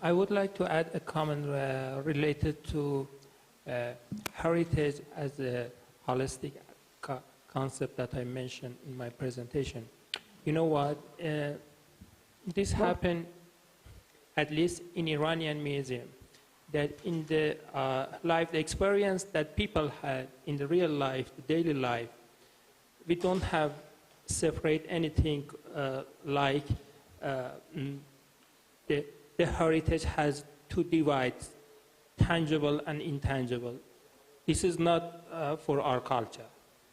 I would like to add a comment related to heritage as a holistic concept that I mentioned in my presentation. You know what? This happened at least in Iranian museum, that in the life, the experience that people had in the real life, the daily life, we don't have separate anything like the heritage has two divides, tangible and intangible. This is not for our culture.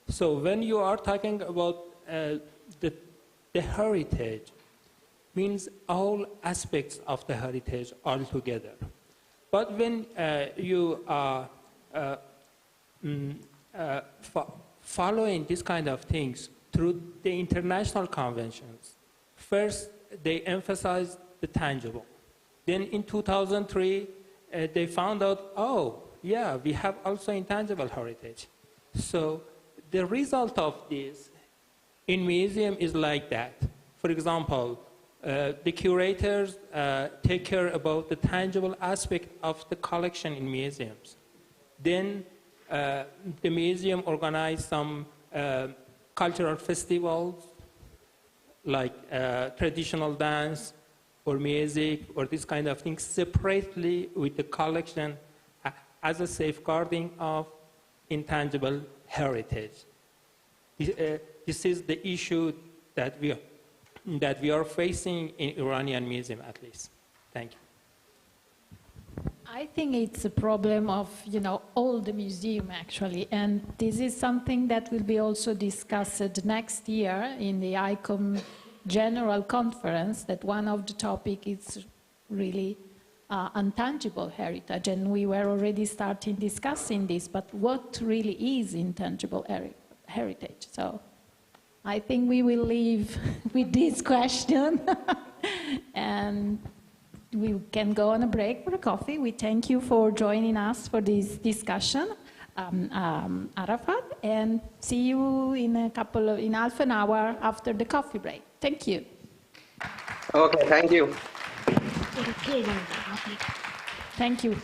So when you are talking about the heritage, means all aspects of the heritage altogether. But when you are following this kind of things through the international conventions, first they emphasize the tangible. Then in 2003, they found out, oh, yeah, we have also intangible heritage. So the result of this in museum is like that. For example, the curators take care about the tangible aspect of the collection in museums. Then the museum organizes some cultural festivals like traditional dance or music or this kind of things separately with the collection as a safeguarding of intangible heritage. This is the issue that we are facing in Iranian museum, at least. Thank you. I think it's a problem of, all the museum actually, and this is something that will be also discussed next year in the ICOM General Conference, that one of the topics is really intangible heritage, and we were already starting discussing this, but what really is intangible heritage? So I think we will leave with this question and we can go on a break for a coffee. We thank you for joining us for this discussion, Arafat, and see you in half an hour after the coffee break. Thank you. Okay, thank you. Thank you.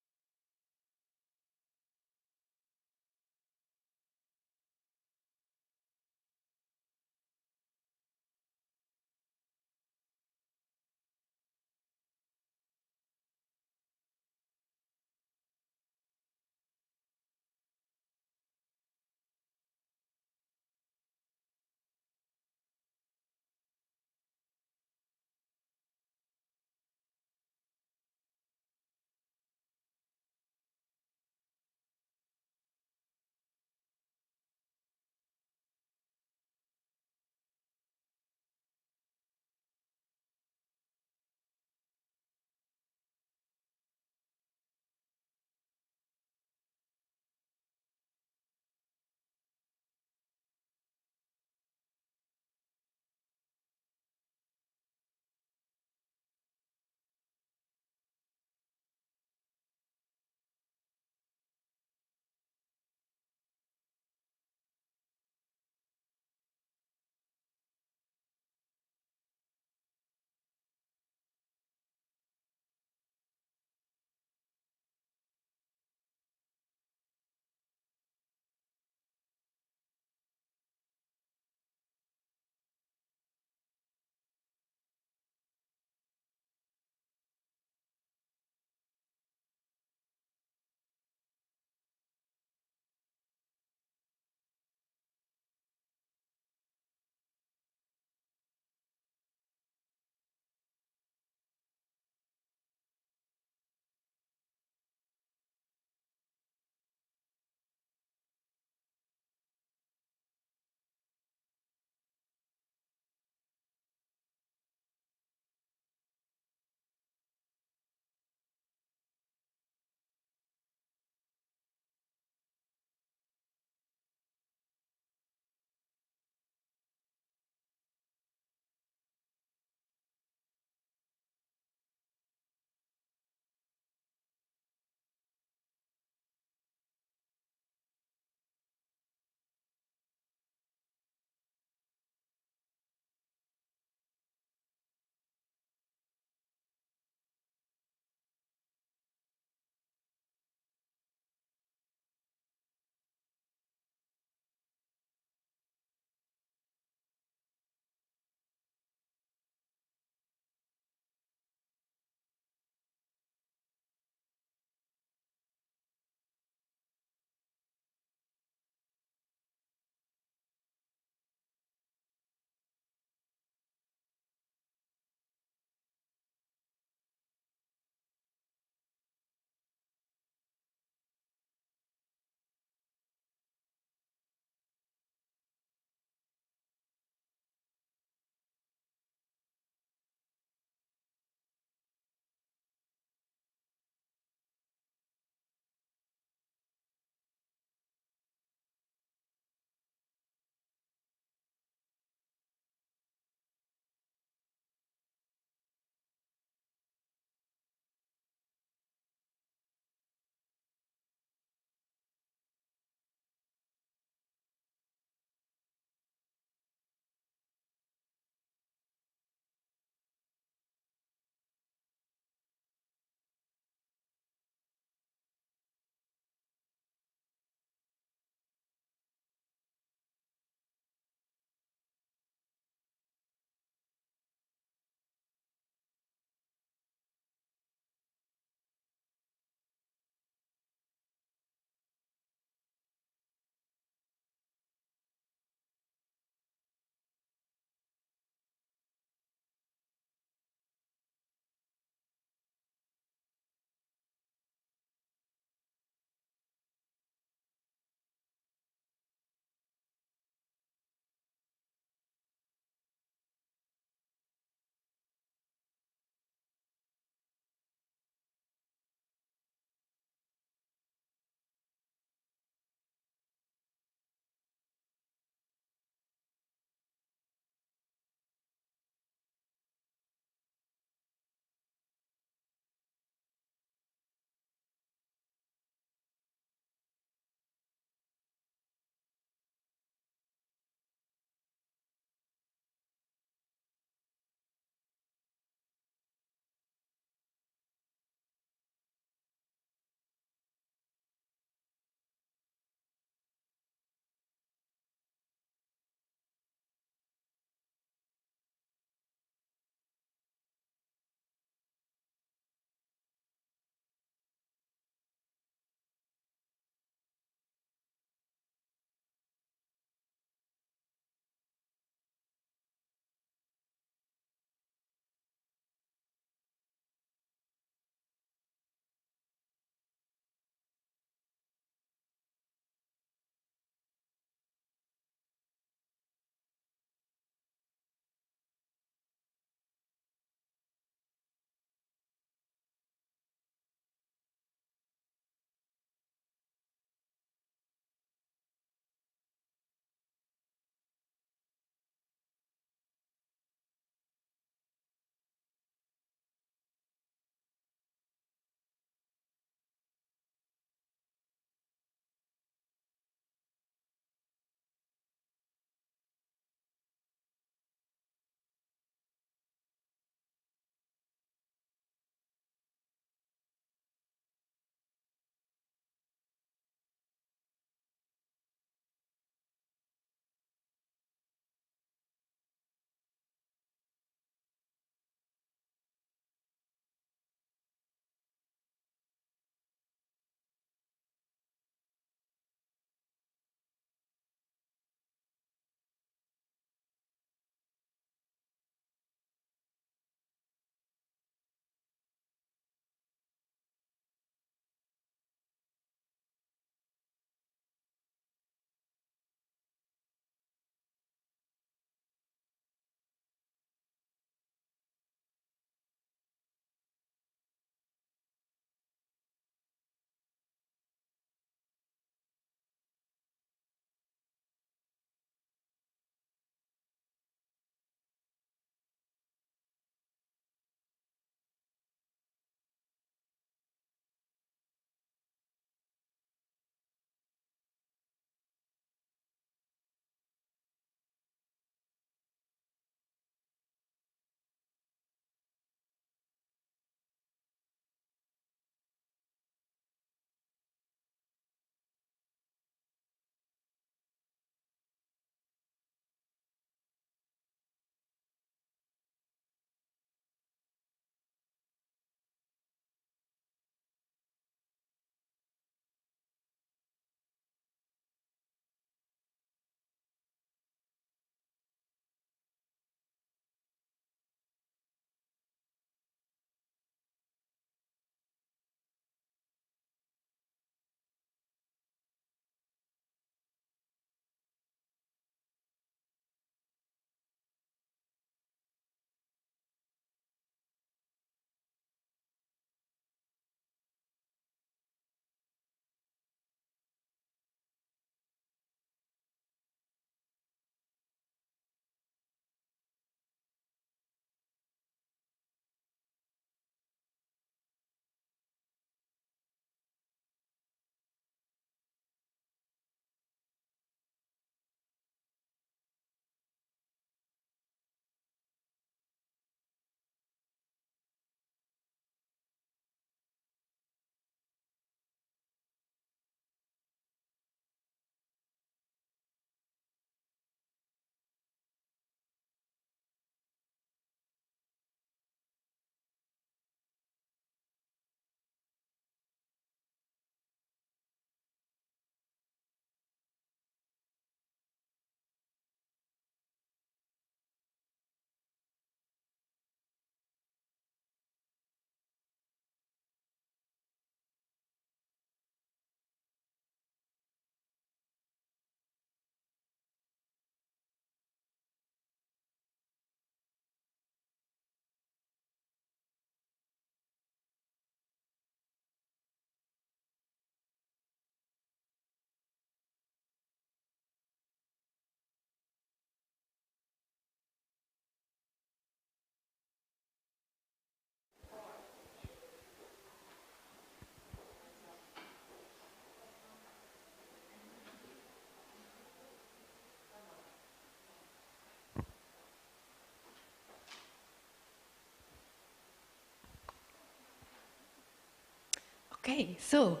Okay, so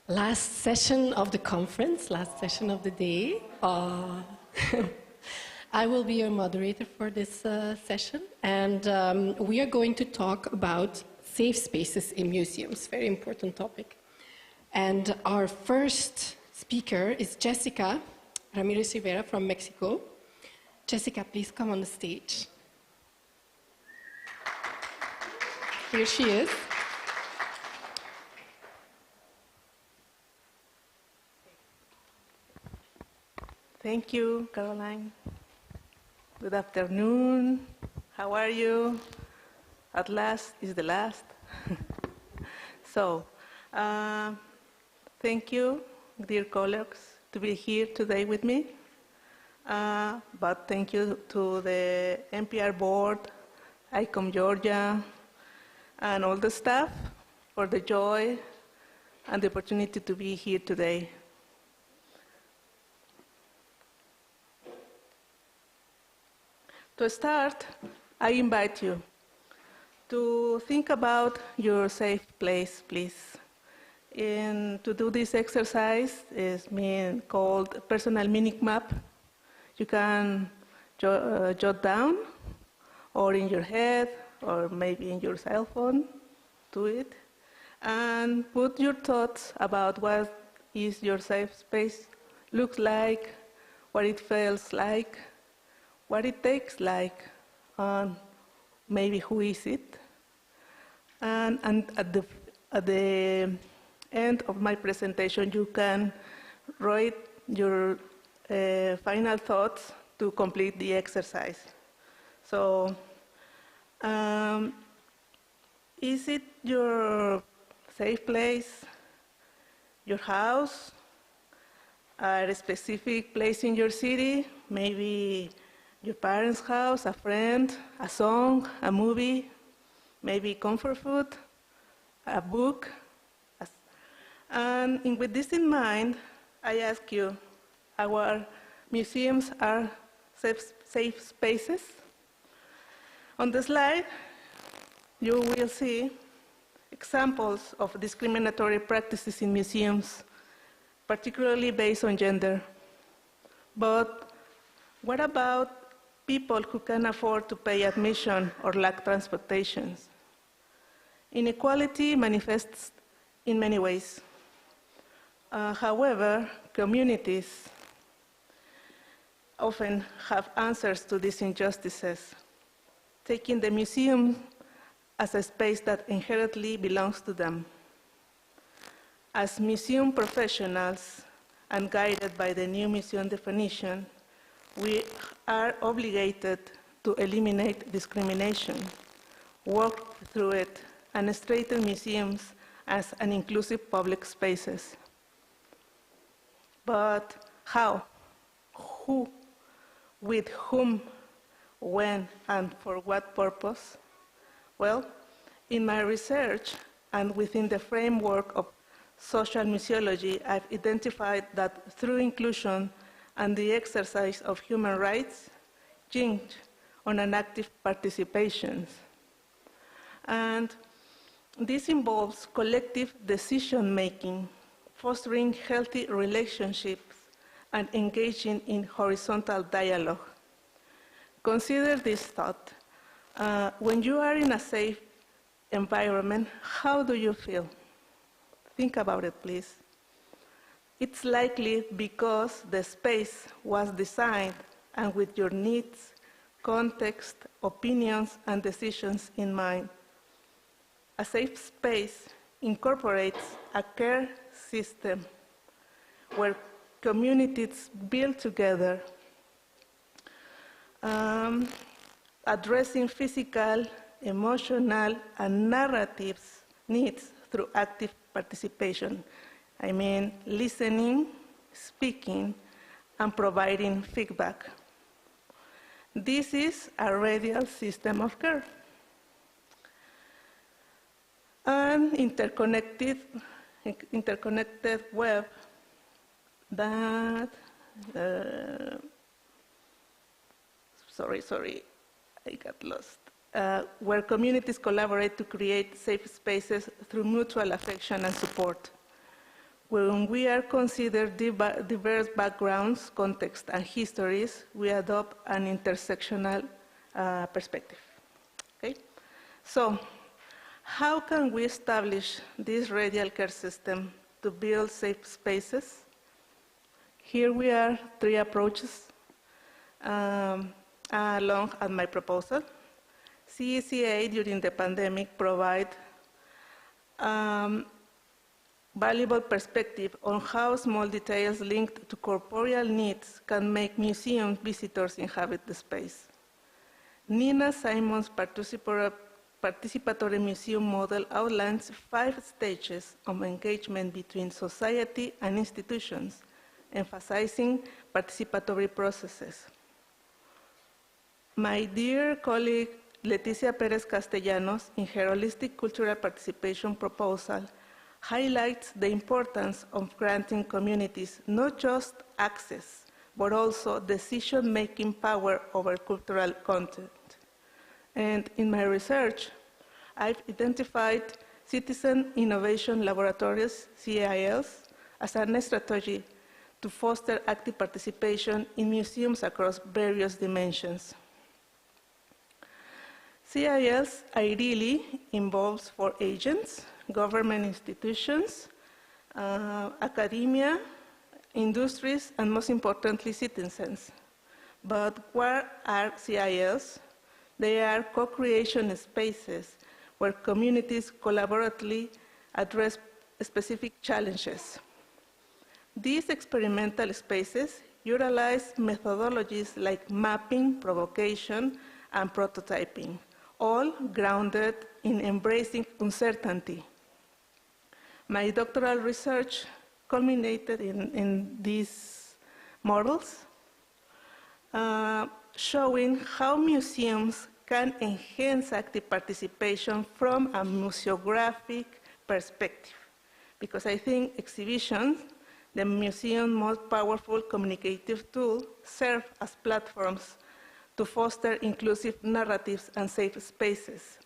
last session of the conference, last session of the day. I will be your moderator for this session, and we are going to talk about safe spaces in museums, very important topic. And our first speaker is Jessica Ramirez Rivera from Mexico. Jessica, please come on the stage. Here she is. Thank you, Caroline. Good afternoon. How are you? At last is the last. So, thank you, dear colleagues, to be here today with me. But thank you to the NPR board, ICOM Georgia, and all the staff for the joy and the opportunity to be here today. To start, I invite you to think about your safe place, please. And to do this exercise is called personal mimic map. You can jot down, or in your head, or maybe in your cell phone, do it, and put your thoughts about what is your safe space looks like, what it feels like, what it takes like, and maybe who is it. And at the end of my presentation, you can write your final thoughts to complete the exercise. So, is it your safe place, your house, a specific place in your city, maybe your parents' house, a friend, a song, a movie, maybe comfort food, a book? And with this in mind, I ask you, our museums are safe spaces? On the slide, you will see examples of discriminatory practices in museums, particularly based on gender. But what about people who can afford to pay admission or lack transportation? Inequality manifests in many ways. However, communities often have answers to these injustices, taking the museum as a space that inherently belongs to them. As museum professionals and guided by the new museum definition, we are obligated to eliminate discrimination, work through it, and strengthen museums as an inclusive public spaces. But how? Who? With whom? When? And for what purpose? Well, in my research and within the framework of social museology, I've identified that through inclusion and the exercise of human rights, hinge on an active participation. And this involves collective decision-making, fostering healthy relationships, and engaging in horizontal dialogue. Consider this thought. When you are in a safe environment, how do you feel? Think about it, please. It's likely because the space was designed and with your needs, context, opinions, and decisions in mind. A safe space incorporates a care system where communities build together, addressing physical, emotional, and narratives needs through active participation. I mean, listening, speaking, and providing feedback. This is a radial system of care. An interconnected web that, sorry, I got lost. where communities collaborate to create safe spaces through mutual affection and support. When we are considered diverse backgrounds, contexts, and histories, we adopt an intersectional perspective. Okay? So, how can we establish this radial care system to build safe spaces? Here we are, 3 approaches along at my proposal. CECA during the pandemic provide valuable perspective on how small details linked to corporeal needs can make museum visitors inhabit the space. Nina Simon's participatory museum model outlines 5 stages of engagement between society and institutions, emphasizing participatory processes. My dear colleague Leticia Perez Castellanos, in her holistic cultural participation proposal, highlights the importance of granting communities not just access, but also decision-making power over cultural content. And in my research, I've identified citizen innovation laboratories, CILs, as a strategy to foster active participation in museums across various dimensions. CILs ideally involves 4 agents: government institutions, academia, industries, and most importantly, citizens. But what are CILs? They are co-creation spaces where communities collaboratively address specific challenges. These experimental spaces utilize methodologies like mapping, provocation, and prototyping, all grounded in embracing uncertainty. My doctoral research culminated in these models, showing how museums can enhance active participation from a museographic perspective. Because I think exhibitions, the museum's most powerful communicative tool, serve as platforms to foster inclusive narratives and safe spaces.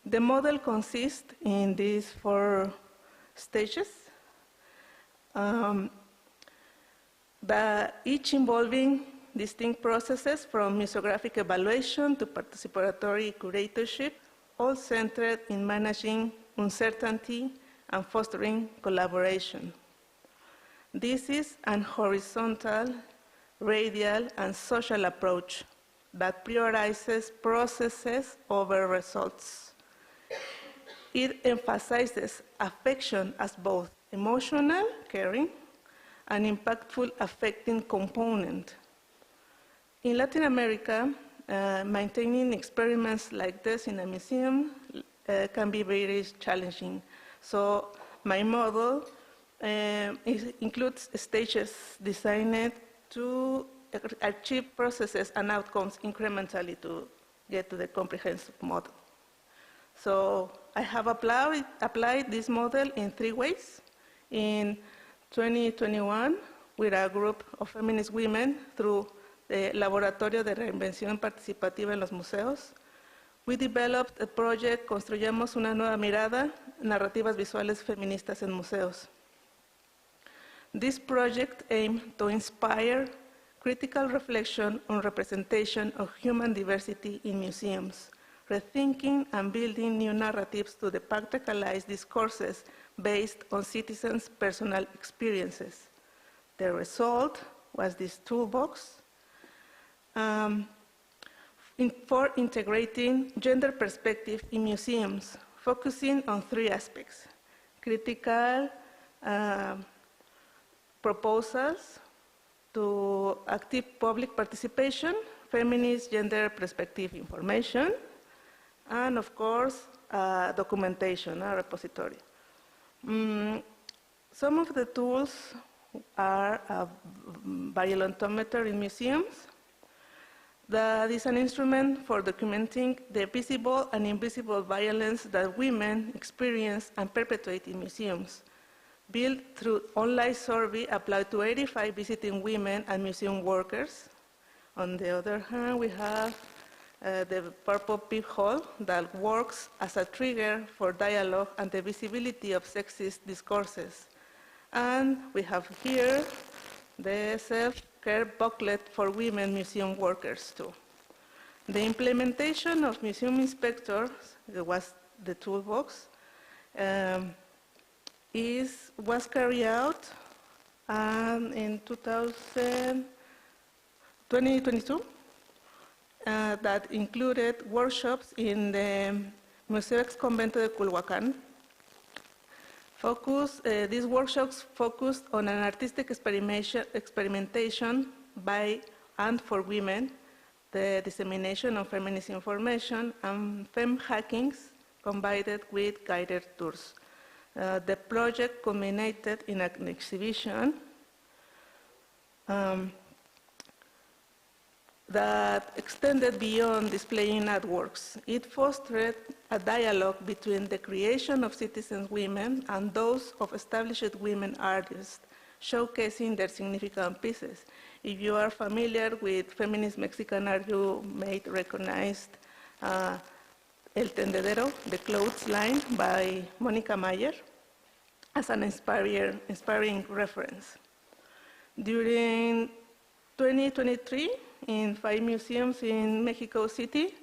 The model consists in these 4 stages, each involving distinct processes from museographic evaluation to participatory curatorship, all centered in managing uncertainty and fostering collaboration. This is an horizontal, radial, and social approach that prioritizes processes over results. It emphasizes affection as both emotional, caring, and impactful affecting component. In Latin America, maintaining experiments like this in a museum can be very challenging. So my model includes stages designed to achieve processes and outcomes incrementally to get to the comprehensive model. So I have applied this model in 3 ways. In 2021, with a group of feminist women through the Laboratorio de Reinvención Participativa en los Museos, we developed a project, Construyamos una nueva mirada, narrativas visuales feministas en museos. This project aimed to inspire critical reflection on representation of human diversity in museums, rethinking and building new narratives to departmentalize discourses based on citizens' personal experiences. The result was this toolbox for integrating gender perspective in museums, focusing on 3 aspects: critical proposals to active public participation, feminist gender perspective information, and of course, documentation, a repository. Some of the tools are a violentometer in museums. That is an instrument for documenting the visible and invisible violence that women experience and perpetuate in museums, built through online survey applied to 85 visiting women and museum workers. On the other hand, we have the Purple Pig Hall that works as a trigger for dialogue and the visibility of sexist discourses. And we have here the self-care booklet for women museum workers too. The implementation of museum inspectors, that was the toolbox, was carried out in 2022 that included workshops in the Museo Ex Convento de Culhuacán. These workshops focused on an artistic experimentation by and for women, the dissemination of feminist information, and femme hackings combined with guided tours. The project culminated in an exhibition that extended beyond displaying artworks. It fostered a dialogue between the creation of citizen women and those of established women artists, showcasing their significant pieces. If you are familiar with feminist Mexican art, you may recognize El Tendedero, the clothes line by Mónica Mayer, as an inspiring reference. During 2023, in 5 museums in Mexico City,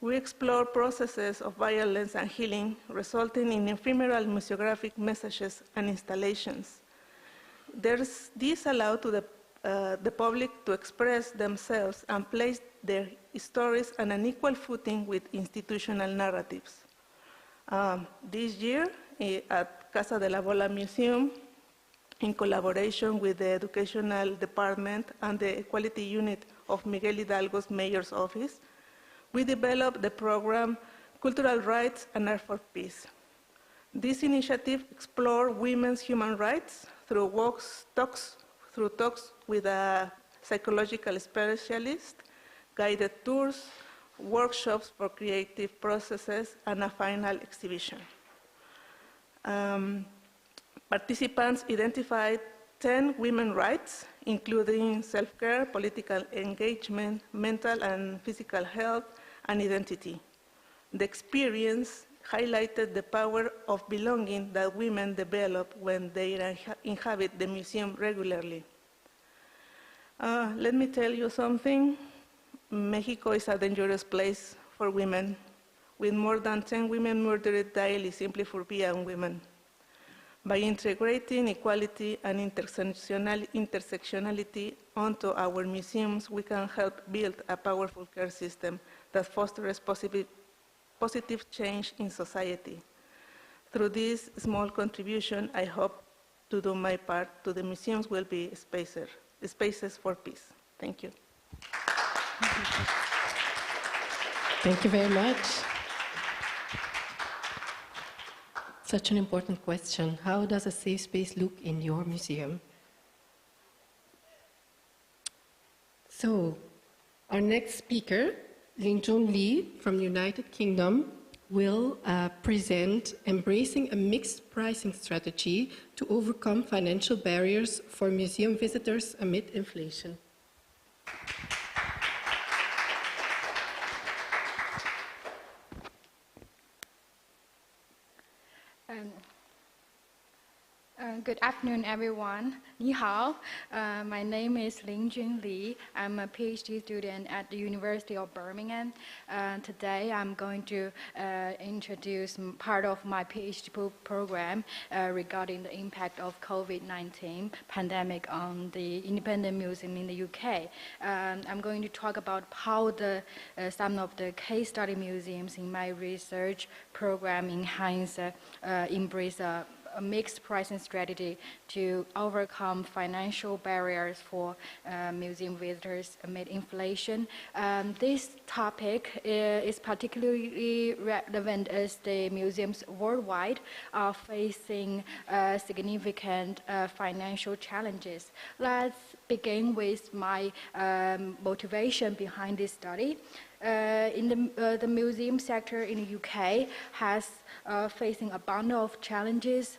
we explore processes of violence and healing, resulting in ephemeral museographic messages and installations. This allows the public to express themselves and place their stories on an equal footing with institutional narratives. This year, at Casa de la Bola Museum, in collaboration with the Educational Department and the Equality Unit of Miguel Hidalgo's Mayor's Office, we developed the program Cultural Rights and Art for Peace. This initiative explores women's human rights through talks with a psychological specialist, guided tours, workshops for creative processes, and a final exhibition. Participants identified 10 women's rights, including self-care, political engagement, mental and physical health, and identity. The experience highlighted the power of belonging that women develop when they inhabit the museum regularly. Let me tell you something. Mexico is a dangerous place for women, with more than 10 women murdered daily simply for being women. By integrating equality and intersectionality onto our museums, we can help build a powerful care system that fosters positive change in society. Through this small contribution, I hope to do my part to the museums will be spaces for peace. Thank you. Thank you very much. Such an important question. How does a safe space look in your museum? So, our next speaker, Lingjun Lee from the United Kingdom, will present Embracing a Mixed Pricing Strategy to Overcome Financial Barriers for Museum Visitors Amid Inflation. Good afternoon, everyone. Ni hao. My name is Lingjun Lee. I'm a PhD student at the University of Birmingham. Today, I'm going to introduce part of my PhD program regarding the impact of COVID-19 pandemic on the independent museum in the UK. I'm going to talk about how some of the case study museums in my research program embrace a mixed pricing strategy to overcome financial barriers for museum visitors amid inflation. This topic is particularly relevant as the museums worldwide are facing significant financial challenges. Let's begin with my motivation behind this study. The museum sector in the UK has facing a bundle of challenges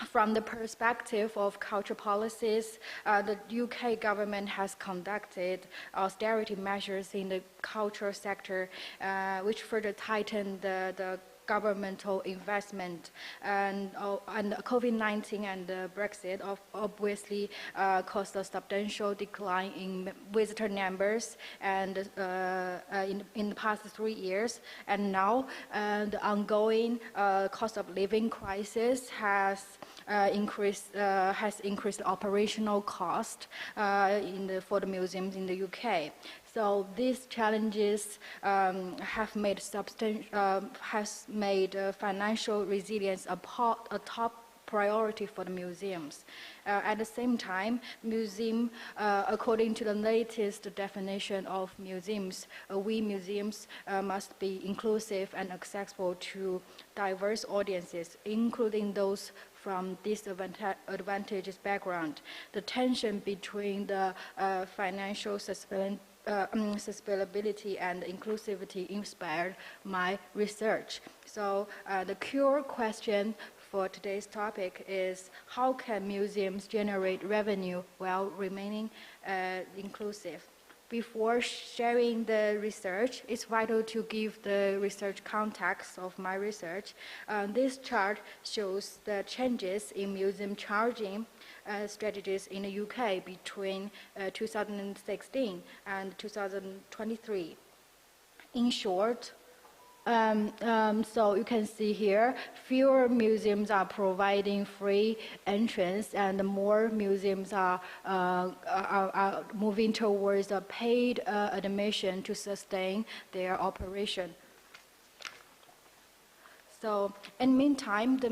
from the perspective of cultural policies, the UK government has conducted austerity measures in the cultural sector, which further tightened the governmental investment, and COVID-19 and Brexit obviously caused a substantial decline in visitor numbers and in the past 3 years. And now the ongoing cost of living crisis has increased operational cost for the museums in the UK. So these challenges have made financial resilience a top priority for the museums. At the same time, according to the latest definition of museums, we museums must be inclusive and accessible to diverse audiences, including those from disadvantaged background. The tension between the financial sustainability and inclusivity inspired my research. So the core question for today's topic is, how can museums generate revenue while remaining inclusive? Before sharing the research, it's vital to give the research context of my research. This chart shows the changes in museum charging strategies in the UK between 2016 and 2023. In short, so you can see here, fewer museums are providing free entrance, and more museums are moving towards a paid admission to sustain their operation. So, in the meantime, the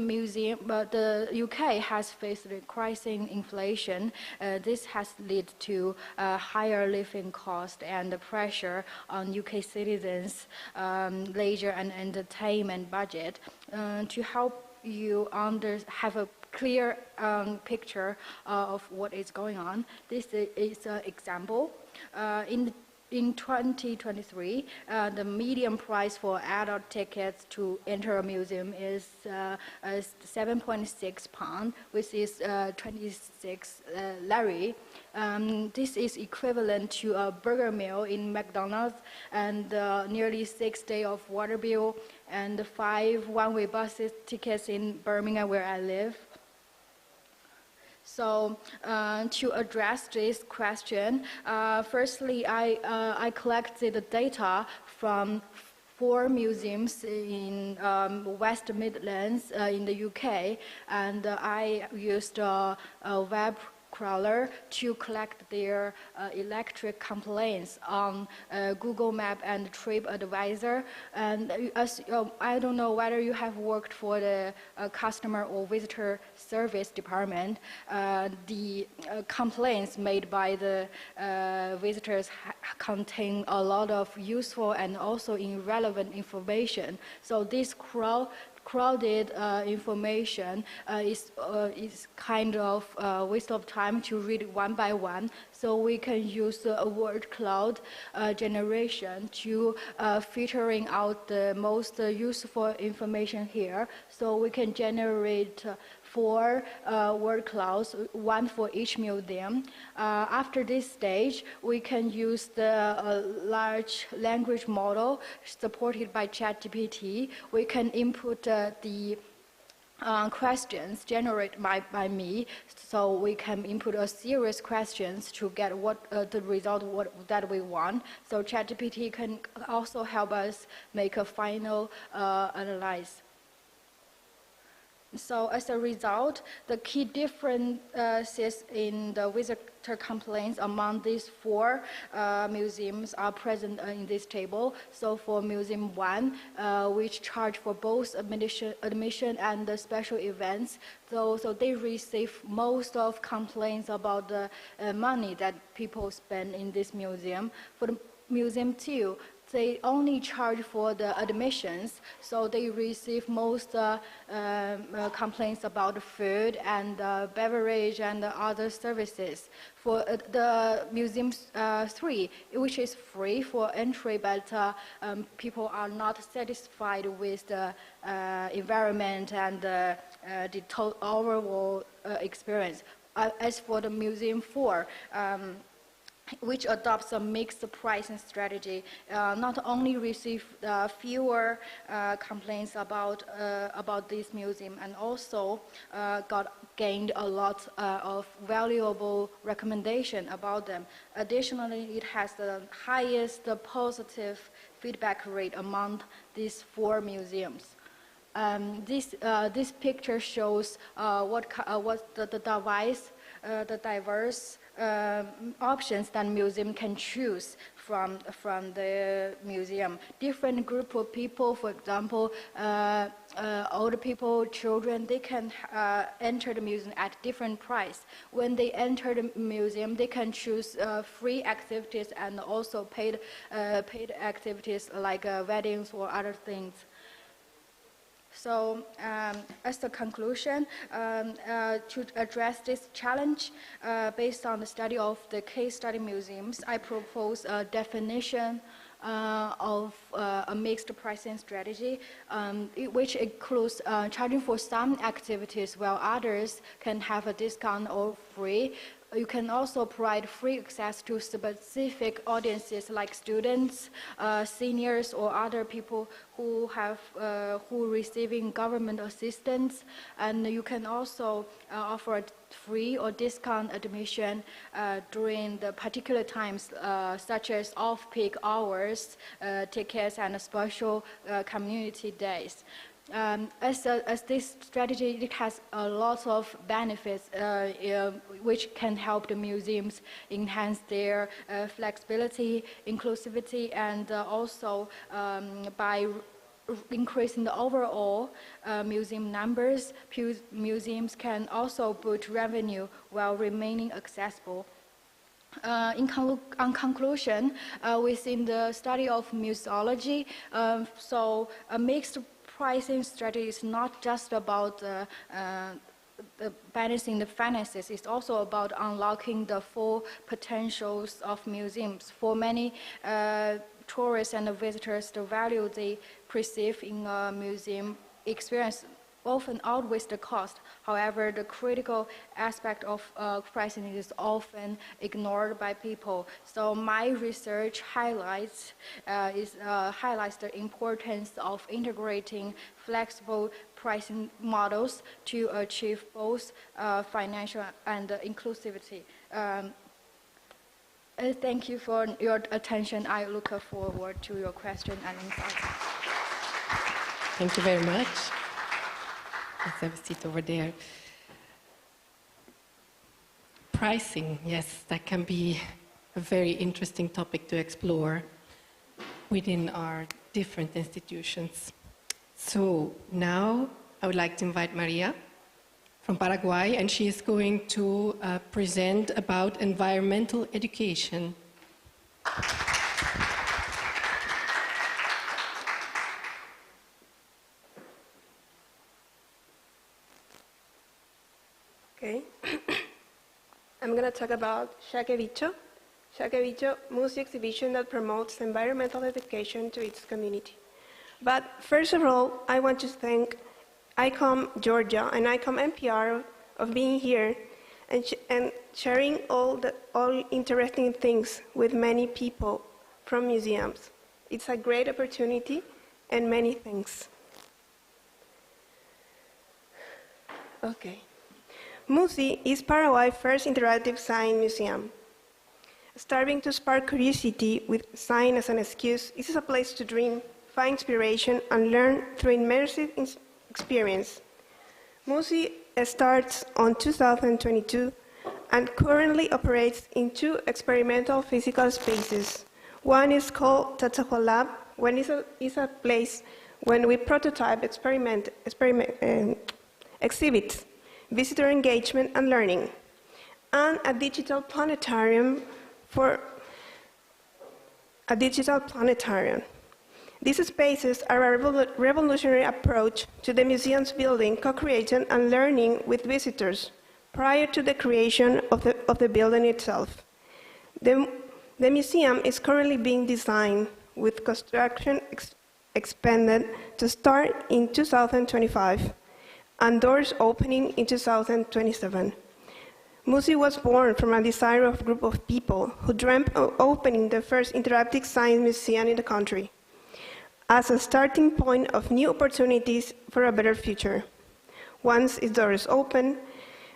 UK has faced rising inflation. This has led to higher living cost and pressure on UK citizens' leisure and entertainment budget. To help you have a clear picture of what is going on, this is an example. In 2023, the median price for adult tickets to enter a museum is £7.6, which is 26 lari. This is equivalent to a burger meal in McDonald's and nearly 6 days of water bill and 5 one-way bus tickets in Birmingham, where I live. So to address this question, firstly, I collected the data from 4 museums in West Midlands in the UK, and I used a web crawler to collect their electric complaints on Google Map and TripAdvisor. And I don't know whether you have worked for the customer or visitor service department. The complaints made by the visitors contain a lot of useful and also irrelevant information. So this crowded information is kind of a waste of time to read it one by one. So we can use a word cloud generation to filtering out the most useful information here. So we can generate 4 word clouds, 1 for each museum. After this stage, we can use the large language model supported by ChatGPT. We can input the questions generated by me, so we can input a series of questions to get the result that we want. So ChatGPT can also help us make a final analysis. So as a result, the key differences in the visitor complaints among these 4 museums are present in this table. So for Museum 1, which charge for both admission and the special events, so they receive most of complaints about the money that people spend in this museum. For the Museum 2, they only charge for the admissions, so they receive most complaints about food and beverage and other services. For the Museum 3, which is free for entry, but people are not satisfied with the environment and the overall experience. As for the Museum 4, which adopts a mixed pricing strategy, not only receive fewer complaints about this museum, and also gained a lot of valuable recommendation about them. Additionally, it has the highest positive feedback rate among these 4 museums. This picture shows what the diverse options that museum can choose from the museum. Different group of people, for example, older people, children, they can enter the museum at different price. When they enter the museum, they can choose free activities and also paid activities like weddings or other things. So, as the conclusion, to address this challenge, based on the study of the case study museums, I propose a definition of a mixed pricing strategy, which includes charging for some activities while others can have a discount or free. You can also provide free access to specific audiences like students, seniors, or other people who receiving government assistance. And you can also offer free or discount admission during the particular times, such as off-peak hours, tickets, and special community days. As this strategy, it has a lot of benefits which can help the museums enhance their flexibility, inclusivity, and also by increasing the overall museum numbers, museums can also boost revenue while remaining accessible. In conclusion, within the study of museology, so a mixed pricing strategy is not just about balancing the finances, it's also about unlocking the full potentials of museums. For many tourists and visitors, the value they perceive in a museum experience often outweighs the cost. However, the critical aspect of pricing is often ignored by people. So my research highlights the importance of integrating flexible pricing models to achieve both financial and inclusivity. Thank you for your attention. I look forward to your question and insights. Thank you very much. Let's have a seat over there. Pricing, yes, that can be a very interesting topic to explore within our different institutions. So now I would like to invite Maria from Paraguay, and she is going to present about environmental education. Okay. I'm going to talk about Xaque Bicho. Xaque Bicho, music exhibition that promotes environmental education to its community. But first of all, I want to thank ICOM Georgia and ICOM NPR of being here and sharing all interesting things with many people from museums. It's a great opportunity and many thanks. Okay. MUSI is Paraguay's first interactive science museum. Starting to spark curiosity with science as an excuse, this is a place to dream, find inspiration, and learn through immersive experience. MUSI starts on 2022 and currently operates in 2 experimental physical spaces. One is called Tatahua Lab, when it's a place when we prototype exhibits, visitor engagement and learning, and a digital planetarium for a digital planetarium. These spaces are a revolutionary approach to the museum's building, co-creation and learning with visitors prior to the creation of the building itself. The museum is currently being designed with construction expanded to start in 2025 and doors opening in 2027. MUSI was born from a desire of a group of people who dreamt of opening the first interactive science museum in the country as a starting point of new opportunities for a better future. Once its doors open,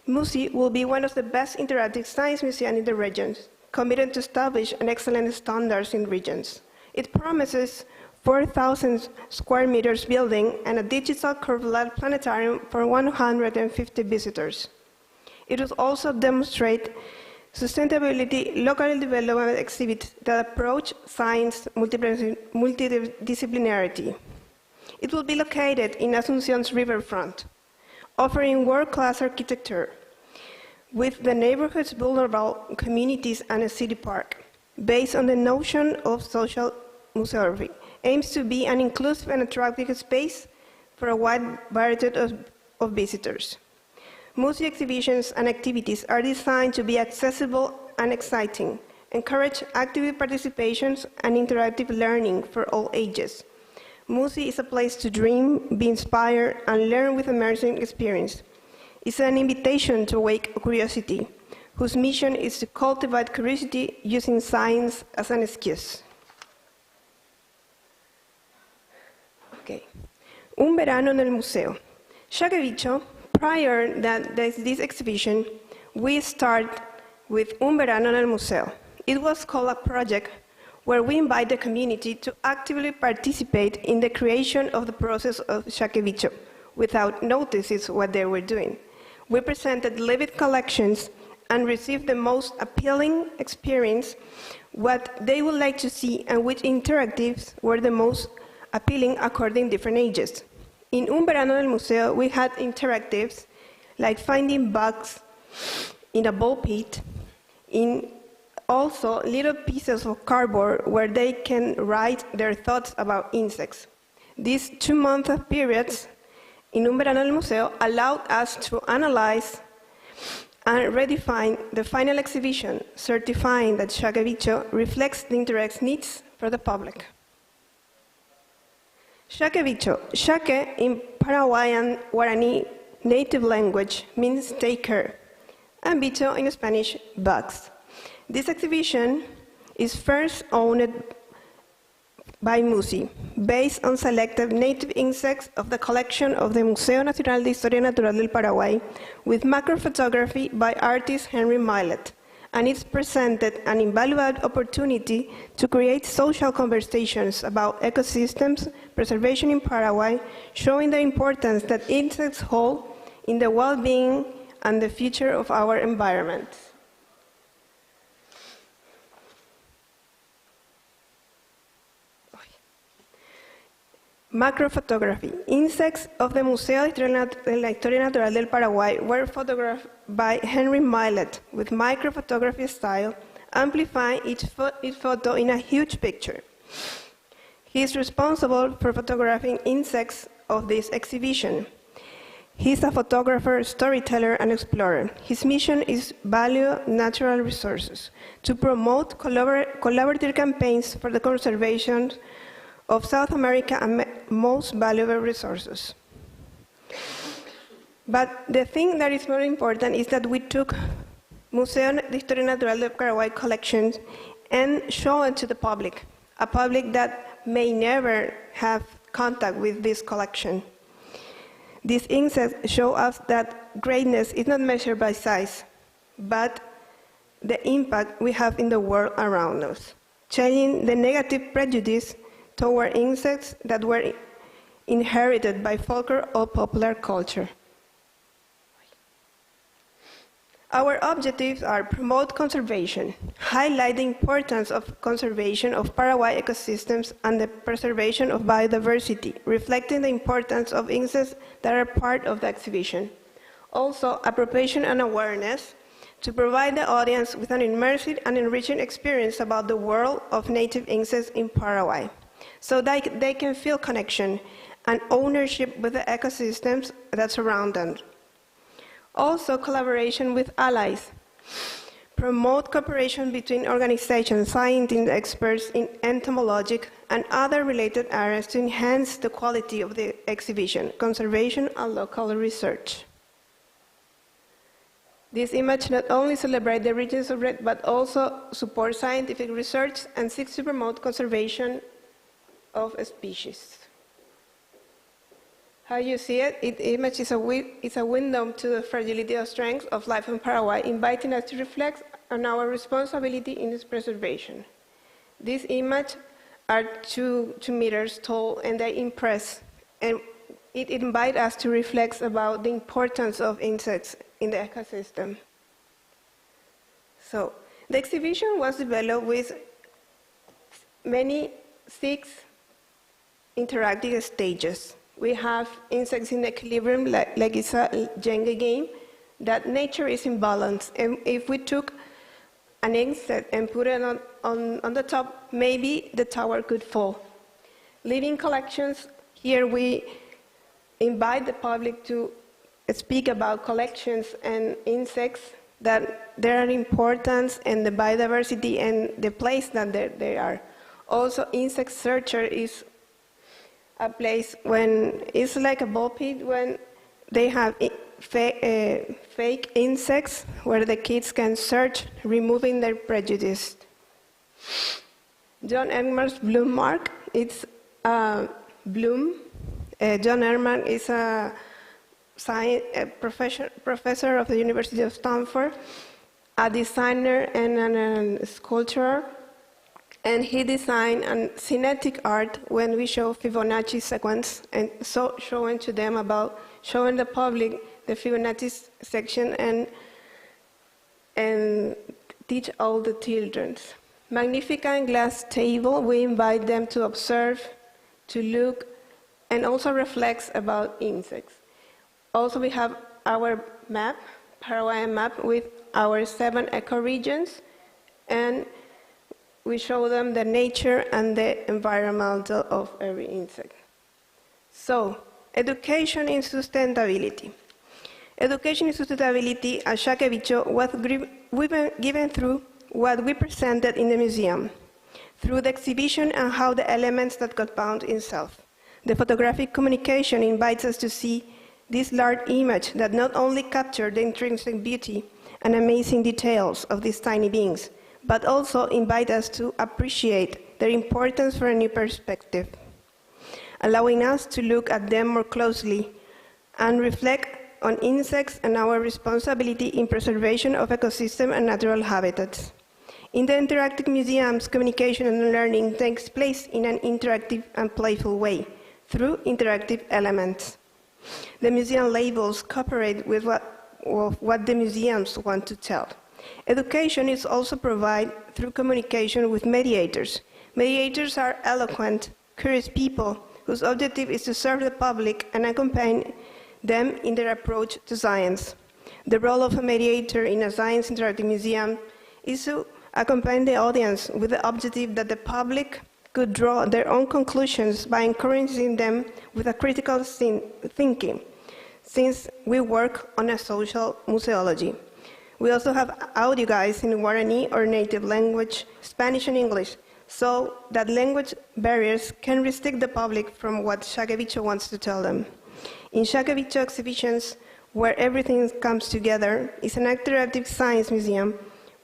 MUSI will be one of the best interactive science museums in the region, committed to establish an excellent standards in regions. It promises 4,000 square meters building and a digital curved planetarium for 150 visitors. It will also demonstrate sustainability, local development exhibits that approach science multidisciplinarity. It will be located in Asunción's riverfront, offering world-class architecture with the neighborhood's vulnerable communities and a city park, based on the notion of social museography, aims to be an inclusive and attractive space for a wide variety of visitors. MUSI exhibitions and activities are designed to be accessible and exciting, encourage active participation and interactive learning for all ages. MUSI is a place to dream, be inspired, and learn with immersive experience. It's an invitation to awake curiosity, whose mission is to cultivate curiosity using science as an excuse. Okay. Un verano nel museo. Shakevich. Prior to this exhibition, we start with Un verano nel museo. It was called a project where we invite the community to actively participate in the creation of the process of Shakevich without noticing what they were doing. We presented living collections and received the most appealing experience, what they would like to see, and which interactives were the most appealing according to different ages. In Un verano nel museo, we had interactives like finding bugs in a ball pit, in also little pieces of cardboard where they can write their thoughts about insects. These 2-month periods in Un verano nel museo allowed us to analyze and redefine the final exhibition, certifying that Shakevich reflects the interest needs for the public. Shakevich. Shake in Paraguayan Guarani native language means take care, and bicho in Spanish, bugs. This exhibition is first owned by MUSI, based on selected native insects of the collection of the Museo Nacional de Historia Natural del Paraguay, with macrophotography by artist Henry Millet, and it's presented an invaluable opportunity to create social conversations about ecosystems, preservation in Paraguay, showing the importance that insects hold in the well-being and the future of our environment. Macrophotography. Insects of the Museo de la Historia Natural del Paraguay were photographed by Henry Millet with microphotography style, amplifying each photo in a huge picture. He is responsible for photographing insects of this exhibition. He is a photographer, storyteller, and explorer. His mission is value natural resources, to promote collaborative campaigns for the conservation of South America and most valuable resources. But the thing that is very important is that we took Museo de Historia Natural del Paraguay collections and show it to the public, a public that may never have contact with this collection. These insects show us that greatness is not measured by size, but the impact we have in the world around us, changing the negative prejudice toward insects that were inherited by folklore or popular culture. Our objectives are promote conservation, highlight the importance of conservation of Paraguay ecosystems and the preservation of biodiversity, reflecting the importance of insects that are part of the exhibition. Also, appropriation and awareness to provide the audience with an immersive and enriching experience about the world of native insects in Paraguay, so that they can feel connection and ownership with the ecosystems that surround them. Also, collaboration with allies. Promote cooperation between organizations, scientists, experts in entomology and other related areas to enhance the quality of the exhibition, conservation, and local research. This image not only celebrates the regions of red, but also supports scientific research and seeks to promote conservation of species. How you see it? The image is a window to the fragility of strength of life in Paraguay, inviting us to reflect on our responsibility in its preservation. These images are 2 meters tall, and they impress, and it invites us to reflect about the importance of insects in the ecosystem. So, the exhibition was developed with 6 interactive stages. We have insects in equilibrium, like it's a Jenga game, that nature is in balance. And if we took an insect and put it on the top, maybe the tower could fall. Living collections, here we invite the public to speak about collections and insects, that their importance and the biodiversity and the place that they are. Also, Insect Searcher is a place when it's like a ball pit, when they have fake insects where the kids can search, removing their prejudice. John Erman's Bloom Mark, it's a bloom. John Erman is a professor of the University of Stanford, a designer and a sculptor. And he designed a kinetic art when we show Fibonacci sequence, and so showing to them about showing the public the Fibonacci section and teach all the children. Magnificent glass table, we invite them to observe, to look, and also reflects about insects. Also, we have our map, Paraguayan map, with our 7 ecoregions, and we show them the nature and the environmental of every insect. So, education in sustainability. Education in sustainability at Shakevicho was given through what we presented in the museum, through the exhibition and how the elements that compound itself. The photographic communication invites us to see this large image that not only captures the intrinsic beauty and amazing details of these tiny beings, but also invite us to appreciate their importance for a new perspective, allowing us to look at them more closely and reflect on insects and our responsibility in preservation of ecosystem and natural habitats. In the interactive museums, communication and learning takes place in an interactive and playful way, through interactive elements. The museum labels cooperate with what the museums want to tell. Education is also provided through communication with mediators. Mediators are eloquent, curious people whose objective is to serve the public and accompany them in their approach to science. The role of a mediator in a science interactive museum is to accompany the audience with the objective that the public could draw their own conclusions by encouraging them with a critical thinking, since we work on a social museology. We also have audio guides in Guarani or native language, Spanish and English, so that language barriers can restrict the public from what Shakevicho wants to tell them. In Shakevicho exhibitions, where everything comes together, is an interactive science museum,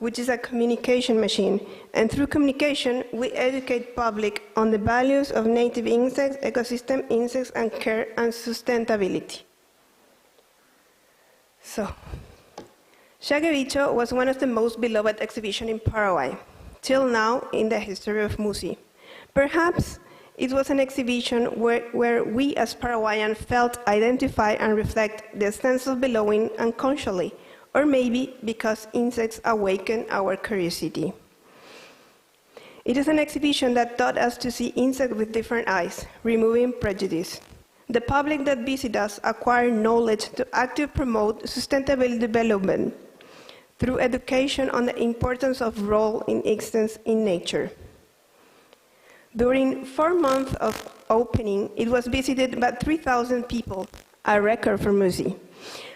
which is a communication machine, and through communication, we educate public on the values of native insects, ecosystem insects, and care and sustainability. So, Shakevicho was one of the most beloved exhibitions in Paraguay, till now in the history of MUSI. Perhaps it was an exhibition where we as Paraguayans felt identified and reflect the sense of belonging unconsciously, or maybe because insects awaken our curiosity. It is an exhibition that taught us to see insects with different eyes, removing prejudice. The public that visit us acquire knowledge to actively promote sustainable development through education on the importance of role in existence in nature. During 4 months of opening, it was visited by 3,000 people, a record for MUSI,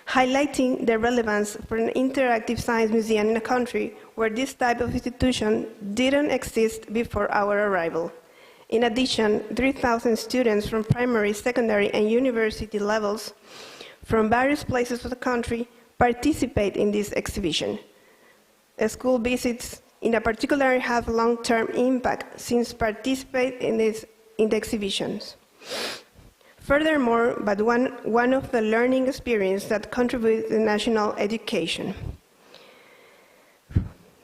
highlighting the relevance for an interactive science museum in a country where this type of institution didn't exist before our arrival. In addition, 3,000 students from primary, secondary, and university levels from various places of the country participate in this exhibition. School visits in particular have long-term impact since participate in the exhibitions. Furthermore, but one of the learning experience that contributes to national education.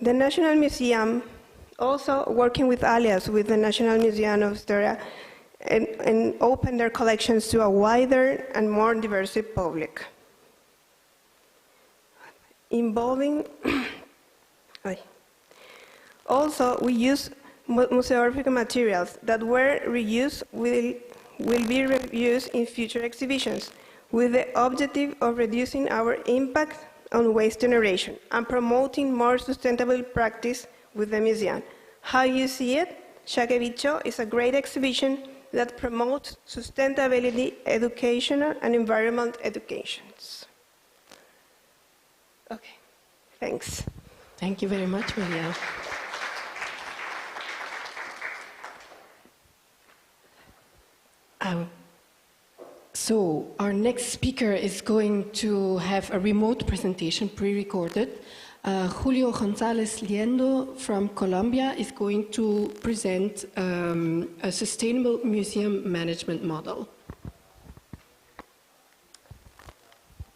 The National Museum, also working with alias with the National Museum of Historia, and open their collections to a wider and more diverse public. Involving, also we use museographic materials that were reused will be reused in future exhibitions with the objective of reducing our impact on waste generation and promoting more sustainable practice with the museum. How you see it? Shakevicho is a great exhibition that promotes sustainability, educational and environment educations. Okay, thanks. Thank you very much, Maria. So our next speaker is going to have a remote presentation pre-recorded. Julio González Liendo from Colombia is going to present a sustainable museum management model.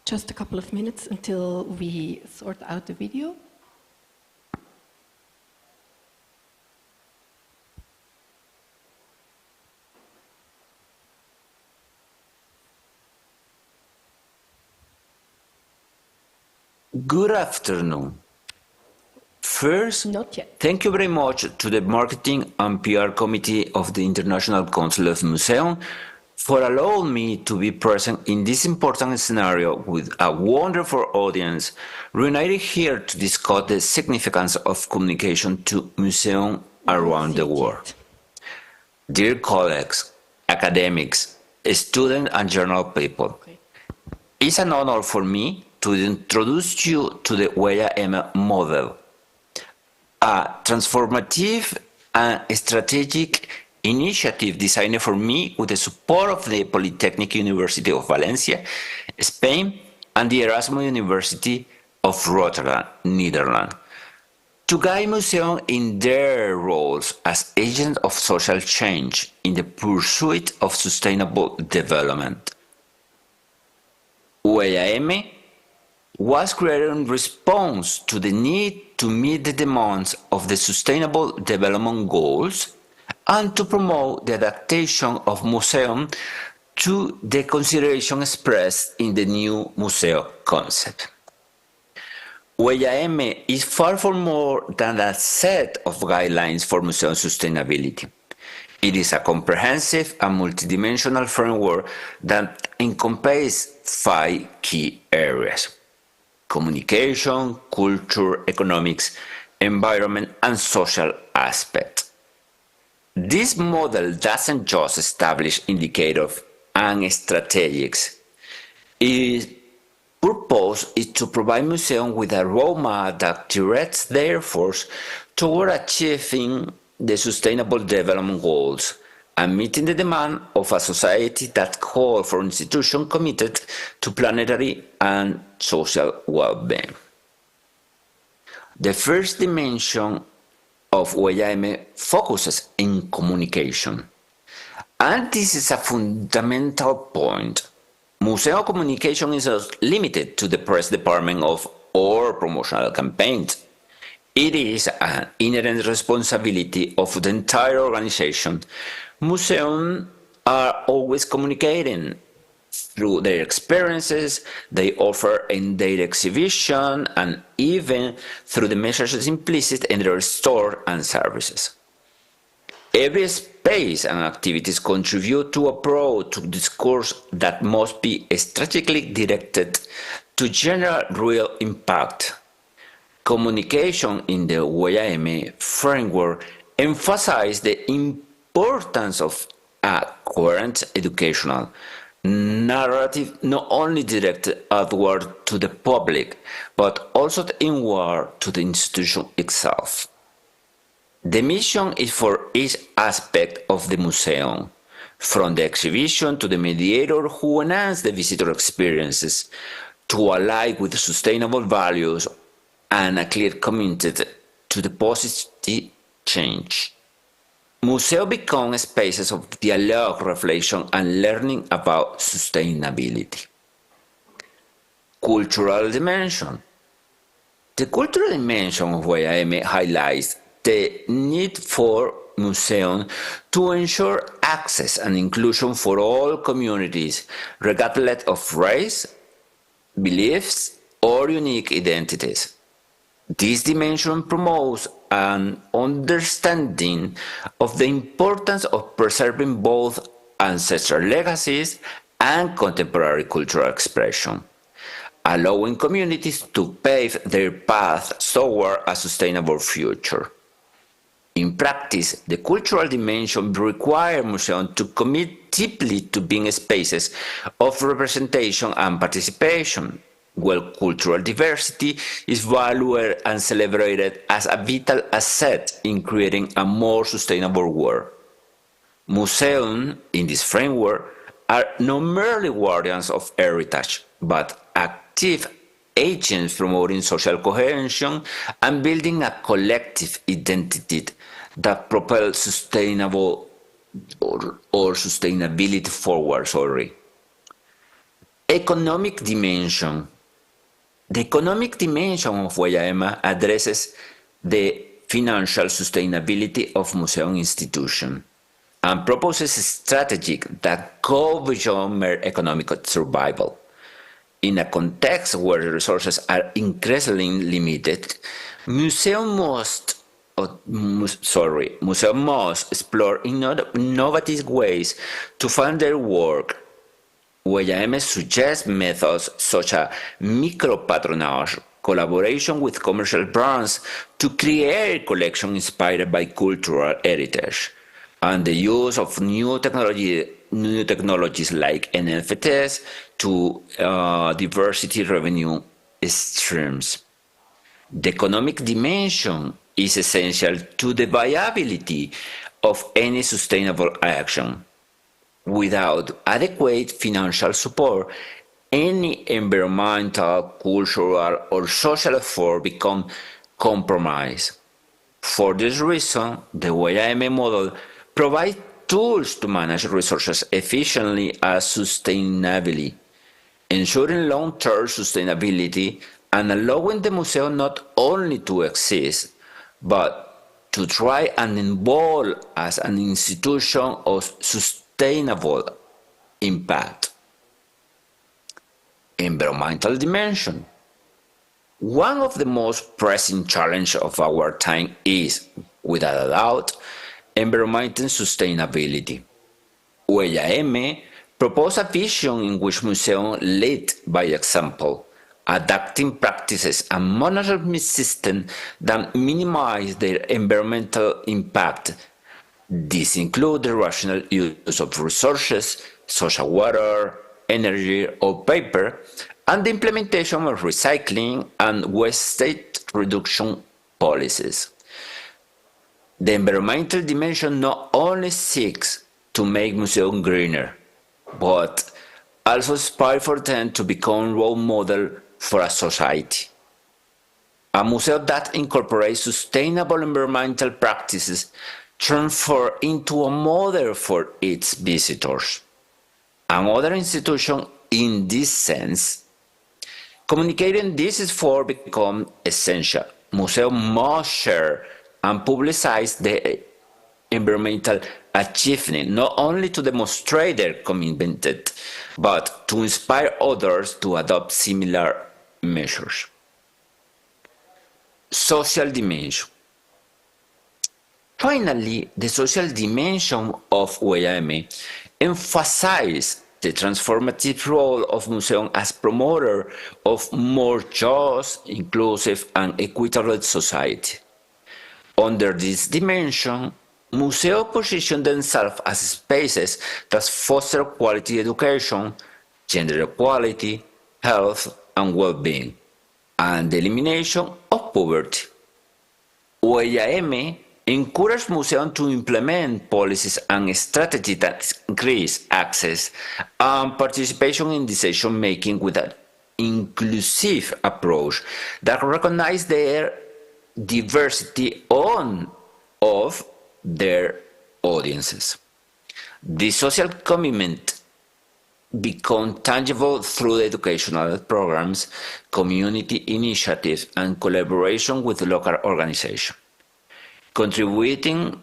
Just a couple of minutes until we sort out the video. Good afternoon. First, thank you very much to the Marketing and PR Committee of the International Council of Museums for allowing me to be present in this important scenario with a wonderful audience reunited here to discuss the significance of communication to museums around the world. Dear colleagues, academics, students and journal people, it's an honor for me to introduce you to the Europaea model, a transformative and strategic initiative designed for me with the support of the Polytechnic University of Valencia, Spain, and the Erasmus University of Rotterdam, Netherlands, to guide museums in their roles as agents of social change in the pursuit of sustainable development. Europaea was created in response to the need to meet the demands of the Sustainable Development Goals and to promote the adaptation of museums to the consideration expressed in the new museo concept. Europaea is far from more than a set of guidelines for museum sustainability. It is a comprehensive and multidimensional framework that encompasses 5 key areas: communication, culture, economics, environment, and social aspects. This model doesn't just establish indicators and strategies. Its purpose is to provide museums with a roadmap that directs their efforts toward achieving the Sustainable Development Goals and meeting the demand of a society that calls for institutions committed to planetary and social well-being. The first dimension of Europaea focuses in communication. And this is a fundamental point. Museum communication is not limited to the press department or promotional campaigns. It is an inherent responsibility of the entire organization. Museums are always communicating through their experiences they offer in their exhibition and even through the messages implicit in their store and services. Every space and activities contribute to a broad discourse that must be strategically directed to generate real impact. communication in the UAM framework emphasizes the importance of a coherent educational narrative not only directed outward to the public, but also inward to the institution itself. The mission is for each aspect of the museum, from the exhibition to the mediator who enhance the visitor experiences, to align with sustainable values and a clear commitment to the positive change. Museums become spaces of dialogue, reflection, and learning about sustainability. Cultural dimension. The cultural dimension of UAM highlights the need for museums to ensure access and inclusion for all communities, regardless of race, beliefs, or unique identities. This dimension promotes an understanding of the importance of preserving both ancestral legacies and contemporary cultural expression, allowing communities to pave their path toward a sustainable future. In practice, the cultural dimension requires museums to commit deeply to being spaces of representation and participation, where cultural diversity is valued and celebrated as a vital asset in creating a more sustainable world. Museums, in this framework, are not merely guardians of heritage, but active agents promoting social cohesion and building a collective identity that propels sustainable or sustainability forward. Economic dimension. The economic dimension of UAM addresses the financial sustainability of museum institutions and proposes strategies that go beyond mere economic survival. In a context where resources are increasingly limited, museums must explore innovative ways to fund their work. UAM suggests methods such as micro-patronage, collaboration with commercial brands to create collections inspired by cultural heritage, and the use of new technologies like NFTs to diversity revenue streams. The economic dimension is essential to the viability of any sustainable action. Without adequate financial support, any environmental, cultural, or social effort becomes compromised. For this reason, the UAM model provides tools to manage resources efficiently and sustainably, ensuring long-term sustainability and allowing the museum not only to exist, but to try and evolve as an institution of sustainable impact. Environmental dimension. One of the most pressing challenges of our time is, without a doubt, environmental sustainability. UAM proposes a vision in which museums lead by example, adapting practices and management systems that minimize their environmental impact. These include the rational use of resources such as water, energy, or paper, and the implementation of recycling and waste reduction policies. The environmental dimension not only seeks to make museums greener, but also aspires for them to become role model for a society. A museum that incorporates sustainable environmental practices transforms into a model for its visitors. Another institution in this sense, communicating this effort becomes essential. Museums must share and publicize the environmental achievement, not only to demonstrate their commitment, but to inspire others to adopt similar measures. Social dimension. Finally, the social dimension of UAM emphasizes the transformative role of museum as promoter of more just, inclusive, and equitable society. Under this dimension, museums position themselves as spaces that foster quality education, gender equality, health, and well-being, and the elimination of poverty. UAM encourages museums to implement policies and strategies that increase access and participation in decision-making with an inclusive approach that recognizes their diversity of their audiences. The social commitment becomes tangible through the educational programs, community initiatives, and collaboration with local organizations, contributing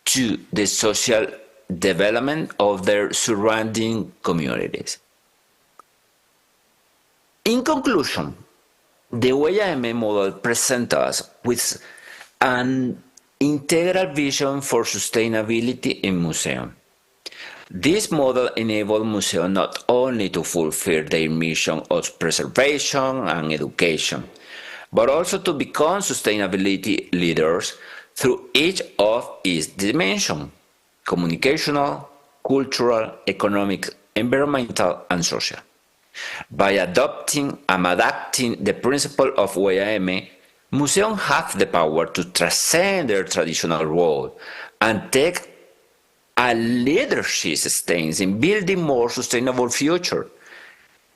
to the social development of their surrounding communities. In conclusion, the UAM model presents us with an integral vision for sustainability in museums. This model enables museums not only to fulfill their mission of preservation and education, but also to become sustainability leaders through each of its dimensions: communicational, cultural, economic, environmental, and social. By adopting and adapting the principle of UAM, museums have the power to transcend their traditional role and take a leadership stance in building a more sustainable future.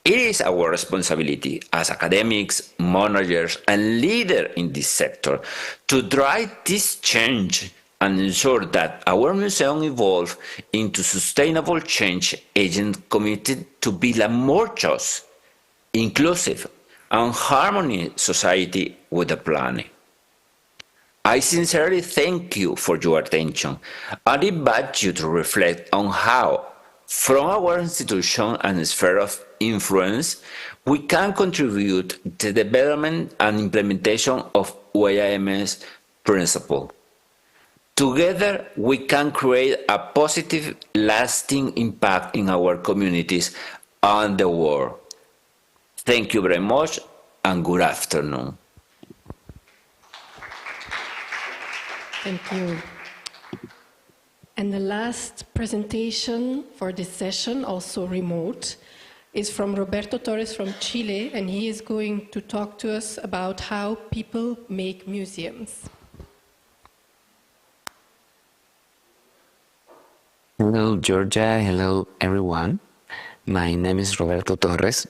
It is our responsibility as academics, managers, and leaders in this sector to drive this change and ensure that our museum evolve into sustainable change agents committed to build a more just, inclusive, and harmonious society with the planet. I sincerely thank you for your attention and invite you to reflect on how, from our institution and sphere of influence, we can contribute to the development and implementation of UAM's principle. Together, we can create a positive, lasting impact in our communities and the world. Thank you very much, and good afternoon. Thank you. And the last presentation for this session, also remote, is from Roberto Torres from Chile, and he is going to talk to us about how people make museums. Hello, Georgia. Hello, everyone. My name is Roberto Torres.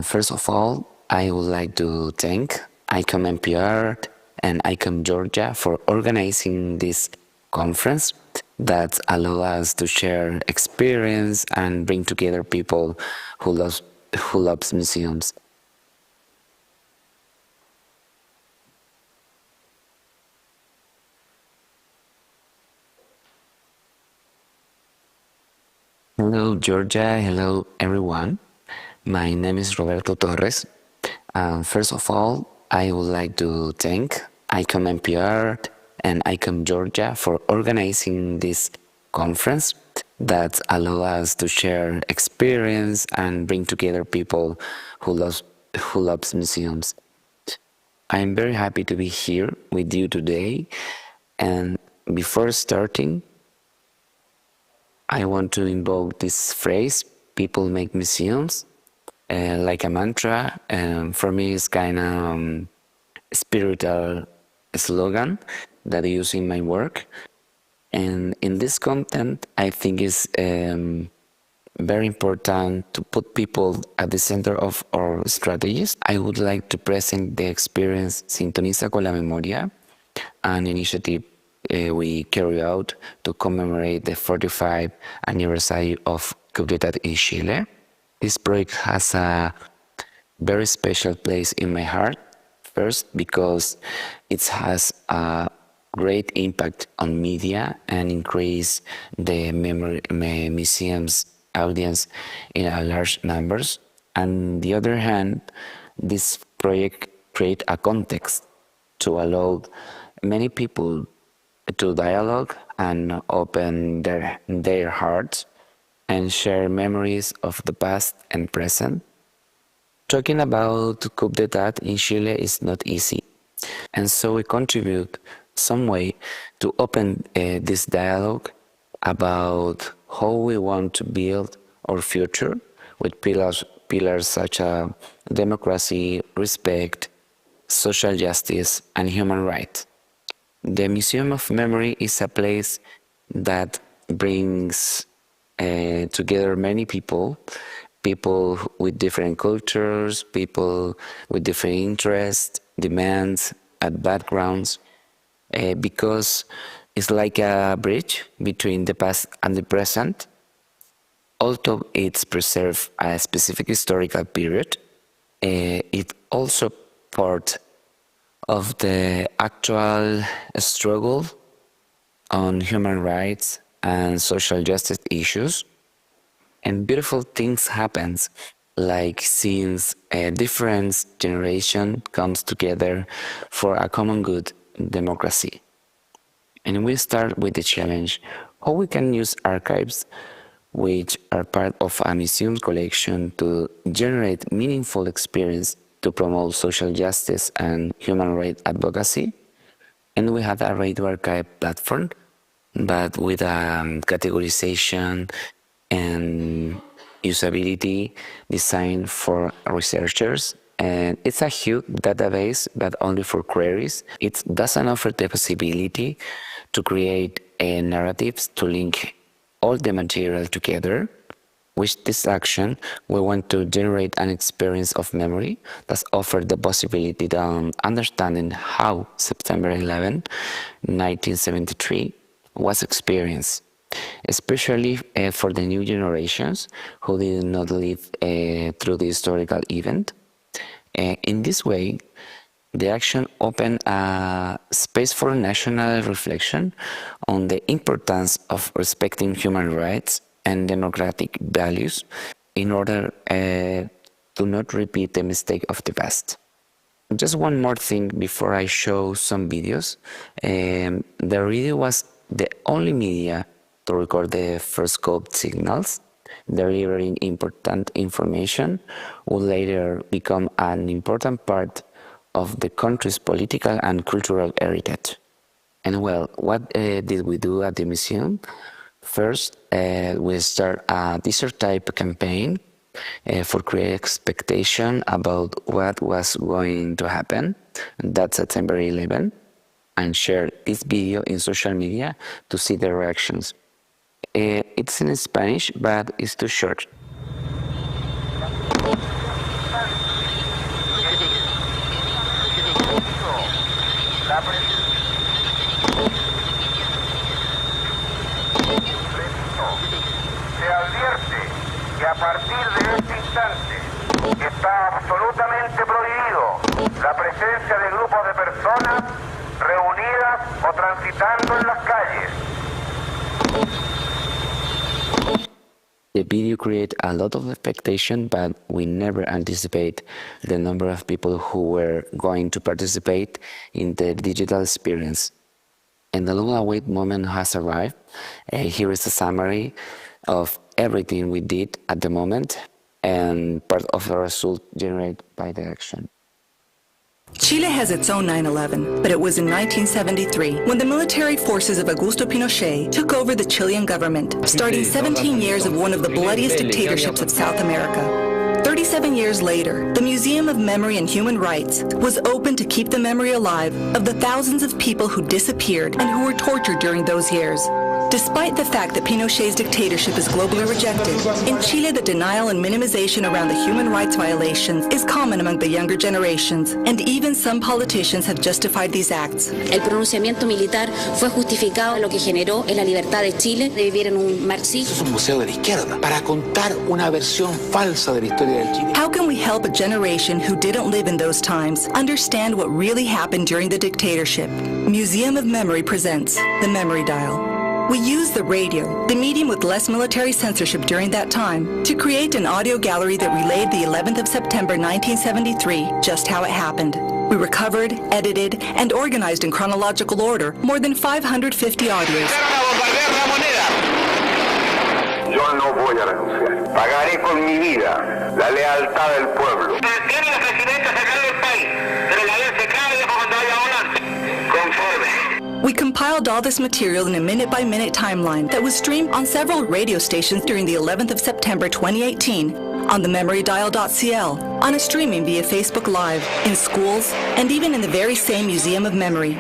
First of all, I would like to thank ICOM NPR and ICOM Georgia for organizing this conference that allow us to share experience and bring together people who loves museums. Hello, Georgia. Hello, everyone. My name is Roberto Torres. First of all, I would like to thank ICOM NPR and ICOM Georgia for organizing this conference that allow us to share experience and bring together people who loves museums. I'm very happy to be here with you today, and before starting, I want to invoke this phrase, people make museums, like a mantra. For me, it's kind of spiritual slogan that I use in my work. And in this content, I think it's very important to put people at the center of our strategies. I would like to present the experience Sintoniza con la Memoria, an initiative we carry out to commemorate the 45th anniversary of coup d'etat in Chile. This project has a very special place in my heart. First, because it has a great impact on media and increase the museum's audience in a large numbers. On the other hand, this project create a context to allow many people to dialogue and open their hearts and share memories of the past and present. Talking about coup d'etat in Chile is not easy, and so we contribute some way to open this dialogue about how we want to build our future with pillars such as democracy, respect, social justice, and human rights. The Museum of Memory is a place that brings together many people with different cultures, people with different interests, demands, and backgrounds, because it's like a bridge between the past and the present. Although it's preserved a specific historical period, it's also part of the actual struggle on human rights and social justice issues. And beautiful things happen, like since a different generation comes together for a common good, democracy. And we start with the challenge, how we can use archives, which are part of a museum collection, to generate meaningful experience to promote social justice and human rights advocacy. And we have a radio archive platform, but with a categorization and usability designed for researchers. And it's a huge database, but only for queries. It doesn't offer the possibility to create narratives to link all the material together. With this action, we want to generate an experience of memory that offers the possibility of understanding how September 11, 1973 was experienced, especially for the new generations who did not live through the historical event. In this way, the action opened a space for national reflection on the importance of respecting human rights and democratic values in order to not repeat the mistake of the past. Just one more thing before I show some videos. The radio was the only media to record the first code signals, delivering important information will later become an important part of the country's political and cultural heritage. And well, what did we do at the museum? First, we start a desert type campaign for create expectation about what was going to happen. That's September 11, and share this video in social media to see the reactions. It's in Spanish, but it's too short. Se advierte que a partir de este instante está absolutamente prohibido la presencia de grupos de personas reunidas o transitando en las calles. The video created a lot of expectation, but we never anticipate the number of people who were going to participate in the digital experience. And the long-awaited moment has arrived. Here is a summary of everything we did at the moment and part of the result generated by the action. Chile has its own 9/11, but it was in 1973 when the military forces of Augusto Pinochet took over the Chilean government, starting 17 years of one of the bloodiest dictatorships of South America. 37 years later, the Museum of Memory and Human Rights was opened to keep the memory alive of the thousands of people who disappeared and who were tortured during those years. Despite the fact that Pinochet's dictatorship is globally rejected, in Chile the denial and minimization around the human rights violations is common among the younger generations, and even some politicians have justified these acts. El pronunciamiento militar fue justificado, lo que generó en la libertad de Chile de vivir en un marxismo. Es un museo de la izquierda para contar una versión falsa de la historia de Chile. How can we help a generation who didn't live in those times understand what really happened during the dictatorship? Museum of Memory presents The Memory Dial. We used the radio, the medium with less military censorship during that time, to create an audio gallery that relayed the 11th of September 1973, just how it happened. We recovered, edited, and organized in chronological order more than 550 audios. yo no voy a renunciar. Pagaré con mi vida la lealtad del pueblo. Tiene la presidenta sacar del país, pero la vez se cae y cuando vaya a volar, conforme. We compiled all this material in a minute-by-minute timeline that was streamed on several radio stations during the 11th of September 2018, on the memorydial.cl, on a streaming via Facebook Live, in schools, and even in the very same Museum of Memory.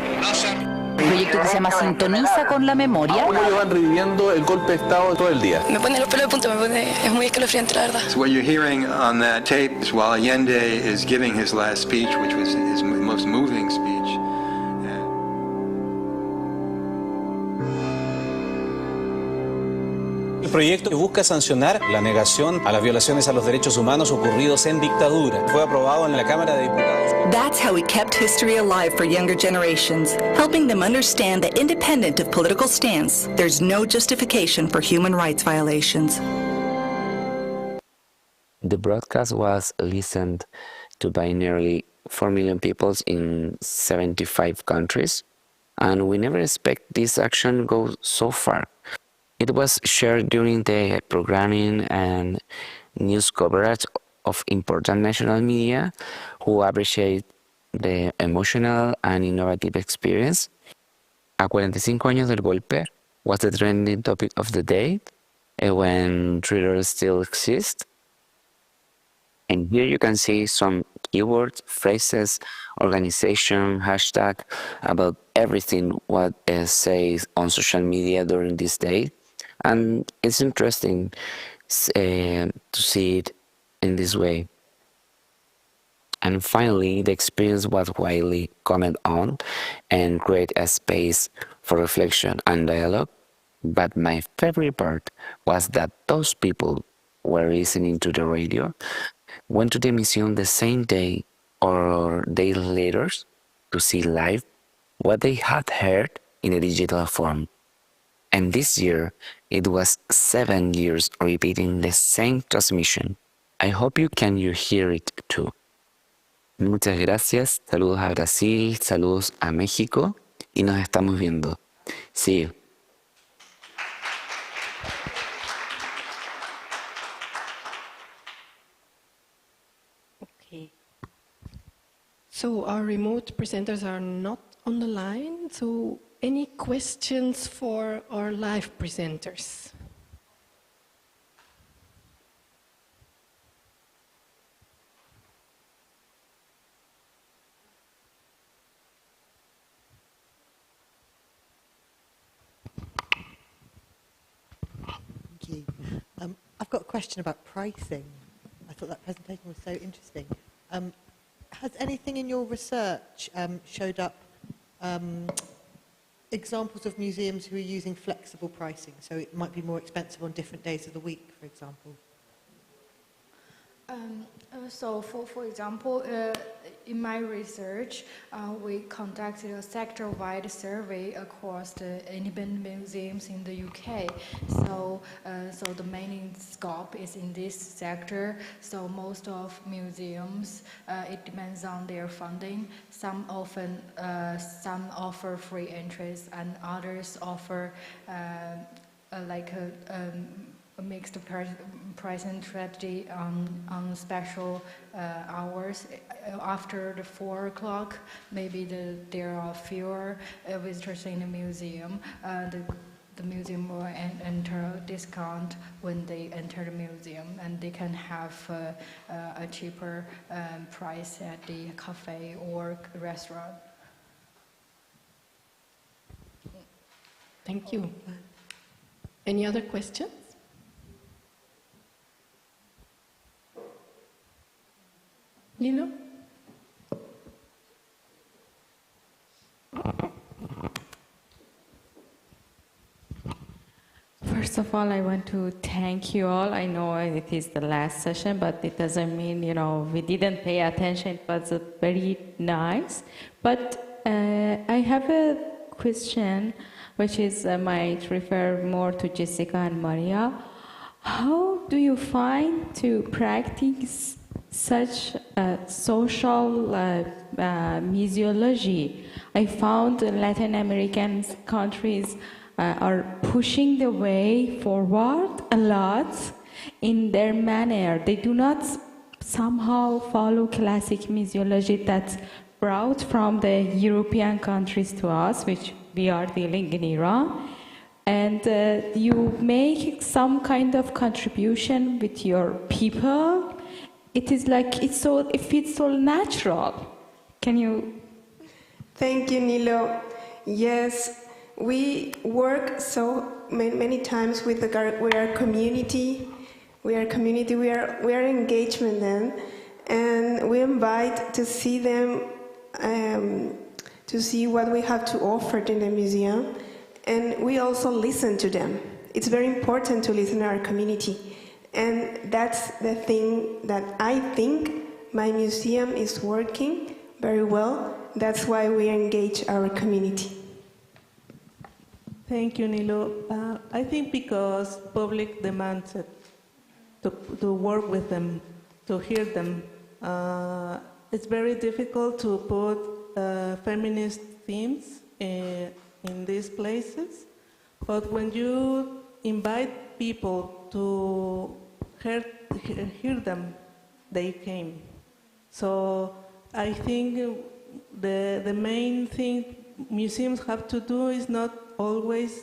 Proyecto que se llama Sintoniza con la Memoria. Ellos van reviviendo el golpe de Estado todo el día. Me pone los pelos de punta, es muy escalofriante, la verdad. So what you're hearing on that tape is while Allende is giving his last speech, which was his most moving speech. El proyecto busca sancionar la negación a las violaciones a los derechos humanos ocurridos en dictadura. Fue aprobado en la Cámara de Diputados. That's how we kept history alive for younger generations, helping them understand that independent of political stance, there's no justification for human rights violations. The broadcast was listened to by nearly 4 million people in 75 countries, and we never expect this action go so far. It was shared during the programming and news coverage of important national media who appreciate the emotional and innovative experience. A 45 años del golpe was the trending topic of the day when thrillers still exist. And here you can see some keywords, phrases, organization, hashtag about everything what says on social media during this day. And it's interesting to see it in this way. And finally, the experience was widely commented on and create a space for reflection and dialogue. But my favorite part was that those people were listening to the radio, went to the museum the same day or days later to see live what they had heard in a digital form. And this year, it was 7 years repeating the same transmission. I hope you can hear it too. Muchas gracias, saludos a Brasil, saludos a México y nos estamos viendo. See you. Okay. So our remote presenters are not on the line, so any questions for our live presenters? Thank you. I've got a question about pricing. I thought that presentation was so interesting. Has anything in your research showed up examples of museums who are using flexible pricing, so it might be more expensive on different days of the week, for example? So, for example, in my research, we conducted a sector-wide survey across the independent museums in the UK. So, the main scope is in this sector. So most of museums, it depends on their funding. Some offer free entries, and others offer a mixed pricing strategy on special hours. After the 4 o'clock, maybe there are fewer visitors in the museum. The museum will enter a discount when they enter the museum, and they can have a cheaper price at the cafe or restaurant. Thank you. Any other questions? Lino? First of all, I want to thank you all. I know it is the last session, but it doesn't mean, we didn't pay attention. It was very nice. But I have a question, which might refer more to Jessica and Maria. How do you find to practice such social museology? I found in Latin American countries are pushing the way forward a lot in their manner. They do not somehow follow classic museology that's brought from the European countries to us, which we are dealing in Iran. And you make some kind of contribution with your people. It is like it feels so natural. Can you? Thank you, Nilo. Yes, we work so many times with our community. We are engaged with them, and we invite to see them, to see what we have to offer in the museum, and we also listen to them. It's very important to listen to our community, and that's the thing that I think my museum is working very well. That's why we engage our community. Thank you, Nilo. I think because public demands it. To work with them, to hear them. It's very difficult to put feminist themes in these places, but when you invite people to hear them, they came. So I think the main thing museums have to do is not always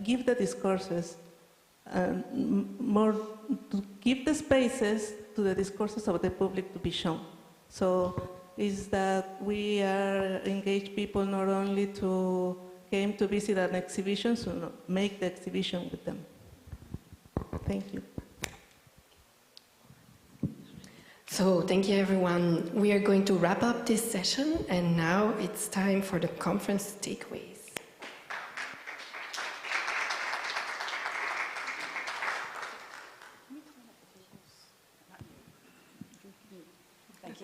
give the discourses, more to give the spaces to the discourses of the public to be shown. So is that we are engaged people not only to came to visit an exhibition, so make the exhibition with them. Thank you. So thank you, everyone. We are going to wrap up this session, and now it's time for the conference takeaways.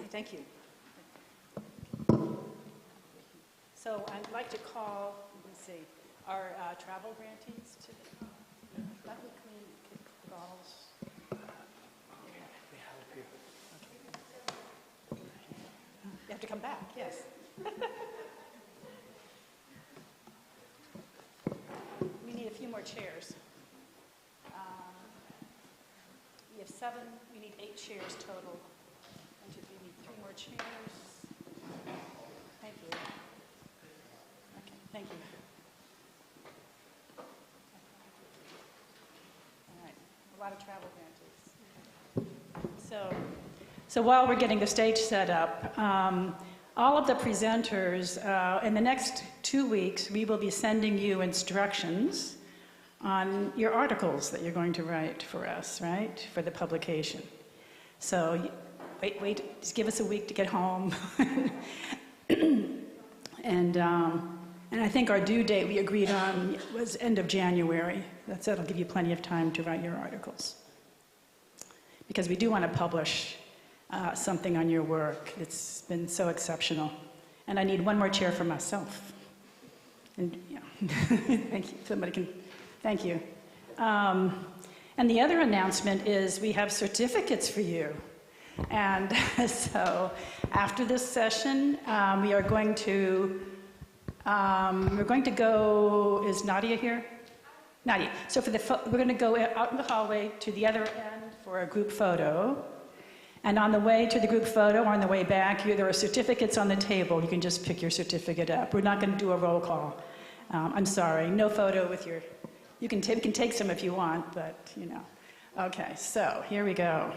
Thank you. So I'd like to call, let's see, our travel grantees to the lovely clean bottles. You have to come back, yes. We need a few more chairs. We have 7, we need 8 chairs total. We need 3 more chairs. Thank you. Okay, thank you. All right, a lot of travel grantees. So while we're getting the stage set up, all of the presenters, in the next 2 weeks, we will be sending you instructions on your articles that you're going to write for us, right, for the publication. So wait, just give us a week to get home. And I think our due date we agreed on was end of January. That'll give you plenty of time to write your articles. Because we do want to publish something on your work. It's been so exceptional. And I need 1 more chair for myself. And yeah, thank you. Somebody can, thank you. And the other announcement is we have certificates for you. And so after this session, we are going to go, is Nadia here? Nadia. So we're going to go out in the hallway to the other end for a group photo. And on the way to the group photo, or on the way back, there are certificates on the table. You can just pick your certificate up. We're not going to do a roll call. I'm sorry, no photo with your, you can take some if you want, but you know. Okay, so here we go.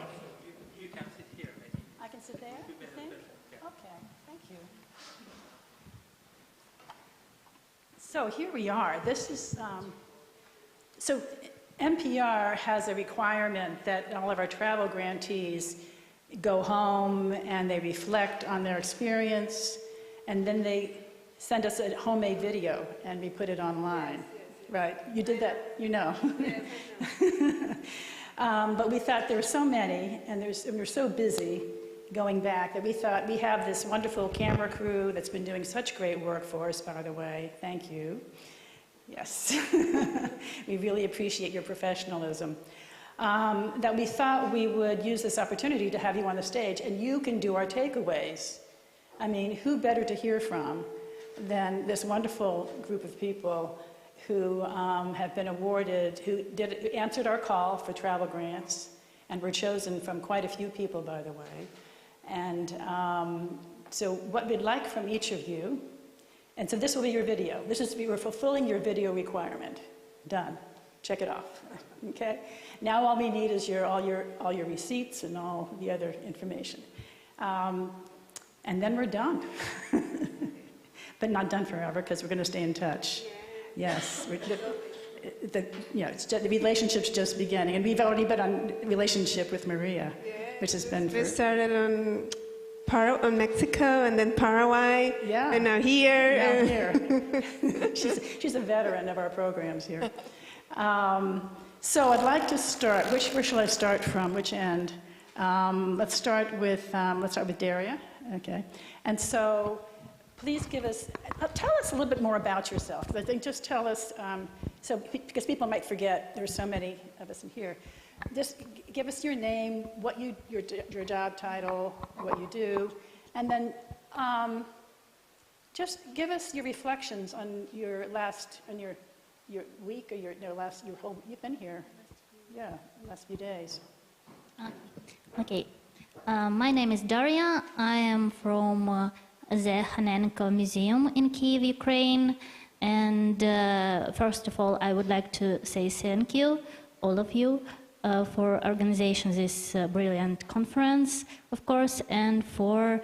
You can sit here, maybe. I can sit there, you think? Okay, thank you. So here we are. This is, so NPR has a requirement that all of our travel grantees go home and they reflect on their experience, and then they send us a homemade video and we put it online. Yes, yes. Right, you did that, you know. Yes, but we thought there were so many, and we're so busy going back that we thought we have this wonderful camera crew that's been doing such great work for us, by the way. Thank you. Yes, we really appreciate your professionalism. That we thought we would use this opportunity to have you on the stage, and you can do our takeaways. I mean, who better to hear from than this wonderful group of people who have been awarded, who answered our call for travel grants, and were chosen from quite a few people, by the way. And so what we'd like from each of you, and so this will be your video. We're fulfilling your video requirement. Done. Check it off. Okay? Now all we need is all your receipts and all the other information. And then we're done. But not done forever, because we're going to stay in touch. Yes. The relationship's just beginning. And we've already been on relationship with Maria, which has been... We started on Mexico, and then Paraguay, and now here. Now here. She's a veteran of our programs here. So I'd like to start. Where shall I start from? Which end? Let's start with Daria. Okay. And so, please tell us a little bit more about yourself. I think just tell us. Because people might forget. There's so many of us in here. Just give us your name, your job title, what you do, and then just give us your reflections on your week or your whole. You've been here, last few days. Okay, my name is Daria. I am from the Hanenko Museum in Kyiv, Ukraine, and first of all, I would like to say thank you, all of you. For organizing this brilliant conference, of course, and for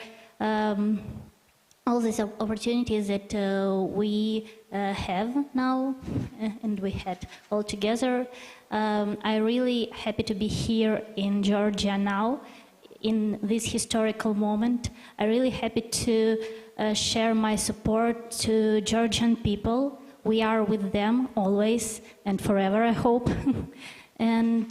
all these opportunities that we have now and we had all together. I'm really happy to be here in Georgia now, in this historical moment. I'm really happy to share my support to Georgian people. We are with them always and forever, I hope. And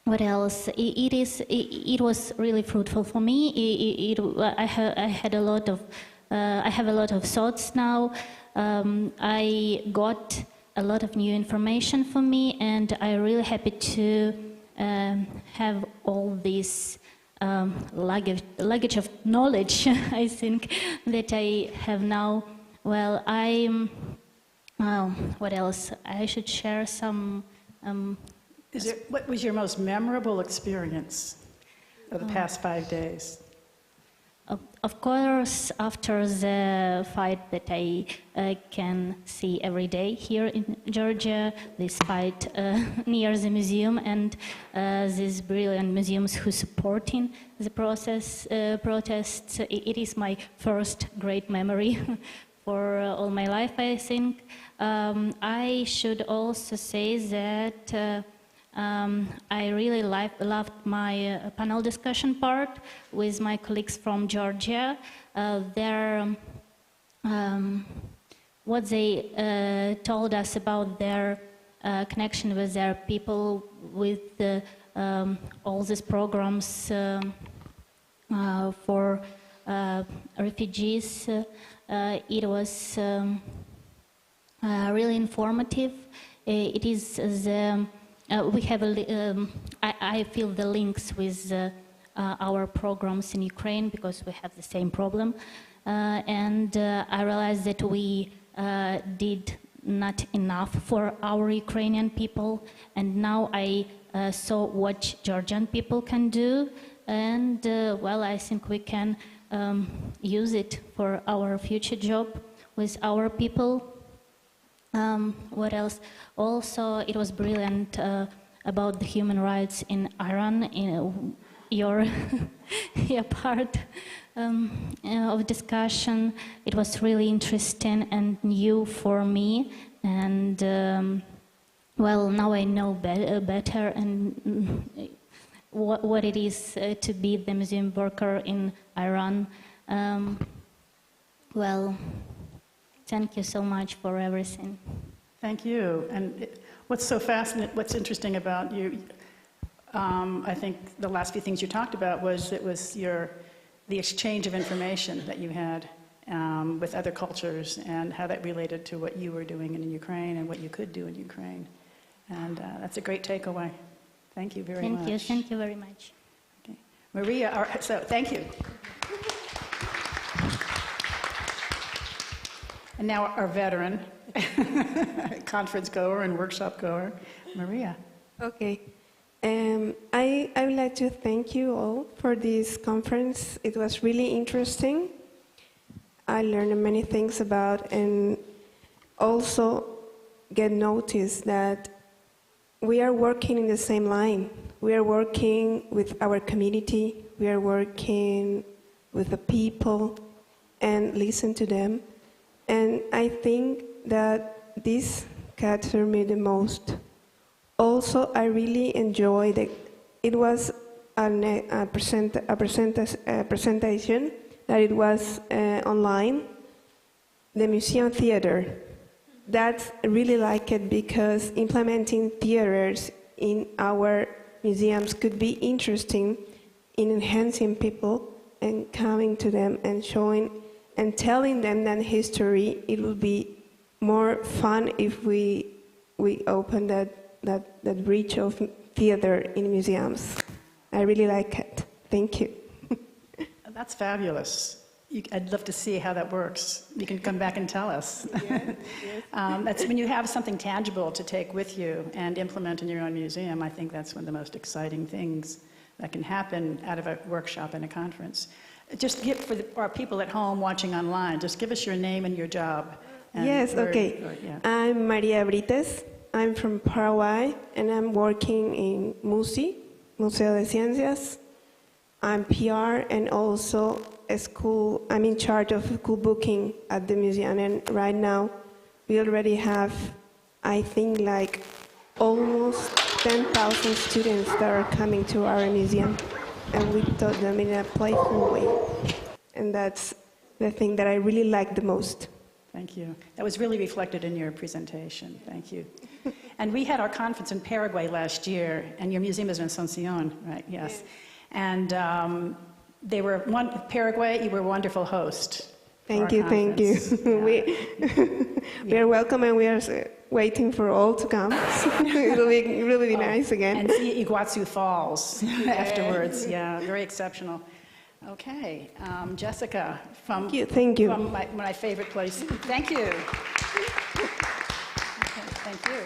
what else? It was really fruitful for me. I have a lot of thoughts now. I got a lot of new information for me, and I'm really happy to have all this luggage of knowledge. I think that I have now. Well, what else? I should share some. What was your most memorable experience of the past 5 days? Of course, after the fight that I can see every day here in Georgia, this fight near the museum and these brilliant museums who supporting the protests, it is my first great memory for all my life, I think. I should also say that I really loved my panel discussion part with my colleagues from Georgia. What they told us about their connection with their people, with all these programs for refugees, it was really informative. It is we have I feel the links with our programs in Ukraine because we have the same problem, and I realized that we did not enough for our Ukrainian people, and now I saw what Georgian people can do, and well, I think we can use it for our future job with our people. What else? Also, it was brilliant about the human rights in Iran. Your part of discussion. It was really interesting and new for me. And well, now I know better and what it is to be the museum worker in Iran. Well. Thank you so much for everything. Thank you. And what's so fascinating, what's interesting about you, I think the last few things you talked about was the exchange of information that you had with other cultures and how that related to what you were doing in Ukraine and what you could do in Ukraine. And that's a great takeaway. Thank you very much. Thank you very much. Okay. Maria, so thank you. And now our veteran, conference goer and workshop goer, Maria. Okay. I would like to thank you all for this conference. It was really interesting. I learned many things about, and also get noticed that we are working in the same line. We are working with our community. We are working with the people and listen to them. And I think that this captured me the most. Also, I really enjoyed it. It was a presentation that it was online, the museum theater. That's really like it because implementing theaters in our museums could be interesting in enhancing people and coming to them and showing and telling them that history. It would be more fun if we open that reach of theater in museums. I really like it. Thank you. That's fabulous. I'd love to see how that works. You can come back and tell us. Yes. That's when you have something tangible to take with you and implement in your own museum. I think that's one of the most exciting things that can happen out of a workshop and a conference. Just give for our people at home watching online, just give us your name and your job. And yes, okay. Yeah. I'm Maria Brites. I'm from Paraguay, and I'm working in MUSI, Museo de Ciencias. I'm PR and also I'm in charge of school booking at the museum, and right now we already have, I think, like almost 10,000 students that are coming to our museum, and we taught them in a playful way. And that's the thing that I really like the most. Thank you. That was really reflected in your presentation. Thank you. And we had our conference in Paraguay last year, and your museum is in Asunción, right? Yes. And Paraguay, you were a wonderful host. Thank you. Yeah. We are welcome, and we are waiting for all to come. It'll be really nice again. And see Iguazu Falls afterwards. Yeah, very exceptional. Okay, Jessica from Thank you. From my favorite place. Thank you. Okay, thank you.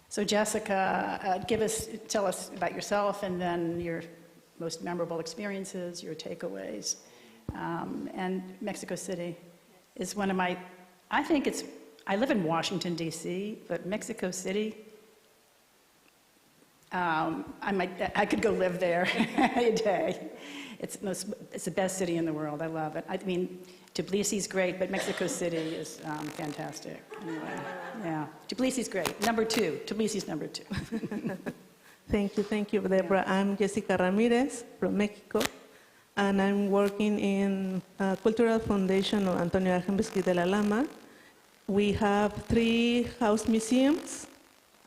So Jessica, tell us about yourself and then your most memorable experiences, your takeaways. And Mexico City is one of my, I live in Washington, D.C., but Mexico City, I could go live there a day. It's the best city in the world. I love it. I mean, Tbilisi is great, but Mexico City is fantastic. Anyway, yeah. Tbilisi is great. Number 2. Tbilisi is number 2. Thank you, Deborah. I'm Jessica Ramirez from Mexico, and I'm working in Cultural Foundation of Antonio Argenbisky de la Lama. We have 3 house museums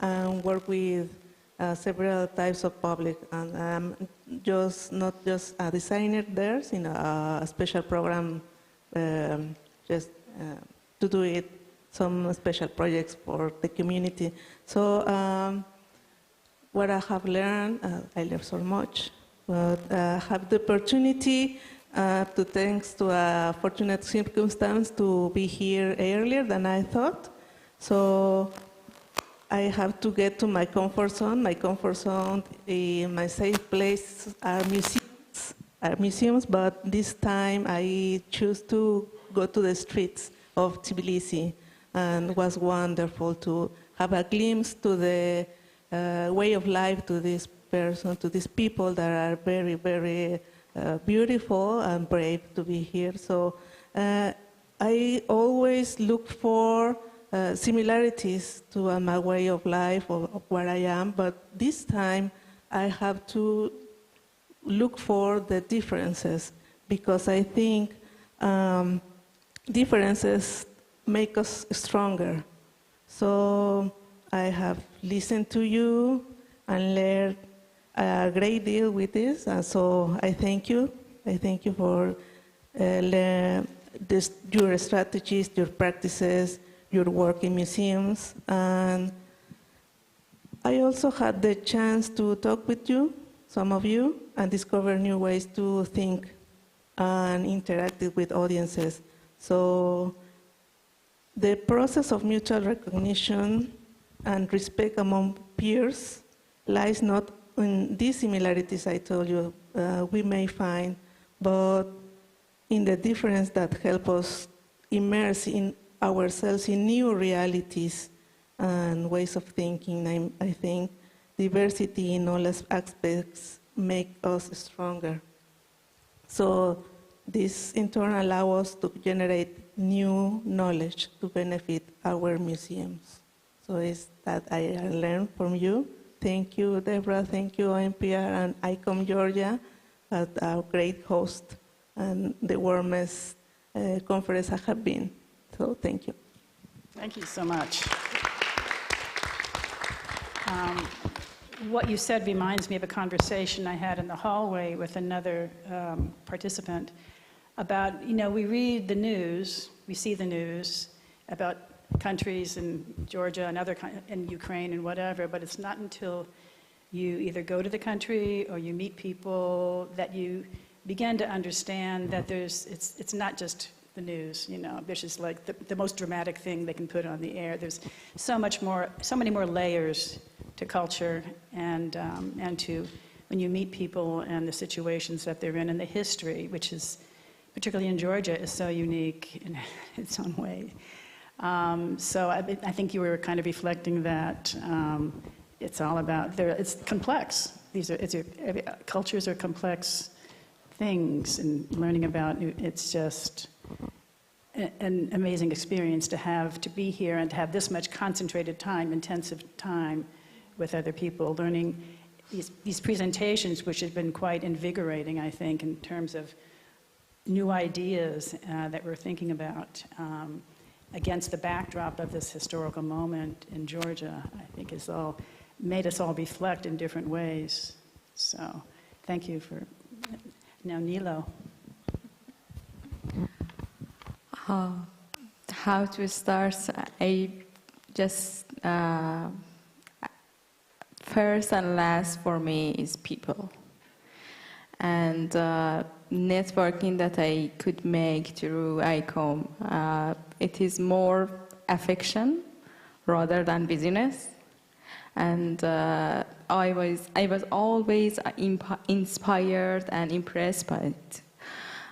and work with several types of public, and I'm not just a designer there in a special program to do some special projects for the community. So what I have learned, I learned so much, but I have the opportunity thanks to a fortunate circumstance to be here earlier than I thought. So I have to get to my comfort zone. My comfort zone, my safe place are museums, but this time I choose to go to the streets of Tbilisi, and it was wonderful to have a glimpse to the way of life to this person, to these people that are very, very beautiful and brave to be here. So I always look for similarities to my way of life or where I am, but this time I have to look for the differences, because I think differences make us stronger. So I have listened to you and learned a great deal with this, and so I thank you. I thank you for your strategies, your practices, your work in museums. And I also had the chance to talk with you, some of you, and discover new ways to think and interact with audiences. So The process of mutual recognition and respect among peers lies not in these similarities I told you we may find, but in the difference that help us immerse in ourselves in new realities and ways of thinking. I think diversity in all aspects make us stronger. So this in turn allows us to generate new knowledge to benefit our museums. So it's that I learned from you. Thank you, Deborah. Thank you, NPR and ICOM Georgia, as our great host and the warmest conference I have been. So thank you. Thank you so much. What you said reminds me of a conversation I had in the hallway with another participant about, we read the news, we see the news about countries in Georgia and in Ukraine and whatever, but it's not until you either go to the country or you meet people that you begin to understand that it's not just the news, there's just like the most dramatic thing they can put on the air. There's so many more layers to culture and to when you meet people and the situations that they're in and the history, which is, particularly in Georgia, is so unique in its own way. So I think you were kind of reflecting that it's all about, it's complex. Cultures are complex things, and learning about it's just an amazing experience to be here and to have this much concentrated time, intensive time with other people, learning these presentations, which have been quite invigorating, I think, in terms of new ideas that we're thinking about against the backdrop of this historical moment in Georgia, I think has all made us all reflect in different ways. So thank you for, now Nilo. How to start? I just, first and last for me is people. And networking that I could make through ICOM, it is more affection rather than business. And I was always inspired and impressed by it.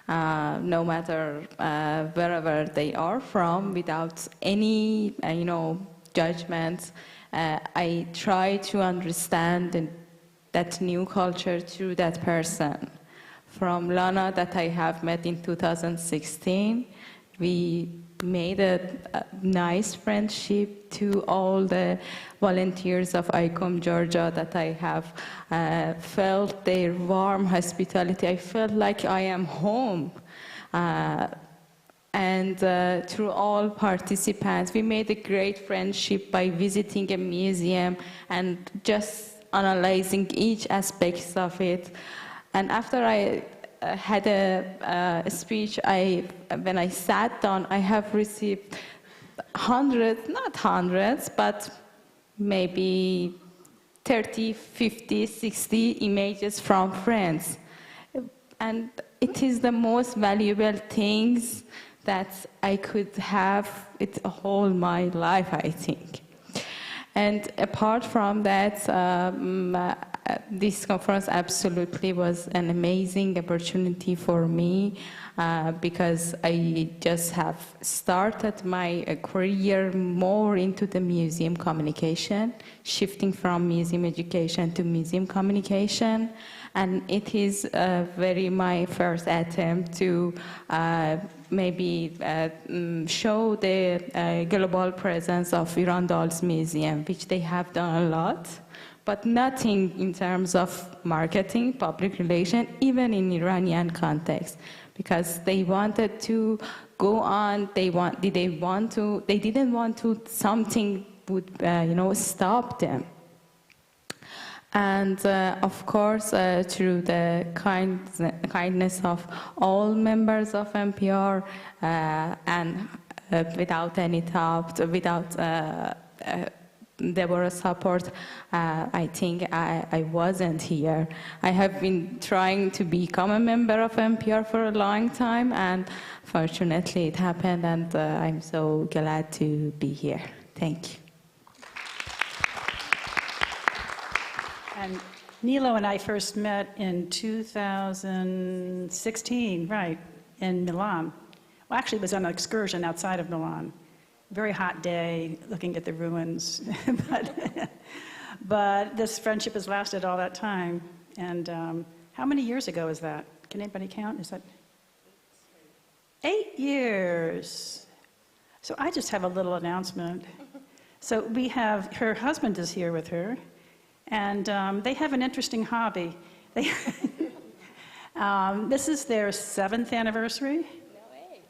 No matter wherever they are from, without any, judgments, I try to understand that new culture through that person. From Lana that I have met in 2016, we made a nice friendship to all the volunteers of ICOM Georgia that I have felt their warm hospitality. I felt like I am home. And through all participants, we made a great friendship by visiting a museum and just analyzing each aspect of it. And after I had a speech, when I sat down, I have received hundreds, not hundreds, but maybe 30, 50, 60 images from friends. And it is the most valuable things that I could have with all my life, I think. And apart from that, this conference absolutely was an amazing opportunity for me because I just have started my career more into the museum communication, shifting from museum education to museum communication. And it is my first attempt to maybe show the global presence of Irandal's museum, which they have done a lot, but nothing in terms of marketing, public relation, even in Iranian context, because they wanted to go on. They didn't want to something would stop them. And of course, through the kindness of all members of NPR, and without any doubt, without Deborah's support, I think I wasn't here. I have been trying to become a member of NPR for a long time, and fortunately it happened, and I'm so glad to be here. Thank you. And Nilo and I first met in 2016, right, in Milan. Well, actually, it was on an excursion outside of Milan. Very hot day, looking at the ruins. but this friendship has lasted all that time. And how many years ago is that? Can anybody count? Is that 8 years? So I just have a little announcement. So we have, her husband is here with her, and they have an interesting hobby. They this is their 7th anniversary? No,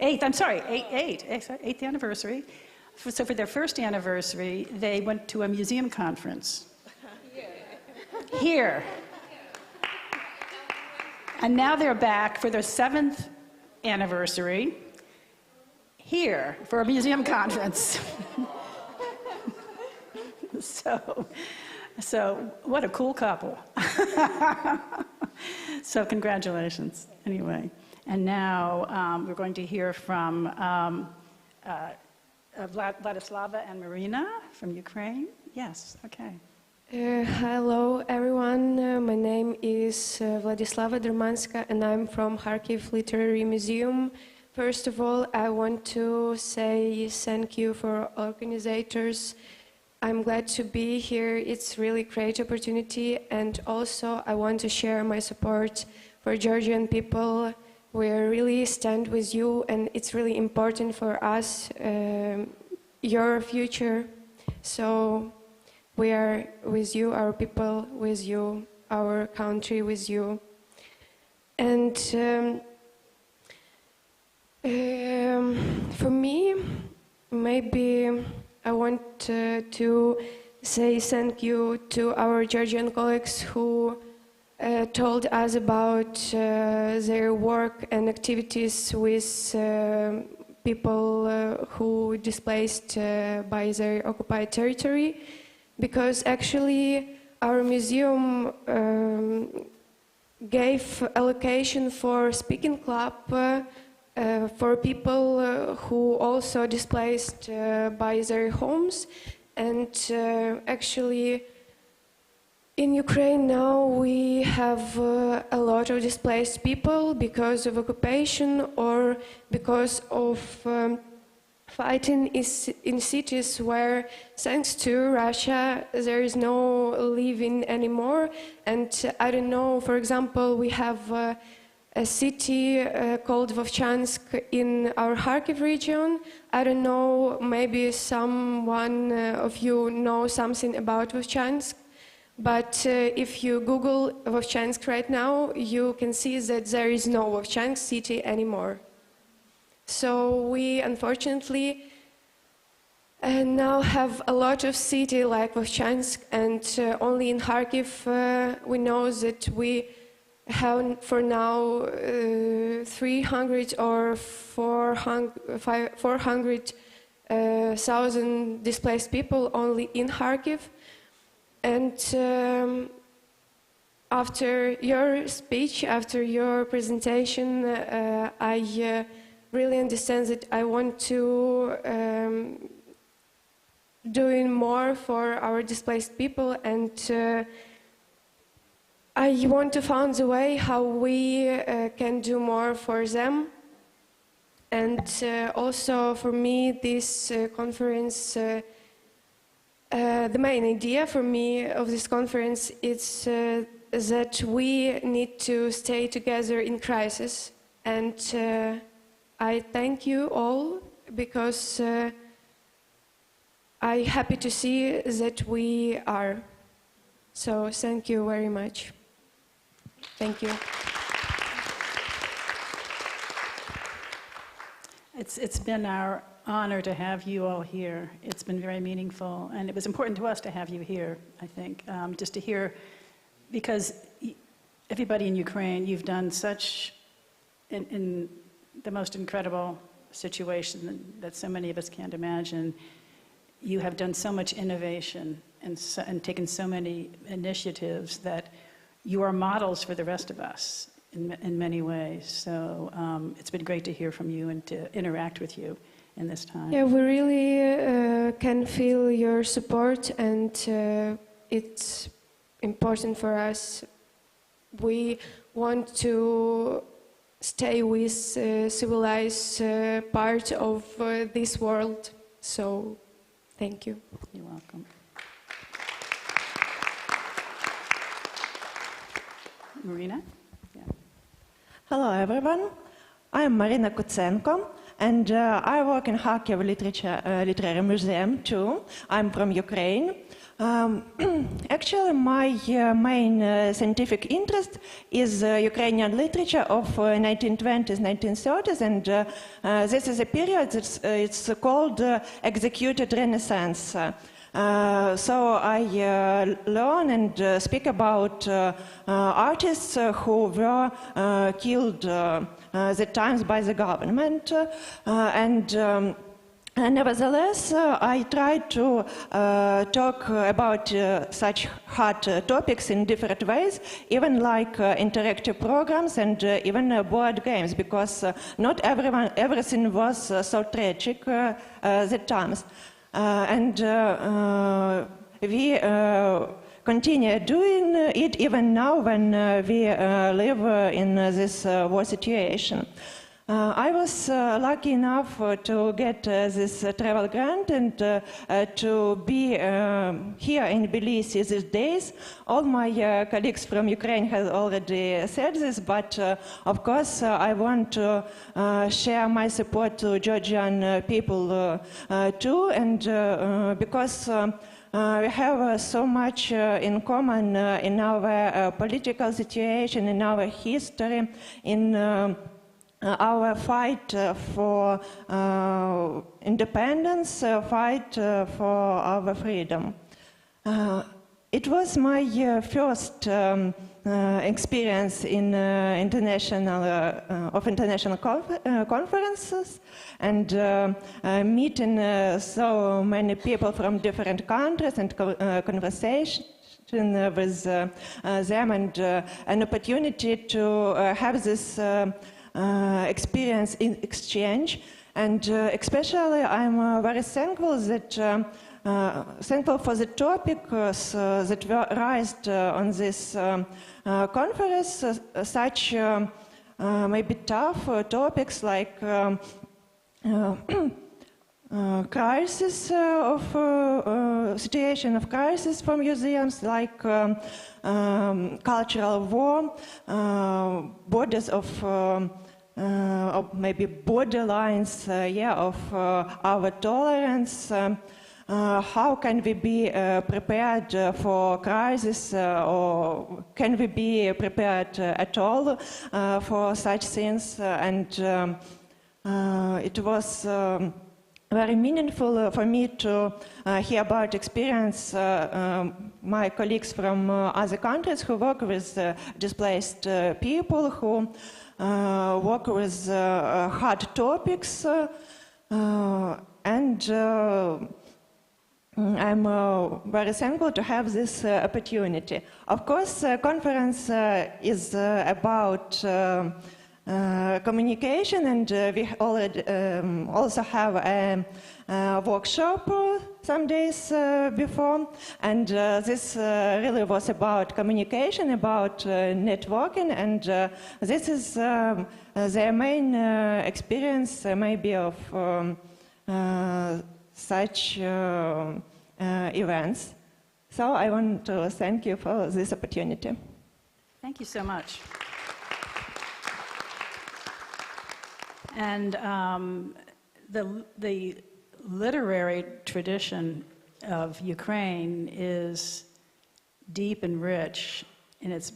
8th, I'm sorry, 8th anniversary. So for their first anniversary, they went to a museum conference. Here. And now they're back for their 7th anniversary, here, for a museum conference. So what a cool couple. So congratulations, anyway. And now we're going to hear from Vladislava and Marina from Ukraine. Yes, okay. Hello, everyone. My name is Vladislava Dermanska, and I'm from Kharkiv Literary Museum. First of all, I want to say thank you for organizers. I'm glad to be here. It's really great opportunity, and also I want to share my support for Georgian people. We really stand with you, and it's really important for us, your future. So we are with you, our people with you, our country with you. And for me, maybe I want to say thank you to our Georgian colleagues who told us about their work and activities with people who displaced by their occupied territory, because actually our museum gave allocation for speaking club for people who also displaced by their homes. And actually in Ukraine now we have a lot of displaced people because of occupation or because of fighting in cities where, thanks to Russia, there is no living anymore. And I don't know, for example, we have a city called Vovchansk in our Kharkiv region. I don't know, maybe someone of you know something about Vovchansk. But if you Google Vovchansk right now, you can see that there is no Vovchansk city anymore. So we unfortunately now have a lot of cities like Vovchansk, and only in Kharkiv we know that we have for now 300 or 400,000 displaced people only in Kharkiv. And after your speech, after your presentation, I really understand that I want to doing more for our displaced people, and I want to find a way how we can do more for them. And also for me, this conference, the main idea for me of this conference is that we need to stay together in crisis. And I thank you all because I'm happy to see that we are. So thank you very much. Thank you. It's been our honor to have you all here. It's been very meaningful, and it was important to us to have you here, I think, just to hear, because everybody in Ukraine, you've done such, in the most incredible situation that so many of us can't imagine. you have done so much innovation and taken so many initiatives that you are models for the rest of us in many ways. So it's been great to hear from you and to interact with you in this time. Yeah, we really can feel your support, and it's important for us. We want to stay with civilized part of this world. So, thank you. You're welcome. Marina? Yeah. Hello, everyone. I'm Marina Kutsenko, and I work in Kharkiv Literary Museum too. I'm from Ukraine. Actually, my main scientific interest is Ukrainian literature of 1920s, 1930s, and this is a period it's called executed Renaissance. So I learn and speak about artists who were killed at times by the government, nevertheless, I try to talk about such hard topics in different ways, even like interactive programs and even board games, because not everything was so tragic at times. We continue doing it even now when we live in this war situation. I was lucky enough to get this travel grant and to be here in Tbilisi these days. All my colleagues from Ukraine have already said this, but of course I want to share my support to Georgian people too, and because we have so much in common in our political situation, in our history, in our fight for independence, fight for our freedom. It was my first experience in international conferences, and meeting so many people from different countries and conversation with them, and an opportunity to have this experience in exchange. And especially I'm very thankful that thankful for the topics that were raised on this conference, such maybe tough topics like crisis of situation of crisis for museums, like cultural war, borders of maybe borderlines, of our tolerance. How can we be prepared for crisis, or can we be prepared at all for such things? And it was very meaningful for me to hear about experience my colleagues from other countries who work with displaced people, who work with hard topics, and I'm very thankful to have this opportunity. Of course, the conference is about communication, and we already also have a workshop some days before, and this really was about communication, about networking, and this is their main experience maybe of such events. So I want to thank you for this opportunity. Thank you so much. And the literary tradition of Ukraine is deep and rich in its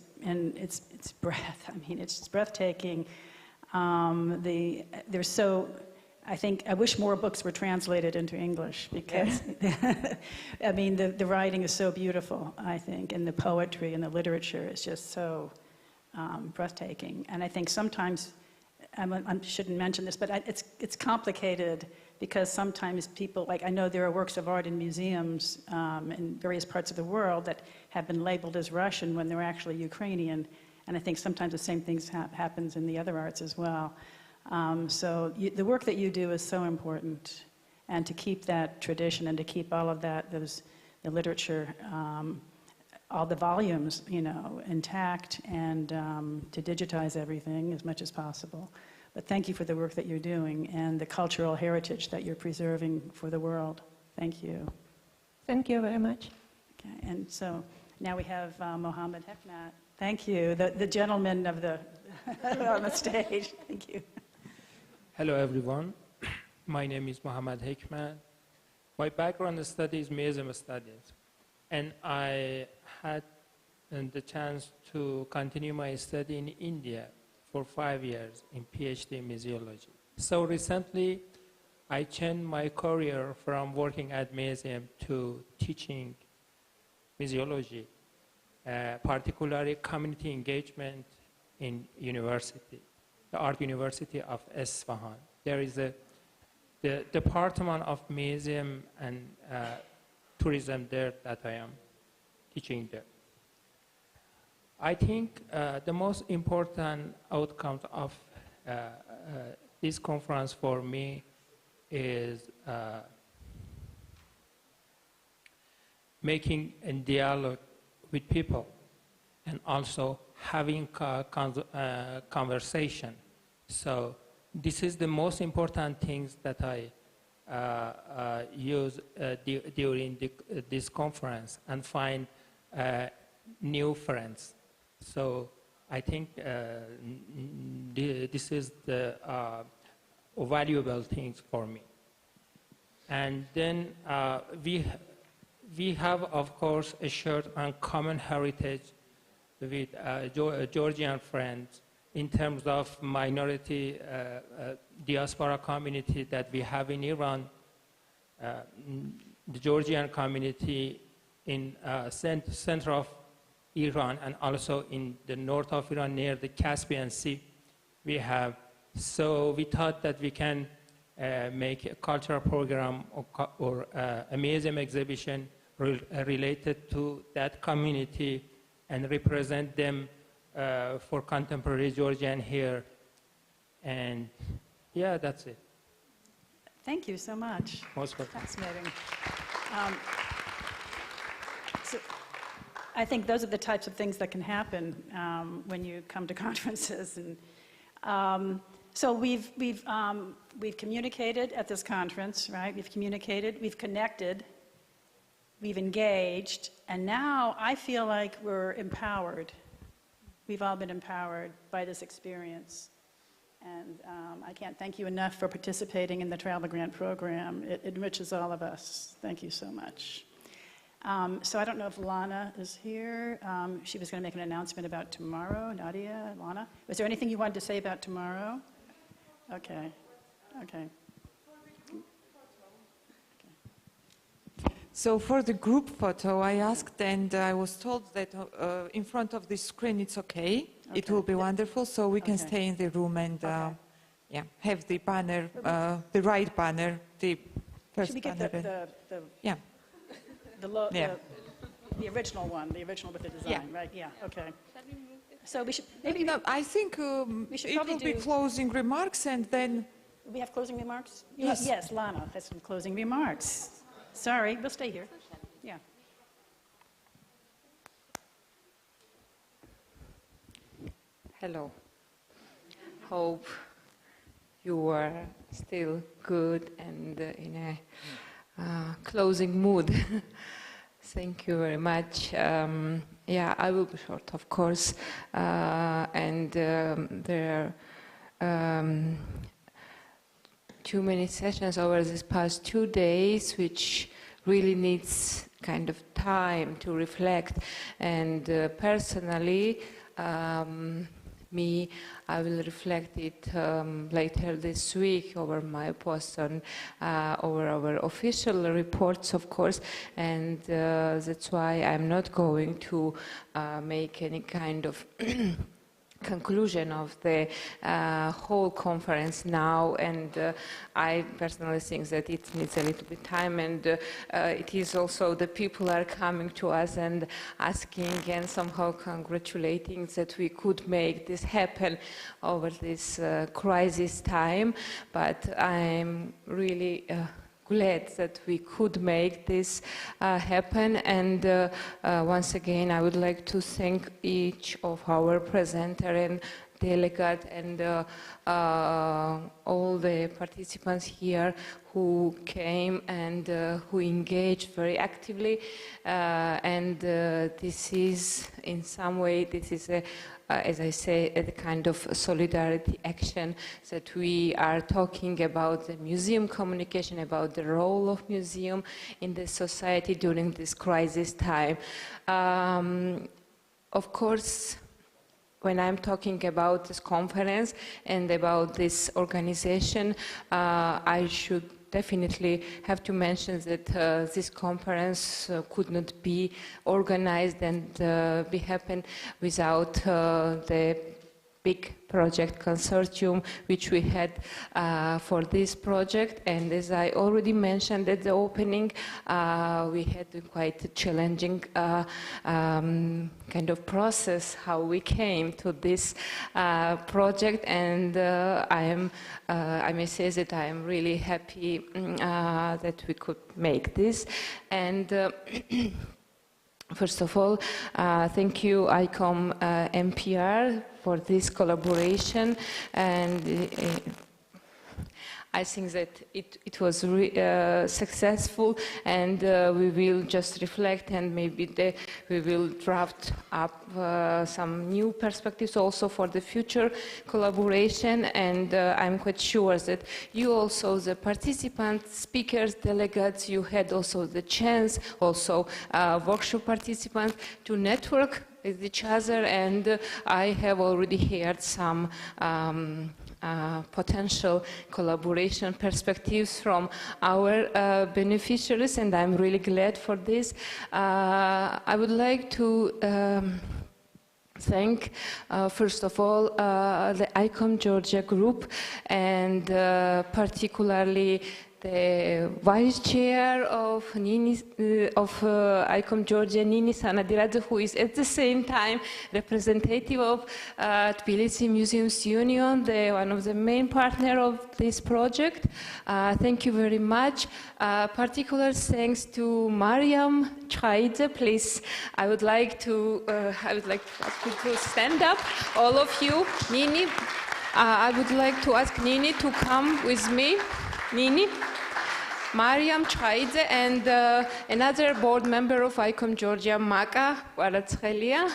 breadth. I mean, it's breathtaking. There's so. I wish more books were translated into English, because I mean the writing is so beautiful, I think, and the poetry and the literature is just so breathtaking. And I think sometimes I shouldn't mention this, but it's complicated because sometimes people, like I know there are works of art in museums in various parts of the world that have been labeled as Russian when they're actually Ukrainian, and I think sometimes the same things happens in the other arts as well. So the work that you do is so important, and to keep that tradition and to keep all of that, the literature, all the volumes, you know, intact, and to digitize everything as much as possible. But thank you for the work that you're doing and the cultural heritage that you're preserving for the world. Thank you. Thank you very much. Okay, and so now we have Mohammed Hekmat. Thank you, the gentleman of the on the stage. Thank you. Hello, everyone. My name is Mohammed Hekmat. My background studies museum studies, and I had the chance to continue my study in India for 5 years in PhD in museology. So recently, I changed my career from working at museum to teaching museology, particularly community engagement in university, the Art University of Isfahan. There is the Department of Museum and Tourism there that I am teaching there. I think the most important outcome of this conference for me is making a dialogue with people and also having conversation. So this is the most important things that I use during this conference and find new friends. So I think this is the valuable things for me. And then we have, of course, a shared and common heritage with Georgian friends in terms of minority diaspora community that we have in Iran, the Georgian community in center of Iran, and also in the north of Iran near the Caspian Sea we have. So we thought that we can make a cultural program or a museum exhibition related to that community and represent them for contemporary Georgian here. And yeah, that's it. Thank you so much. Most welcome. Fascinating. So I think those are the types of things that can happen when you come to conferences. And so we've communicated at this conference, right? We've communicated, we've connected, we've engaged, and now I feel like we're empowered. We've all been empowered by this experience. And I can't thank you enough for participating in the Travel Grant Program. It enriches all of us. Thank you so much. So I don't know if Lana is here. She was going to make an announcement about tomorrow. Nadia, Lana. Was there anything you wanted to say about tomorrow? Okay. Okay. So for the group photo, I asked, and I was told that in front of the screen it's okay. It will be wonderful, so we can stay in the room and yeah, have the banner, the right banner, the first Should we get banner. the original one, the original with the design, right? Yeah, okay. So we should maybe. No, I think we should it will be closing remarks, and then. We have closing remarks? Yes. Yes, Lana has some closing remarks. Sorry, we'll stay here. Yeah. Hello. Hope you are still good and in a closing mood. Thank you very much. Yeah, I will be short, of course. And there are too many sessions over these past 2 days, which really needs kind of time to reflect. And personally, I will reflect it later this week over my post on over our official reports, of course, and that's why I'm not going to make any kind of conclusion of the whole conference now, and I personally think that it needs a little bit time, and it is also the people are coming to us and asking and somehow congratulating that we could make this happen over this crisis time. But I'm really glad that we could make this happen, and once again I would like to thank each of our presenter and delegate and all the participants here who came and who engaged very actively, and this is in some way, this is a as I say, a kind of solidarity action that we are talking about the museum communication, about the role of museum in the society during this crisis time. Of course, when I'm talking about this conference and about this organization, I should definitely have to mention that this conference could not be organized and be happen without the big project consortium which we had for this project. And as I already mentioned at the opening, we had a quite challenging kind of process how we came to this project, and I may say that I am really happy that we could make this. And first of all, thank you ICOM MPR for this collaboration, and I think that it was successful, and we will just reflect, and maybe we will draft up some new perspectives also for the future collaboration. And I'm quite sure that you also, the participants, speakers, delegates, you had also the chance, also workshop participants, to network with each other, and I have already heard some potential collaboration perspectives from our beneficiaries, and I'm really glad for this. I would like to thank, first of all, the ICOM Georgia group, and particularly the vice chair of ICOM Georgia, Nini Sanadiradze, who is at the same time representative of Tbilisi Museums Union, one of the main partners of this project. Thank you very much. Particular thanks to Mariam Chaidze. Please, I would like to ask you to stand up, all of you. Nini, I would like to ask Nini to come with me. Nini, Mariam Chaidze, and another board member of ICOM Georgia, Maka Waratshelia.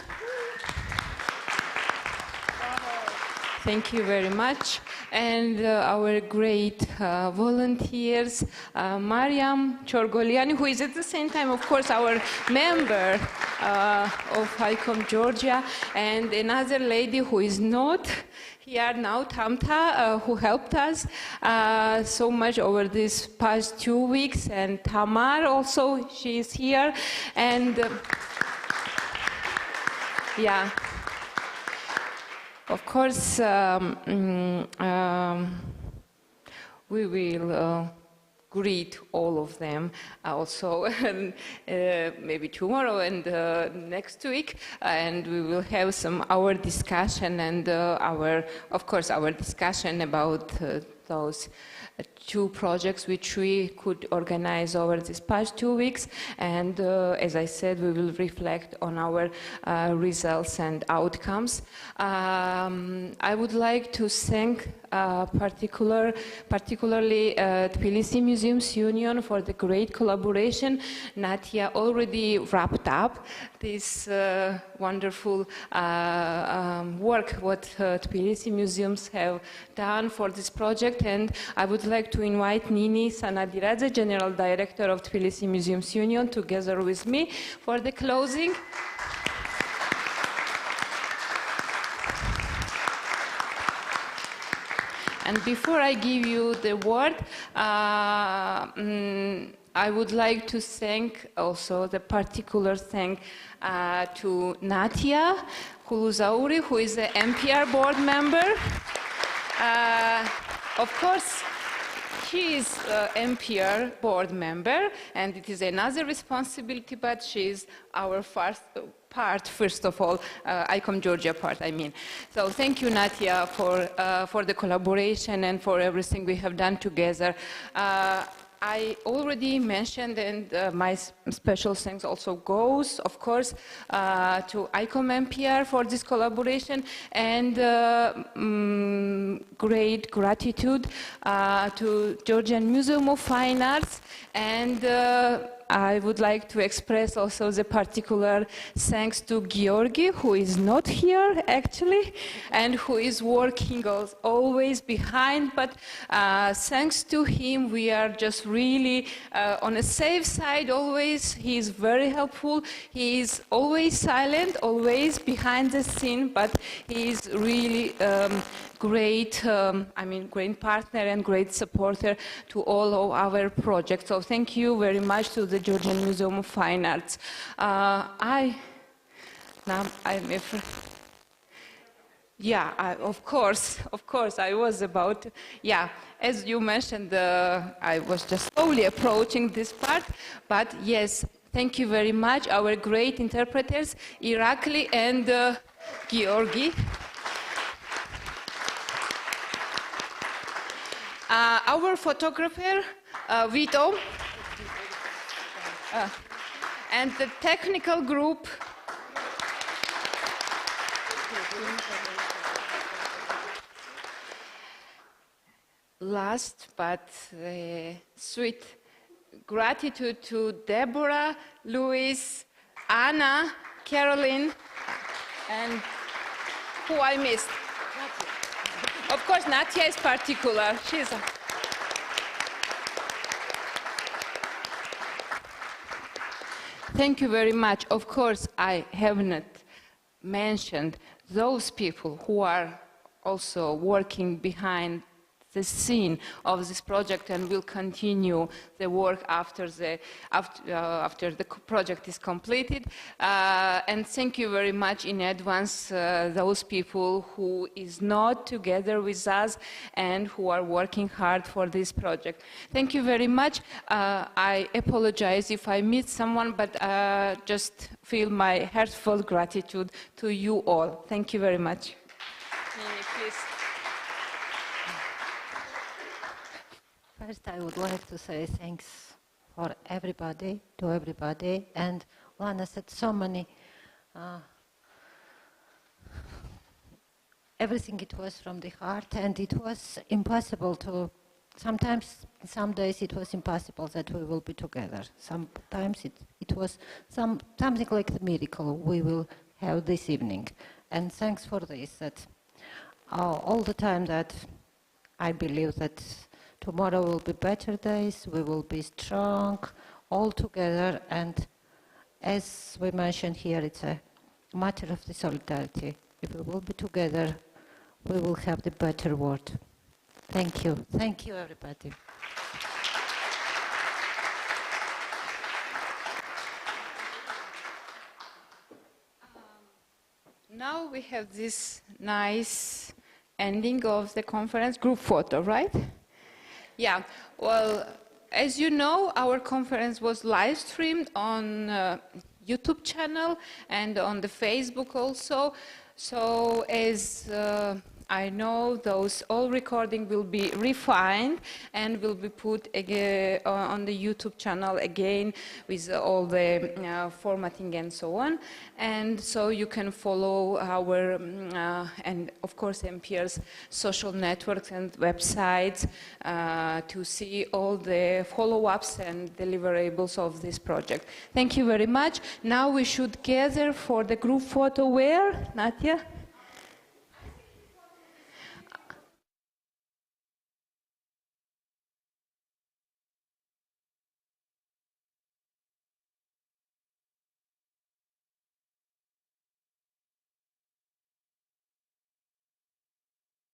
Thank you very much. And our great volunteers, Mariam Chorgoliani, who is at the same time, of course, our member of ICOM Georgia, and another lady who is not here now, Tamta, who helped us so much over these past 2 weeks, and Tamar also, she is here, and yeah, of course, we will greet all of them also maybe tomorrow and next week, and we will have our discussion and of course our discussion about those two projects which we could organize over these past 2 weeks, and as I said, we will reflect on our results and outcomes. I would like to thank particularly Tbilisi Museums Union for the great collaboration. Natia already wrapped up this wonderful work what Tbilisi Museums have done for this project, and I would like to invite Nini Sanadiradze, General Director of Tbilisi Museums Union, together with me for the closing. And before I give you the word, I would like to thank also the particular thank to Natia, Kuluzauri, who is the MPR board member. Of course, she is MPR board member, and it is another responsibility, but she is our first of all, ICOM Georgia part, I mean. So thank you, Natia, for the collaboration and for everything we have done together. I already mentioned, and my special thanks also goes, of course, to ICOM MPR for this collaboration, and great gratitude to Georgian Museum of Fine Arts, and I would like to express also the particular thanks to Georgi, who is not here actually, and who is working always behind, but thanks to him we are just really on a safe side always. He is very helpful, he is always silent, always behind the scene, but he is really great, great partner and great supporter to all of our projects. So thank you very much to the Georgian Museum of Fine Arts. Of course, I was about, as you mentioned, I was just slowly approaching this part, but yes, thank you very much, our great interpreters, Irakli and Georgi. Our photographer, Vito, and the technical group, last but sweet gratitude to Deborah, Luis, Anna, Caroline, and who I missed. Of course, Natia is particular. She's Thank you very much. Of course, I have not mentioned those people who are also working behind the scene of this project and will continue the work after the project is completed. And thank you very much in advance those people who is not together with us and who are working hard for this project. Thank you very much. I apologize if I missed someone, but just feel my heartfelt gratitude to you all. Thank you very much. Mimi, please. First, I would like to say thanks for everybody, to everybody, and Lana said so many, everything it was from the heart, and it was impossible to, sometimes, some days it was impossible that we will be together. Sometimes it was something like the miracle we will have this evening. And thanks for this, that all the time that I believe that tomorrow will be better days, we will be strong, all together, and as we mentioned here, it's a matter of the solidarity. If we will be together, we will have the better world. Thank you. Thank you, everybody. Now we have this nice ending of the conference, group photo, right? Yeah, well, as you know, our conference was live streamed on YouTube channel and on the Facebook also. So as I know, those all recording will be refined and will be put again on the YouTube channel again with all the formatting and so on. And so you can follow our, and of course MPR's social networks and websites to see all the follow-ups and deliverables of this project. Thank you very much. Now we should gather for the group photo where, Natia?